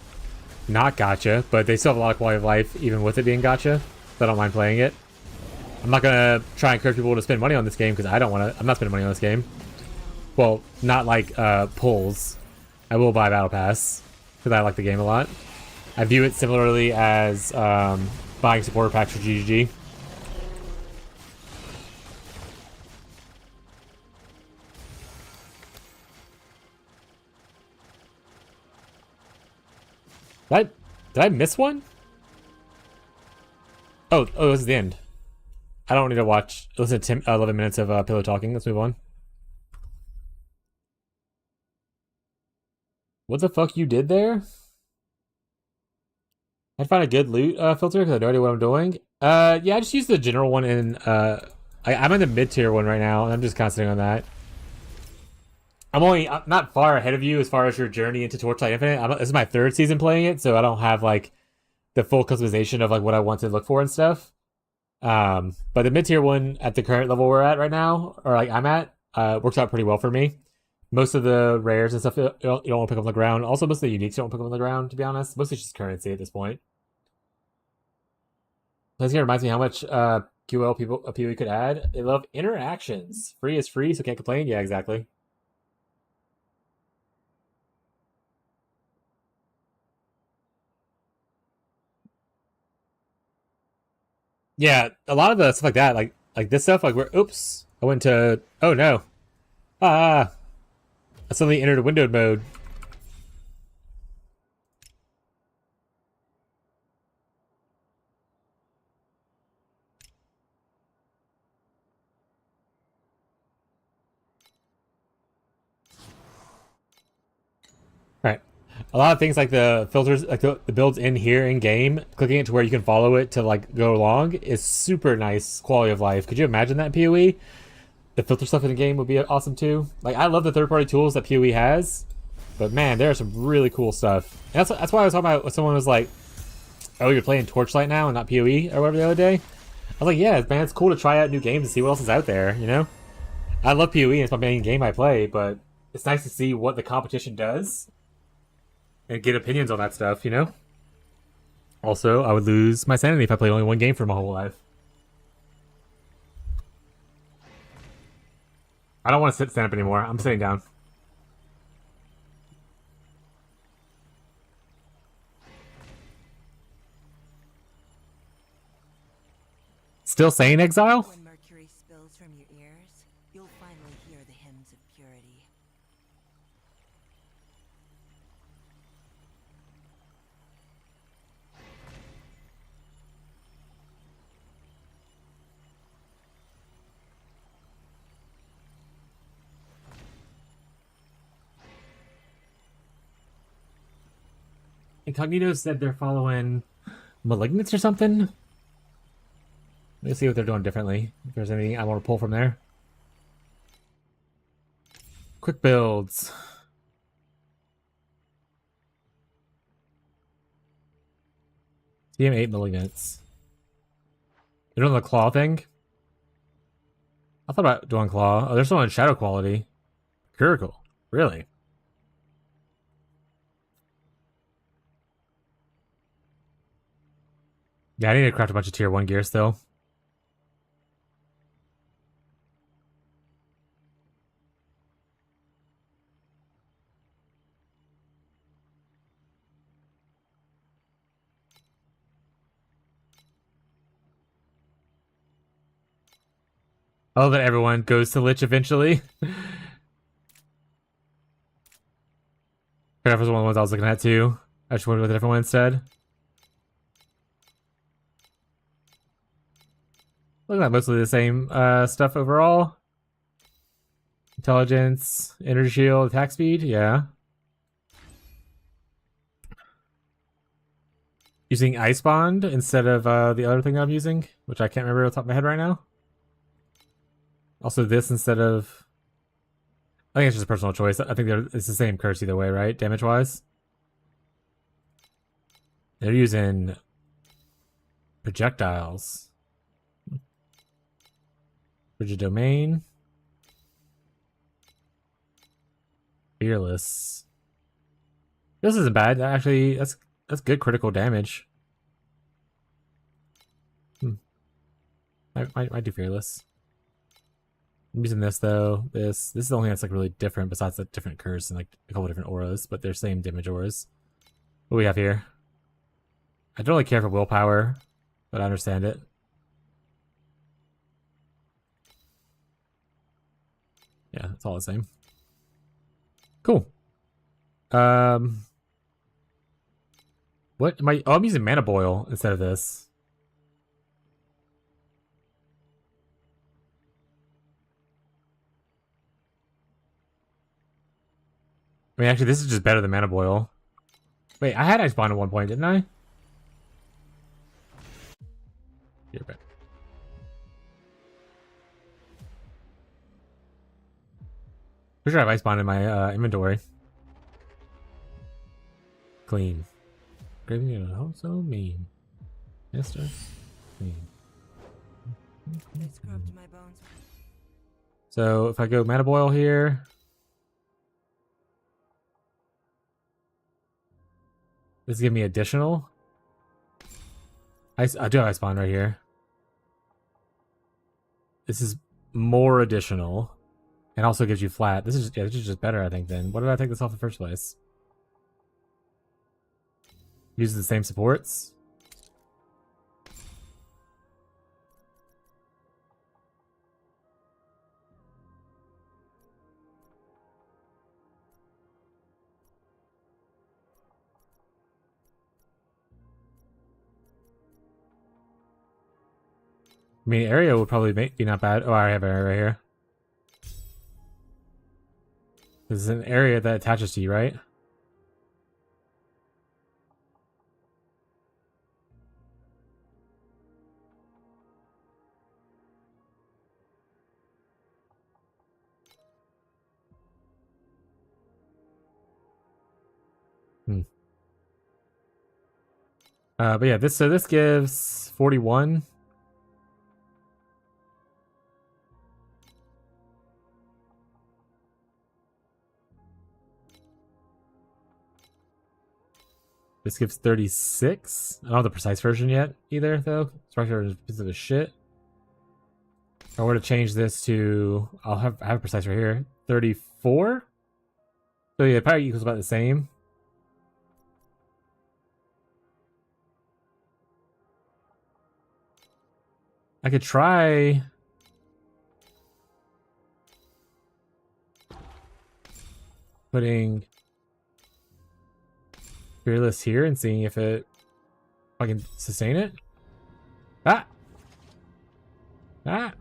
not gacha, but they still have a lot of quality of life even with it being gacha, so I don't mind playing it. I'm not gonna try and encourage people to spend money on this game because I don't want to. I'm not spending money on this game. Well, not like pulls. I will buy Battle Pass because I like the game a lot. I view it similarly as buying supporter packs for GGG. Did I miss one? Oh, this is the end. I don't need to listen to 11 minutes of pillow talking. Let's move on. What the fuck you did there? I'd find a good loot filter because I have no idea what I'm doing. Yeah, I just use the general one in I'm in the mid-tier one right now, and I'm just concentrating on that. I'm not far ahead of you as far as your journey into Torchlight Infinite. This is my 3rd season playing it, so I don't have like the full customization of like what I want to look for and stuff. But the mid-tier one at the current level we're at right now, or like I'm at, works out pretty well for me. Most of the rares and stuff you don't want to pick up on the ground. Also, most of the uniques you don't pick up on the ground, to be honest. Mostly just currency at this point. This game reminds me how much QL PoE could add. They love interactions. Free is free, so can't complain. Yeah, exactly. Yeah, a lot of the stuff like that, like this stuff, like where oops, I went to oh no, ah, I suddenly entered a windowed mode. Right. A lot of things like the filters, like the builds in here in game, clicking it to where you can follow it to like go along is super nice quality of life. Could you imagine that in PoE? The filter stuff in the game would be awesome too. Like I love the third-party tools that PoE has, but man, there's some really cool stuff. And that's why I was talking about when someone was like, "Oh, you're playing Torchlight now and not PoE or whatever the other day." I was like, "Yeah, man, it's cool to try out new games and see what else is out there." You know, I love PoE and it's my main game I play, but it's nice to see what the competition does and get opinions on that stuff. You know. Also, I would lose my sanity if I played only one game for my whole life. I don't want to stand up anymore. I'm sitting down. Still saying exile? When mercury spills from your ears, you'll finally hear the hymns of purity. Incognito said they're following Malignance or something. Let's see what they're doing differently. If there's anything I want to pull from there. Quick builds. TM8 Malignance. They're doing the claw thing? I thought about doing claw. Oh, they're still on shadow quality. Curical. Really? Yeah, I need to craft a bunch of tier 1 gear still. Oh, that everyone goes to Lich eventually. That was one of the ones I was looking at too. I just went with a different one instead. Looking at mostly the same stuff overall. Intelligence, energy shield, attack speed, yeah. Using Ice Bond instead of the other thing I'm using, which I can't remember off the top of my head right now. Also this instead of... I think it's just a personal choice. I think it's the same curse either way, right? Damage-wise. They're using projectiles. Rigid Domain. Fearless. This isn't bad. Actually, that's good critical damage. I do Fearless. I'm using this though. This is the only thing that's like really different besides the different curse and like a couple different auras, but they're same damage auras. What do we have here? I don't really care for willpower, but I understand it. Yeah, it's all the same. Cool. What am I? Oh, I'm using Mana Boil instead of this. I mean, actually, this is just better than Mana Boil. Wait, I had Ice Bond at one point, didn't I? You're back. Pretty sure I have Ice Bond in my inventory. Clean. Graving it so mean. Mister. Clean. They scrubbed my bones. So if I go Mana Boil here. This is giving me additional. I do have Ice Bond right here. This is more additional. And also gives you flat. This is just better, I think, then. What did I take this off in the first place? Uses the same supports. I mean, area would probably be not bad. Oh, I already have an area right here. This is an area that attaches to you, right? But yeah, this gives 41. This gives 36. I don't have the precise version yet either, though. Precise version is a piece of a shit. If I were to change this to, I have a precise right here, 34. So yeah, it probably equals about the same. I could try putting Fearless here and seeing if I can sustain it. Ah! Ah!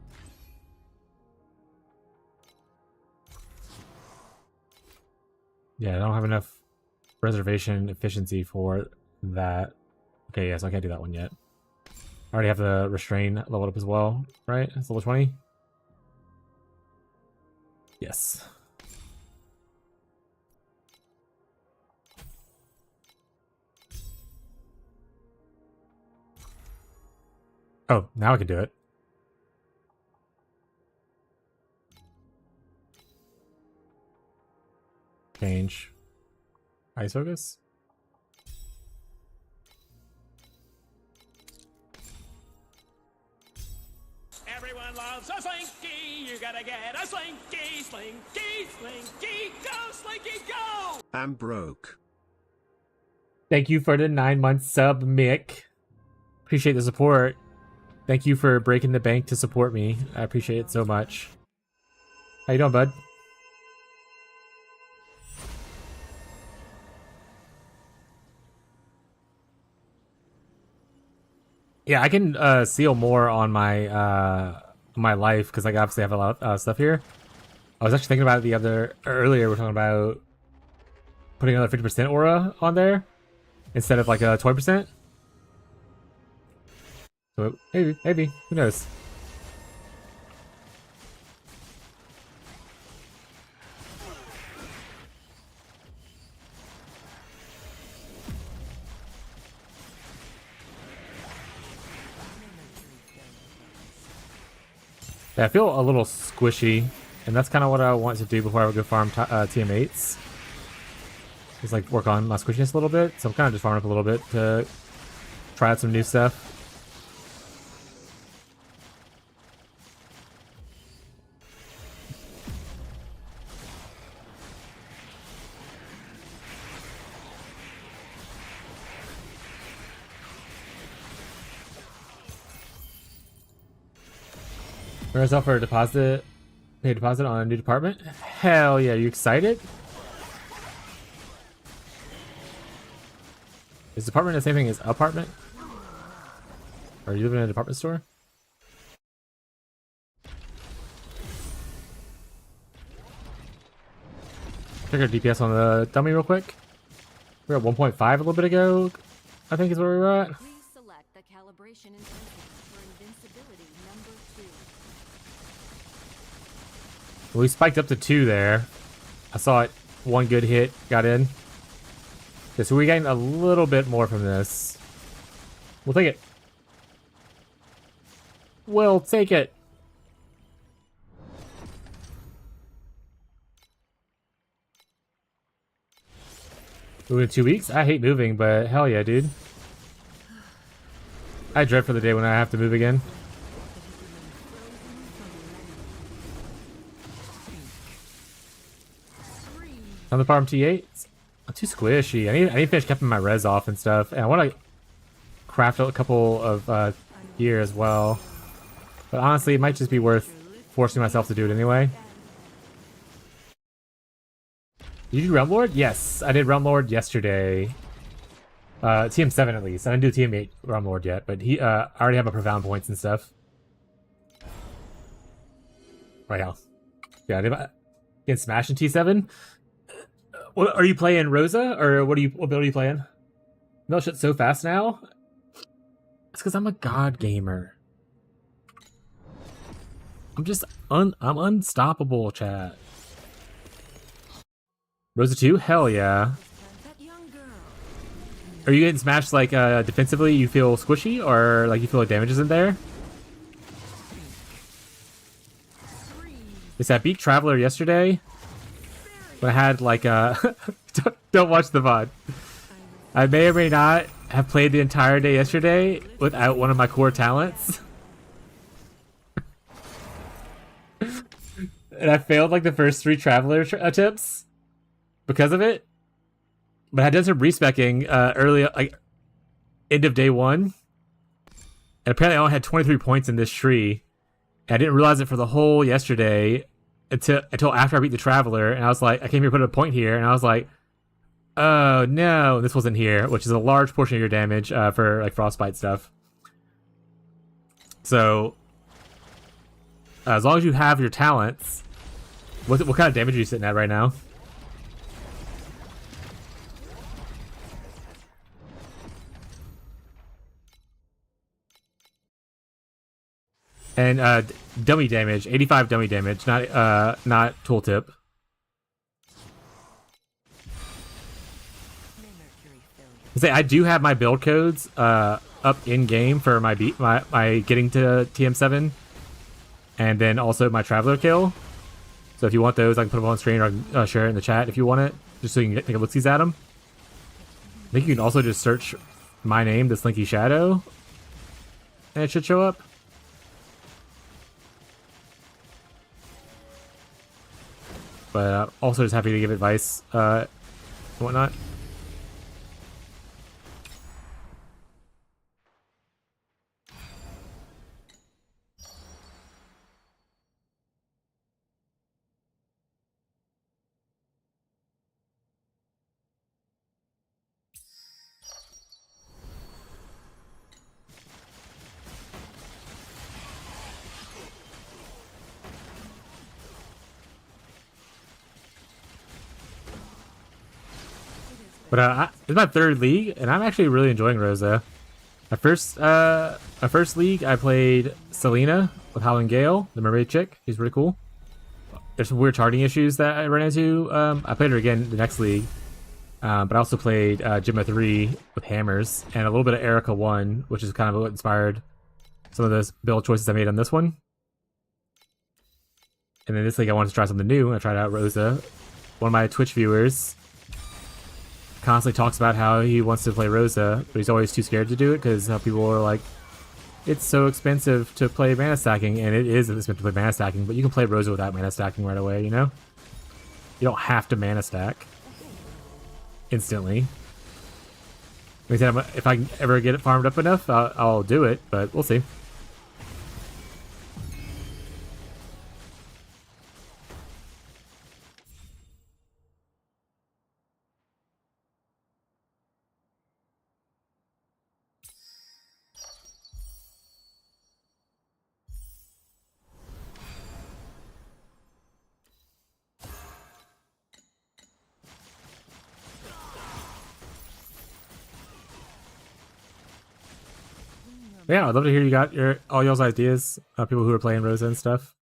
Yeah, I don't have enough reservation efficiency for that. Okay, yeah, so I can't do that one yet. I already have the restrain leveled up as well, right? It's level 20. Yes. Oh, now I can do it. Change. Ice focus. Everyone loves a slinky. You gotta get a slinky, slinky, slinky. Go, slinky, go! I'm broke. Thank you for the 9-month sub, Mick. Appreciate the support. Thank you for breaking the bank to support me. I appreciate it so much. How you doing, bud? Yeah, I can seal more on my life because I obviously have a lot of stuff here. I was actually thinking about it earlier. We're talking about putting another 50% aura on there instead of like a 20%. So maybe, who knows? Yeah, I feel a little squishy, and that's kind of what I want to do before I go farm TM8s. Just like work on my squishiness a little bit. So I'm kind of just farming up a little bit to try out some new stuff. Where's offer a deposit? Pay a deposit on a new department? Hell yeah, you excited? Is department the same thing as apartment? Are you living in a department store? Check our DPS on the dummy real quick. We were at 1.5 a little bit ago, I think is where we were at. Please select the calibration intensity for invincibility number 2. We spiked up to 2 there. I saw it. One good hit, got in. Okay, so we're getting a little bit more from this. We'll take it. We'll take it. Moving in 2 weeks? I hate moving, but hell yeah, dude. I dread for the day when I have to move again. On the farm T8? I'm too squishy. I need to finish keeping my res off and stuff. And I want to craft a couple of gear as well. But honestly, it might just be worth forcing myself to do it anyway. Did you do Realm Lord? Yes, I did Realm Lord yesterday. TM7 at least. I didn't do TM8 Realm Lord yet, but I already have my profound points and stuff. Wow. Yeah, in Smash in T7. What are you playing, Rosa, or what build are you playing? No shit, so fast now. It's because I'm a god gamer. I'm unstoppable, chat. Rosa 2? Hell yeah. That young girl. Are you getting smashed like defensively? You feel squishy, or like you feel like damage isn't there? Yes, I beat Traveller yesterday. But I had like don't watch the VOD. I may or may not have played the entire day yesterday without one of my core talents. And I failed like the first 3 Traveller attempts because of it. But I did some respecking early, like end of day 1. And apparently I only had 23 points in this tree. And I didn't realize it for the whole yesterday until after I beat the Traveller. And I was like, I came here to put a point here. And I was like, oh no, this wasn't here, which is a large portion of your damage for like frostbite stuff. So as long as you have your talents, what kind of damage are you sitting at right now? And dummy damage, 85 dummy damage, not tooltip. I do have my build codes up in game for my getting to TM7, and then also my Traveller kill. So if you want those, I can put them on screen, or I can share it in the chat if you want it, just so you can take a look-sees at them. I think you can also just search my name, the Slinky Shadow, and it should show up. But also just happy to give advice and whatnot. But it's my 3rd league, and I'm actually really enjoying Rosa. My first league, I played Selena with Howling Gale, the mermaid chick. She's really cool. There's some weird charting issues that I ran into. I played her again the next league. But I also played Gemma 3 with Hammers, and a little bit of Erica 1, which is kind of what inspired some of those build choices I made on this one. And then this league, I wanted to try something new. I tried out Rosa. One of my Twitch viewers constantly talks about how he wants to play Rosa, but he's always too scared to do it because people are like, it's so expensive to play mana stacking, and it is expensive to play mana stacking, but you can play Rosa without mana stacking right away, you know? You don't have to mana stack instantly. Like I said, if I can ever get it farmed up enough, I'll do it, but we'll see. Yeah, I'd love to hear you got all y'all's ideas, people who are playing Rosa and stuff.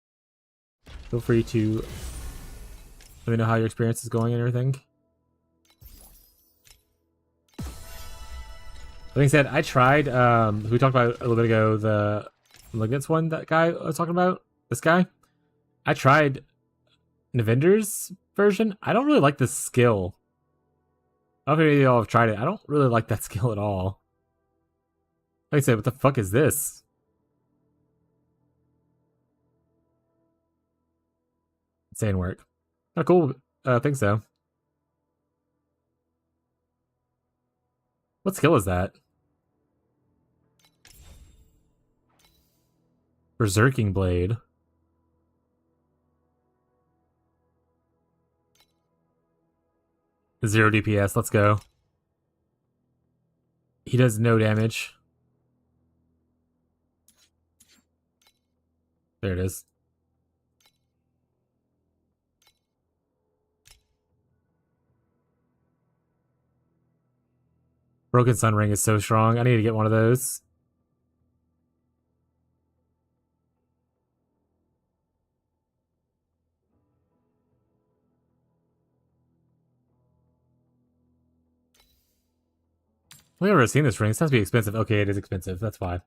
Feel free to let me know how your experience is going and everything. Like I said, I tried, we talked about a little bit ago, the Malignance one, that guy I was talking about, this guy. I tried Navinder's version. I don't really like the skill. I don't know if any of y'all have tried it. I don't really like that skill at all. Like I said, what the fuck is this? Insane work. Oh, cool. I think so. What skill is that? Berserking Blade. Zero DPS, let's go. He does no damage. There it is. Broken Sun Ring is so strong. I need to get one of those. I've never seen this ring. This has to be expensive. Okay, it is expensive. That's fine.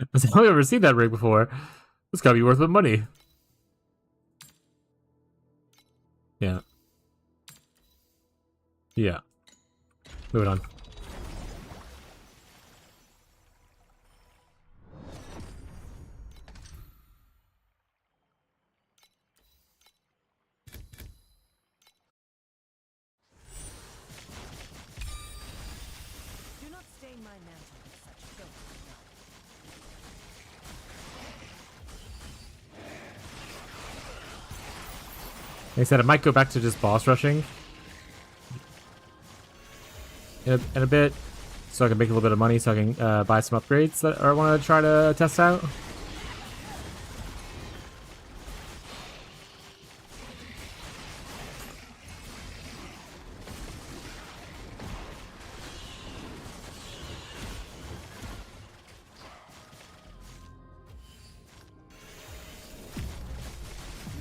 I've never seen that ring before. This gotta be worth the money. Yeah. Yeah. Moving on. Do not stain my mantle with such filthy blood. Like I said, I might go back to just boss rushing in a bit, so I can make a little bit of money, so I can buy some upgrades that I want to try to test out. Do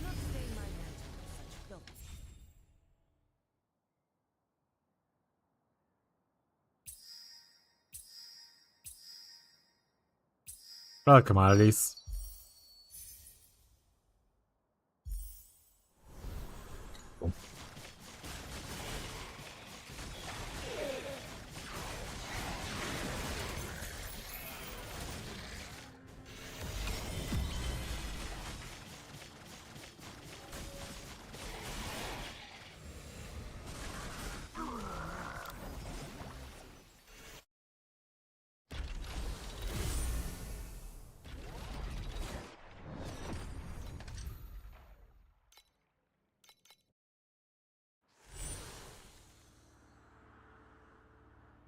not stain my mantle with such filth. I like commodities.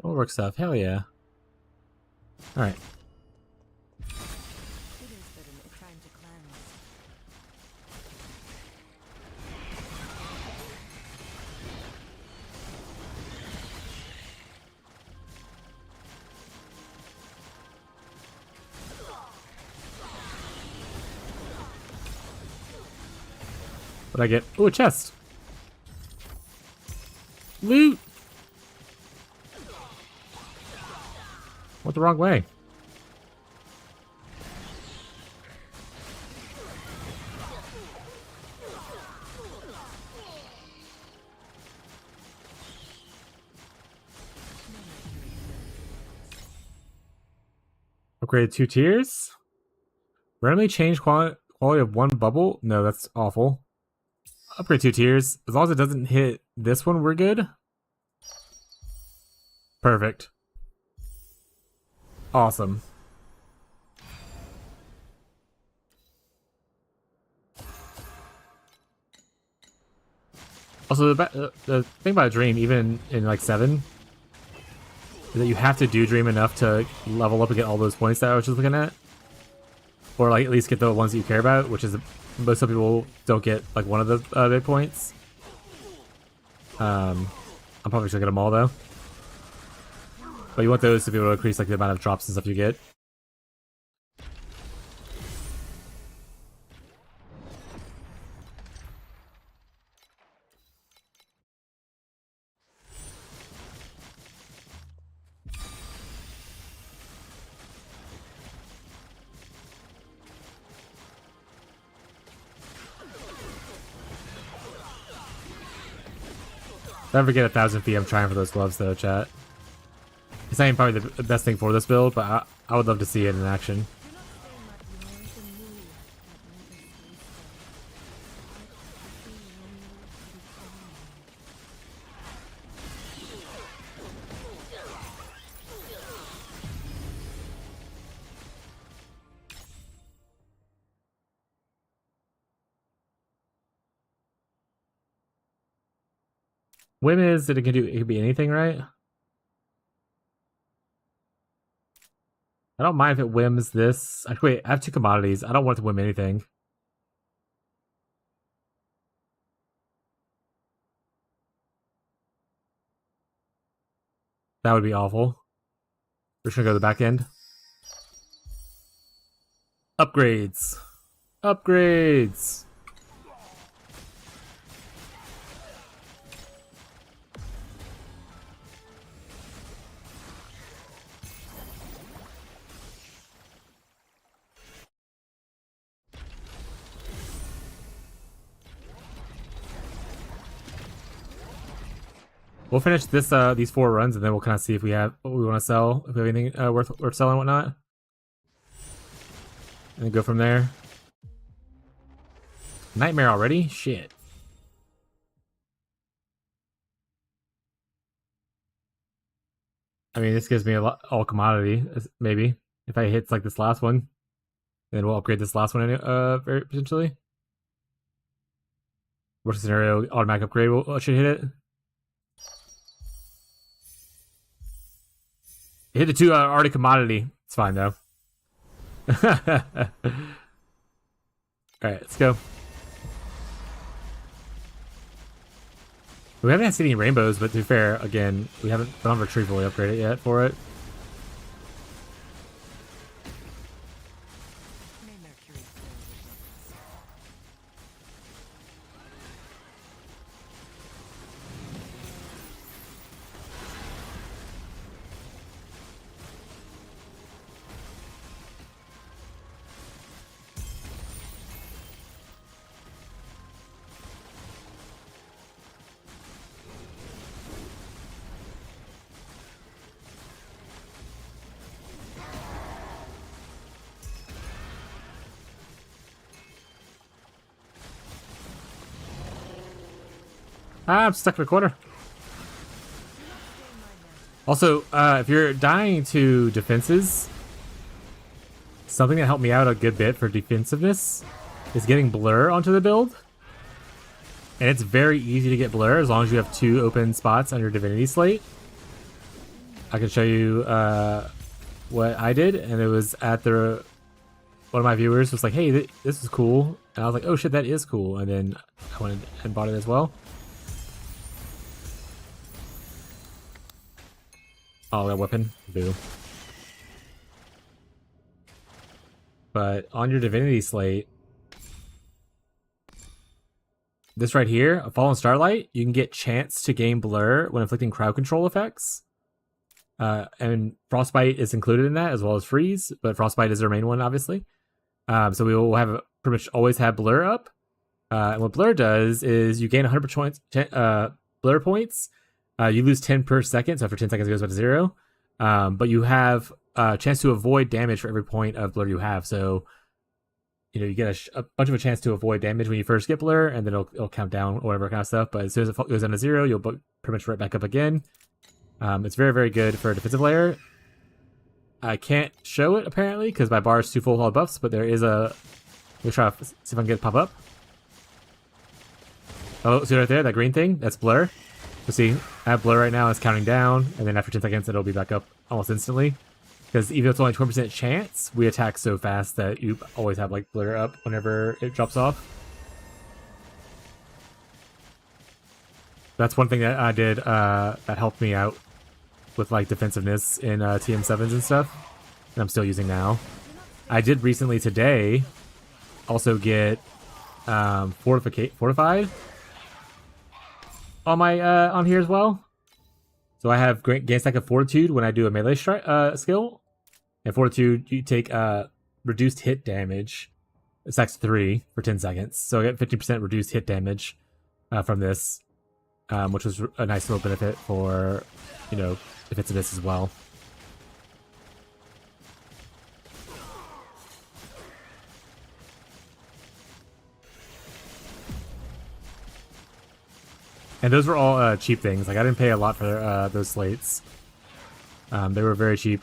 Work stuff. Hell yeah. Alright. It is but a time to cleanse. What'd I get? Ooh, a chest. Loot! Went the wrong way. Upgraded 2 tiers? Randomly change quality of 1 bubble? No, that's awful. Upgrade 2 tiers. As long as it doesn't hit this one, we're good. Perfect. Awesome. Also, the thing about Dream, even in like 7, is that you have to do Dream enough to level up and get all those points that I was just looking at. Or like at least get the ones that you care about, which is most of people don't get like one of the big points. I'm probably gonna get them all though. But you want those to be able to increase like the amount of drops and stuff you get. Never forget 1,000 feet. I'm trying for those gloves though, chat. It's not even probably the best thing for this build, but I would love to see it in action. Whim is that it can be anything, right? I don't mind if it whims this. Actually, wait, I have 2 commodities. I don't want it to whim anything. That would be awful. We're just gonna go to the back end. Upgrades. Upgrades. We'll finish this these 4 runs, and then we'll kind of see if we have what we want to sell, if we have anything worth selling and whatnot, and then go from there. Nightmare already? Shit. I mean, this gives me a lot, all commodity, maybe. If I hit like this last one, then we'll upgrade this last one very potentially. Worst scenario, automatic upgrade should hit it. It hit the 2 already commodity. It's fine though. Alright, let's go. We haven't seen any rainbows, but to be fair, again, we don't have a tree fully upgraded yet for it. May Mercury fill the buckets. Ah, I'm stuck in a corner. Also, if you're dying to defenses, something that helped me out a good bit for defensiveness is getting blur onto the build. And it's very easy to get blur as long as you have 2 open spots on your divinity slate. I can show you what I did, and it was at the... One of my viewers was like, hey, this is cool. And I was like, oh shit, that is cool. And then I went and bought it as well. Oh, that weapon. Boo. But on your divinity slate, this right here, a Fallen Starlight, you can get chance to gain blur when inflicting crowd control effects. And Frostbite is included in that, as well as Freeze, but Frostbite is our main one, obviously. So we will have pretty much always have blur up. And what blur does is you gain 100% blur points. You lose 10 per second, so after 10 seconds it goes back to 0. But you have a chance to avoid damage for every point of blur you have. So, you know, you get a bunch of a chance to avoid damage when you first get blur, and then it'll count down or whatever kind of stuff. But as soon as it goes down to 0, you'll pretty much right back up again. It's very, very good for a defensive layer. I can't show it, apparently, because my bar is too full of all the buffs, but there is a... Let me try to see if I can get it to pop up. Oh, see right there? That green thing? That's blur. So see, I have blur right now, it's counting down, and then after 10 seconds it'll be back up almost instantly. Because even though it's only 20% chance, we attack so fast that you always have like blur up whenever it drops off. That's one thing that I did that helped me out with like defensiveness in TM7s and stuff, and I'm still using now. I did recently today also get fortified on my on here as well. So I have gain stack of fortitude when I do a melee skill, and fortitude you take reduced hit damage. It stacks 3 for 10 seconds, so I get 50% reduced hit damage from this, which was a nice little benefit for, you know, defensiveness as well. And those were all cheap things. Like, I didn't pay a lot for those slates. They were very cheap.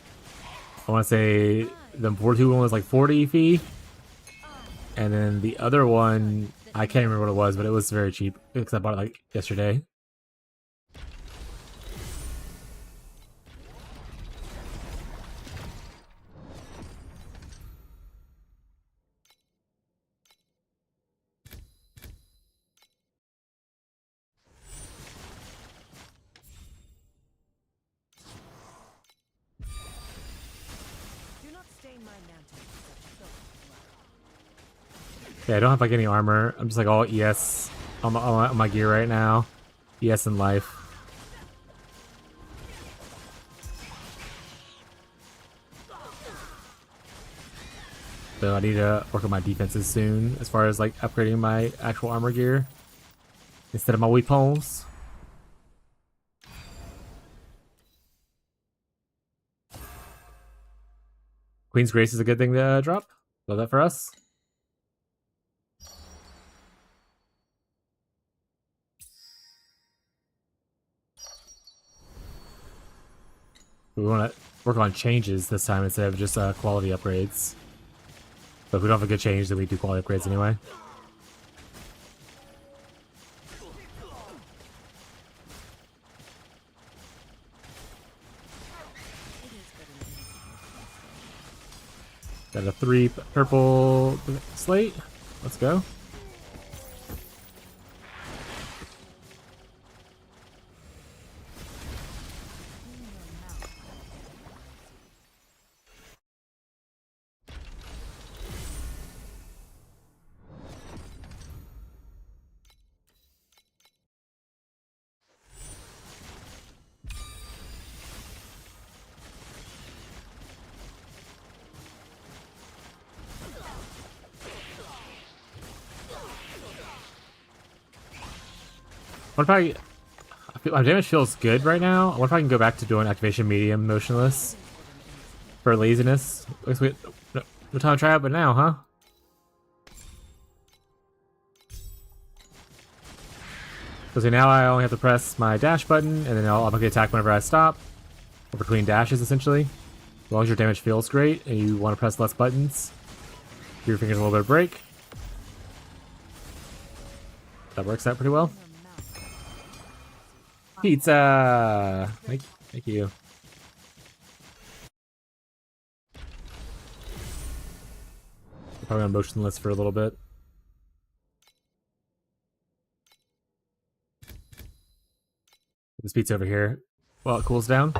I want to say the Fortitude one was like 40 fee. And then the other one, I can't remember what it was, but it was very cheap because I bought it like yesterday. Yeah, I don't have like any armor. I'm just like all ES on my gear right now. ES and life. So I need to work on my defenses soon as far as like upgrading my actual armor gear instead of my weapons. Queen's Grace is a good thing to drop. Love that for us. We want to work on changes this time instead of just quality upgrades. But if we don't have a good change, then we do quality upgrades anyway. Got a 3 purple slate. Let's go. What if I feel my damage feels good right now? What if I can go back to doing activation medium motionless for laziness? Looks like no time to try it, but now, huh? So now I only have to press my dash button, and then I'll automatically attack whenever I stop, or between dashes, essentially. As long as your damage feels great, and you want to press less buttons, give your fingers a little bit of break. That works out pretty well. Pizza! Thank you. Probably on motionless for a little bit. This pizza over here while it cools down.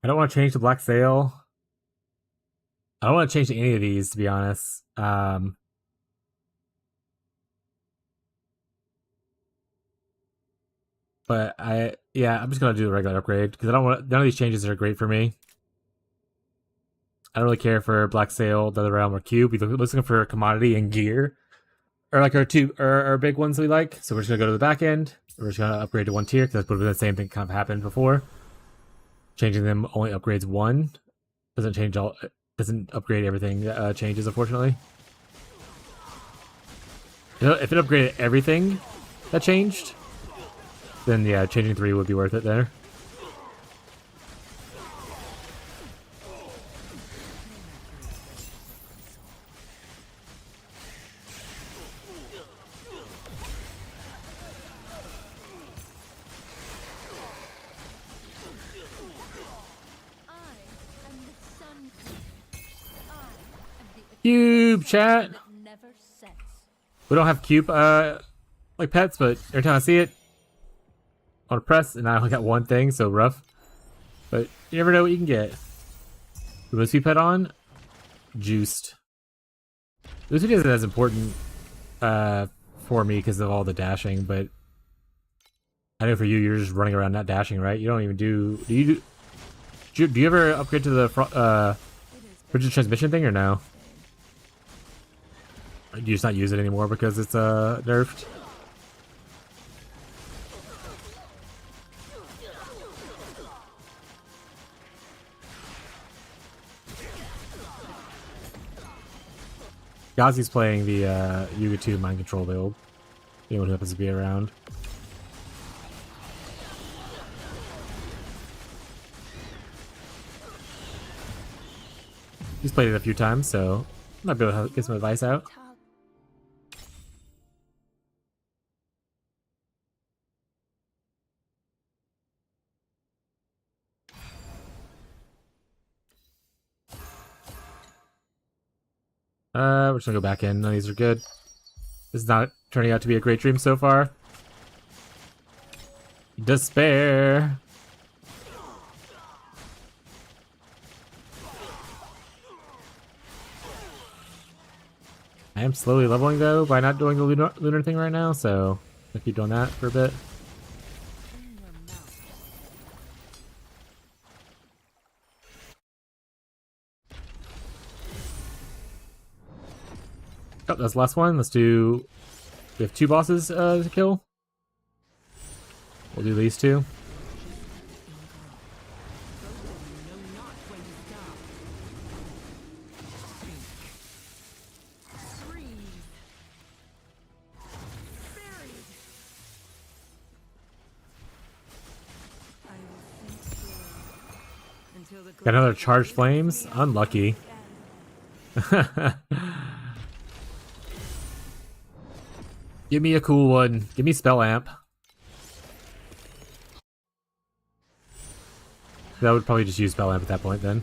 I don't want to change to Black Sail. I don't want to change to any of these, to be honest. But I'm just gonna do the regular upgrade because I don't want none of these changes are great for me. I don't really care for Black Sail, the other realm, or cube. We're looking for commodity and gear, or like our big ones we like. So we're just gonna go to the back end. We're just gonna upgrade to 1 tier because that's probably the same thing kind of happened before. Changing them only upgrades 1. Doesn't upgrade everything that changes, unfortunately. If it upgraded everything that changed, then yeah, changing 3 would be worth it there. Cube chat. We don't have cube like pets, but every time I see it, I want to press, and I only got 1 thing, so rough. But you never know what you can get. The Wispy pet on, juiced. Wispy isn't as important for me because of all the dashing, but I know for you, you're just running around not dashing, right? You don't even do. Do you ever upgrade to the rigid transmission thing or no? Do you just not use it anymore because it's nerfed? Gazi's playing the Yuga 2 mind control build. Anyone who happens to be around. He's played it a few times, so might be able to get some advice out. We're just gonna go back in. None of these are good. This is not turning out to be a great dream so far. Despair. I am slowly leveling though by not doing the lunar thing right now, so I'll keep doing that for a bit. In your mouth. Oh, that's the last one. Let's do. We have 2 bosses to kill. We'll do these 2. Got another charged flames. Unlucky. Give me a cool one. Give me spell amp. That would probably just use spell amp at that point then.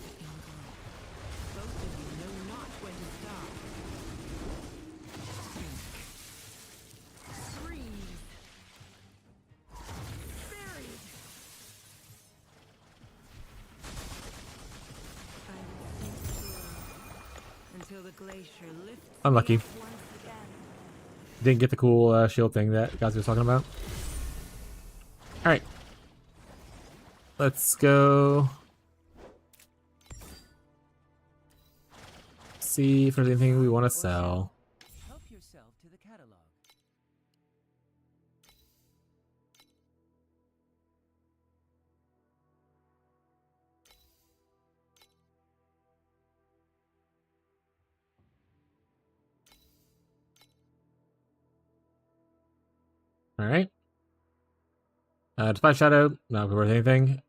Until the glacier lifts Unlucky. me up once again. Didn't get the cool shield thing that guys was talking about. Alright. Let's go. See if there's anything we want to sell. Help yourself to the catalog. Alright. Defy Shadow, not worth anything.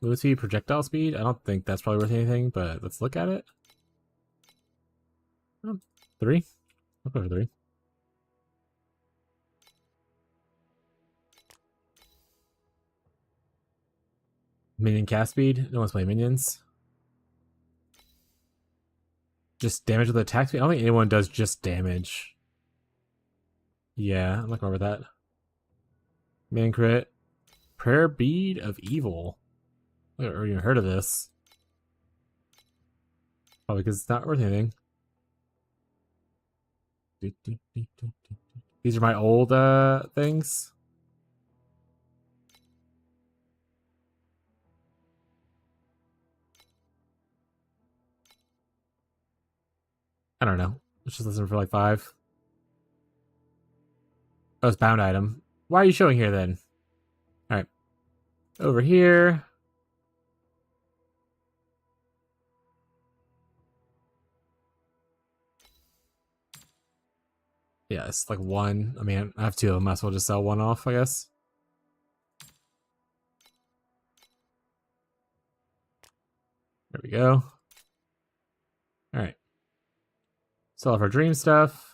Move speed, projectile speed. I don't think that's probably worth anything, but let's look at it. 3? I'll go for 3. Minion cast speed. No one's playing minions. Just damage with attack speed. I don't think anyone does just damage. Yeah, I'm not going over that. Man crit. Prayer Bead of Evil. I never even heard of this. Probably because it's not worth anything. These are my old things. I don't know. Let's just listen for like 5. Oh, it's bound item. Why are you showing here then? Alright. Over here. Yeah, it's like 1. I mean, I have 2 of them. Might as well just sell 1 off, I guess. There we go. Alright. Sell off our dream stuff.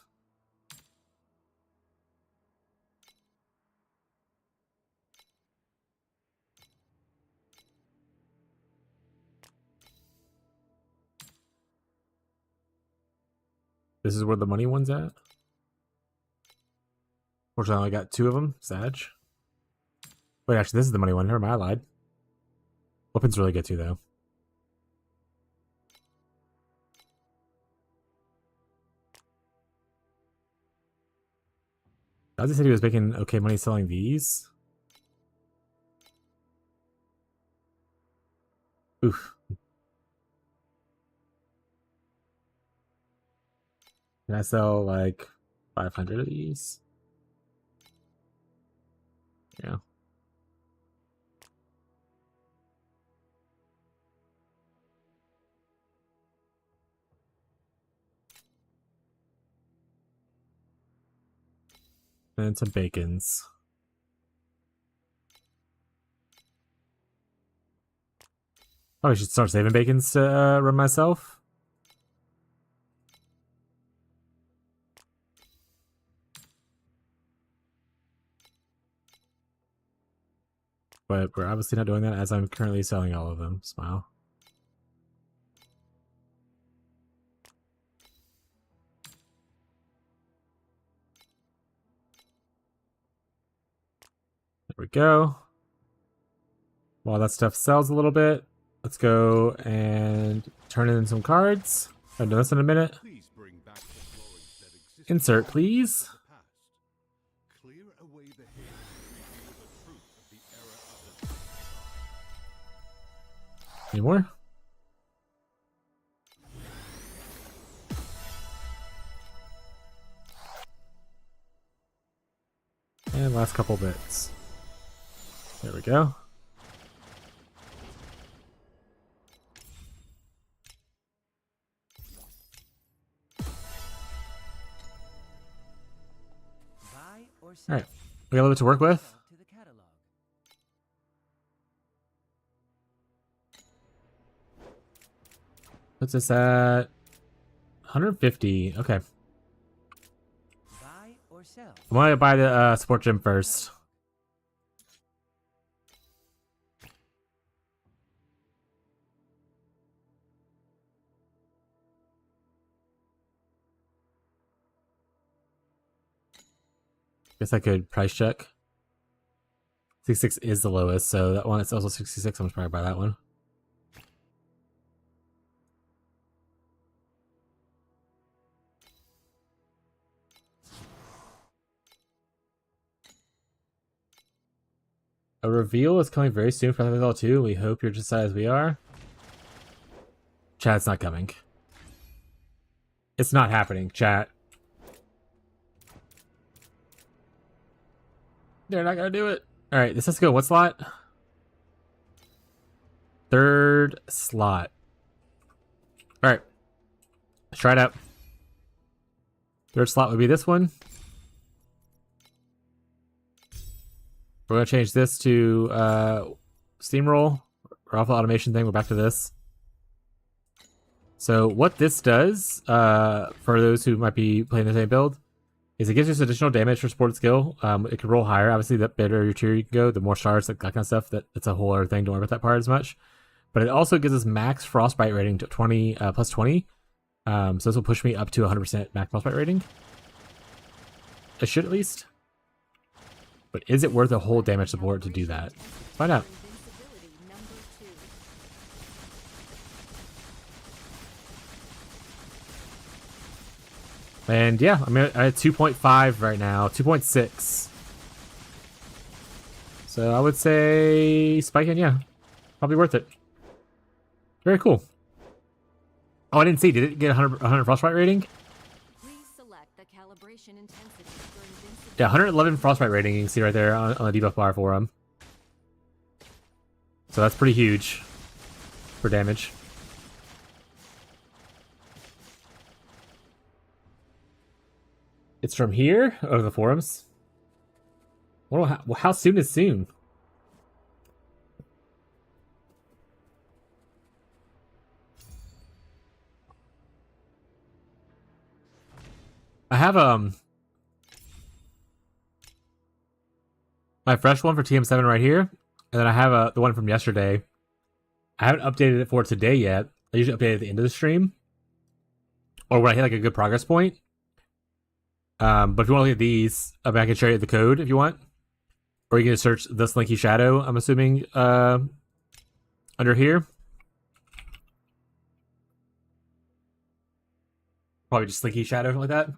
This is where the money one's at. Fortunately, I only got 2 of them. Sag. Wait, actually, this is the money one. Never mind, I lied. Weapon's really good too, though. Ozzy said he was making okay money selling these. Oof. Can I sell like 500 of these? Yeah. And some bacons. Oh, I should start saving bacons to run myself. But we're obviously not doing that as I'm currently selling all of them. Smile. There we go. While that stuff sells a little bit, let's go and turn in some cards. I've done this in a minute. Please bring back the glories that existed Insert, please. in the past. Clear away the haze and reveal the truth of the era of the dark side. Any more? And last couple bits. There we go. Buy or All sell. right, we got a little bit to work with. To the catalog. Puts us at 150. Okay, Buy or sell. I'm gonna buy the support gym first. Guess I could price check. 66 is the lowest, so that one is also 66. I'm just probably buy that one. A reveal is coming very soon for level 2. We hope you're just as we are. Chat's not coming. It's not happening, chat. They're not gonna do it. Alright, this has to go what slot? Third slot. Alright. Let's try it out. Third slot would be this one. We're gonna change this to steamroll or alpha automation thing. We're back to this. So what this does, for those who might be playing the same build, is it gives us additional damage for supported skill. It can roll higher. Obviously, the better your tier you can go, the more stars, that kind of stuff. That's a whole other thing. Don't worry about that part as much. But it also gives us max frostbite rating to 20 plus 20. So this will push me up to 100% max frostbite rating. It should at least. But is it worth a whole damage support to do that? Find out. Invincibility number 2. And yeah, I'm at 2.5 right now, 2.6. So I would say spike in, yeah, probably worth it. Very cool. Oh, I didn't see. Did it get 100 frostbite rating? Please select the calibration intensity for invincibility. Yeah, 111 frostbite rating. You can see right there on the debuff bar for him. So that's pretty huge for damage. It's from here over the forums. Well, how soon is soon? I have my fresh one for TM7 right here, and then I have the one from yesterday. I haven't updated it for today yet. I usually update it at the end of the stream, or when I hit like a good progress point. But if you want to look at these, I can share you the code if you want, or you can just search the Slinky Shadow. I'm assuming under here. Probably just Slinky Shadow, something like that.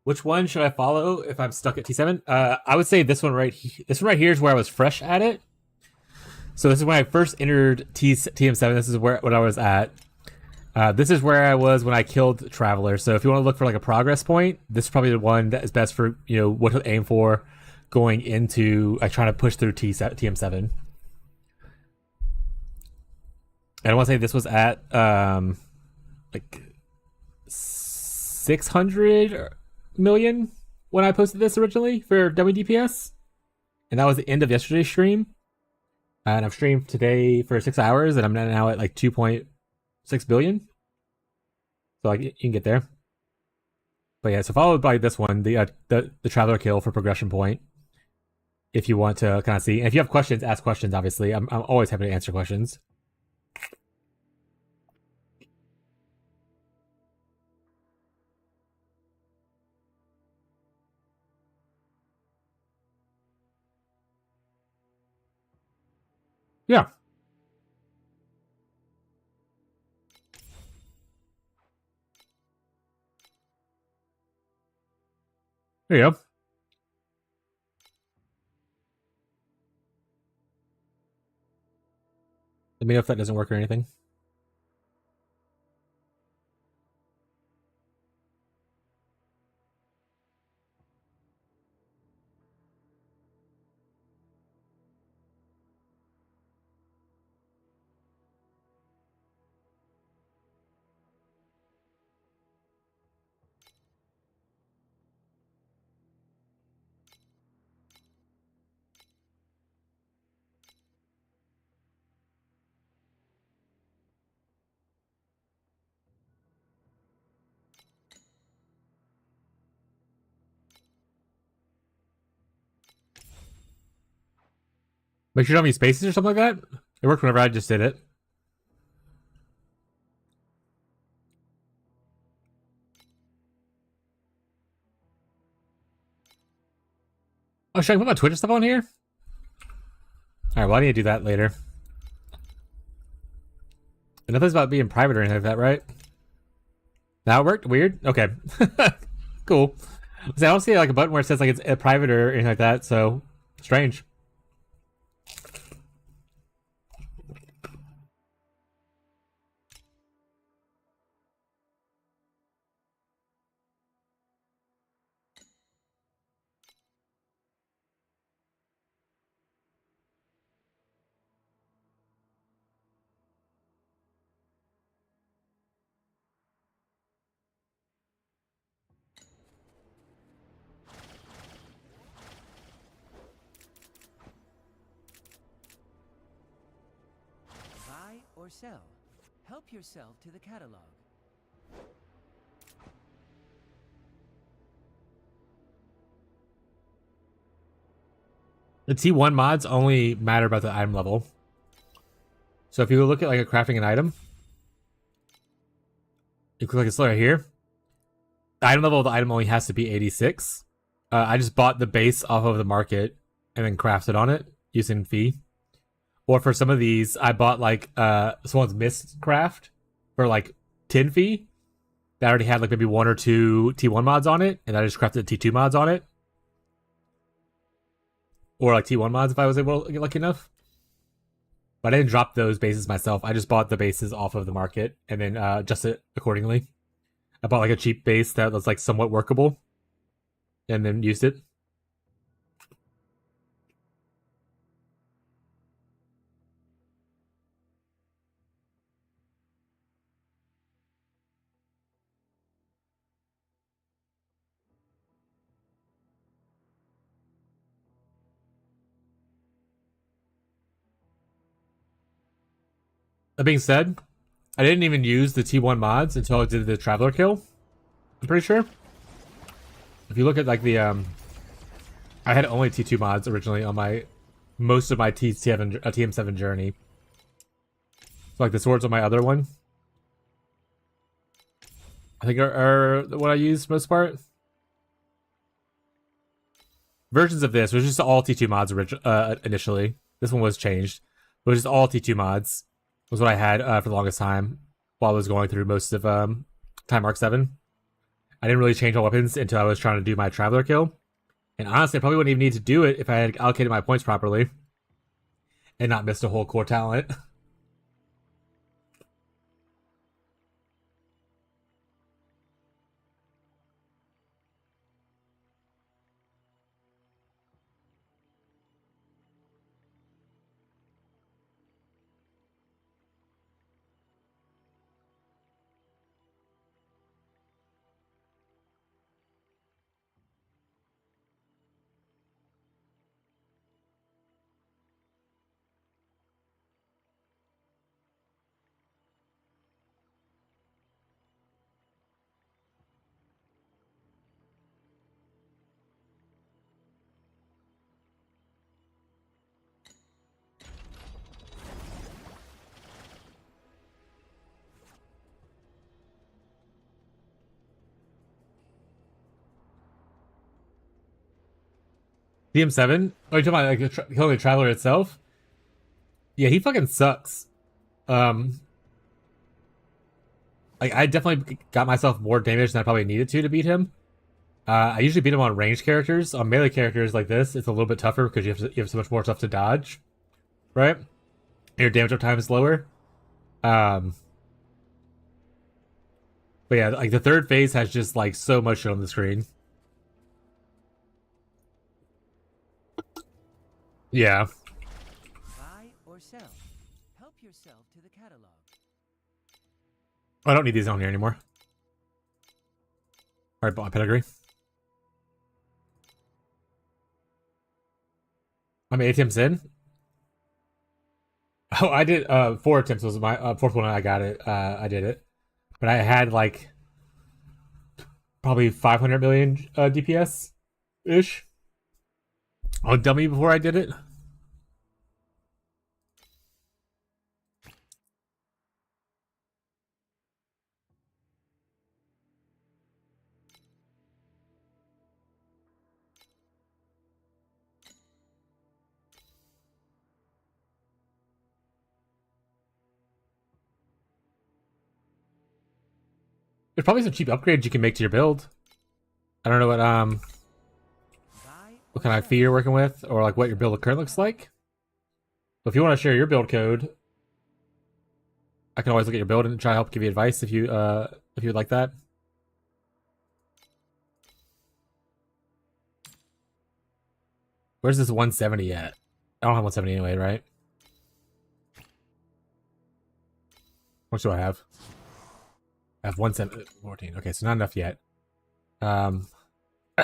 Which one should I follow if I'm stuck at T7? I would say this one right here. This one right here is where I was fresh at it. So this is when I first entered TM7. This is what I was at. This is where I was when I killed Traveller. So if you want to look for like a progress point, this is probably the one that is best for, you know, what to aim for going into trying to push through TM7. And I want to say this was at like 600 million when I posted this originally for WDPS, and that was the end of yesterday's stream. And I've streamed today for 6 hours, and I'm now at like 2.6 billion. So like you can get there. But yeah, so followed by this one, the Traveller kill for progression point. If you want to kind of see, and if you have questions, ask questions. Obviously, I'm always happy to answer questions. Yeah. There you go. Let me know if that doesn't work or anything. Make sure you don't have any spaces or something like that. It worked whenever I just did it. Oh, should I put my Twitter stuff on here? Alright, well I need to do that later. And nothing's about being private or anything like that, right? Now it worked? Weird? Okay. Cool. See, I don't see like a button where it says like it's private or anything like that, so strange. Buy or sell. Help yourself to the catalog. The T1 mods only matter about the item level. So if you look at like a crafting an item, you click this right here. The item level of the item only has to be 86. I just bought the base off of the market and then crafted on it using fee. Or for some of these, I bought like someone's mist craft for like 10 fee. That already had like maybe 1 or 2 T1 mods on it, and I just crafted T2 mods on it. Or like T1 mods if I was able to get lucky enough. But I didn't drop those bases myself. I just bought the bases off of the market and then adjusted it accordingly. I bought like a cheap base that was like somewhat workable and then used it. That being said, I didn't even use the T1 mods until I did the Traveller kill. I'm pretty sure. If you look at like the I had only T2 mods originally on my most of my TM7 journey. So like the swords on my other one, I think are what I use most part. Versions of this was just all T2 mods initially. This one was changed. It was just all T2 mods. Was what I had for the longest time while I was going through most of Time Arc 7. I didn't really change my weapons until I was trying to do my Traveller kill. And honestly, I probably wouldn't even need to do it if I had allocated my points properly. And not missed a whole core talent. TM7? Oh, you're talking about like killing the Traveller itself? Yeah, he fucking sucks. Like I definitely got myself more damage than I probably needed to beat him. I usually beat them on ranged characters. On melee characters like this, it's a little bit tougher because you have so much more stuff to dodge, right? Your damage up time is lower. But yeah, like the third phase has just like so much shit on the screen. Yeah. Buy or sell. Help yourself to the catalog. I don't need these on here anymore. Alright, bought my pedigree. I'm 8 attempts in. Oh, I did 4 attempts was my fourth one. I got it. I did it. But I had like probably 500 million DPS ish on dummy before I did it. There's probably some cheap upgrades you can make to your build. I don't know what kind of fee you're working with, or like what your build currently looks like. But if you want to share your build code, I can always look at your build and try to help give you advice if you would like that. Where's this 170 at? I don't have 170 anyway, right? What do I have? I have 114. Okay, so not enough yet. Have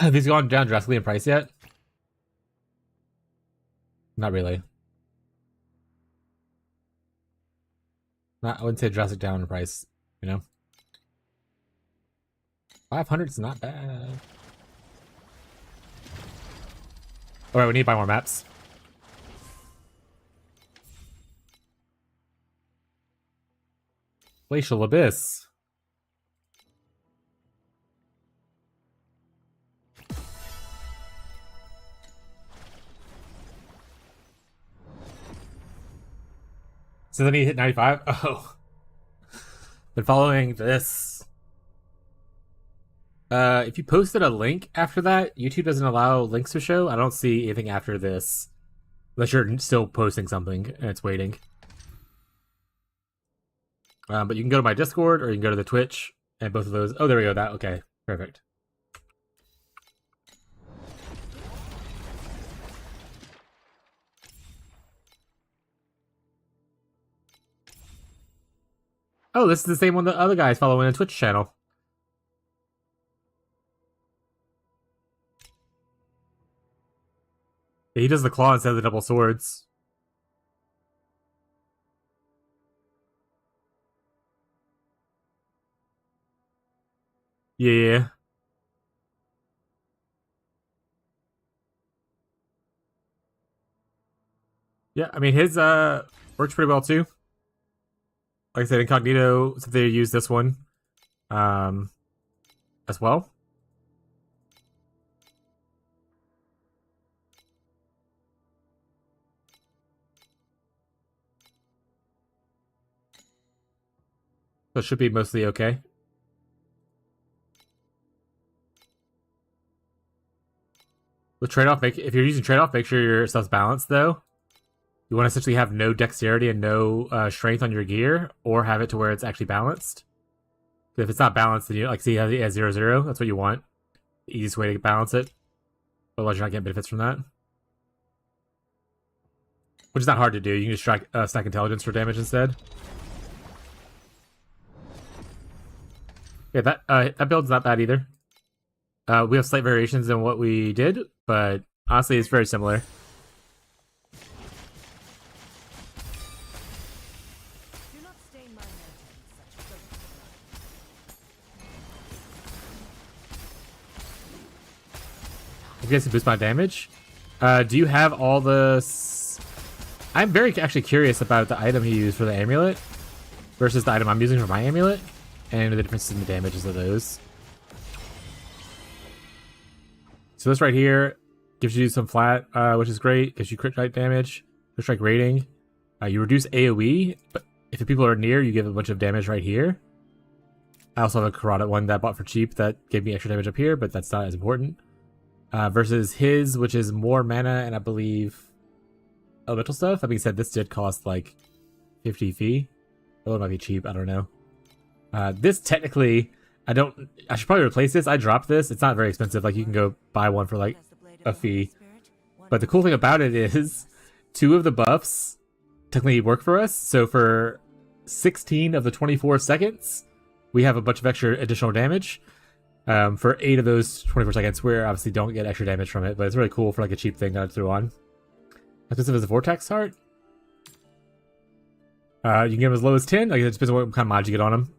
these gone down drastically in price yet? Not really. I wouldn't say drastic down in price, you know? 500 is not bad. Alright, we need to buy more maps. Glacial Abyss. So then he hit 95? Oh. Been following this. If you posted a link after that, YouTube doesn't allow links to show. I don't see anything after this. Unless you're still posting something and it's waiting. But you can go to my Discord or you can go to the Twitch and both of those. Oh, there we go. That okay. Perfect. Oh, this is the same one the other guy's following a Twitch channel. Yeah, he does the claw instead of the double swords. Yeah. Yeah, I mean his works pretty well too. Like I said, Incognito, so they use this one as well. So it should be mostly okay. With trade-off, if you're using trade-off, make sure your stuff's balanced though. You want to essentially have no dexterity and no strength on your gear, or have it to where it's actually balanced. If it's not balanced, then you like see it has 0-0. That's what you want. The easiest way to balance it. Otherwise, you're not getting benefits from that. Which is not hard to do. You can just stack intelligence for damage instead. Yeah, that build's not bad either. We have slight variations in what we did, but honestly, it's very similar. You guys can boost my damage. Do you have all the... I'm very actually curious about the item he used for the amulet versus the item I'm using for my amulet, and the differences in the damages of those. So this right here gives you some flat, which is great. Gives you crit strike damage, crit strike rating. You reduce AoE, but if the people are near, you give a bunch of damage right here. I also have a Karate one that I bought for cheap that gave me extra damage up here, but that's not as important. Versus his, which is more mana and I believe elemental stuff. That being said, this did cost like 50 fee. Oh, it might be cheap. I don't know. This technically, I should probably replace this. I dropped this. It's not very expensive. Like you can go buy one for like a fee. But the cool thing about it is 2 of the buffs technically work for us. So for 16 of the 24 seconds, we have a bunch of extra additional damage. For 8 of those 24 seconds, we obviously don't get extra damage from it, but it's really cool for like a cheap thing that I threw on. Expensive as a Vortex Heart. You can get them as low as 10. Like it depends on what kind of mods you get on them.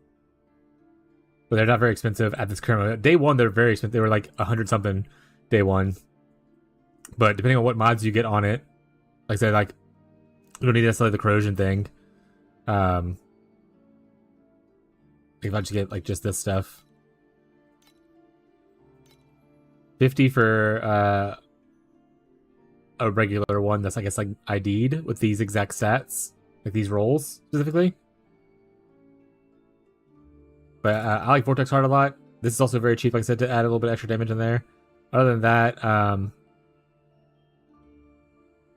But they're not very expensive at this current moment. Day 1, they're very expensive. They were like 100 something day 1. But depending on what mods you get on it, like I said, like you don't need necessarily the corrosion thing. If I just get like just this stuff. 50 for a regular one that's I guess like ID'd with these exact stats, like these rolls specifically. But I like Vortex Heart a lot. This is also very cheap, like I said, to add a little bit extra damage in there. Other than that,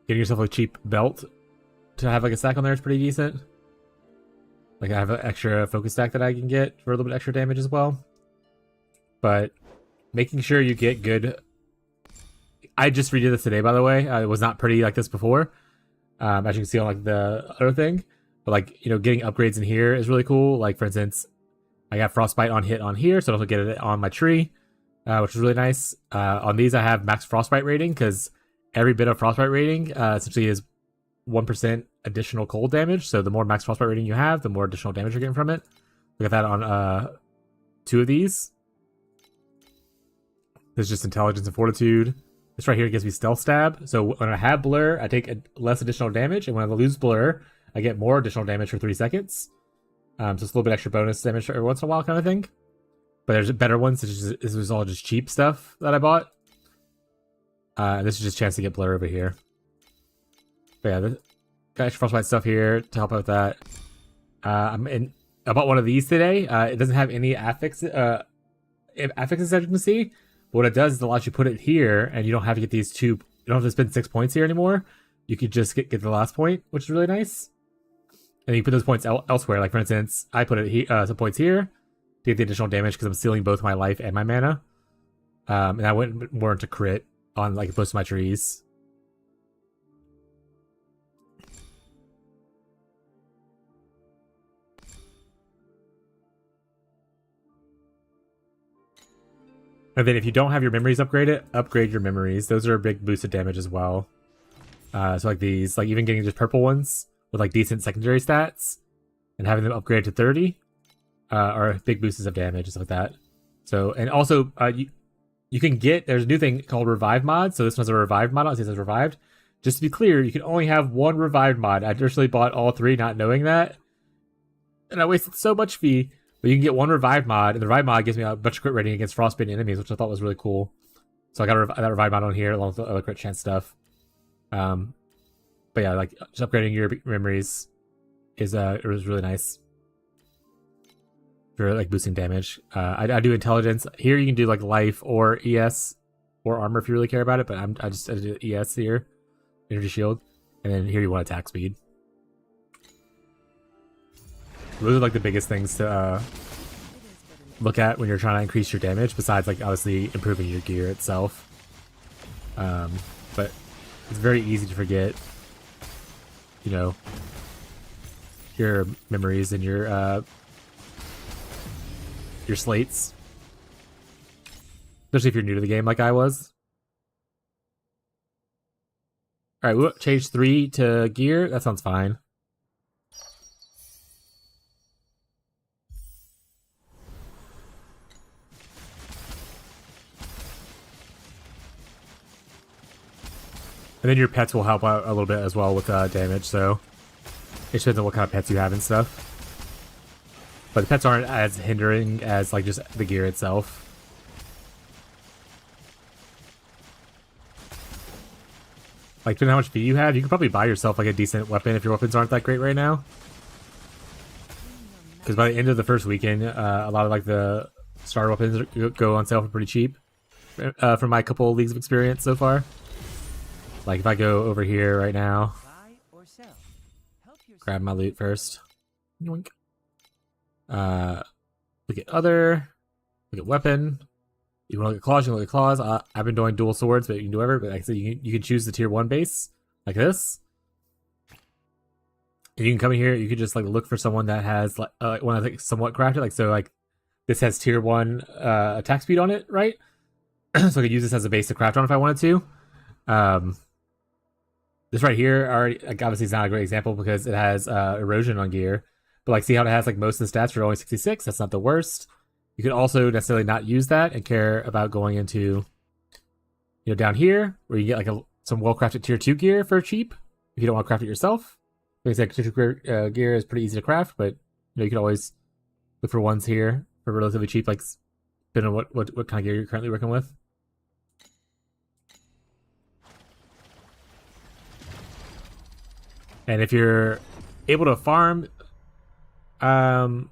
getting yourself a cheap belt to have like a stack on there is pretty decent. Like I have an extra focus stack that I can get for a little bit extra damage as well. But making sure you get good. I just redid this today, by the way. It was not pretty like this before. As you can see on like the other thing. But like, you know, getting upgrades in here is really cool. Like for instance, I got Frostbite on hit on here, so I also get it on my tree, which is really nice. On these, I have max Frostbite rating because every bit of Frostbite rating essentially is 1% additional cold damage. So the more max Frostbite rating you have, the more additional damage you're getting from it. Look at that on 2 of these. There's just Intelligence and Fortitude. This right here gives me Stealth Stab. So when I have Blur, I take less additional damage, and when I lose Blur, I get more additional damage for 3 seconds. So it's a little bit extra bonus damage every once in a while kind of thing. But there's better ones. This was all just cheap stuff that I bought. This is just a chance to get Blur over here. But yeah, got extra Frostbite stuff here to help out with that. I bought one of these today. It doesn't have any affixes, as you can see. But what it does is it allows you to put it here, and you don't have to get these 2. You don't have to spend 6 points here anymore. You could just get the last point, which is really nice. And you put those points elsewhere. Like for instance, I put it some points here to get the additional damage because I'm sealing both my life and my mana. And I went more into crit on like most of my trees. And then if you don't have your memories upgraded, upgrade your memories. Those are a big boost of damage as well. So like these, like even getting just purple ones with like decent secondary stats and having them upgrade to 30 are big boosts of damage, just like that. So, and also you can get, there's a new thing called Revive mod. So this one's a Revive mod. It says Revived. Just to be clear, you can only have 1 Revived mod. I originally bought all 3 not knowing that. And I wasted so much fee. But you can get 1 Revive mod, and the Revive mod gives me a bunch of crit rating against frostbitten enemies, which I thought was really cool. So I got that Revive mod on here along with the other crit chance stuff. But yeah, like just upgrading your memories is it was really nice for like boosting damage. I do intelligence here. You can do like life or ES or armor if you really care about it. But I do ES here, energy shield, and then here you want attack speed. Those are like the biggest things to look at when you're trying to increase your damage. Besides like obviously improving your gear itself. But it's very easy to forget, you know, your memories and your slates. Especially if you're new to the game like I was. Alright, we'll change 3 to gear. That sounds fine. And then your pets will help out a little bit as well with damage, so it depends on what kind of pets you have and stuff. But the pets aren't as hindering as like just the gear itself. Like depending on how much fee you have, you can probably buy yourself like a decent weapon if your weapons aren't that great right now. because by the end of the first weekend, a lot of like the starter weapons go on sale for pretty cheap. From my couple of leagues of experience so far. Like if I go over here right now, Buy or sell. Help yourself grab my loot first. Yoink. Look at other. Look at weapon. You want to look at claws? You can look at claws. I've been doing dual swords, but you can do whatever. But like I said, you can choose the tier 1 base like this. And you can come in here. You can just like look for someone that has like one that's like somewhat crafted. Like so, like this has tier 1 attack speed on it, right? So I could use this as a base to craft on if I wanted to. This right here already, like, obviously it's not a great example because it has erosion on gear. But like, see how it has like most of the stats for only 66? That's not the worst. You could also necessarily not use that and care about going into, you know, down here where you get like some well-crafted tier 2 gear for cheap if you don't want to craft it yourself. Like I said, tier 2 gear is pretty easy to craft, but you know, you could always look for ones here for relatively cheap, like depending on what kind of gear you're currently working with. And if you're able to farm Time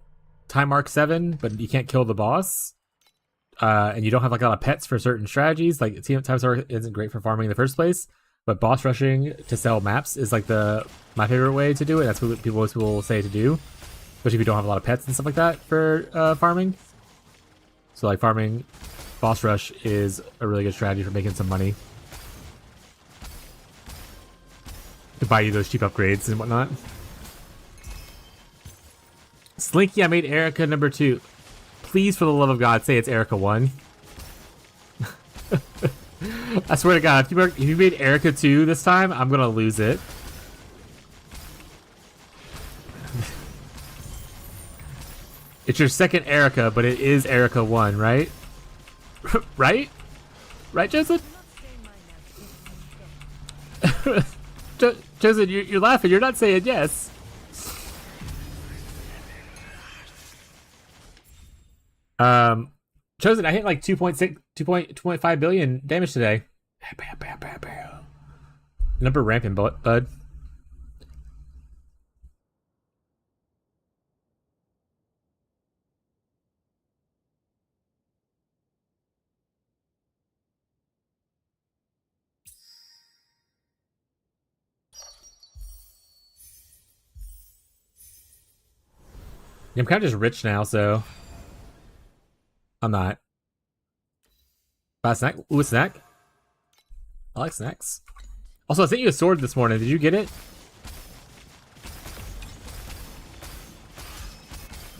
Mark 7, but you can't kill the boss, and you don't have like a lot of pets for certain strategies, like Time Mark isn't great for farming in the first place, but boss rushing to sell maps is like my favorite way to do it. That's what most people will say to do, especially if you don't have a lot of pets and stuff like that for farming. So like farming boss rush is a really good strategy for making some money. To buy you those cheap upgrades and whatnot. Slinky, I made Erica number 2. Please, for the love of God, say it's Erica 1. I swear to God, if you made Erica 2 this time, I'm gonna lose it. It's your second Erica, but it is Erica 1, right? Right? Right, Joseph? Joseph, you're laughing. You're not saying yes. Chosen, I hit like 2.5 billion damage today. Number ramping, bud. I'm kind of just rich now, so I'm not. Buy a snack? Ooh, a snack. I like snacks. Also, I sent you a sword this morning. Did you get it?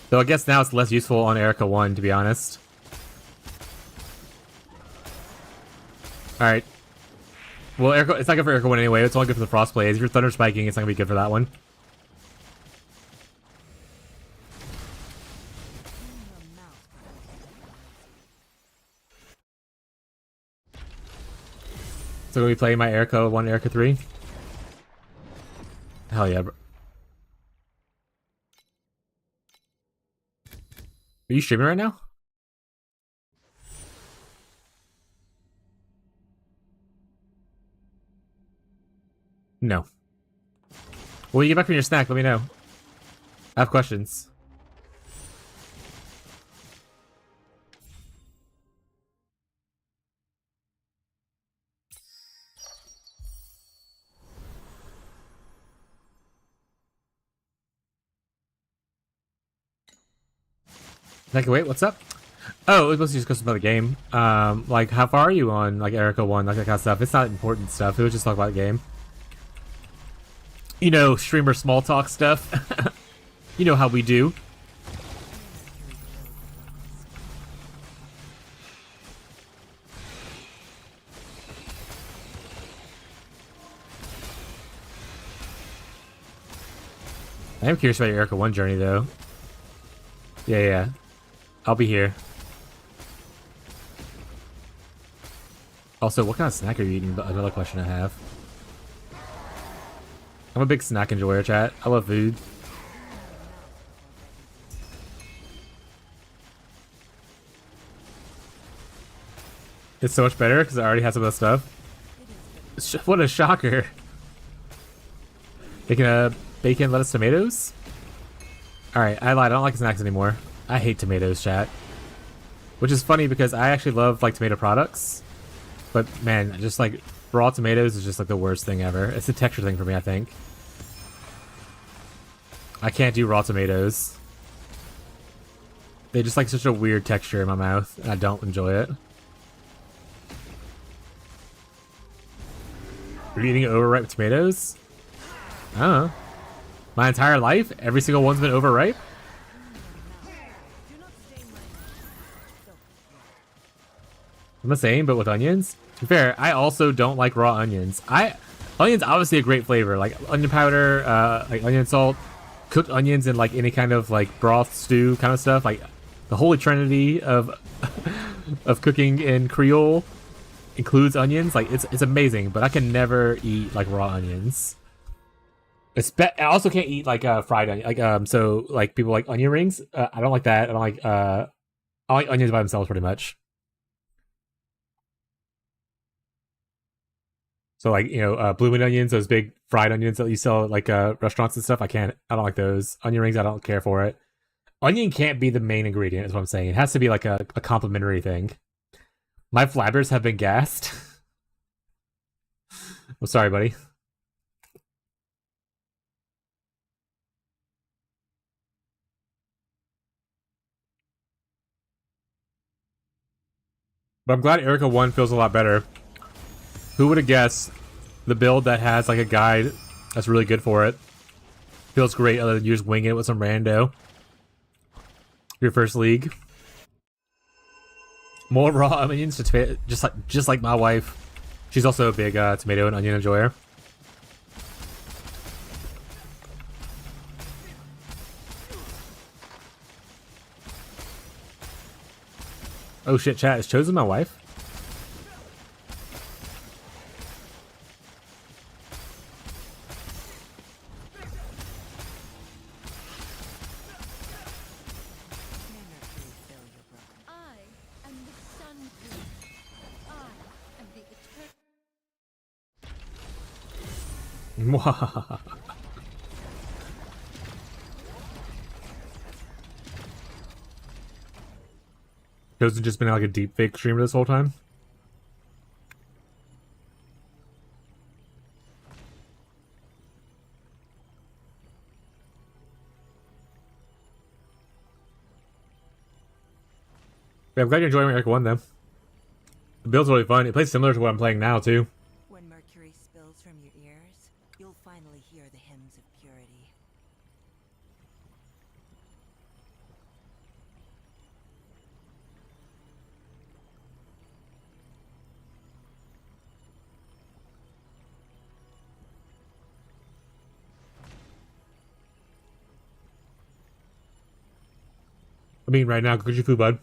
Though I guess now it's less useful on Erica 1, to be honest. Alright. Well, Erica, it's not good for Erica 1 anyway. It's only good for the frost plays. If you're thunder spiking, it's not gonna be good for that one. So are we playing my Erica 1, Erica 3? Hell yeah, bro. Are you streaming right now? No. When you get back from your snack, let me know. I have questions. Like, wait, what's up? Oh, it was supposed to just go about the game. Like, how far are you on, like, Erica 1, like that kind of stuff? It's not important stuff. It was just talk about the game. You know, streamer small talk stuff. You know how we do. I am curious about your Erica 1 journey, though. Yeah. I'll be here. Also, what kind of snack are you eating? Another question I have. I'm a big snack enjoyer, chat. I love food. It's so much better because I already have some of the stuff. What a shocker. Making a bacon, lettuce, tomatoes? Alright, I lied. I don't like snacks anymore. I hate tomatoes, chat. Which is funny because I actually love, like, tomato products. But, man, just, like, raw tomatoes is just, like, the worst thing ever. It's a texture thing for me, I think. I can't do raw tomatoes. They just, like, such a weird texture in my mouth, and I don't enjoy it. Are you eating overripe tomatoes? I don't know. My entire life, every single one's been overripe? I'm the same, but with onions. To be fair, I also don't like raw onions. Onions obviously a great flavor, like onion powder, like onion salt, cooked onions in like any kind of like broth, stew kind of stuff. Like the holy trinity of of cooking in Creole includes onions. Like it's amazing, but I can never eat like raw onions. I also can't eat like fried onion. Like so like people like onion rings. I don't like that. I don't like I like onions by themselves pretty much. So like, you know, blooming onions, those big fried onions that you sell at like restaurants and stuff. I don't like those. Onion rings, I don't care for it. Onion can't be the main ingredient, is what I'm saying. It has to be like a complimentary thing. My flabbers have been gassed. I'm sorry, buddy. But I'm glad Erica 1 feels a lot better. Who would have guessed the build that has like a guide that's really good for it feels great other than you just wing it with some rando. Your first league. More raw onions, just like my wife. She's also a big tomato and onion enjoyer. Oh shit, chat, is Chosen my wife? Chosen just been like a deep fake streamer this whole time. Yeah, I'm glad you're enjoying Eric 1 then. The build's really fun. It plays similar to what I'm playing now too. When mercury spills from your ears, you'll finally hear the hymns of purity. I mean, right now, cook your food, bud.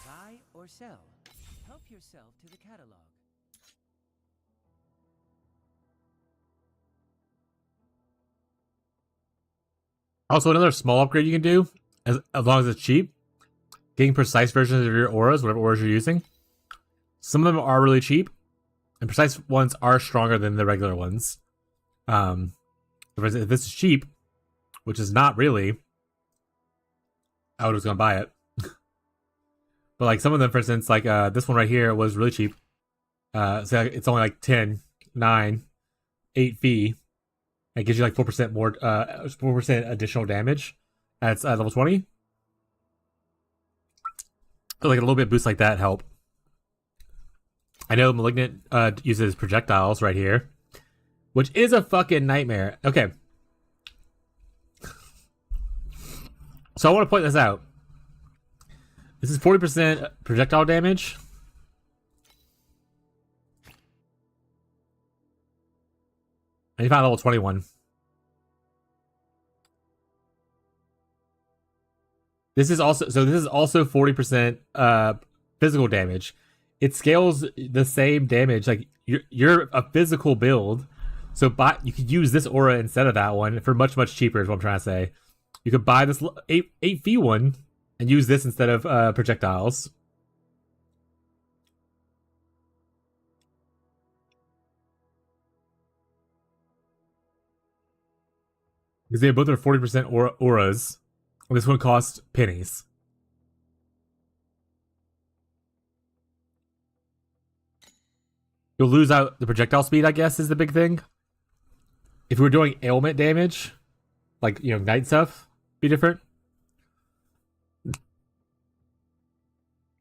Buy or sell. Help yourself to the catalog. Also, another small upgrade you can do, as long as it's cheap, getting precise versions of your auras, whatever auras you're using. Some of them are really cheap, and precise ones are stronger than the regular ones. If this is cheap, which is not really, I would just gonna buy it. But like some of them, for instance, like this one right here was really cheap. So it's only like 10, 9, 8 fee. It gives you like 4% more, 4% additional damage. That's level 20. So like a little bit boost like that help. I know Malignant uses projectiles right here, which is a fucking nightmare. Okay. So I want to point this out. This is 40% projectile damage. And you find level 21. This is also 40% physical damage. it scales the same damage. Like you're a physical build, so you could use this aura instead of that one for much cheaper. Is what I'm trying to say. You could buy this 8 one and use this instead of projectiles. Because they both are 40% auras. And this one costs pennies. You'll lose out the projectile speed, I guess, is the big thing. If we were doing ailment damage, like, you know, night stuff, be different.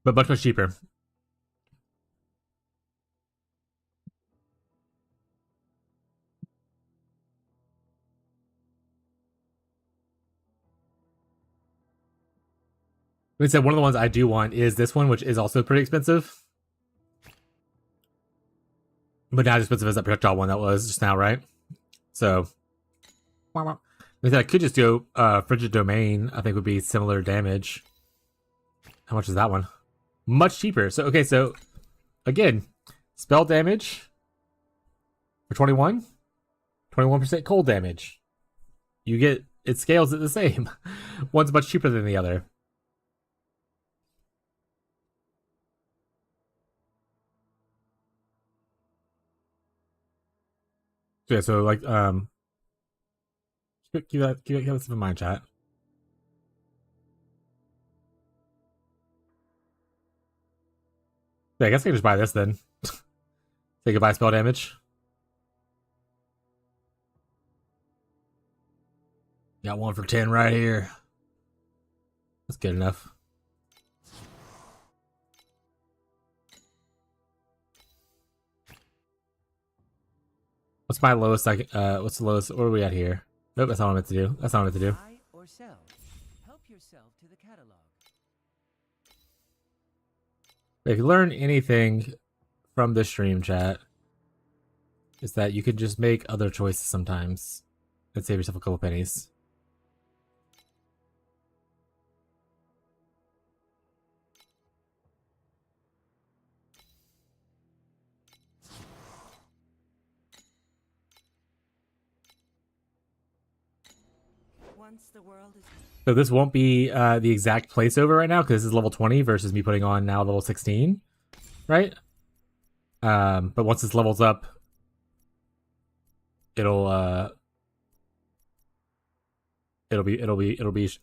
But much cheaper. Like I said, one of the ones I do want is this one, which is also pretty expensive. But not as expensive as that projectile one that was just now, right? So, I could just do Frigid Domain. I think would be similar damage. How much is that one? Much cheaper. So, okay, so again, spell damage for 21, 21% cold damage. You get, it scales it the same. One's much cheaper than the other. Yeah, so like keep that in mind, chat. Yeah, I guess I can just buy this then. Say goodbye spell damage. Got one for 10 right here. That's good enough. What's my lowest? What's the lowest? Where are we at here? Nope, that's not what I meant to do. That's not what I meant to do. Buy or sell. Help yourself to the catalog. If you learn anything from this stream, chat, is that you can just make other choices sometimes and save yourself a couple pennies. Once the world is So this won't be the exact placeover right now because this is level 20 versus me putting on now level 16, right? But once this levels up, it'll be the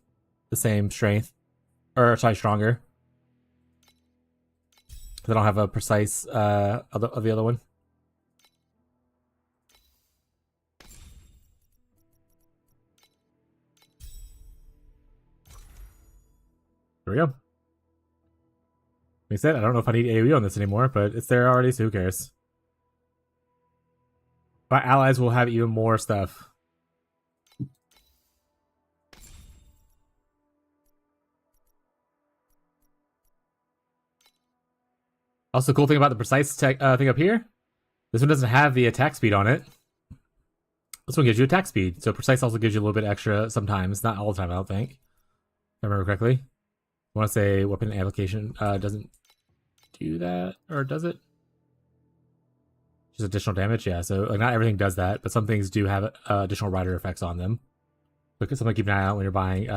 same strength, or sorry, stronger. Because I don't have a precise of the other one. There we go. Like I said, I don't know if I need AoE on this anymore, but it's there already, so who cares? My allies will have even more stuff. Also, cool thing about the precise tech thing up here, this one doesn't have the attack speed on it. This one gives you attack speed, so precise also gives you a little bit extra sometimes, not all the time, I don't think. If I remember correctly. I want to say weapon application doesn't do that, or does it? Just additional damage, yeah. So like not everything does that, but some things do have additional rider effects on them. Look at something to keep an eye out when you're buying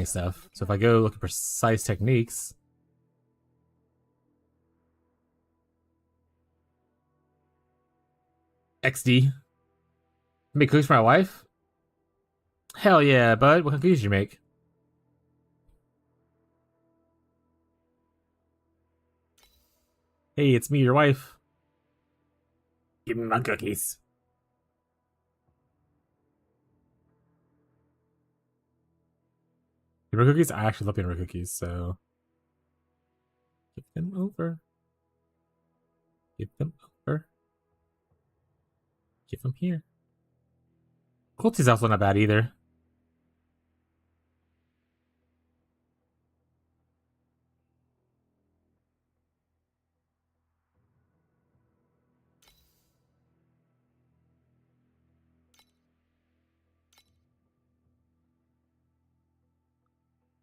stuff. So if I go look at precise techniques, XD. Make cookies for my wife? Hell yeah, bud. What kind of cookies did you make? Hey, it's me, your wife. Give me my cookies. Peanut cookies? I actually love peanut cookies, so give them over. Give them over. Give them here. Cruelty's also not bad either.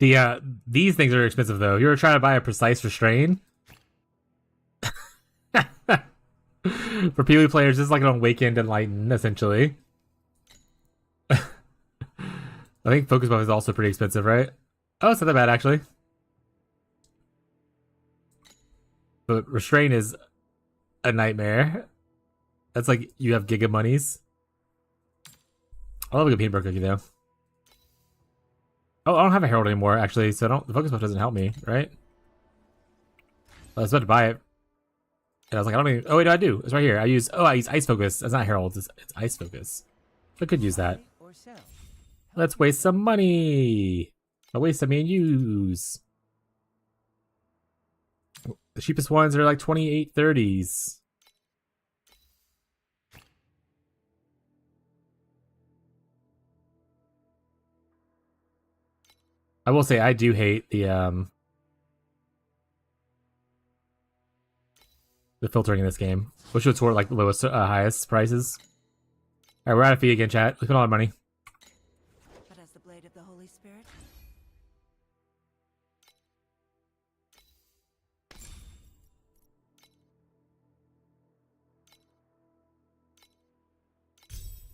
These things are expensive though. You're trying to buy a precise restrain. For PoE players, this is like an Awakened Enlightened, essentially. I think Focus Buff is also pretty expensive, right? Oh, it's not that bad, actually. But Restrain is a nightmare. That's like, you have giga monies. I love a good peanut butter cookie, though. Oh, I don't have a Herald anymore, actually, so the Focus Buff doesn't help me, right? I was about to buy it. And I was like, I don't even... Oh, wait, no, I do. It's right here. I use Ice Focus. That's not Herald. It's Ice Focus. I could use that. Or sell. Let's waste some money. I'll waste some and use. The cheapest ones are like 28.30s. I will say I do hate the filtering in this game. Wish it would sort like the lowest, highest prices. Alright, we're out of fee again, chat. We spent a lot of money. But as the blade of the Holy Spirit,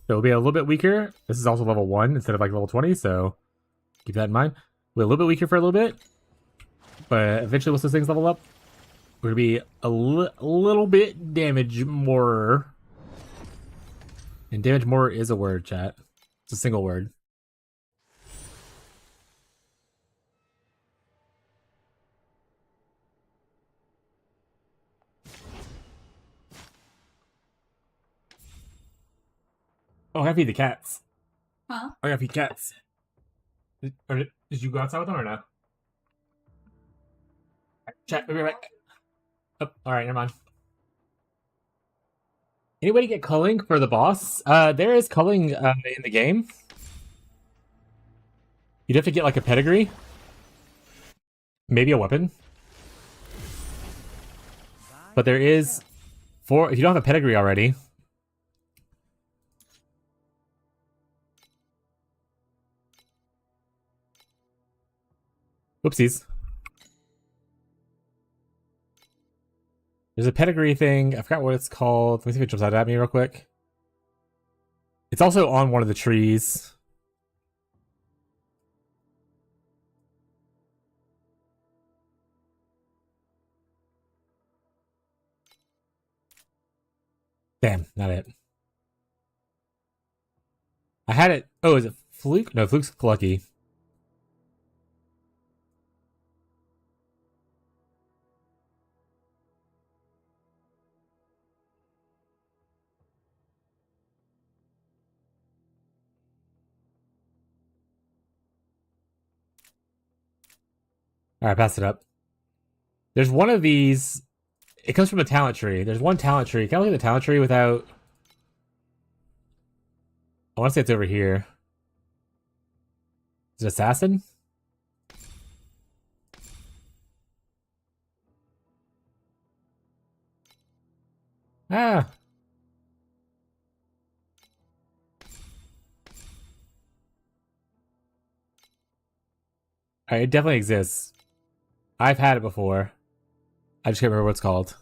So it'll be a little bit weaker. This is also level 1 instead of like level 20, so keep that in mind. We're a little bit weaker for a little bit, but eventually once those things level up, we're gonna be a little bit damage more. And damage more is a word, chat. It's a single word. Oh, I gotta feed the cats. Huh? I gotta feed cats. Did you go outside with them or no? Chat, we'll be right back. Oh, alright, never mind. Anybody get culling for the boss? There is culling in the game. You'd have to get like a pedigree. Maybe a weapon. But there is if you don't have a pedigree already. Whoopsies. There's a pedigree thing. I forgot what it's called. Let me see if it jumps out at me real quick. It's also on one of the trees. Damn, not it. I had it. Oh, is it Fluke? No, Fluke's lucky. Alright, pass it up. There's one of these. It comes from a talent tree. There's one talent tree. Can I look at the talent tree without... I want to say it's over here. Is it Assassin? Ah. Alright, it definitely exists. I've had it before. I just can't remember what it's called.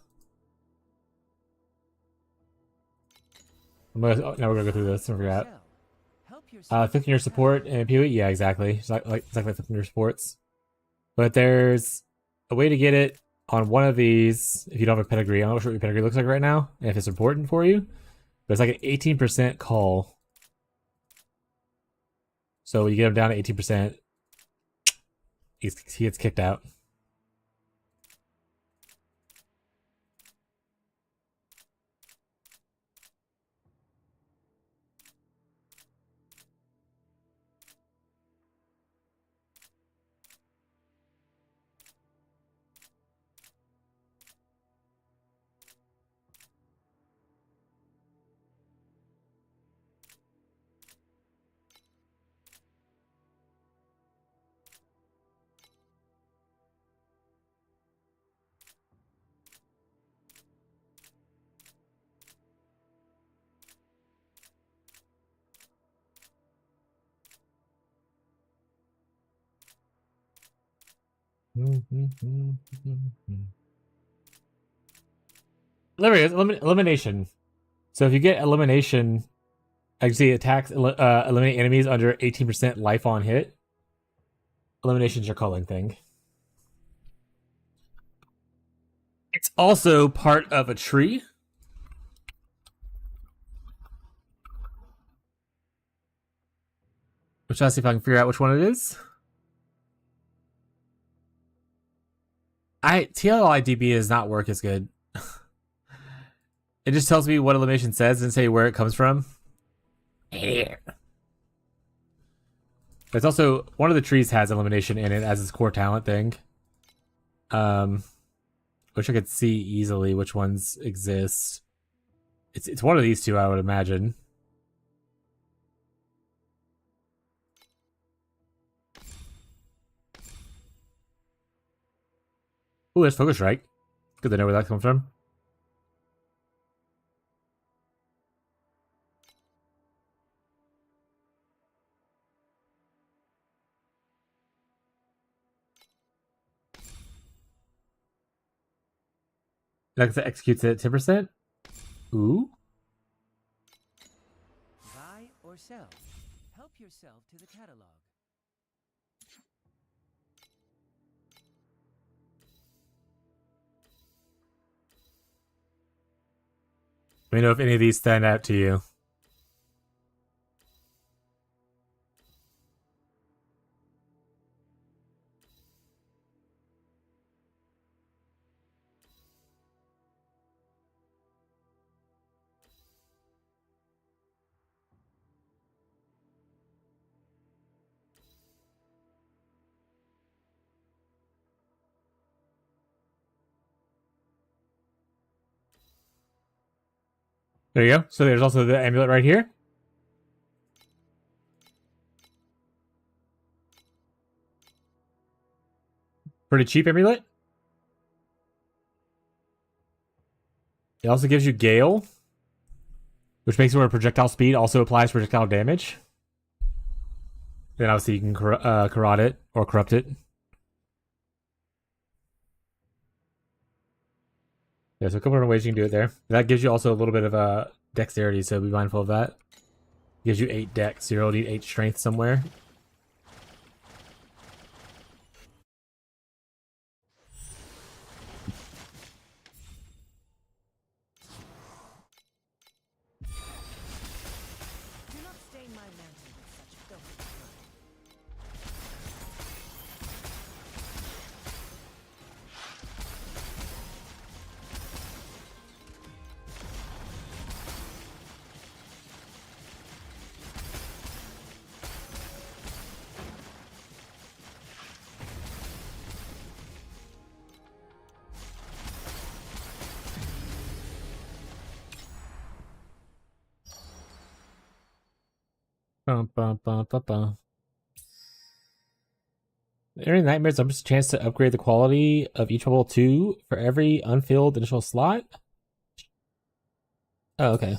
Now we're gonna go through this and figure out. Flicking your support and PoE? Yeah, exactly. Exactly flicking your supports. But there's a way to get it on one of these if you don't have a pedigree. I'm not sure what your pedigree looks like right now, and if it's important for you. But it's like an 18% call. So when you get him down to 18%, he gets kicked out. There it is. Elimination. So if you get elimination, actually attacks eliminate enemies under 18% life on hit. Elimination's your calling thing. It's also part of a tree. Which I'll see if I can figure out which one it is. TLI DB does not work as good. It just tells me what elimination says and say where it comes from. But it's also one of the trees has elimination in it as its core talent thing. Which I could see easily which ones exist. It's one of these two, I would imagine. Ooh, there's Focus Strike. Good to know where that comes from. That executes it at 10%. Ooh. Buy or sell. Help yourself to the catalog. Let me know if any of these stand out to you. There you go. So there's also the amulet right here. Pretty cheap amulet. It also gives you Gale, which makes it where projectile speed also applies projectile damage. Then obviously you can corrode it or corrupt it. Yeah, so a couple different ways you can do it there. That gives you also a little bit of dexterity, so be mindful of that. Gives you 8 dex, so you'll need 8 strength somewhere. Do not stain my mantle with such filthy blood. Bum, bum, bum, bum, bum. During nightmares, there's a chance to upgrade the quality of each level 2 for every unfilled additional slot. Oh, okay.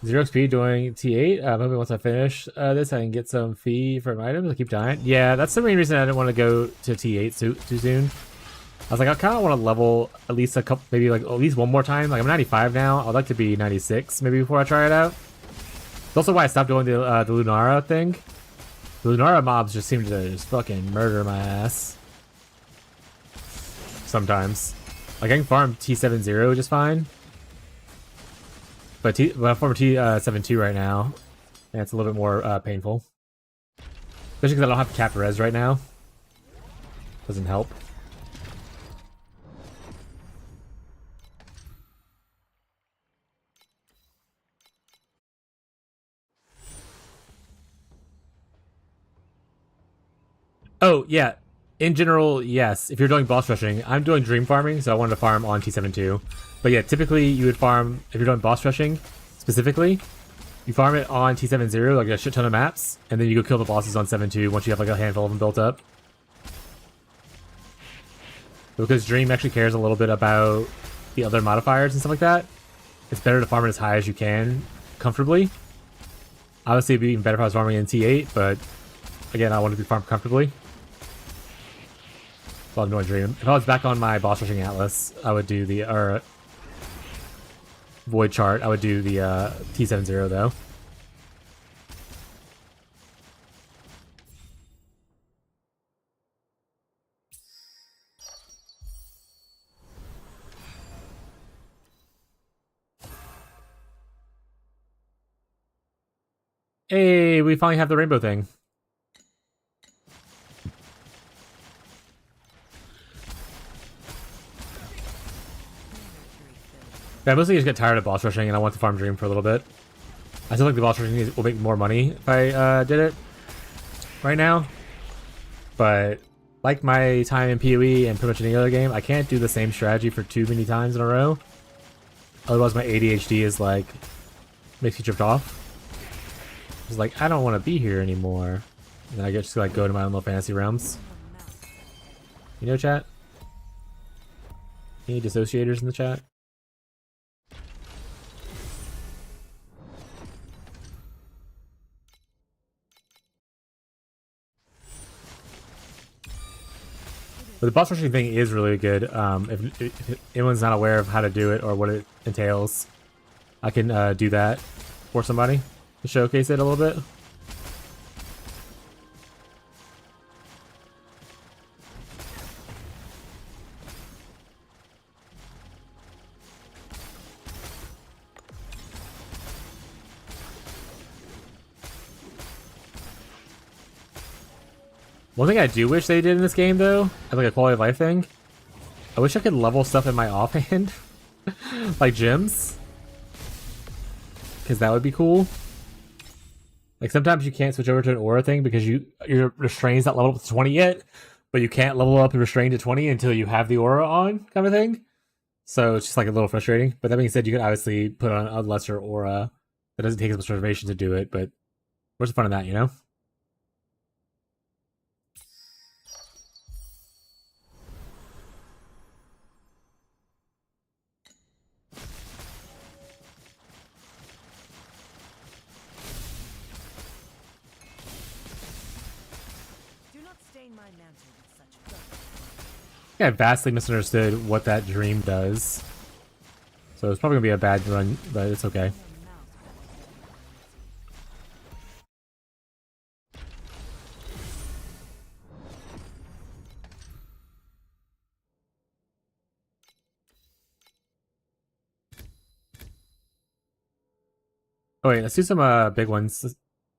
Zero XP doing T8. Maybe once I finish this, I can get some fee from items. I keep dying. Yeah, that's the main reason I didn't want to go to T8 too soon. I was like, I kind of want to level at least a couple, maybe like at least one more time. Like I'm 95 now. I'd like to be 96 maybe before I try it out. That's also why I stopped doing the Lunara thing. The Lunara mobs just seem to just fucking murder my ass. Sometimes. Like I can farm T70 just fine. But I'm farming T72 right now. And it's a little bit more painful. Especially because I don't have cap res right now. Doesn't help. Oh, yeah. In general, yes. If you're doing boss rushing, I'm doing dream farming, so I wanted to farm on T72. But yeah, typically you would farm, if you're doing boss rushing, specifically, you farm it on T70, like a shit ton of maps, and then you go kill the bosses on 7.2 once you have like a handful of them built up. Because Dream actually cares a little bit about the other modifiers and stuff like that, it's better to farm it as high as you can, comfortably. Obviously, it'd be even better if I was farming in T8, but again, I want to be farmed comfortably. Well, no dream. If I was back on my boss rushing Atlas, I would do the void chart. I would do the T70 though. Hey, we finally have the rainbow thing. Yeah, I mostly just get tired of boss rushing and I want to farm Dream for a little bit. I still think the boss rushing will make more money if I did it right now. But like my time in PoE and pretty much any other game, I can't do the same strategy for too many times in a row. Otherwise my ADHD is like, makes me drift off. It's like, I don't want to be here anymore. And then I get just like go to my own little fantasy realms. You know, chat? Any dissociators in the chat? But the boss rushing thing is really good. If anyone's not aware of how to do it or what it entails, I can do that for somebody to showcase it a little bit. One thing I do wish they did in this game, though, as like a quality of life thing, I wish I could level stuff in my offhand, like gems, because that would be cool. Like sometimes you can't switch over to an aura thing because your restrain's not leveled up to 20 yet, but you can't level up your restrain to 20 until you have the aura on, kind of thing. So it's just like a little frustrating. But that being said, you can obviously put on a lesser aura that doesn't take as much reservation to do it. But where's the fun in that, you know? I vastly misunderstood what that dream does. So it's probably gonna be a bad run, but it's okay. Oh wait, let's do some big ones.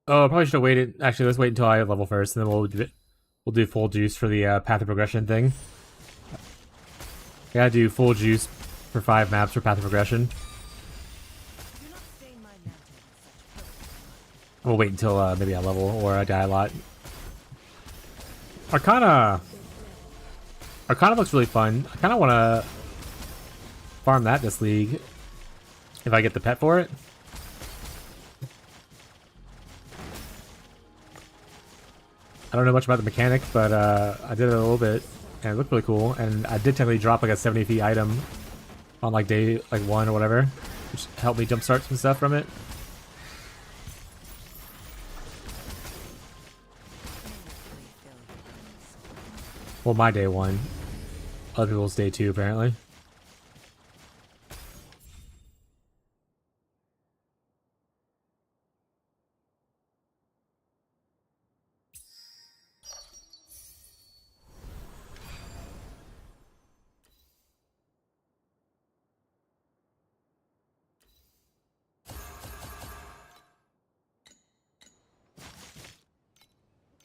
Oh, I probably should have waited. Actually, let's wait until I level first, and then we'll do full juice for the path of progression thing. I gotta do full juice for 5 maps for path of progression. We'll wait until maybe I level or I die a lot. Arcana looks really fun. I kind of want to farm that this league if I get the pet for it. I don't know much about the mechanic, but I did it a little bit. And it looked really cool, and I did technically drop like a 70 feet item on like day 1 or whatever, which helped me jumpstart some stuff from it. Well, my day 1. Other people's day 2, apparently.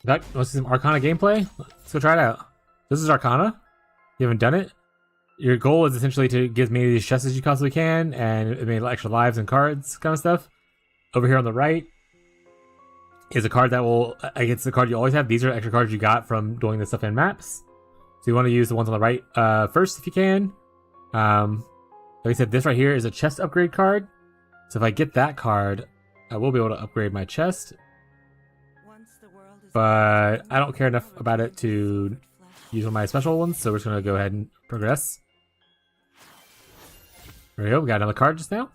Want to see some Arcana gameplay? Let's go try it out. This is Arcana. You haven't done it? Your goal is essentially to get as many of these chests as you possibly can, and it made extra lives and cards, kind of stuff. Over here on the right is a card that will... it's the card you always have. These are extra cards you got from doing this stuff in maps. So you want to use the ones on the right first if you can. Like I said, this right here is a chest upgrade card. So if I get that card, I will be able to upgrade my chest. But I don't care enough about it to use one of my special ones, so we're just going to go ahead and progress. There we go, we got another card just now.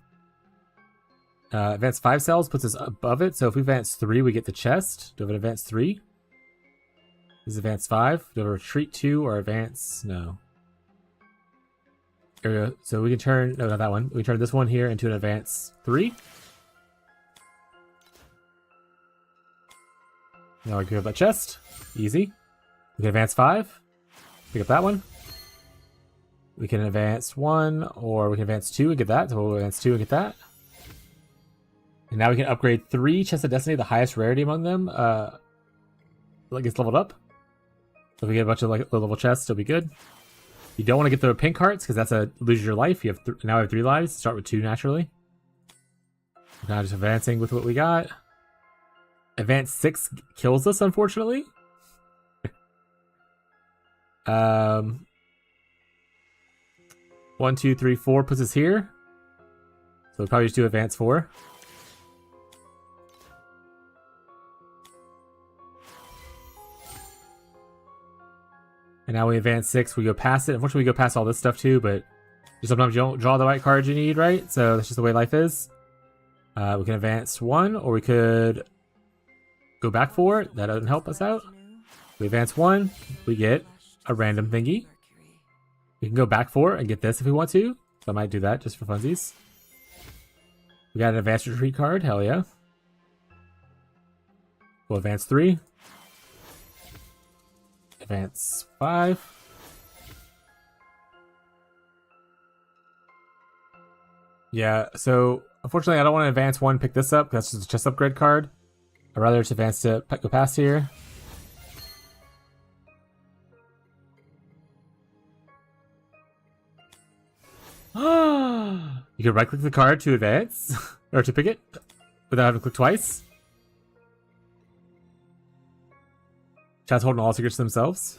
Advance 5 cells puts us above it, so if we advance 3, we get the chest. Do we have an advance 3? This is advance 5. Do we have a retreat 2 or advance? No. There we go. So we can turn, no, not that one. We can turn this one here into an advance 3. Now we can grab that chest. Easy. We can advance 5. Pick up that one. We can advance 1, or we can advance 2 and get that. So we'll advance 2 and get that. And now we can upgrade 3 Chests of Destiny, the highest rarity among them. Like gets leveled up. So if we get a bunch of like low-level chests, it'll be good. You don't want to get the pink hearts because that's a lose your life. You have now we have 3 lives. Start with 2 naturally. Now just advancing with what we got. Advance 6 kills us, unfortunately. 1, 2, 3, 4 puts us here. So we'll probably just do advance 4. And now we advance 6, we go past it. Unfortunately, we go past all this stuff too, but sometimes you don't draw the right cards you need, right? So that's just the way life is. We can advance 1, or we could go back 4. That doesn't help us out. We advance 1, we get a random thingy. We can go back 4 and get this if we want to. So I might do that just for funsies. We got an advanced retreat card, hell yeah. We'll advance 3. Advance 5. Yeah, so unfortunately I don't want to advance 1, pick this up, because that's just a chest upgrade card. I'd rather just advance to go past here. You can right click the card to advance, or to pick it, without having to click twice. Chat's holding all secrets to themselves.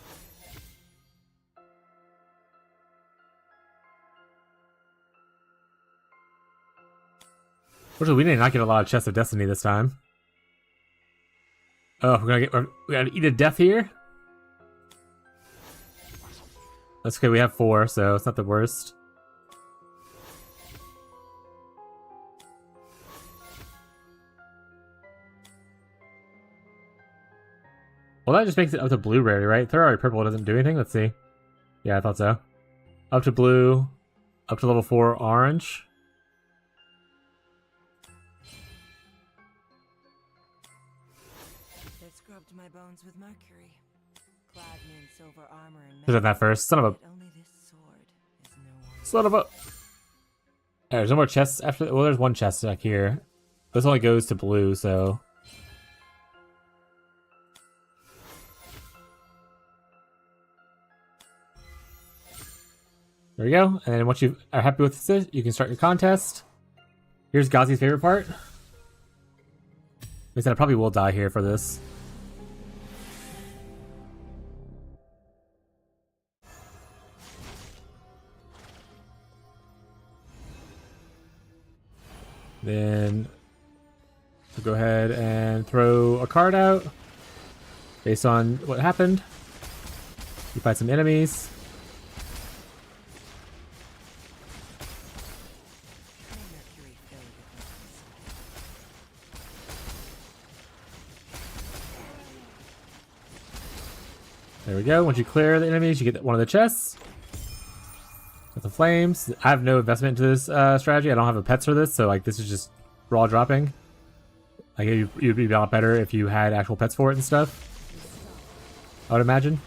Fortunately, we did not get a lot of Chests of Destiny this time. Oh, we gotta eat a death here? That's okay, we have 4, so it's not the worst. Well, that just makes it up to blue rarity, right? They're already purple, it doesn't do anything. Let's see. Yeah, I thought so. Up to blue, up to level 4 orange. They scrubbed my bones with mercury, clad me in silver armor and Should have done that first. Son of a. only this sword is no one. Son of a. There's no more chests after. Well, there's one chest back here. This only goes to blue, so. There we go. And then once you are happy with this, you can start your contest. Here's Gazi's favorite part. Like I said, I probably will die here for this. Then we'll go ahead and throw a card out based on what happened. You fight some enemies. There we go. Once you clear the enemies, you get one of the chests. With the flames. I have no investment into this strategy. I don't have a pets for this, so like this is just raw dropping. Like you'd be a lot better if you had actual pets for it and stuff. I would imagine.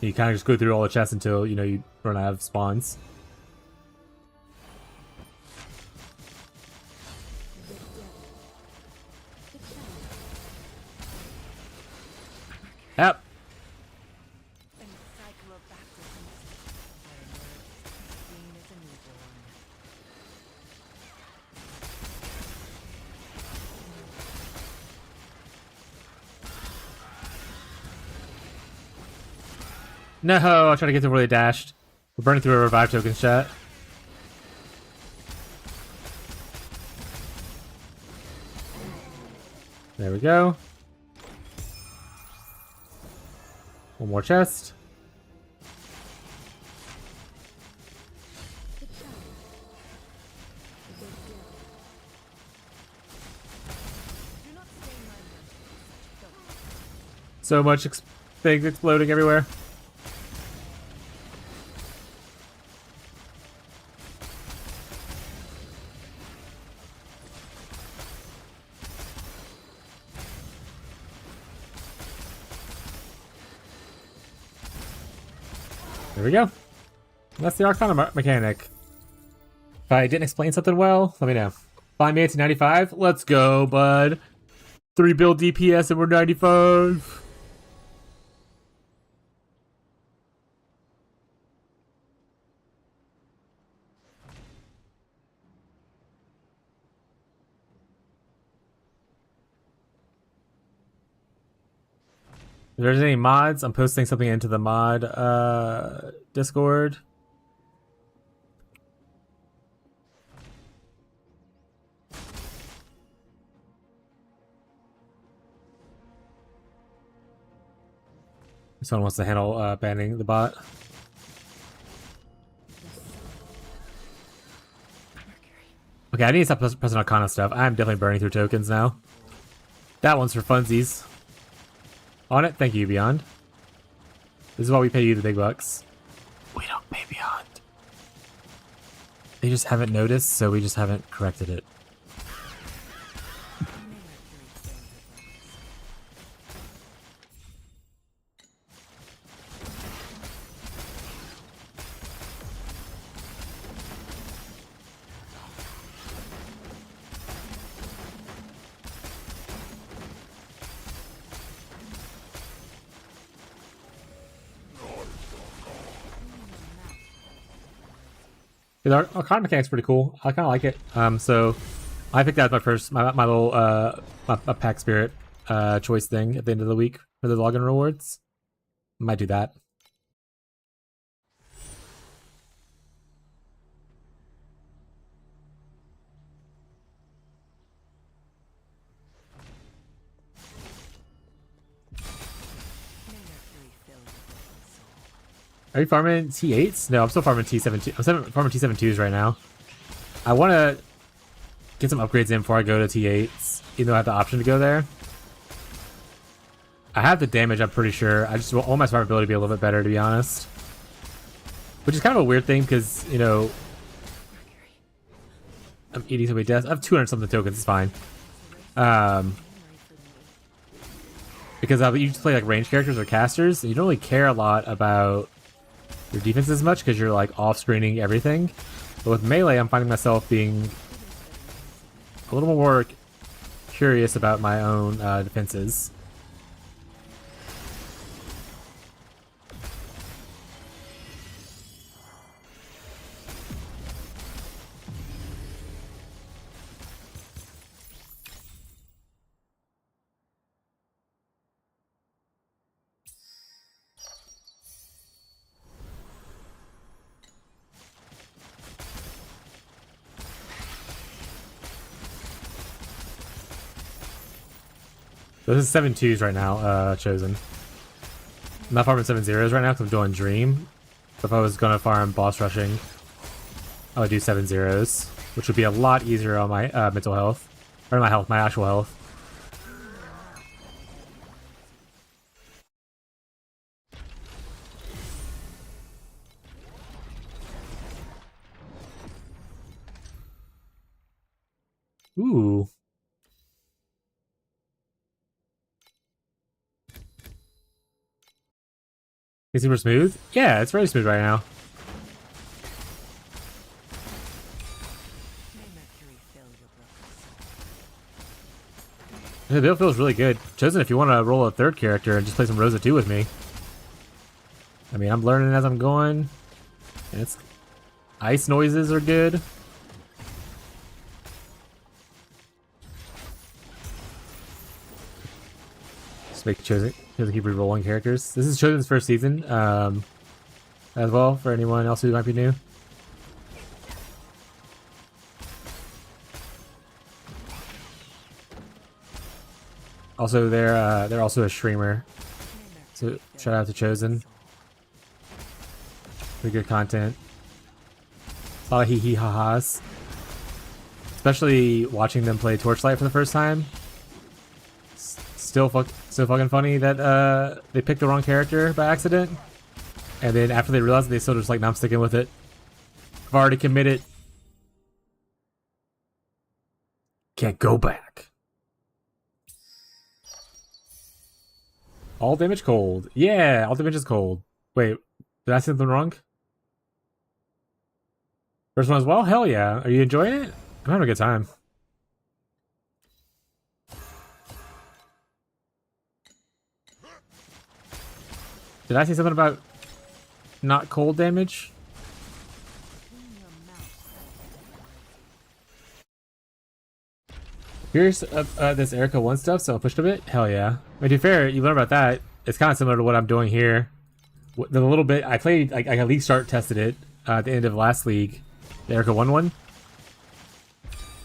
You kind of just go through all the chests until, you know, you run out of spawns. Yep. No, I tried to get to where they dashed. We're burning through a revive token, chat. There we go. One more chest. The child. The big deal. Do not stain my mercy. Don't. So much things exploding everywhere. There we go. That's the Arcana mechanic. If I didn't explain something well, let me know. Find me at 95. Let's go, bud. 3 build DPS and we're 95. If there's any mods, I'm posting something into the mod Discord. Someone wants to handle banning the bot. Okay, I need to stop pressing Arcana stuff. I'm definitely burning through tokens now. That one's for funsies. On it, thank you, Beyond. This is why we pay you the big bucks. We don't pay Beyond. They just haven't noticed, so we just haven't corrected it. The Arcana mechanic's pretty cool. I kind of like it. So I picked that as my first, my little my pack spirit choice thing at the end of the week for the login rewards. Might do that. Are you farming T8s? No, I'm still farming T7. I'm farming T7-2s right now. I want to get some upgrades in before I go to T8s, even though I have the option to go there. I have the damage, I'm pretty sure. I just want my survivability to be a little bit better, to be honest. Which is kind of a weird thing, because, you know, I'm eating so many deaths. I have 200-something tokens, it's fine. Because you just play like ranged characters or casters, and you don't really care a lot about your defense as much because you're like off-screening everything. But with melee, I'm finding myself being a little more curious about my own defenses. So this is 7-2s right now, chosen. I'm not farming 7-0s right now because I'm doing Dream. But if I was going to farm boss rushing, I would do 7-0s, which would be a lot easier on my mental health. Or my health, my actual health. Ooh. Is it super smooth? Yeah, it's very smooth right now. The build feels really good. Chosen, if you want to roll a third character and just play some Rosa 2 with me. I mean, I'm learning as I'm going. And it's ice noises are good. Just make Chosen keep re-rolling characters. This is Chosen's first season, as well, for anyone else who might be new. Also, they're also a streamer, So shout out to Chosen. Pretty good content. A lot of hee hee ha ha's. Especially watching them play Torchlight for the first time. Still so fucking funny that they picked the wrong character by accident. And then after they realized it, they still just like, nah, I'm sticking with it. I've already committed. Can't go back. All damage cold. Yeah, all damage is cold. Wait, did I say something wrong? First one as well? Hell yeah. Are you enjoying it? I'm having a good time. Did I say something about not cold damage? Here's this Erica 1 stuff, so I'll push a bit. Hell yeah. I mean, to be fair, you learn about that. It's kind of similar to what I'm doing here. The little bit I played, like I league start tested it at the end of last league, the Erica 1.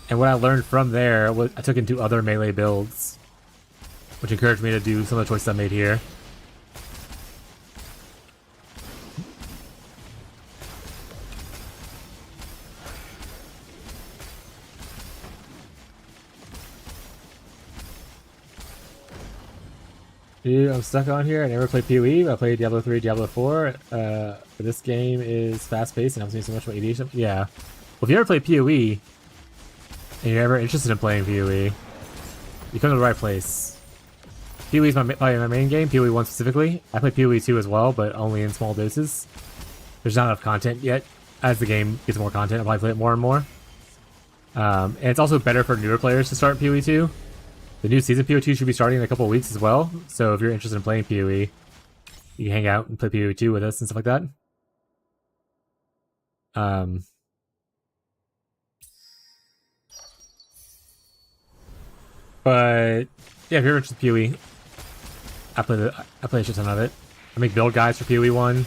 And what I learned from there, I took into other melee builds, which encouraged me to do some of the choices I made here. Dude, I'm stuck on here. I never played PoE. I played Diablo 3, Diablo 4. But this game is fast-paced and helps me so much with ADHD. Yeah. Well, if you ever play PoE, and you're ever interested in playing PoE, you come to the right place. PoE is probably my main game, PoE 1 specifically. I play PoE 2 as well, but only in small doses. There's not enough content yet. As the game gets more content, I'll probably play it more and more. And it's also better for newer players to start PoE 2. The new season PoE 2 should be starting in a couple of weeks as well. So if you're interested in playing PoE, you can hang out and play PoE 2 with us and stuff like that. But yeah, if you're interested in PoE, I play a shit ton of it. I make build guides for PoE 1.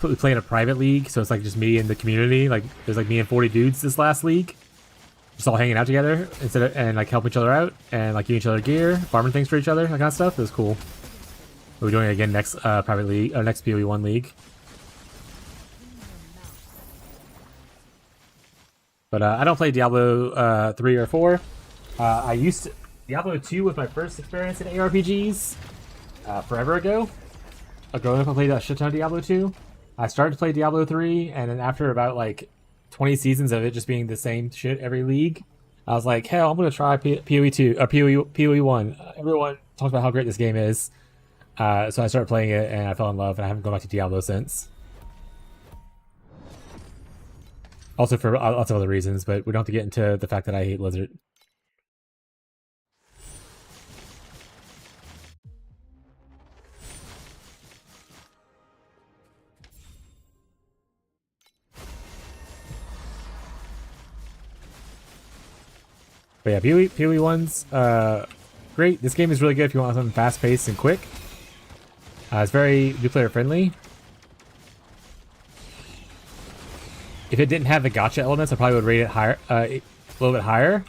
We play in a private league, so it's like just me and the community. Like there's like me and 40 dudes this last league. Just all hanging out together and like helping each other out and like giving each other gear, farming things for each other, that kind of stuff. It was cool. We're doing it again next private league or next PoE 1 league. But I don't play Diablo 3 or 4. Diablo 2 was my first experience in ARPGs forever ago. Growing up, I played a shit ton of Diablo 2. I started to play Diablo 3, and then after about like 20 seasons of it just being the same shit every league, I was like, hell, I'm gonna try PoE 2 or PoE 1. Everyone talks about how great this game is, so I started playing it and I fell in love, and I haven't gone back to Diablo since. Also for lots of other reasons, but we don't have to get into the fact that I hate Blizzard. But yeah, PoE 1's great. This game is really good if you want something fast-paced and quick. It's very new player friendly. If it didn't have the gacha elements, I probably would rate it higher, a little bit higher.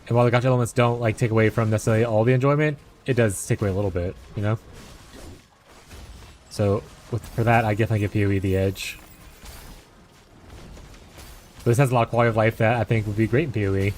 And while the gacha elements don't like take away from necessarily all the enjoyment, it does take away a little bit, you know. So for that, I definitely give PoE the edge. But this has a lot of quality of life that I think would be great in PoE.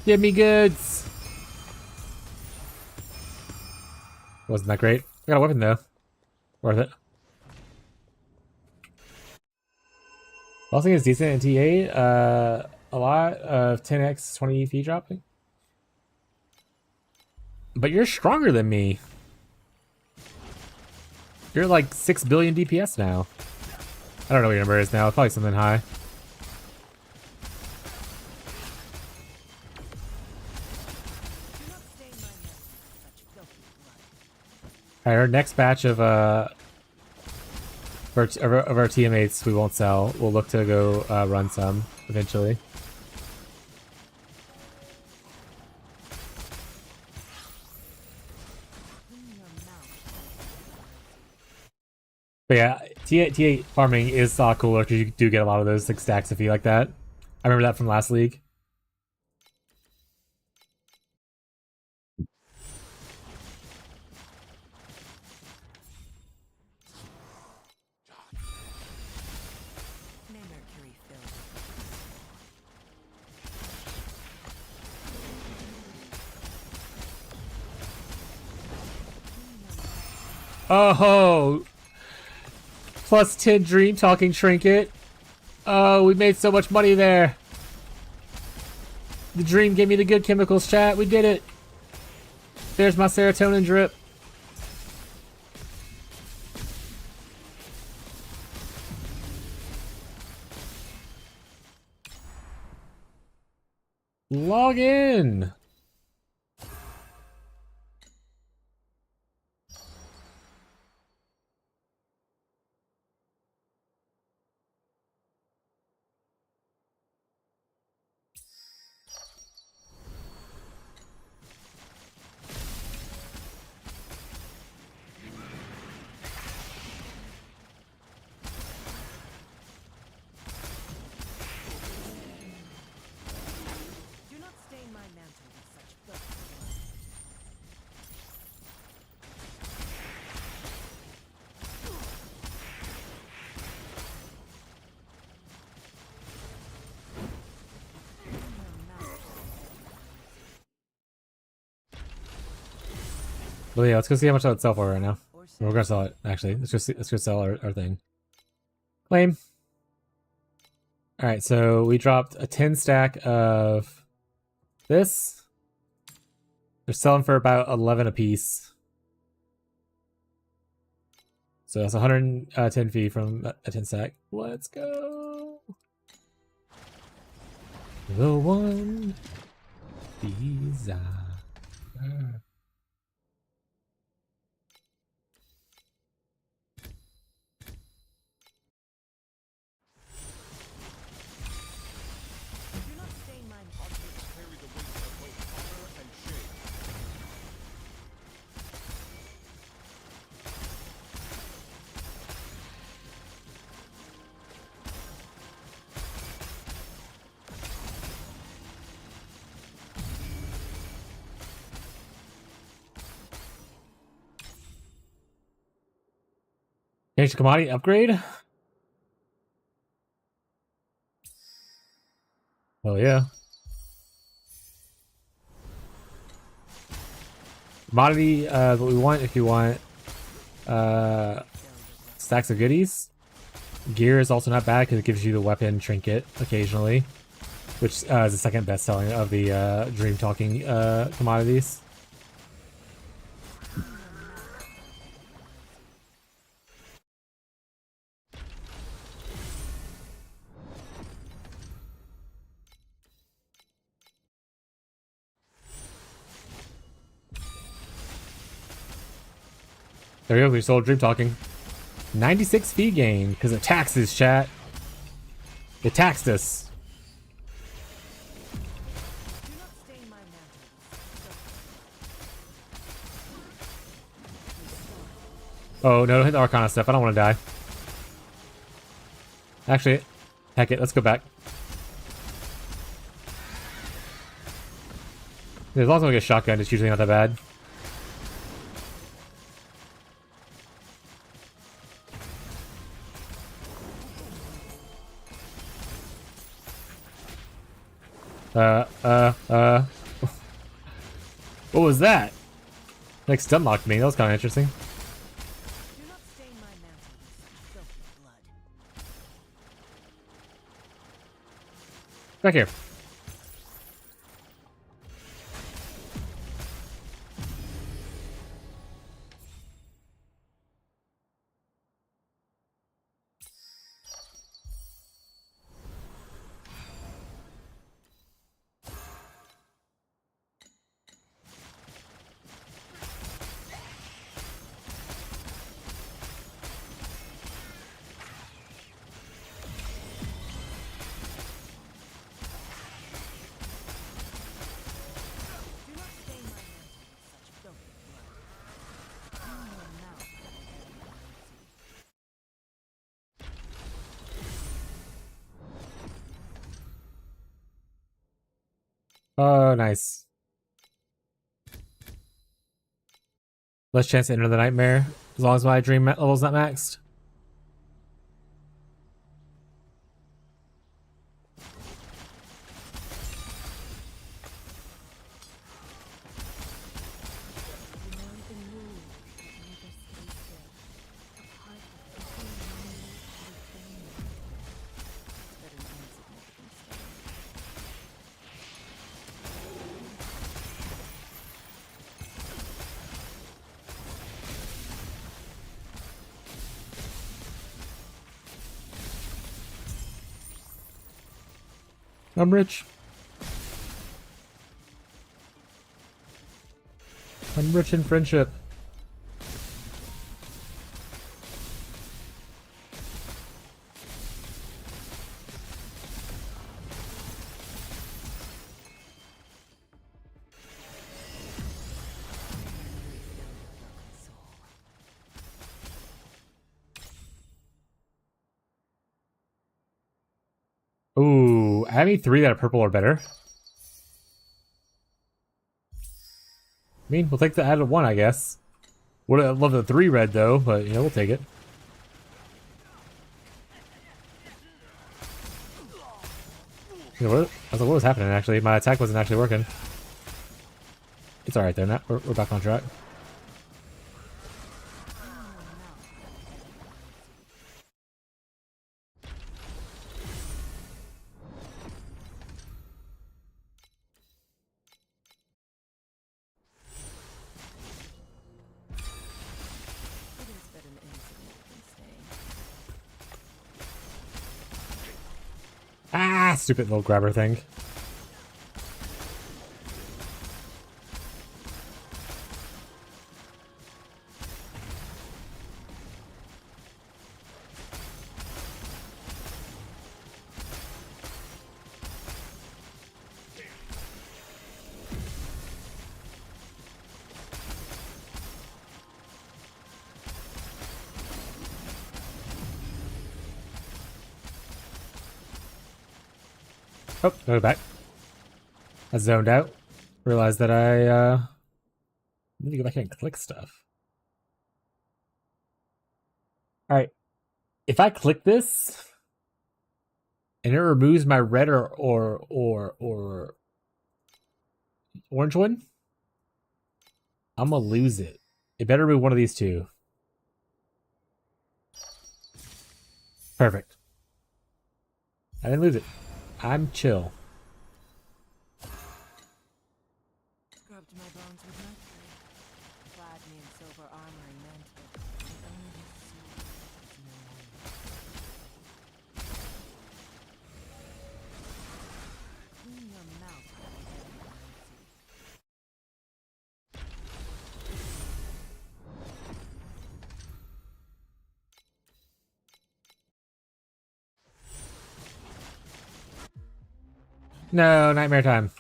Give me goods! Wasn't that great? I got a weapon though. Worth it. Bossing is decent in T8. A lot of 10x 20 fee dropping. But you're stronger than me. You're like 6 billion DPS now. I don't know what your number is now. It's probably something high. Do not stain my mantle with such filthy blood. Alright, our next batch of our TM8s we won't sell. We'll look to go run some eventually. Clean your mouth. But yeah, T8 farming is a lot cooler because you do get a lot of those like stacks of fee like that. I remember that from last league. May Mercury fill. Oh, plus 10 dream talking trinket. Oh, we made so much money there. The dream gave me the good chemicals, chat. We did it. There's my serotonin drip. Log in. Do not stain my mantle with such filthy blood. Clean your mouth. But yeah, let's go see how much that would sell for right now. Or We're gonna sell it actually. Let's go sell our thing. Claim. Alright, so we dropped a 10 stack of this. They're selling for about 11 a piece. So that's 110 fee from a 10 stack. Let's go. The one desire. do not stain my Objects carry the weight of both honor and shame. Change the commodity upgrade? Oh yeah. Commodity, what we want if you want stacks of goodies. Gear is also not bad because it gives you the weapon trinket occasionally, which is the second best selling of the dream talking commodities. There we go, we sold dream talking. 96 fee gain because of taxes, chat. It taxed us. do not stain my mantle with Oh, no, don't hit the Arcana stuff. I don't want to die. Actually, heck it. Let's go back. As long as I don't get shotgun, it's usually not that bad. What was that? Like stun locked me. That was kind of interesting. do not stain my mantle with such filthy blood. Back here. Oh, nice. Less chance to enter the nightmare, as long as my dream level's not maxed. I'm rich. I'm rich in friendship. Ooh, having 3 that are purple or better. I mean, we'll take the added 1, I guess. Would have loved the 3 red though, but you know, we'll take it. You know, I was like, what was happening actually? My attack wasn't actually working. It's alright though, we're back on track. Ah, stupid little grabber thing. Oh, go back. I zoned out. Realized that I need to go back and click stuff. Alright. If I click this and it removes my red or orange one, I'm gonna lose it. It better remove one of these two. Perfect. I didn't lose it. I'm chill. Scrubbed my bones with mercury. Clad me in silver armor and mantle. Yet only this sword is no longer. Clean your mouth, No, nightmare time.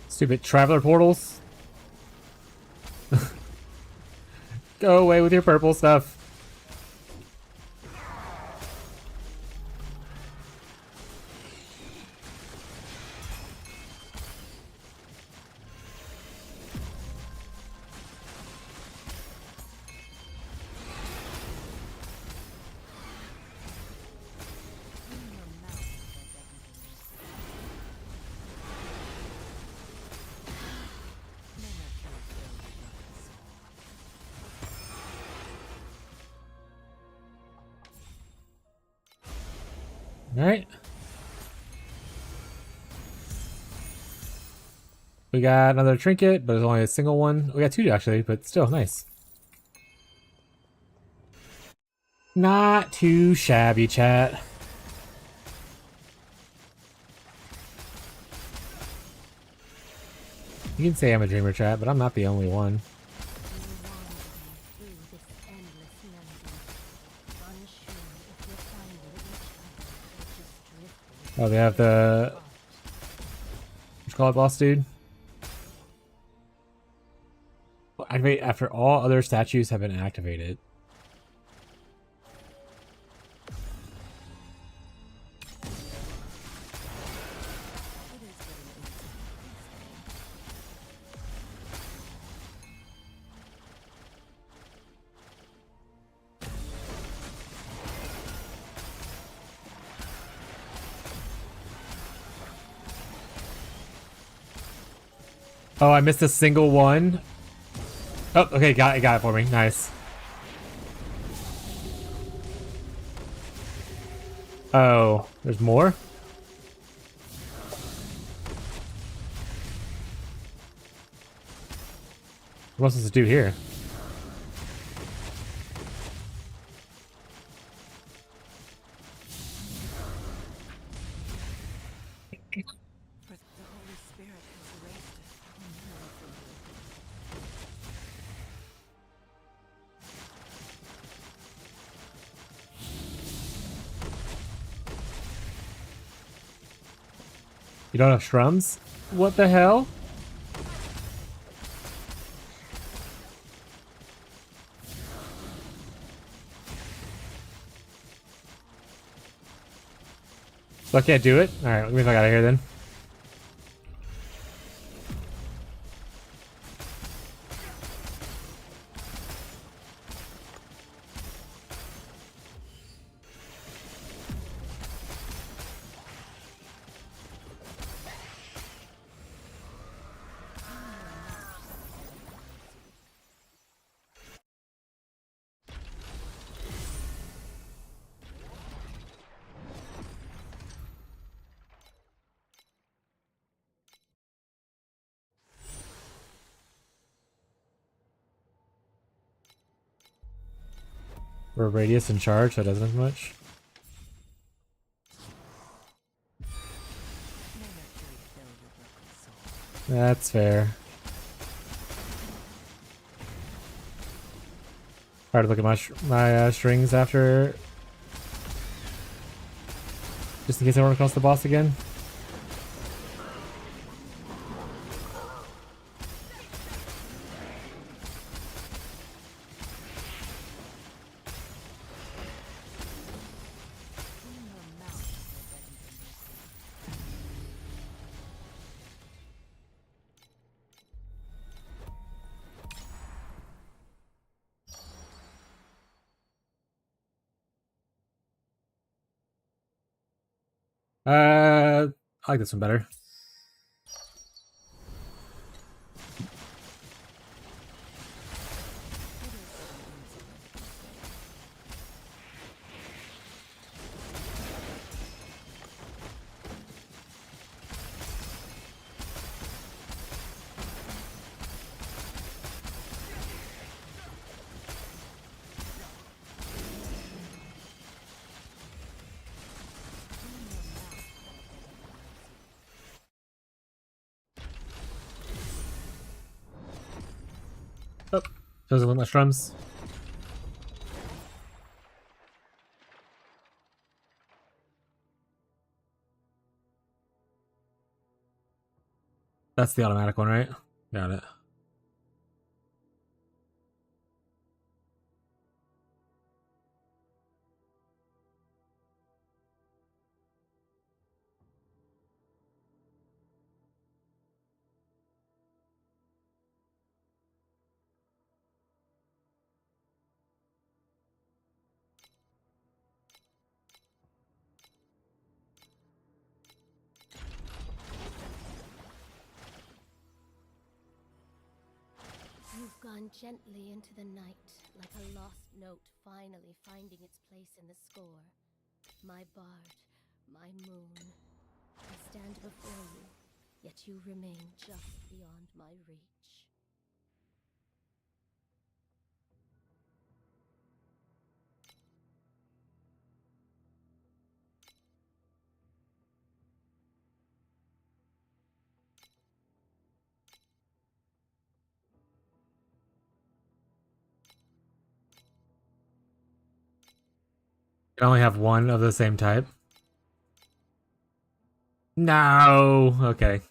Stupid traveler portals. Go away with your purple stuff. Alright. We got another trinket, but it's only a single one. We got two actually, but still nice. Not too shabby, chat. You can say I'm a dreamer, chat, but I'm not the only one. Oh, they have the... What you call it, boss dude? Activate after all other statues have been activated. Oh, I missed a single one. Oh, okay, got it for me. Nice. Oh, there's more? What else does it do here? But the Holy Spirit has erased it. You don't have shrums? What the hell? So I can't do it? Alright, let me fuck out of here then. We're radius in charge, so it doesn't have much. That's fair. Hard to look at my strings after, just in case I run across the boss again. I like this one better. Oh, doesn't look my strums. That's the automatic one, right? Got it. You've gone gently into the night, like a lost note finally finding its place in the score. My bard, my moon. I stand before you, yet you remain just beyond my reach. I only have one of the same type. No. Okay.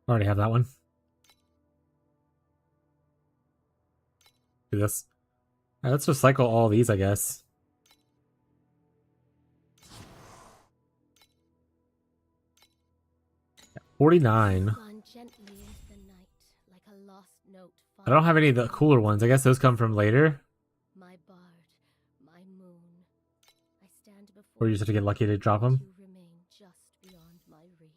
Already have that one. Do this. Alright, let's just cycle all these, I guess. Yeah, 49. Gone gently into the night, like a lost note. I don't have any of the cooler ones. I guess those come from later. My bard, my moon. I stand before Or you just have to get lucky to drop them. you remain just beyond my reach.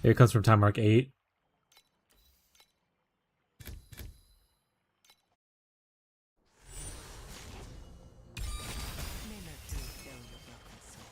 It comes from time mark 8. May Mercury fill your broken soul.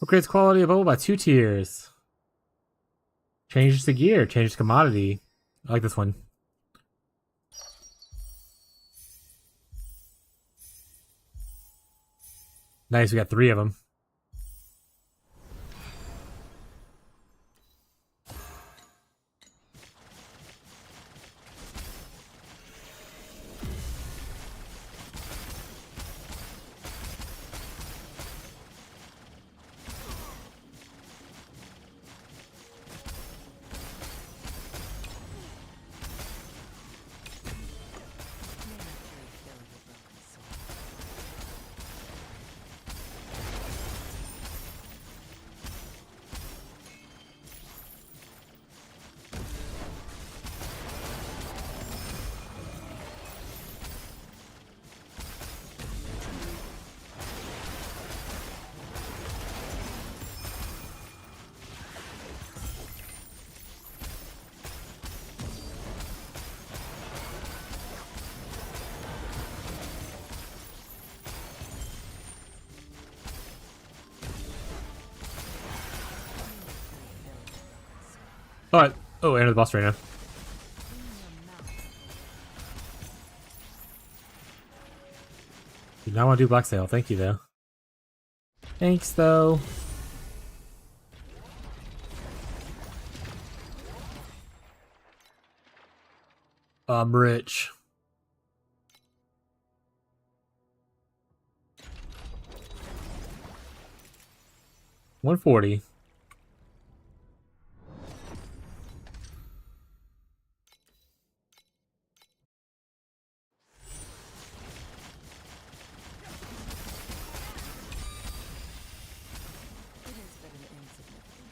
Upgrades quality of bubble by 2 tiers. Changes to gear. Changes to commodity. I like this one. Nice, we got 3 of them. May Mercury fill your broken soul. Alright. Oh, enter the boss right now. Do not want to do Black Sail. Thank you, though. Thanks, though. I'm rich. $140. It is but an insignificant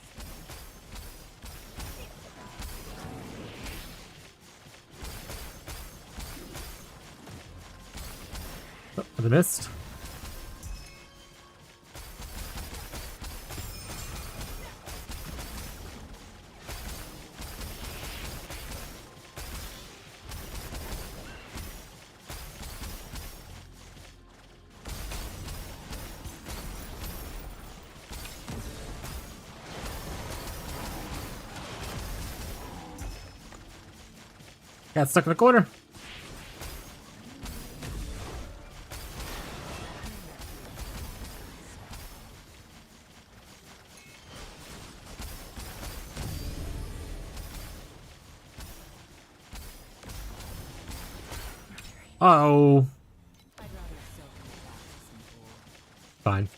stone. Oh, I missed. Got stuck in a corner. Uh-oh. I'd rather soak in the baptism pool. Fine.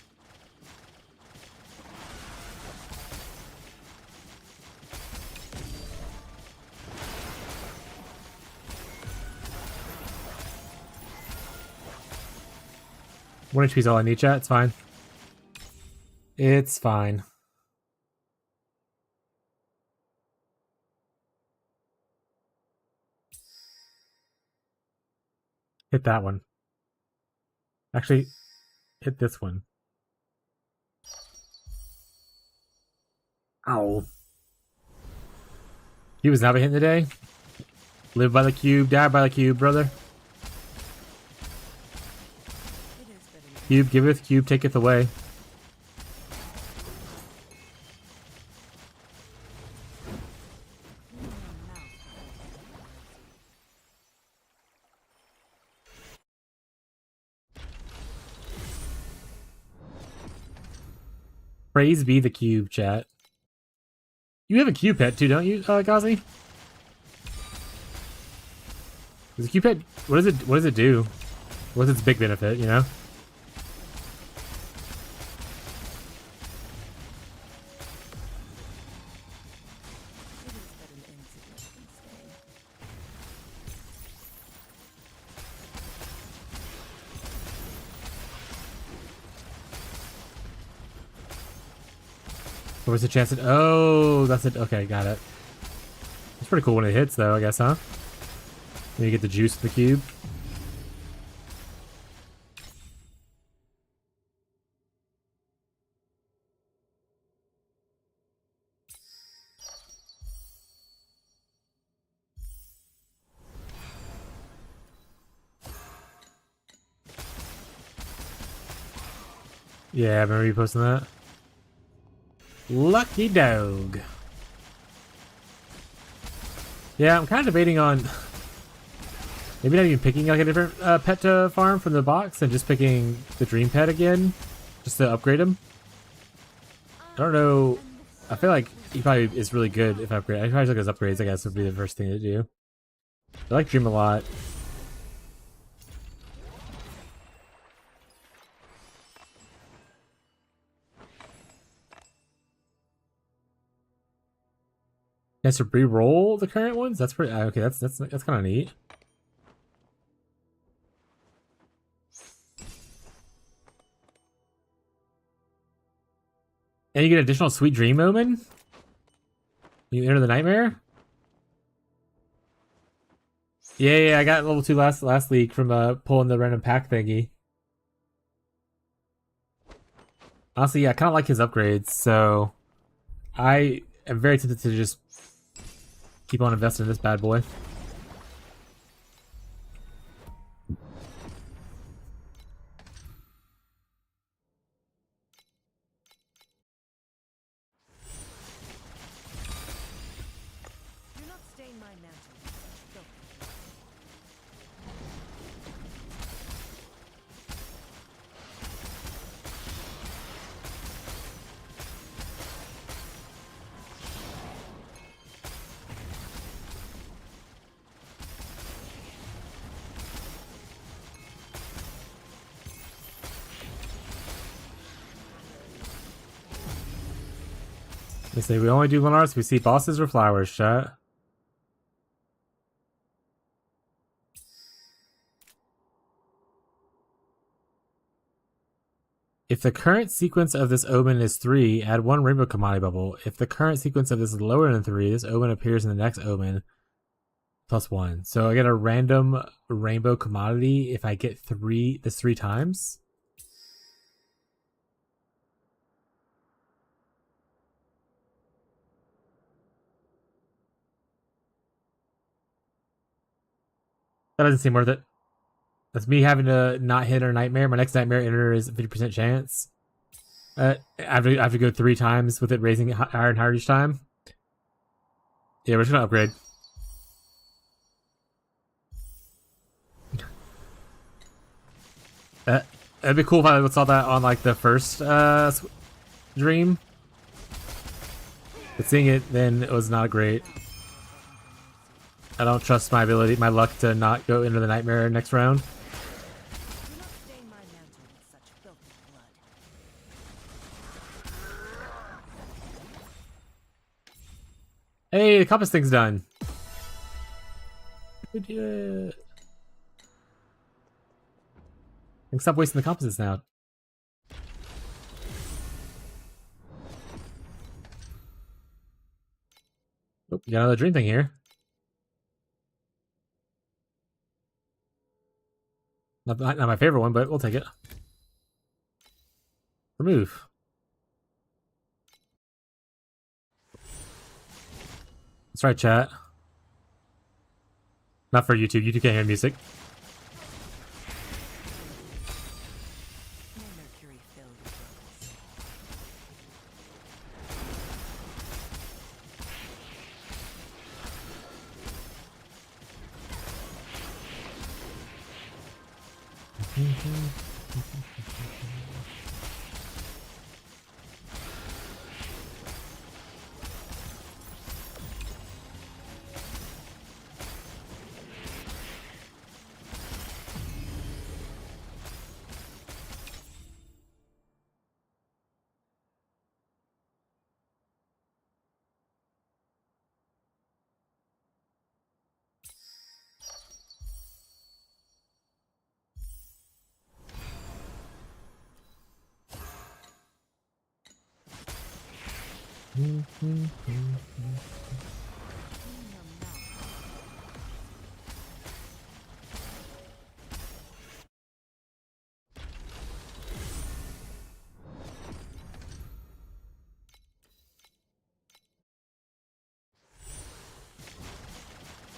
One HP's all I need, chat. It's fine. It's fine. Hit that one. Actually, hit this one. Ow. He was not hitting today. Live by the cube, die by the cube, brother. It is better than Cube giveth, cube taketh away. cleaning your mouth. Praise be the cube, chat. You have a cube pet too, don't you, Gazi? Is a cube pet? What does it do? What's its big benefit? You know? It is but an insignificant stain. What was the chance? Oh, that's it. Okay, got it. It's pretty cool when it hits, though. I guess, huh? Then you get the juice of the cube. Yeah, I remember you posting that. Lucky dog. Yeah, I'm kind of debating on maybe not even picking like a different pet to farm from the box and just picking the dream pet again, just to upgrade him. I don't know. I feel like he probably is really good if I upgrade. I probably look at his upgrades. I guess would be the first thing to do. I like Dream a lot. He has to re-roll the current ones. That's pretty okay. That's kind of neat. And you get additional Sweet Dream Omen. You enter the nightmare. Yeah, I got level 2 last week from pulling the random pack thingy. Honestly, yeah, I kind of like his upgrades, so I am very tempted to just keep on investing in this bad boy. Do not stain my mantle. Go. They say we only do Lenars if we see bosses or flowers, chat. If the current sequence of this omen is 3, add 1 rainbow commodity bubble. If the current sequence of this is lower than 3, this omen appears in the next omen plus 1. So I get a random rainbow commodity if I get this 3 times. That doesn't seem worth it. That's me having to not hit a nightmare. My next nightmare enter is a 50% chance. I have to go 3 times with it raising it higher and higher each time. Yeah, we're just gonna upgrade. It'd be cool if I saw that on like the first dream. But seeing it then, it was not great. I don't trust my luck to not go into the nightmare next round. Do not stain my mantle with such filthy blood. Hey, the compass thing's done. We did it. I can stop wasting the compasses now. Oh, you got another dream thing here. Not my favorite one, but we'll take it. Remove. That's right, chat. Not for YouTube. YouTube can't hear music. My mercury filled with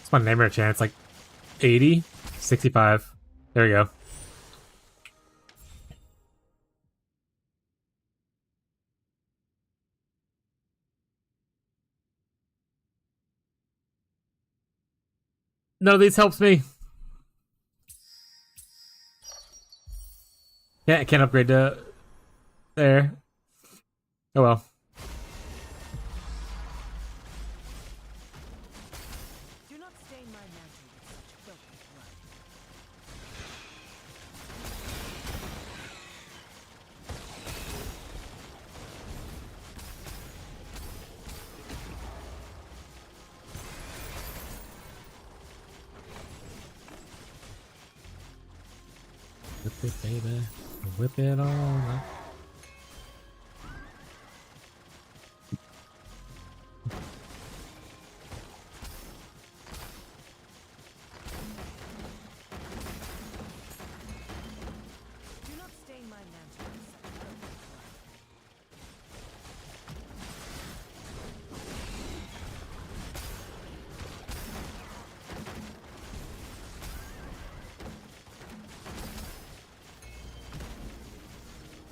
It's my nightmare chance. Like 80, 65. There we go. None of these helps me. Yeah, I can't upgrade to there. Oh well. Do not stain my mantle with such filthy blood. Whip it, baby. Whip it all up. Do not stain my mantle with such filthy blood.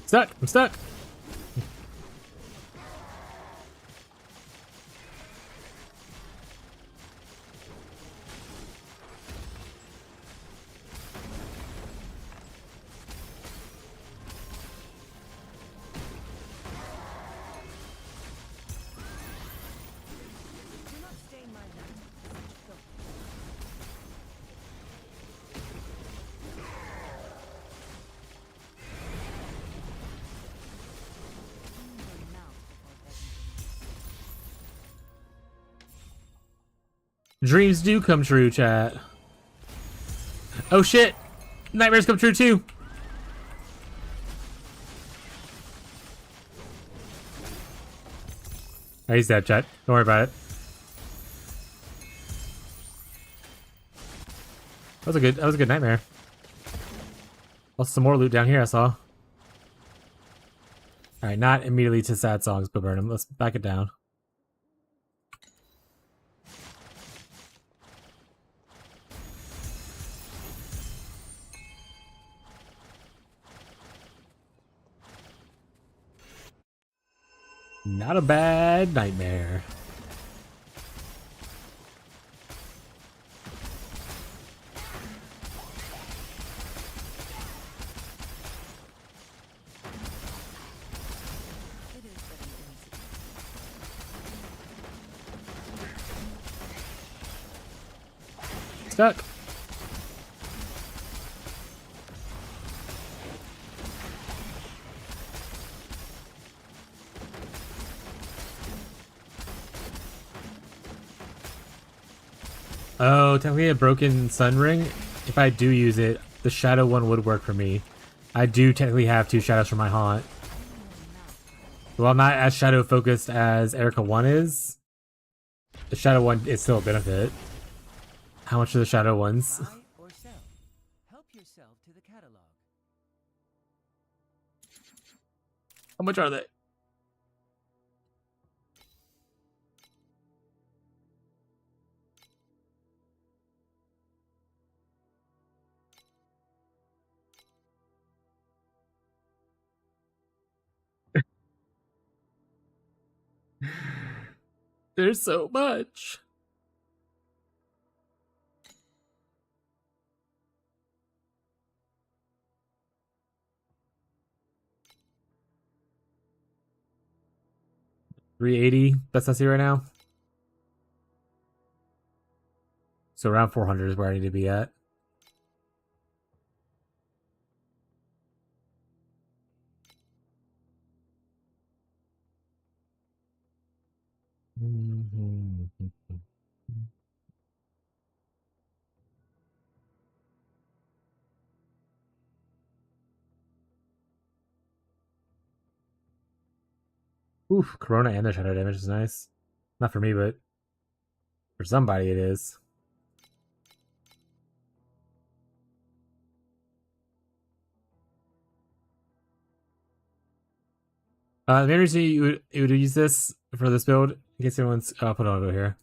Stuck! I'm stuck! Do not stain my mantle with such filthy blood. Clean your mouth before begging. Dreams do come true, chat. Oh shit! Nightmares come true too! Alright, he's dead, chat. Don't worry about it. That was a good nightmare. Also some more loot down here I saw. Alright, not immediately to sad songs, but burn them. Let's back it down. Not a bad nightmare. stuck. Oh, technically a broken sun ring. If I do use it, the shadow one would work for me. I do technically have 2 shadows for my haunt. While I'm not as shadow focused as Erica 1 is, the shadow one is still a benefit. How much are the shadow ones? Buy or sell. Help yourself to the catalog. How much are they? There's so much. $380 best I see right now. So around 400 is where I need to be at. Oof, Corona and the shadow damage is nice. Not for me, but for somebody it is. The main reason you would use this for this build, in case anyone's put on over here,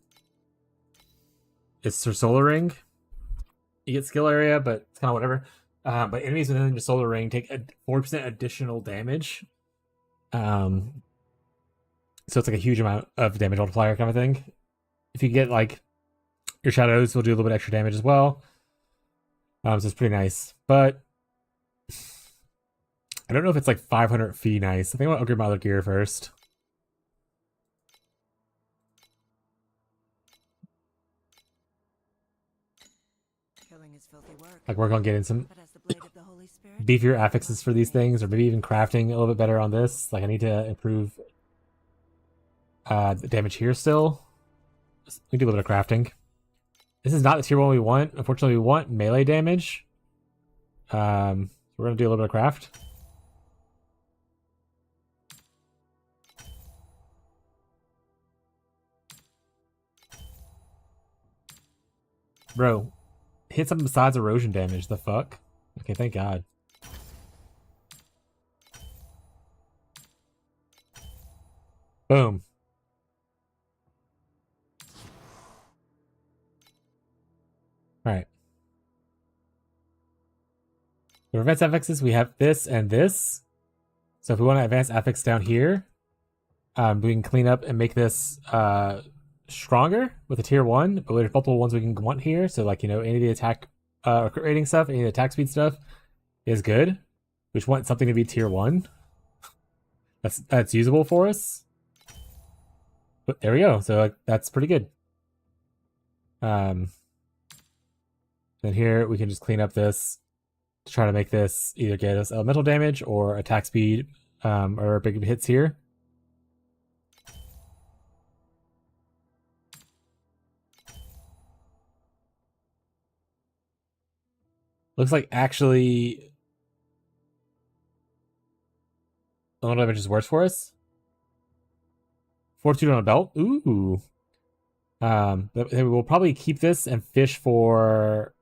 it's for Solar Ring. You get skill area, but it's kind of whatever. But enemies within the Solar Ring take a 4% additional damage. So it's like a huge amount of damage multiplier kind of thing. If you get like your shadows, will do a little bit extra damage as well. So it's pretty nice. But I don't know if it's like 500 fee nice. I think I'll upgrade my other gear first. Killing is filthy work. Like work on getting some But as the blade of the Holy Spirit, beefier affixes for these things, or maybe even crafting a little bit better on this. Like I need to improve the damage here still. We do a little bit of crafting. This is not the tier 1 we want. Unfortunately, we want melee damage. We're gonna do a little bit of craft. Bro, hit something besides erosion damage. The fuck? Okay, thank God. Boom. Alright. For advanced affixes, we have this and this. So if we want to advance affix down here, we can clean up and make this stronger with a tier 1, but there's multiple ones we can want here. So like, you know, any of the attack crit rating stuff, any of the attack speed stuff is good. We just want something to be tier 1. That's usable for us. But there we go. So like, that's pretty good. Then here we can just clean up this to try to make this either get us elemental damage or attack speed or big hits here. Looks like actually elemental damage is worse for us. Fortitude on a belt. Ooh. But we'll probably keep this and fish for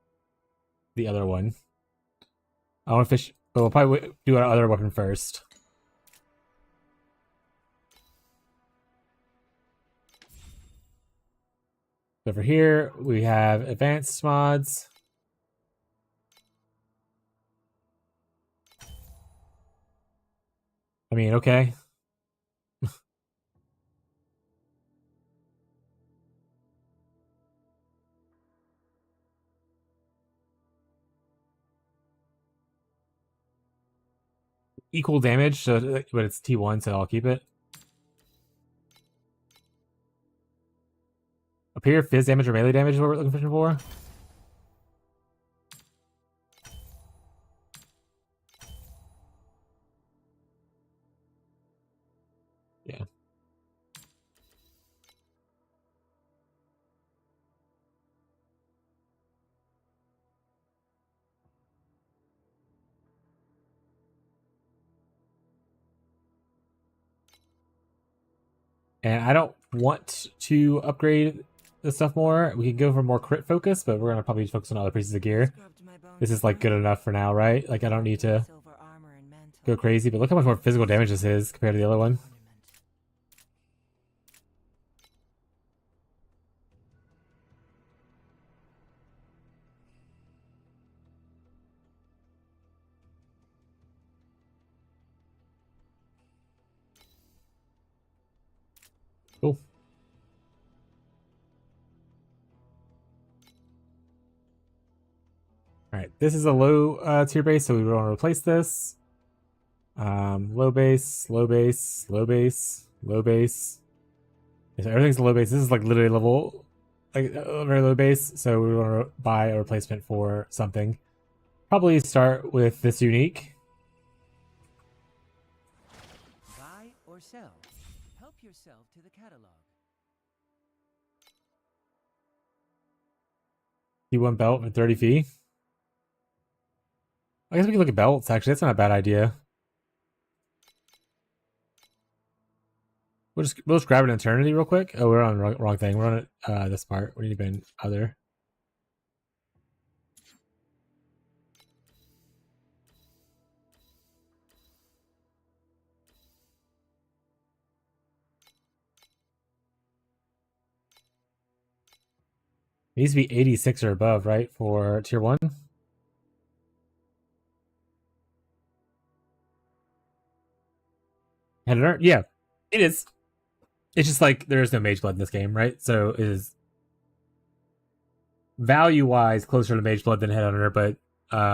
the other one. I want to fish, but we'll probably do our other weapon first. Over here, we have advanced mods. I mean, okay. Equal damage, so, but it's T1, so I'll keep it. Up here, fizz damage or melee damage is what we're looking for. Yeah. And I don't want to upgrade this stuff more. We can go for more crit focus, but we're gonna probably focus on other pieces of gear. Scrubbed my bones This is with like good mercury. enough for now, right? Like I don't need to Silver armor and mantle. go crazy, but look how much more physical damage this is compared to the other one. Ornament. Cool. Alright, this is a low tier base, so we want to replace this. Low base, low base, low base, low base. Yeah, so everything's low base. This is like literally level, like very low base, so we want to buy a replacement for something. Probably start with this unique. Buy or sell. Help yourself to the catalog. T1 belt for 30 fee. I guess we can look at belts, actually. That's not a bad idea. We'll just grab an eternity real quick. Oh, we're on the wrong thing. We're on this part. We need to be in other. It needs to be 86 or above, right? For tier 1. Header? Yeah, it is. It's just like there is no mage blood in this game, right? So it is value-wise closer to mage blood than headhunter, but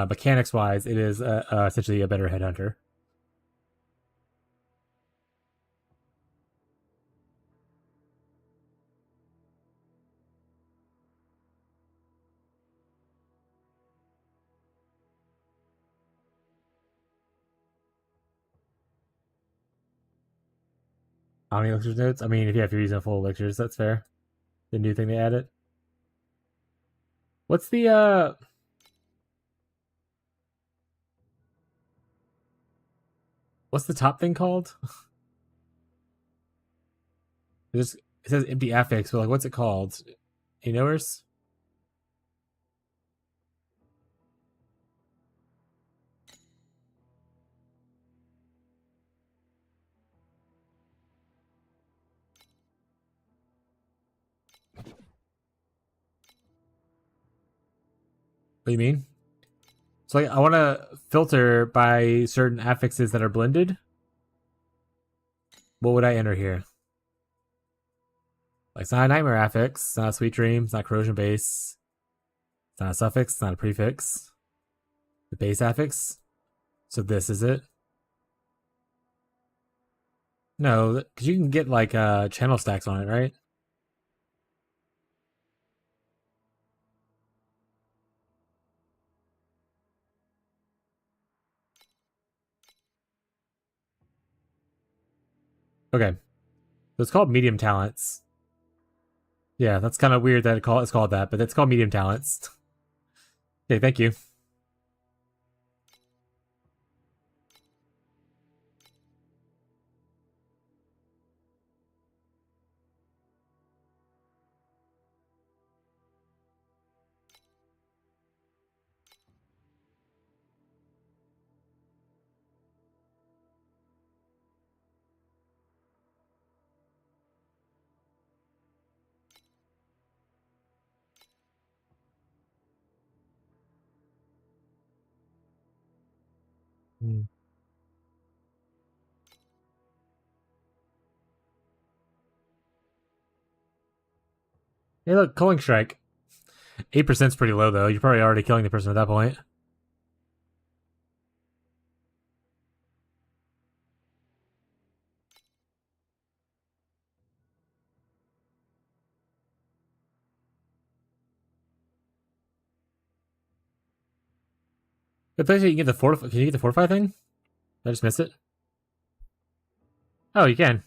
mechanics-wise, it is essentially a better headhunter. How many elixirs notes? I mean, if you're using full elixirs, that's fair. The new thing they added. What's the what's the top thing called? It says empty affix, but like what's it called? You knowers? What do you mean? So like I want to filter by certain affixes that are blended. What would I enter here? Like it's not a nightmare affix, it's not a sweet dream, it's not corrosion base, it's not a suffix, it's not a prefix. The base affix. So this is it. No, because you can get like channel stacks on it, right? Okay. So it's called medium talents. Yeah, that's kind of weird that it's called that, but it's called medium talents. Okay, thank you. Hmm. Hey, look, Culling Strike. 8% is pretty low, though. You're probably already killing the person at that point. Good place you can get the fortify. Can you get the fortify thing? Did I just miss it? Oh, you can.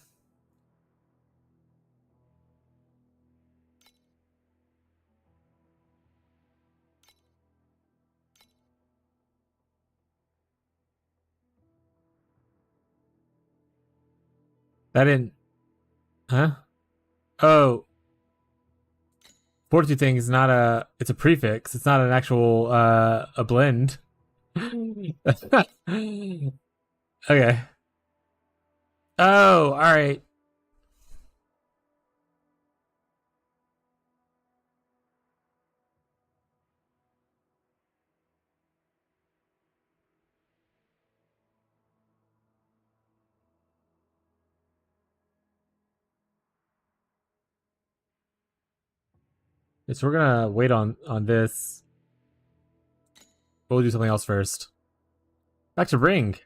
That didn't. Huh? Oh. Fortitude thing is not a. It's a prefix. It's not an actual a blend. Okay. Oh, all right. So we're gonna wait on this. We'll do something else first. Back to ring.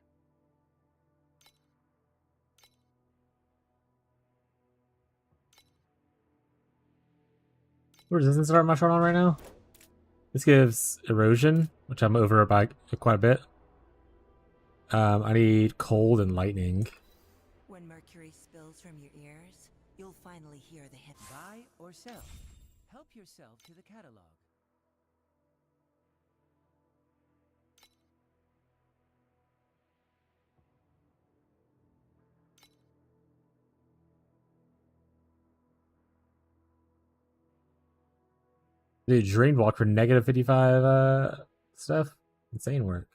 What resistance am I short on right now? This gives erosion, which I'm over by quite a bit. I need cold and lightning. When mercury spills from your ears, you'll finally hear the hip. Buy or sell. Help yourself to the catalog. Dude, drain block for negative 55 stuff. Insane work.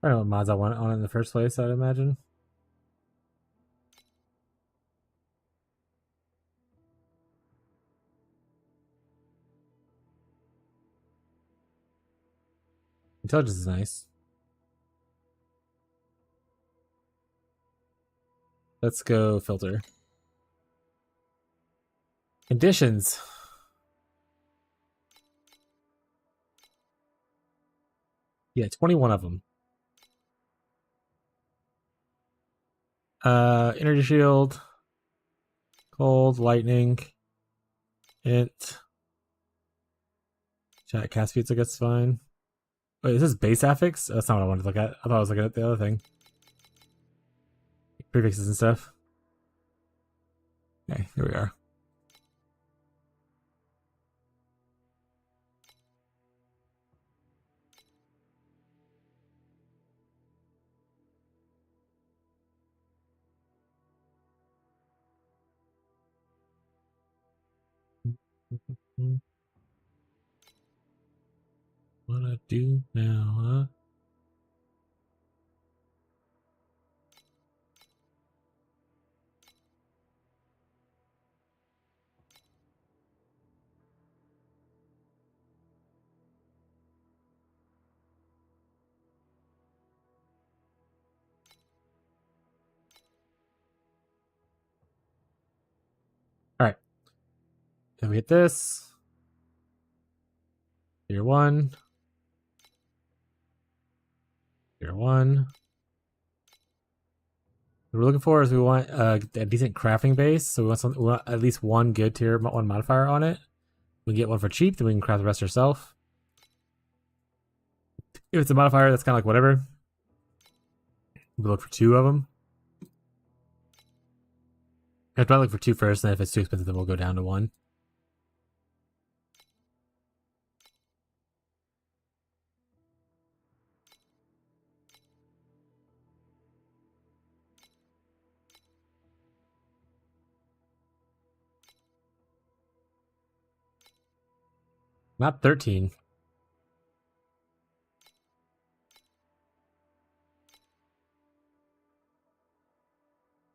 I don't know what mods I want on it in the first place, I'd imagine. Intelligence is nice. Let's go filter. Conditions. Yeah, 21 of them. Energy shield. Cold, lightning. Int. Chat cast speeds, I guess, fine. Wait, is this base affix? That's not what I wanted to look at. I thought I was looking at the other thing. Prefixes and stuff. Okay, here we are. What I do now, huh? Alright. Then we hit this. Tier 1. Tier 1. What we're looking for is we want a decent crafting base. So we want at least one good tier 1 modifier on it. We can get one for cheap, then we can craft the rest ourselves. If it's a modifier, that's kind of like whatever. We'll look for 2 of them. I'd probably look for 2 first, and then if it's too expensive, then we'll go down to 1. Not 13.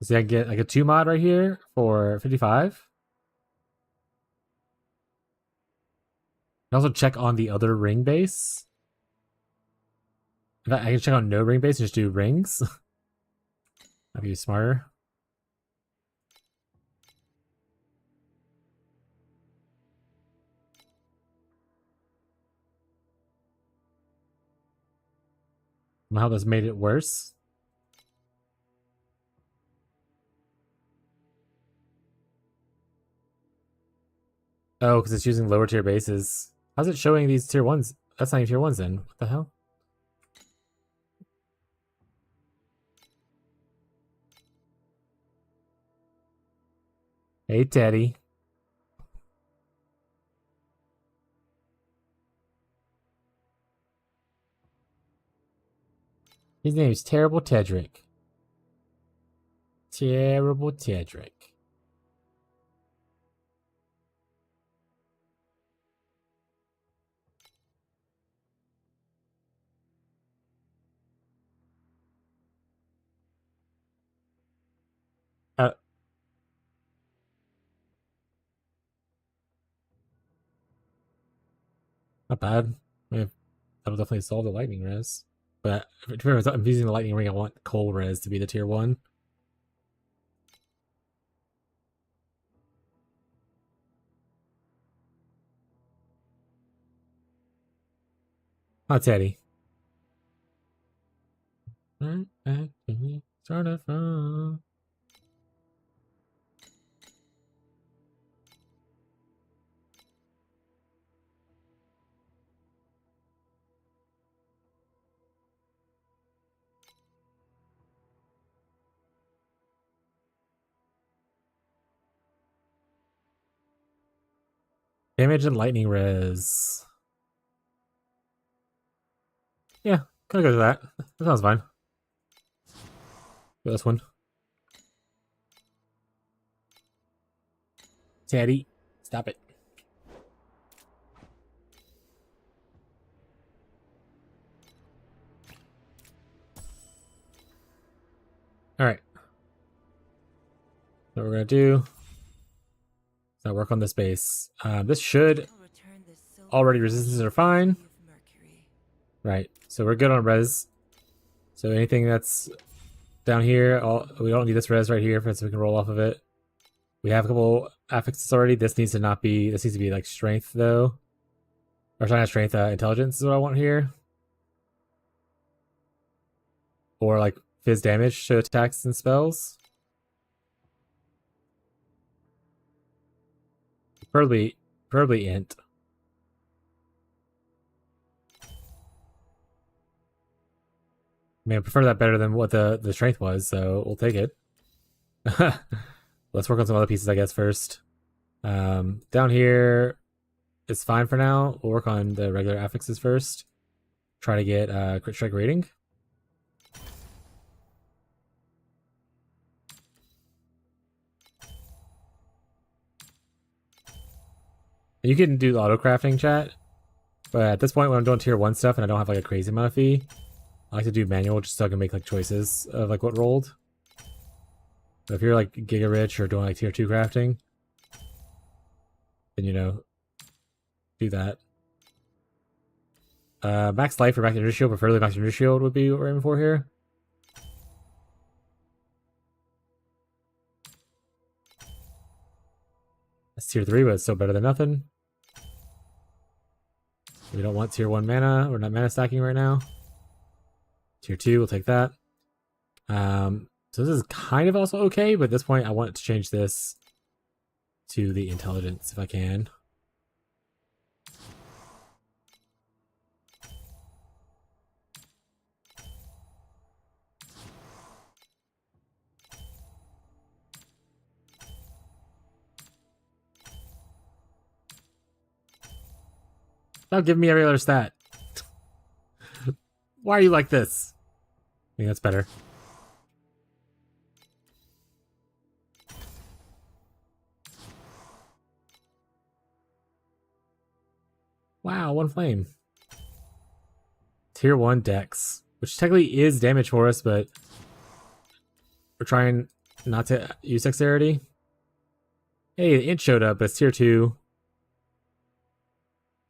See, I can get like a 2 mod right here for 55. I can also check on the other ring base. In fact, I can check on no ring base and just do rings. That'd be smarter. How this made it worse. Oh, because it's using lower tier bases. How's it showing these tier 1s? That's not even tier 1s then. What the hell? Hey, Teddy. His name's Terrible Tedrick. Terrible Tedrick. Uh, Not bad. I mean, that'll definitely solve the lightning res. But if I'm using the lightning ring, I want cold res to be the tier 1. Oh, Teddy. Started from. Damage and lightning res. Yeah, kind of go to that. That sounds fine. Go this one. Teddy, stop it. Alright. What we're gonna do is now work on this base. This should I'll return this silver already resistances are fine. of Mercury. Right. So we're good on res. So anything that's down here, we don't need this res right here, so we can roll off of it. We have a couple affixes already. This needs to not be. This needs to be like strength though, or sorry, not strength. Intelligence is what I want here, or like fizz damage to attacks and spells. Preferably int. I mean, I prefer that better than what the strength was, so we'll take it. Let's work on some other pieces, I guess, first. Down here, it's fine for now. We'll work on the regular affixes first. Try to get crit strike rating. You can do the auto crafting, chat, but at this point when I'm doing tier 1 stuff and I don't have like a crazy amount of fee, I like to do manual just so I can make like choices of like what rolled. But if you're like giga rich or doing like tier 2 crafting, then you know, do that. Max life or max energy shield, preferably max energy shield would be what we're aiming for here. That's tier 3, but it's still better than nothing. We don't want tier 1 mana. We're not mana stacking right now. Tier 2, we'll take that. So this is kind of also okay, but at this point I want to change this to the intelligence if I can. Stop giving me every other stat. Why are you like this? I think that's better. Wow, 1 flame. Tier 1 Dex, which technically is damage for us, but we're trying not to use dexterity. Hey, the int showed up, but it's tier 2.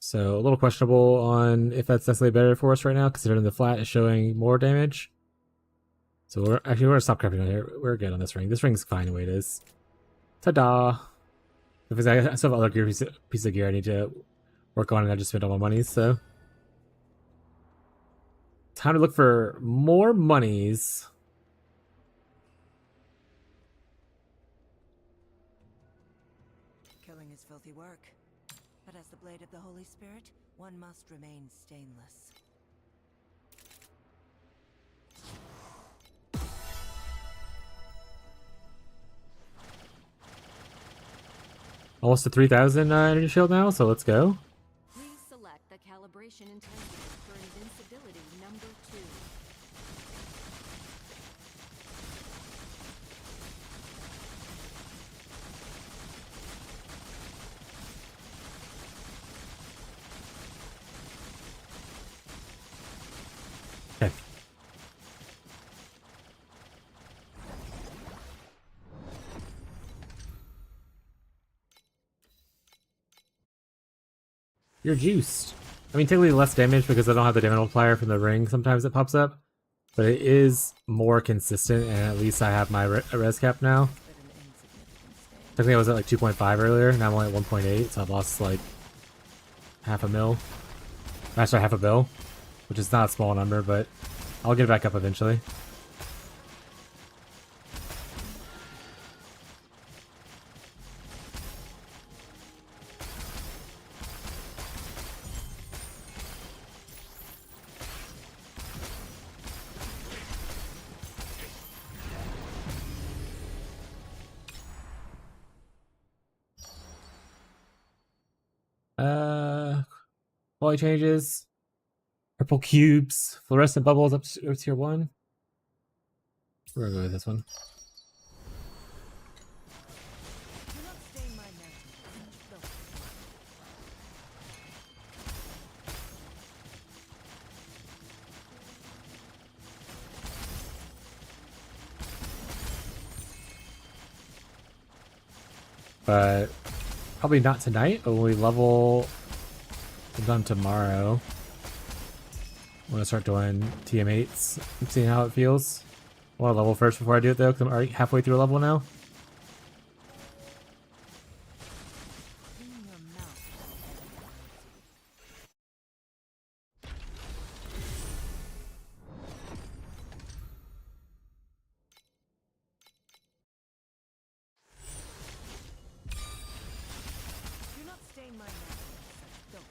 So a little questionable on if that's necessarily better for us right now, considering the flat is showing more damage. So we're gonna stop crafting on here. We're good on this ring. This ring's fine the way it is. Ta-da! Because I still have other piece of gear I need to work on, and I just spent all my money, so time to look for more monies. Killing is filthy work. as the blade of the Holy Spirit, one must remain stainless. Almost to 3,000 energy shield now, so let's go. Please select the calibration intensity for invincibility number 2. Okay. You're juiced. I mean, technically less damage because I don't have the damage multiplier from the ring. Sometimes it pops up, but it is more consistent, and at least I have my res cap now. But an insignificant stain. Technically, I was at like 2.5 earlier. Now I'm only at 1.8, so I've lost like half a mil. Actually, half a bill, which is not a small number, but I'll get it back up eventually. Quality changes. Purple cubes. Fluorescent bubbles up to tier 1. We're gonna go with this one. Do not stain my mantle with such filth. But probably not tonight, but when we level done tomorrow. I'm gonna start doing TM8s and seeing how it feels. I want to level first before I do it though, because I'm already halfway through a level now. Clean your mouth. Do not stain my mantle with such filth.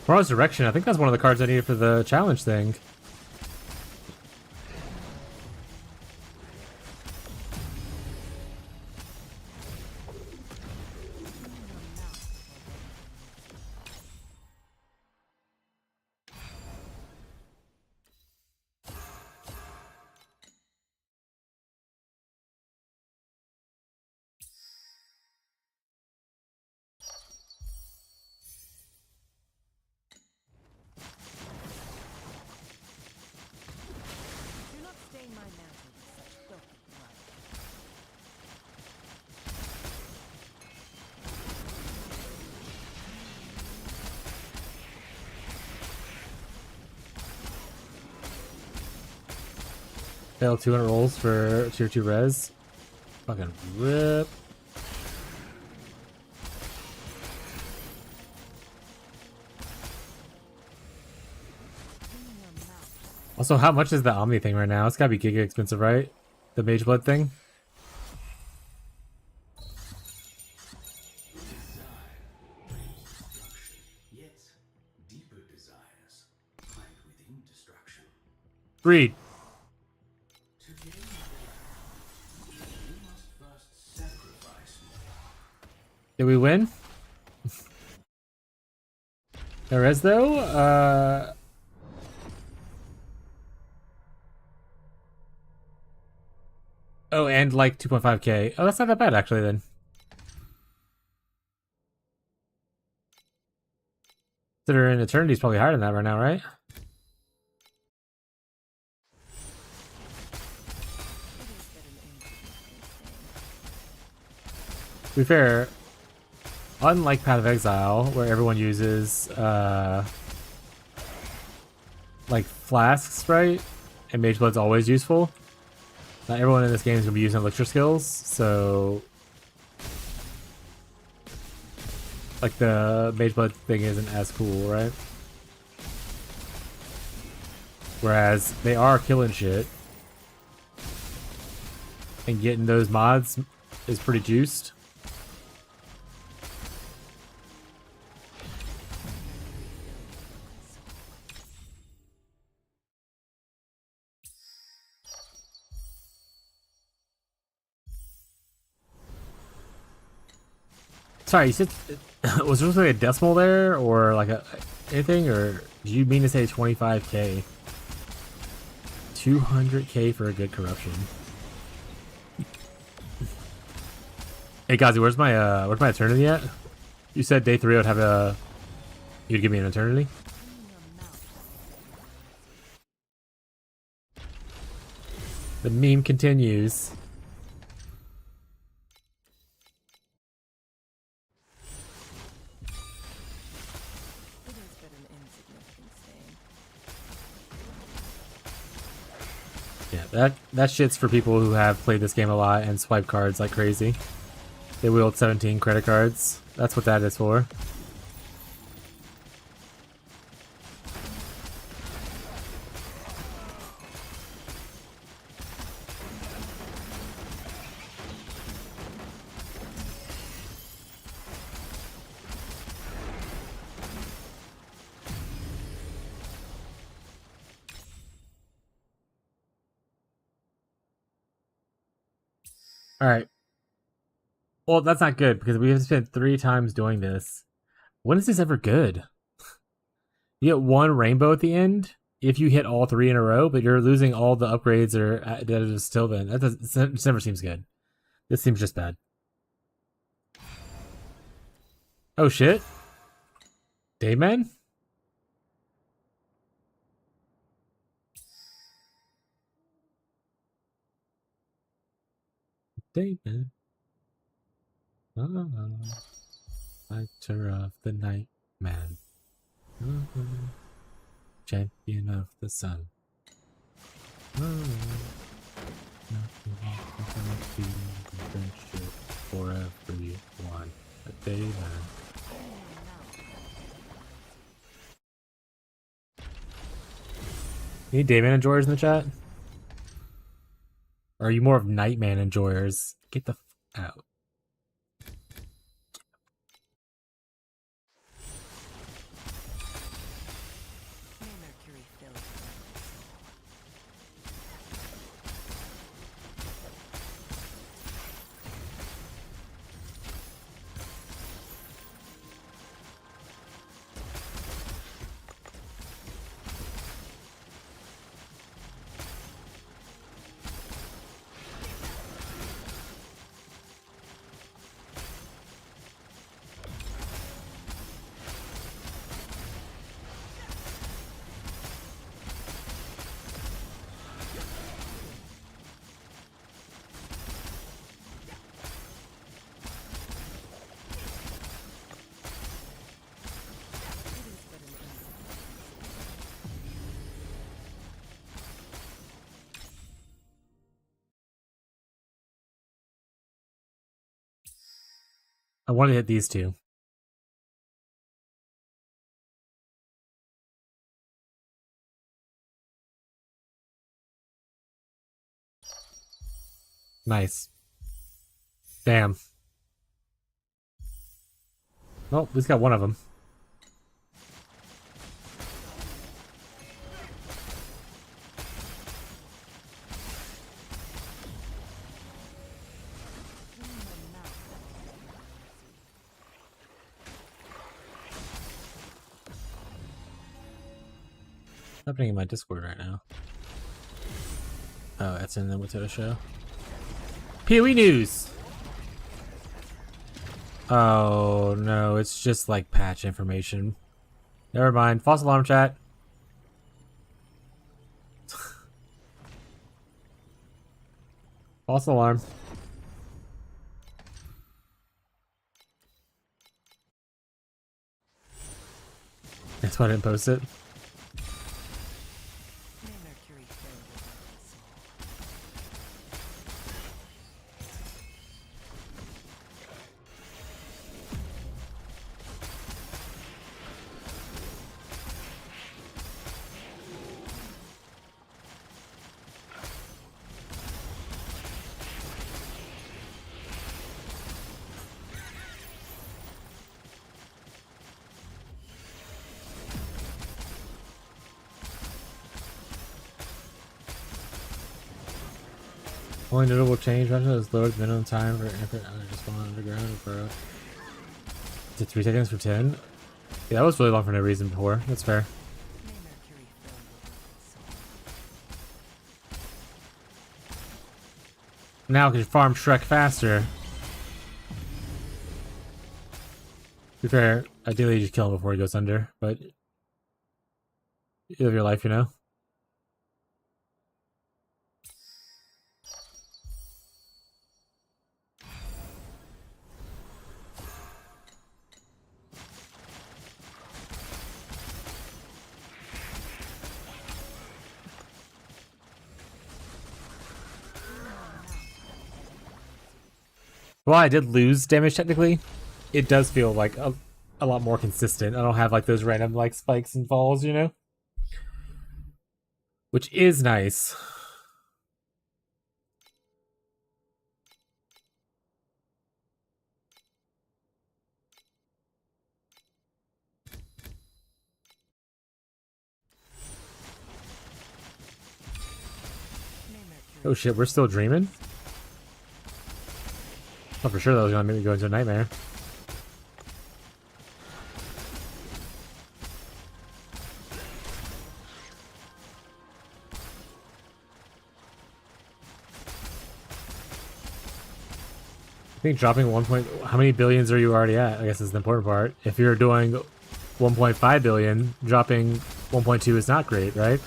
Tomorrow's Direction, I think that's one of the cards I needed for the challenge thing. Do not stain my mantle with such filthy blood. Fail 200 rolls for tier 2 res. Fucking rip. Clean your mouth. Also, how much is the Omni thing right now? It's gotta be giga expensive, right? The Mage Blood thing? Yet, deeper desires hide within destruction. Read. To gain more, you must first sacrifice more. Did we win? There is though. Oh, and like 2.5k. Oh, that's not that bad actually then. Considering Eternity's probably higher than that right now, right? To be fair, unlike Path of Exile, where everyone uses like flasks, right? And Mage Blood's always useful. Not everyone in this game is gonna be using elixir skills, so like the mage blood thing isn't as cool, right? Whereas they are killing shit, and getting those mods is pretty juiced. Sorry, you said was there supposed to be a decimal there, or like anything, or did you mean to say 25k? 200k for a good corruption. Hey Gazi, where's my eternity at? You said day 3 I would have you'd give me an eternity? The meme continues. It is but an insignificant stain. Yeah, that shit's for people who have played this game a lot and swipe cards like crazy. They wield 17 credit cards. That's what that is for. Alright. Well, that's not good because we have spent 3 times doing this. When is this ever good? You get 1 rainbow at the end if you hit all 3 in a row, but you're losing all the upgrades that are still then. This never seems good. This seems just bad. Oh shit. Dayman? Dayman. Fighter of the night man. Champion of the sun. Friendship for everyone. A day man. Any Dayman enjoyers in the chat? Or are you more of Nightman enjoyers? Get the f out. May Mercury fill you. I want to hit these 2. Nice. Damn. Well, we just got one of them. What's happening in my Discord right now? Oh, it's in the Watoto show. PoE news! Oh no, it's just like patch information. Never mind. False alarm chat. False alarm. That's why I didn't post it. May Mercury fill your heart and soul. Only notable change is lowered the minimum time for infant to spawn underground and burrow to 3 seconds from 10. Yeah, that was really long for no reason before. That's fair. May Mercury fill your broken soul. Now can farm Shrek faster. To be fair, ideally you just kill him before he goes under, but you live your life, you know? Well, I did lose damage technically. It does feel like a lot more consistent. I don't have like those random like spikes and falls, you know? Which is nice. May Mercury Oh shit, we're still dreaming? Oh, for sure that was gonna make me go into a nightmare. I think dropping 1 point... How many billions are you already at? I guess is the important part. If you're doing 1.5 billion, dropping 1.2 is not great, right?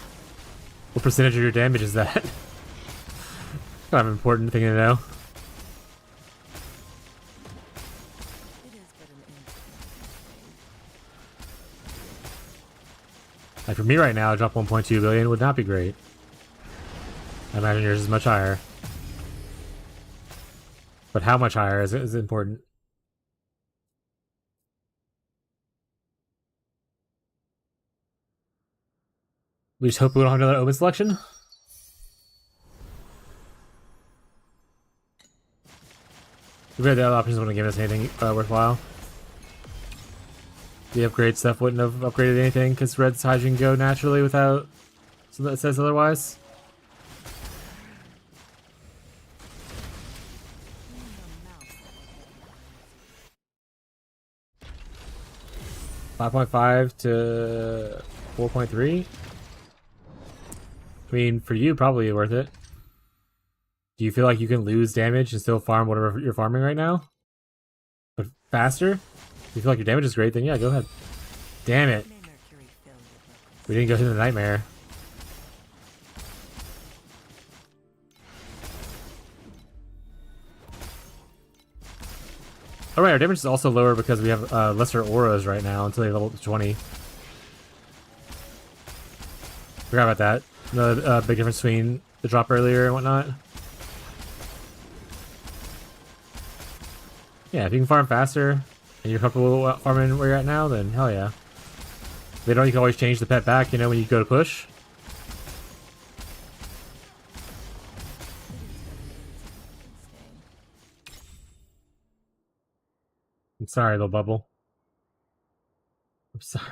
What percentage of your damage is that? Kind of an important thing to know. It is but an instant. Like for me right now, drop 1.2 billion would not be great. I imagine yours is much higher. But how much higher is important. We just hope we don't have another open selection. We had the other options wouldn't give us anything worthwhile. The upgrade stuff wouldn't have upgraded anything because red's hydrogen go naturally without so that says otherwise. In your mouth. 5.5 to 4.3. I mean, for you, probably worth it. Do you feel like you can lose damage and still farm whatever you're farming right now? But faster? If you feel like your damage is great, then yeah, go ahead. Damn it. May Mercury fill your broken We didn't go through the nightmare. Alright, our damage is also lower because we have lesser auras right now until they level up to 20. Forgot about that. The big difference between the drop earlier and whatnot. Yeah, if you can farm faster and you're comfortable farming where you're at now, then hell yeah. They don't, you can always change the pet back, you know, when you go to push. I'm sorry, little bubble. I'm sorry.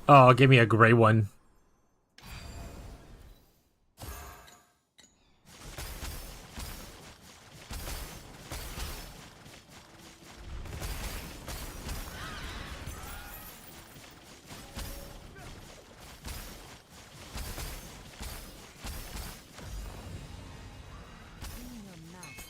Oh, give me a gray one. In your mouth.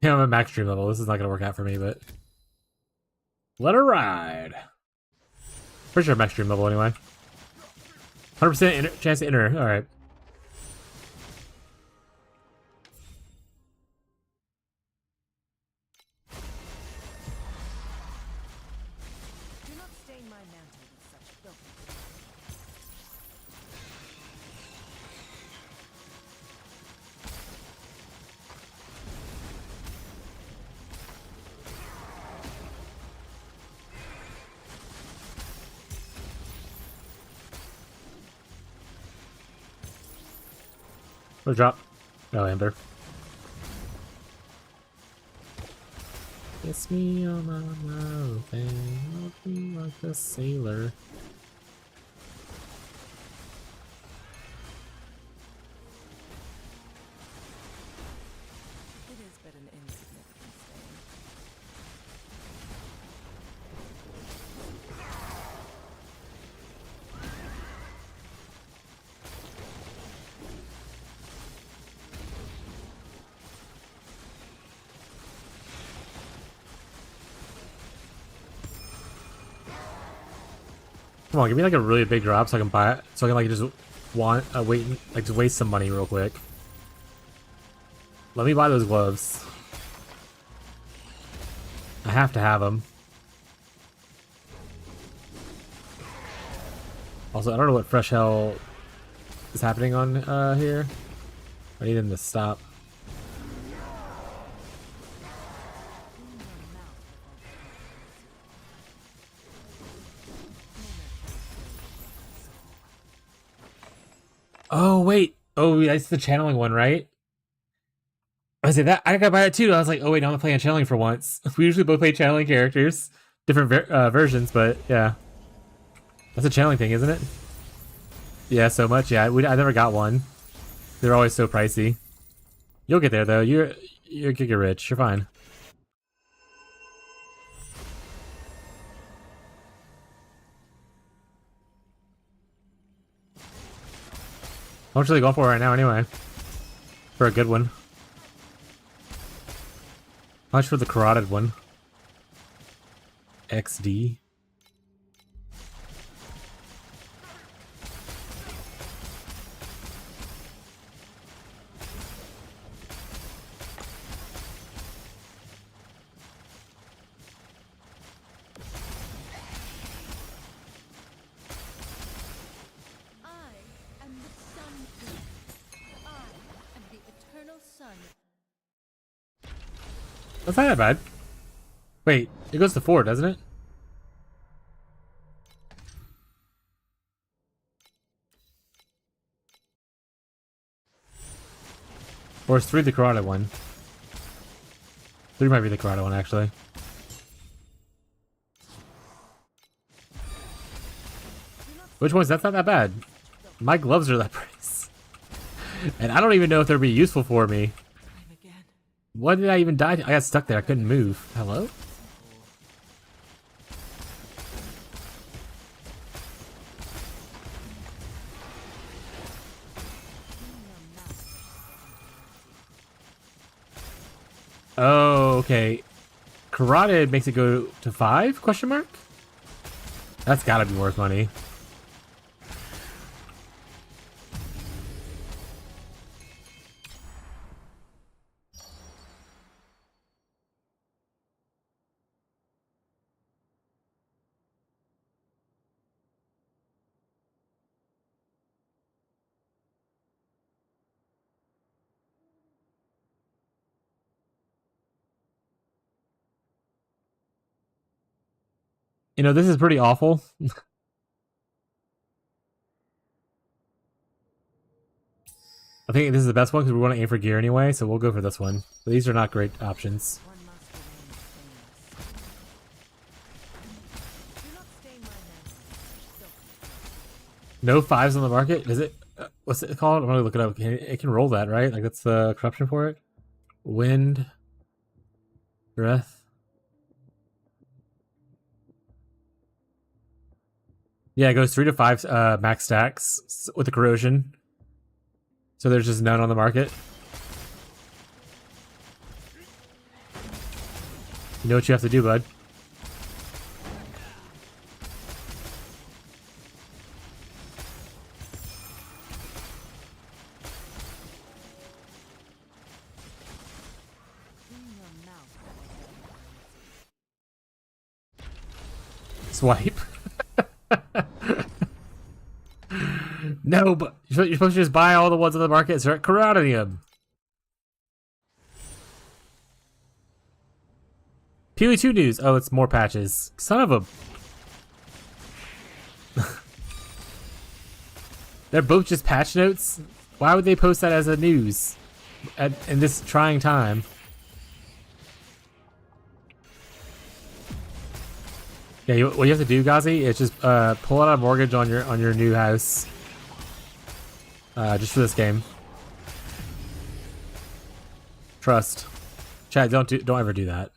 Yeah, I'm at max stream level. This is not gonna work out for me, but let her ride. Pretty sure max stream level anyway. 100% chance to enter. All right. Do not stain my mantle with such filth. Or drop. Oh, Amber. Kiss me on my mouth and love me like a sailor. It is but an insignificant stain. Come on, give me like a really big drop so I can buy it. So I can like just wait, like just waste some money real quick. Let me buy those gloves. I have to have them. Also, I don't know what fresh hell is happening on here. I need them to stop. Oh wait, oh that's the channeling one, right? I said that I gotta buy it too. I was like, oh wait, now I'm playing channeling for once. We usually both play channeling characters, different versions, but yeah, that's a channeling thing, isn't it? Yeah, so much. Yeah, I never got one. They're always so pricey. You'll get there though. You're giga rich. You're fine. How much are they going for right now anyway? For a good one. How much for the carotid one? XD. That's not that bad. Wait, it goes to 4, doesn't it? Or is 3 the carotid one? 3 might be the carotid one, actually. Which one's? That's not that bad. My gloves are that price. And I don't even know if they'll be useful for me. What did I even die to? I got stuck there. I couldn't move. Hello? Oh, okay. Carotid makes it go to 5? Question mark? That's gotta be worth money. You know, this is pretty awful. I think this is the best one because we want to aim for gear anyway, so we'll go for this one. But these are not great options. No 5s on the market? Is it? What's it called? I'm gonna look it up. It can roll that, right? Like that's the corruption for it. Wind, breath. Yeah, it goes 3 to 5 max stacks with the corrosion. So there's just none on the market. You know what you have to do, bud. Swipe. No, but you're supposed to just buy all the ones on the market. It's carotinium. PW2 news. Oh, it's more patches. Son of a... They're both just patch notes. Why would they post that as a news in this trying time? Yeah, what you have to do, Gazi, is just pull out a mortgage on your new house, just for this game. Trust, Chad. Don't ever do that.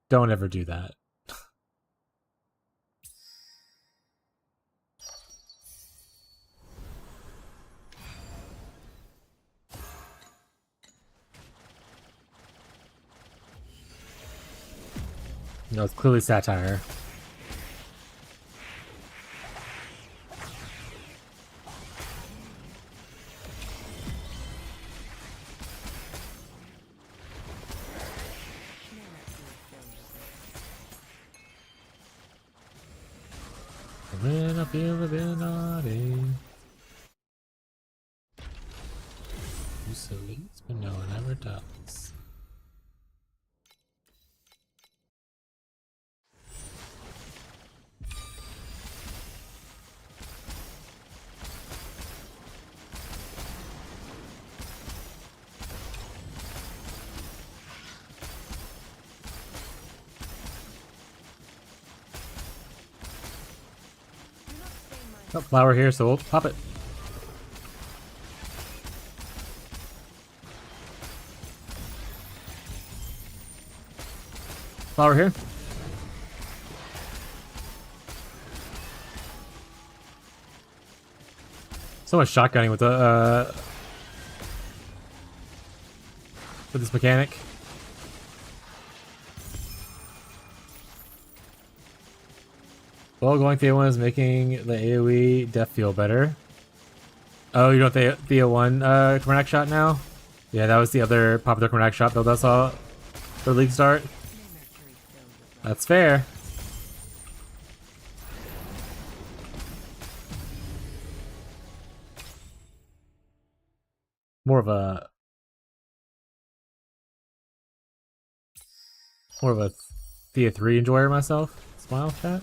Don't ever do that. No, it's clearly satire. When I feel a bit naughty, you so leads, but no one ever does. Oh, flower here, so we'll pop it. Flower here. So much shotgunning with the with this mechanic. Well, going Thea 1 is making the AoE def feel better. Oh, you don't Thea 1 Cornac shot now? Yeah, that was the other popular Cornac shot build I saw for League start. That's fair. More of a Thea 3 enjoyer myself. Smile chat.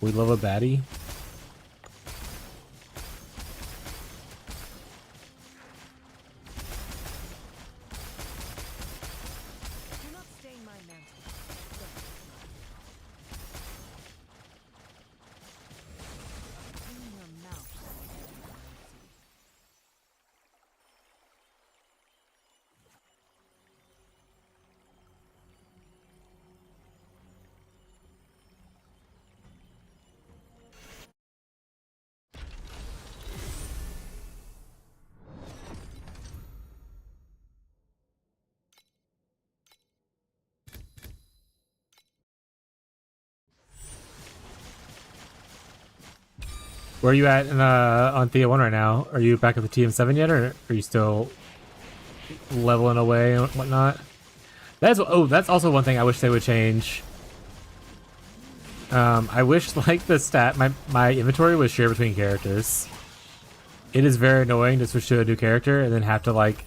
We love a baddie. Do not stain my mantle. In your mouth. Where are you at in, on Thea 1 right now? Are you back at the TM7 yet, or are you still leveling away and whatnot? That's also one thing I wish they would change. I wish like the stat my inventory was shared between characters. It is very annoying to switch to a new character and then have to like,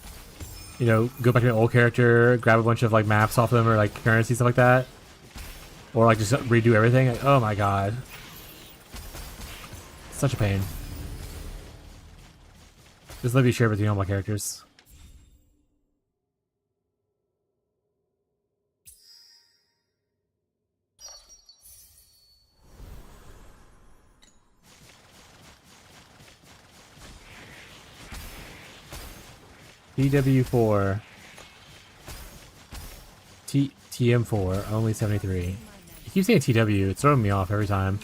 you know, go back to an old character, grab a bunch of like maps off them or like currency stuff like that, or like just redo everything. Like, oh my god. Such a pain. Just let me share between all my characters. TW4. TM4, only 73. You keep saying TW, it's throwing me off every time.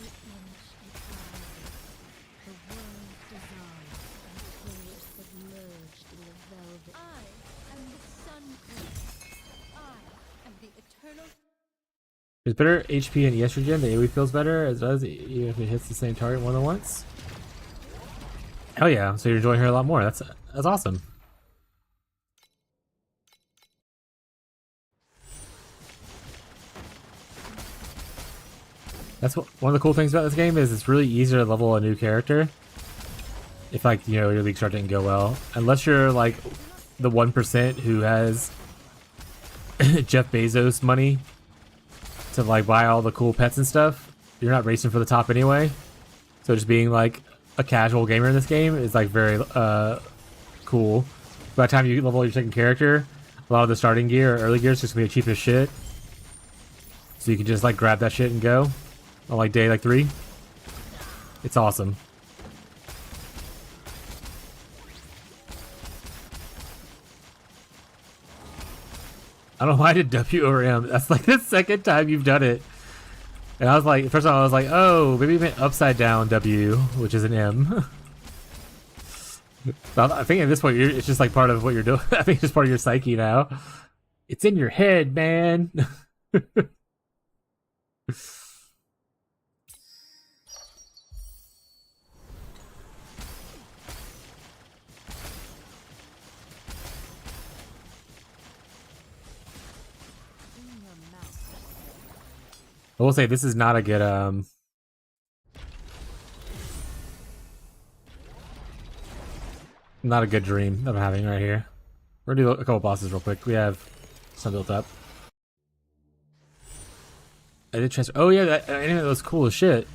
There's better HP and estrogen. The AoE feels better as it does, even if it hits the same target more than once. Hell yeah! So you're enjoying her a lot more. That's awesome. That's one of the cool things about this game is it's really easy to level a new character. if like, you know, your league start didn't go well. Unless you're like the 1% who has Jeff Bezos money to like buy all the cool pets and stuff, you're not racing for the top anyway. So just being like a casual gamer in this game is like very cool. By the time you level your second character, a lot of the starting gear or early gear is just gonna be the cheapest shit. So you can just like grab that shit and go on like day like 3. It's awesome. I don't know why I did W over M. That's like the second time you've done it. And I was like, first of all, I was like, oh, maybe you meant upside down W, which is an M. But I think at this point, it's just like part of what you're doing. I think it's just part of your psyche now. It's in your head, man. I will say this is not a good not a good dream that I'm having right here. We're gonna do a couple bosses real quick. We have some built up. I did transfer. Oh yeah, that anime was cool as shit.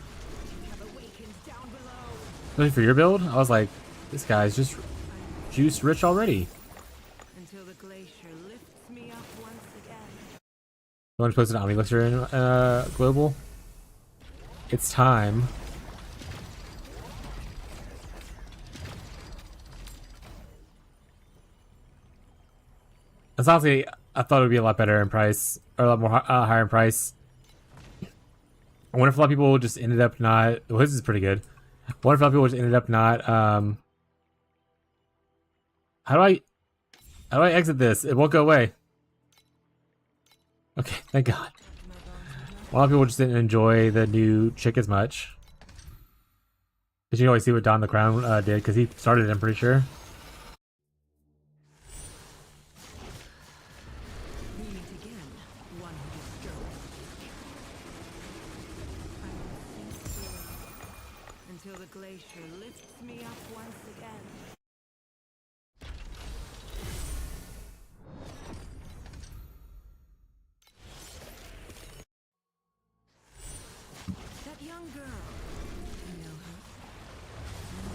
Especially for your build, I was like, this guy's just juice rich already. Until the glacier lifts me up once again. I want to post an Omni Elixir in global. It's time. It's honestly, I thought it would be a lot better in price, or a lot more higher in price. I wonder if a lot of people just ended up not. Well, this is pretty good. I wonder if a lot of people just ended up not. How do I exit this? It won't go away. Okay, thank God. A lot of people just didn't enjoy the new chick as much. Did you always see what Don the Crown did? Because he started it, I'm pretty sure. Until the glacier lifts me up once again. That young girl. You know her? No.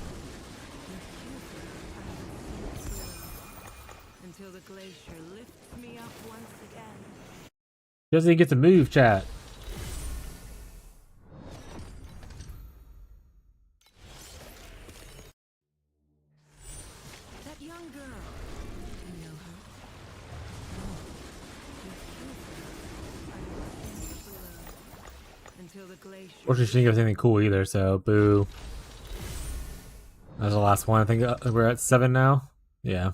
Until the glacier lifts me up once again. He doesn't even get to move, chat. That young girl. You know her? No. Until the glacier. Fortunately, she didn't give us anything cool either, so boo. That was the last one. I think we're at 7 now. Yeah.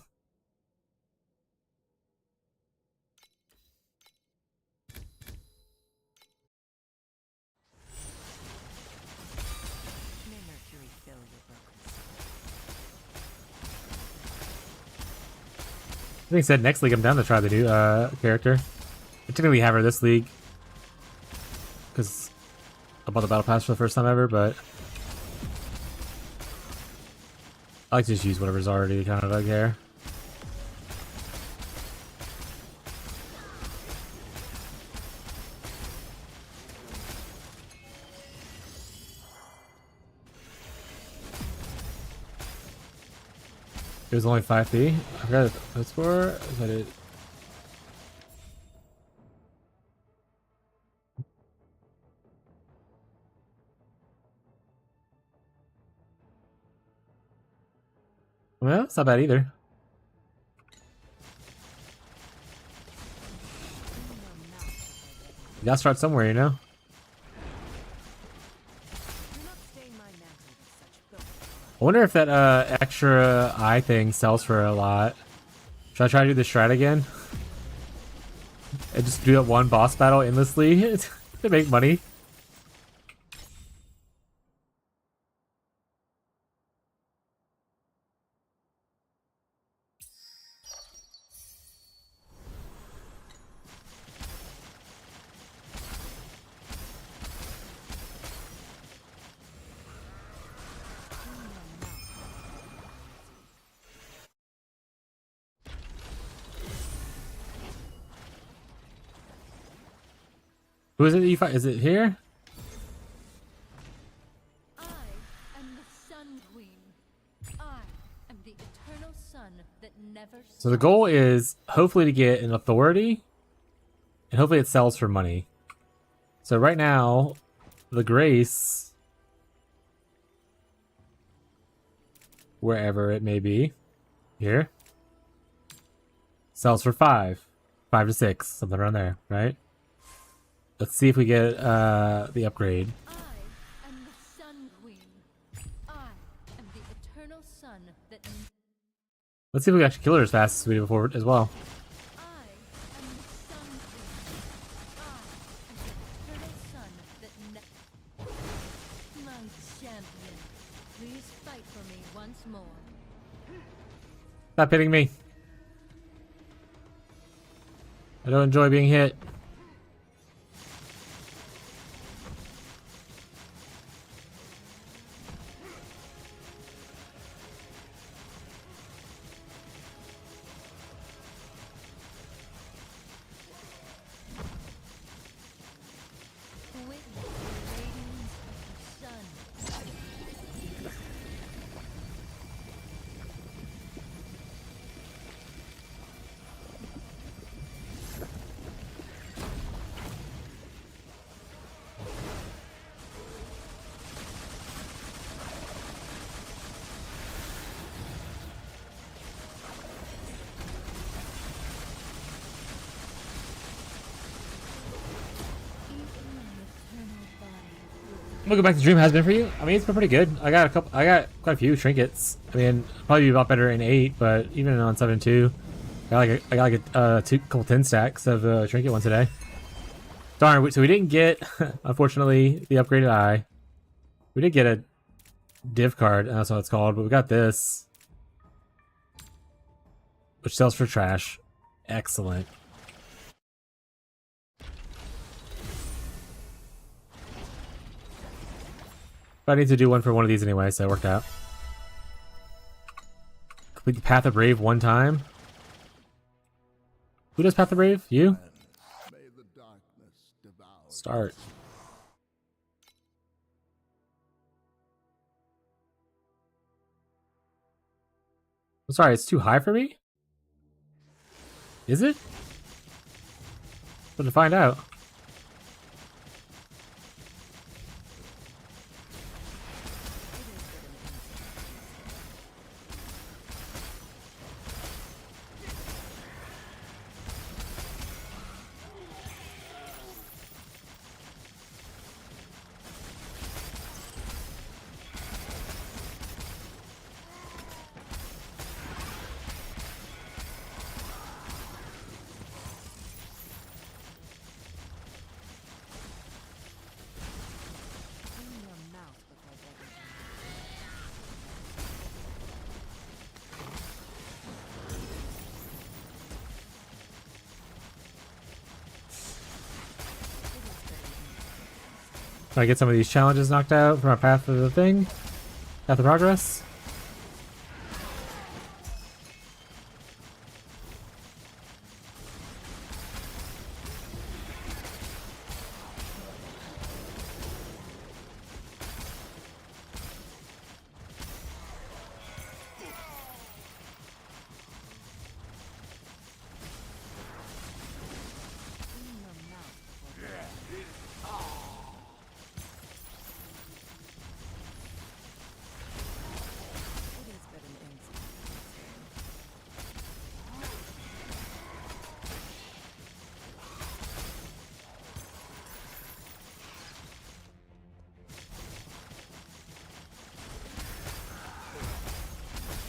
May Mercury fill your broken I think said next league I'm down to try the new character. I typically have her this league because I bought the battle pass for the first time ever, but I like to just use whatever's already kind of like here. It was only 5 I forgot what that's for. Is that it? Well, it's not bad either. You gotta start somewhere, you know? I wonder if that extra eye thing sells for a lot. Should I try to do the strat again? And just do that one boss battle endlessly to make money? Who is it you fight? Is it here? I am the Sun Queen. I am the eternal sun that never So the stops. goal is hopefully to get an authority, and hopefully it sells for money. So right now, the Grace, wherever it may be, here, sells for 5 to 6, something around there, right? Let's see if we get the upgrade. I am the Sun Queen. I am the eternal sun that Let's see if we can actually kill her as fast as we did before as well. I am the Sun Queen. I am the eternal sun that my champion. Please fight for me once more. Stop hitting me. I don't enjoy being hit. Witness the radiance of the sun. I'm gonna go back to Dream has been for you. I mean, it's been pretty good. I got quite a few trinkets. I mean, probably be a lot better in 8, but even on 7.2, I got like a couple 10 stacks of trinket ones today. Darn, so we didn't get, unfortunately, the upgraded eye. We did get a div card, and that's what it's called, but we got this, which sells for trash. Excellent. But I need to do one for one of these anyway, so it worked out. Complete the Path of Brave one time. Who does Path of Brave? You? May the darkness devour. Start. I'm sorry, it's too high for me? Is it? But to find out. Can I get some of these challenges knocked out from our path of the thing? Path of progress?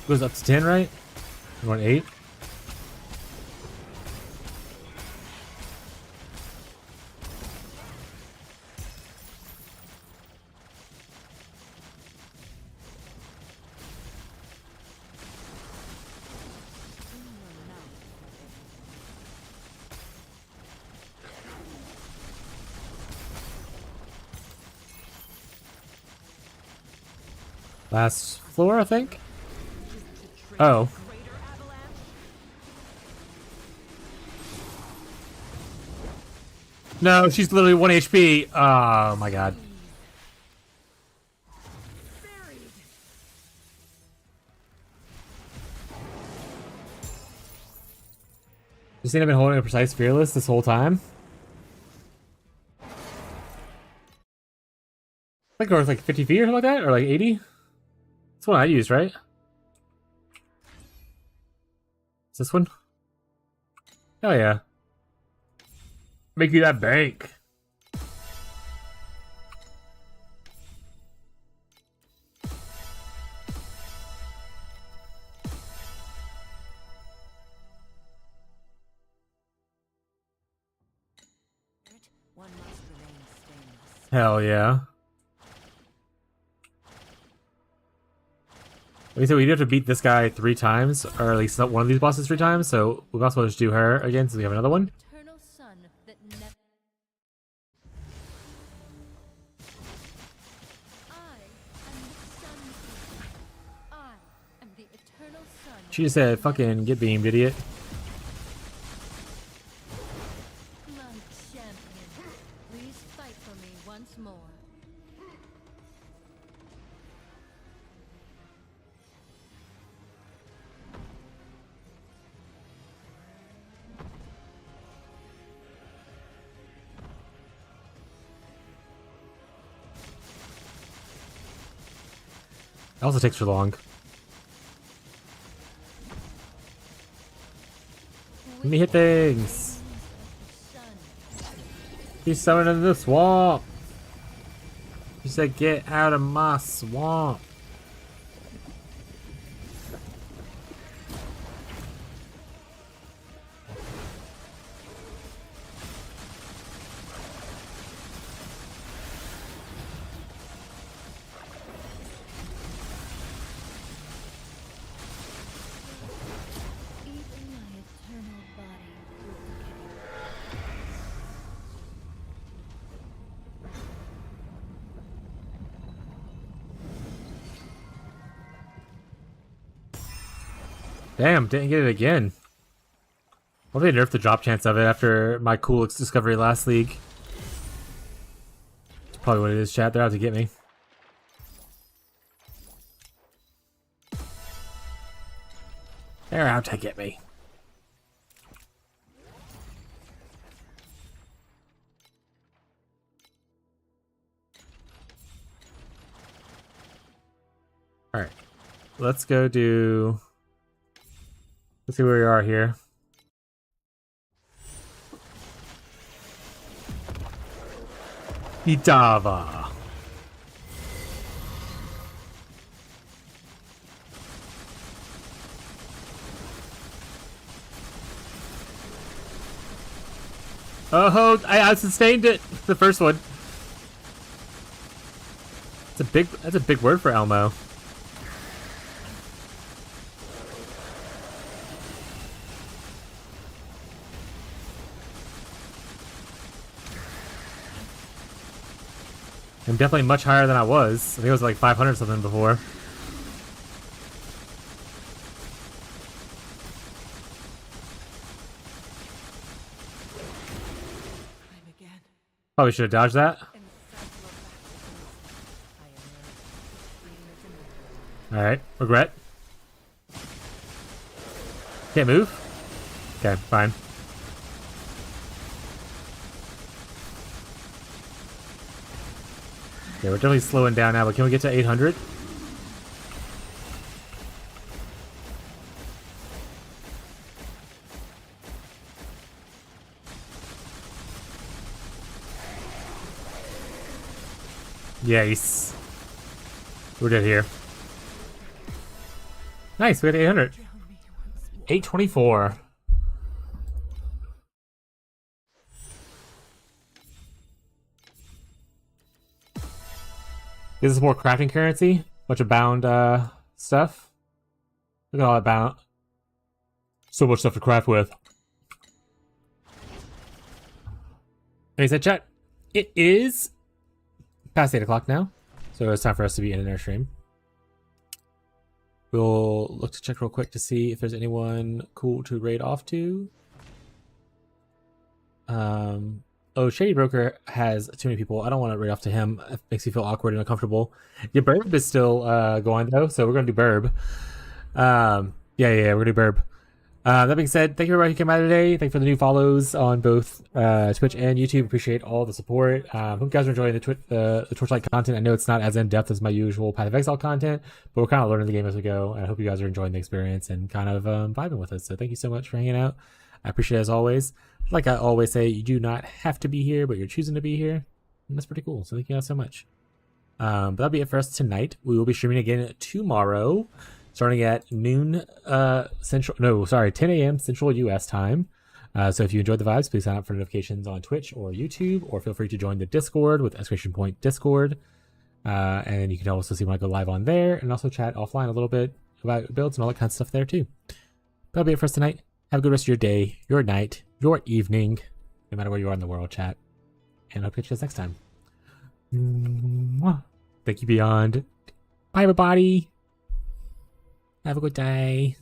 Goes up to 10, right? You want 8? Last floor, I think? Oh. No, she's literally 1 HP. Oh my god. You think I've been holding a precise fearless this whole time? I think it was like 50 feet or something like that, or like 80. That's what I used, right? Is this one? Hell yeah. Make you that bank. One must remain stainless. Hell yeah. We said we have to beat this guy 3 times, or at least one of these bosses 3 times, so we might as well just do her again since we have another one. Eternal sun that never. I am the sun king. I am the eternal sun. She just said, fucking get beamed, idiot. My champion, please fight for me once more. It also takes too long. Let me hit things. He's summoning the swamp. He said, get out of my swamp. Even my eternal body will decay. Damn, didn't get it again. What if they nerfed the drop chance of it after my cool discovery last league? That's probably what it is, chat. They're out to get me. They're out to get me. Alright. Let's go do... Let's see where we are here. Idava. Oh, I sustained it. The first one. That's a big word for Elmo. I'm definitely much higher than I was. I think it was like 500 something before. Time again. Probably should have dodged that. And cycle of baptisms. I emerge clean as an Alright, regret. Can't move? Okay, fine. Okay, we're definitely slowing down now, but can we get to 800? Yes. We're dead here. Nice, we got 800. drown me once more. 824. Gives us more crafting currency. Bunch of bound stuff. Look at all that bound. So much stuff to craft with. Hey, said chat. It is past 8 o'clock now, so it's time for us to be in our stream. We'll look to check real quick to see if there's anyone cool to raid off to. Oh, Shady Broker has too many people. I don't want to read off to him. It makes me feel awkward and uncomfortable. Yeah, Burb is still going though, so we're gonna do Burb. Yeah, we're gonna do Burb. That being said, thank you everybody who came out today. Thank you for the new follows on both Twitch and YouTube. Appreciate all the support. Hope you guys are enjoying the Torchlight content. I know it's not as in depth as my usual Path of Exile content, but we're kind of learning the game as we go. And I hope you guys are enjoying the experience and kind of vibing with us. So thank you so much for hanging out. I appreciate it as always. Like I always say, you do not have to be here, but you're choosing to be here. And that's pretty cool. So thank you guys so much. But that'll be it for us tonight. We will be streaming again tomorrow, starting at 10 a.m. Central US time. So if you enjoyed the vibes, please sign up for notifications on Twitch or YouTube, or feel free to join the Discord with !point Discord. And you can also see when I go live on there, and also chat offline a little bit about builds and all that kind of stuff there too. That'll be it for us tonight. Have a good rest of your day, your night, your evening, no matter where you are in the world, chat. And I'll catch you guys next time. Mwah. Thank you, Beyond. Bye, everybody. Have a good day.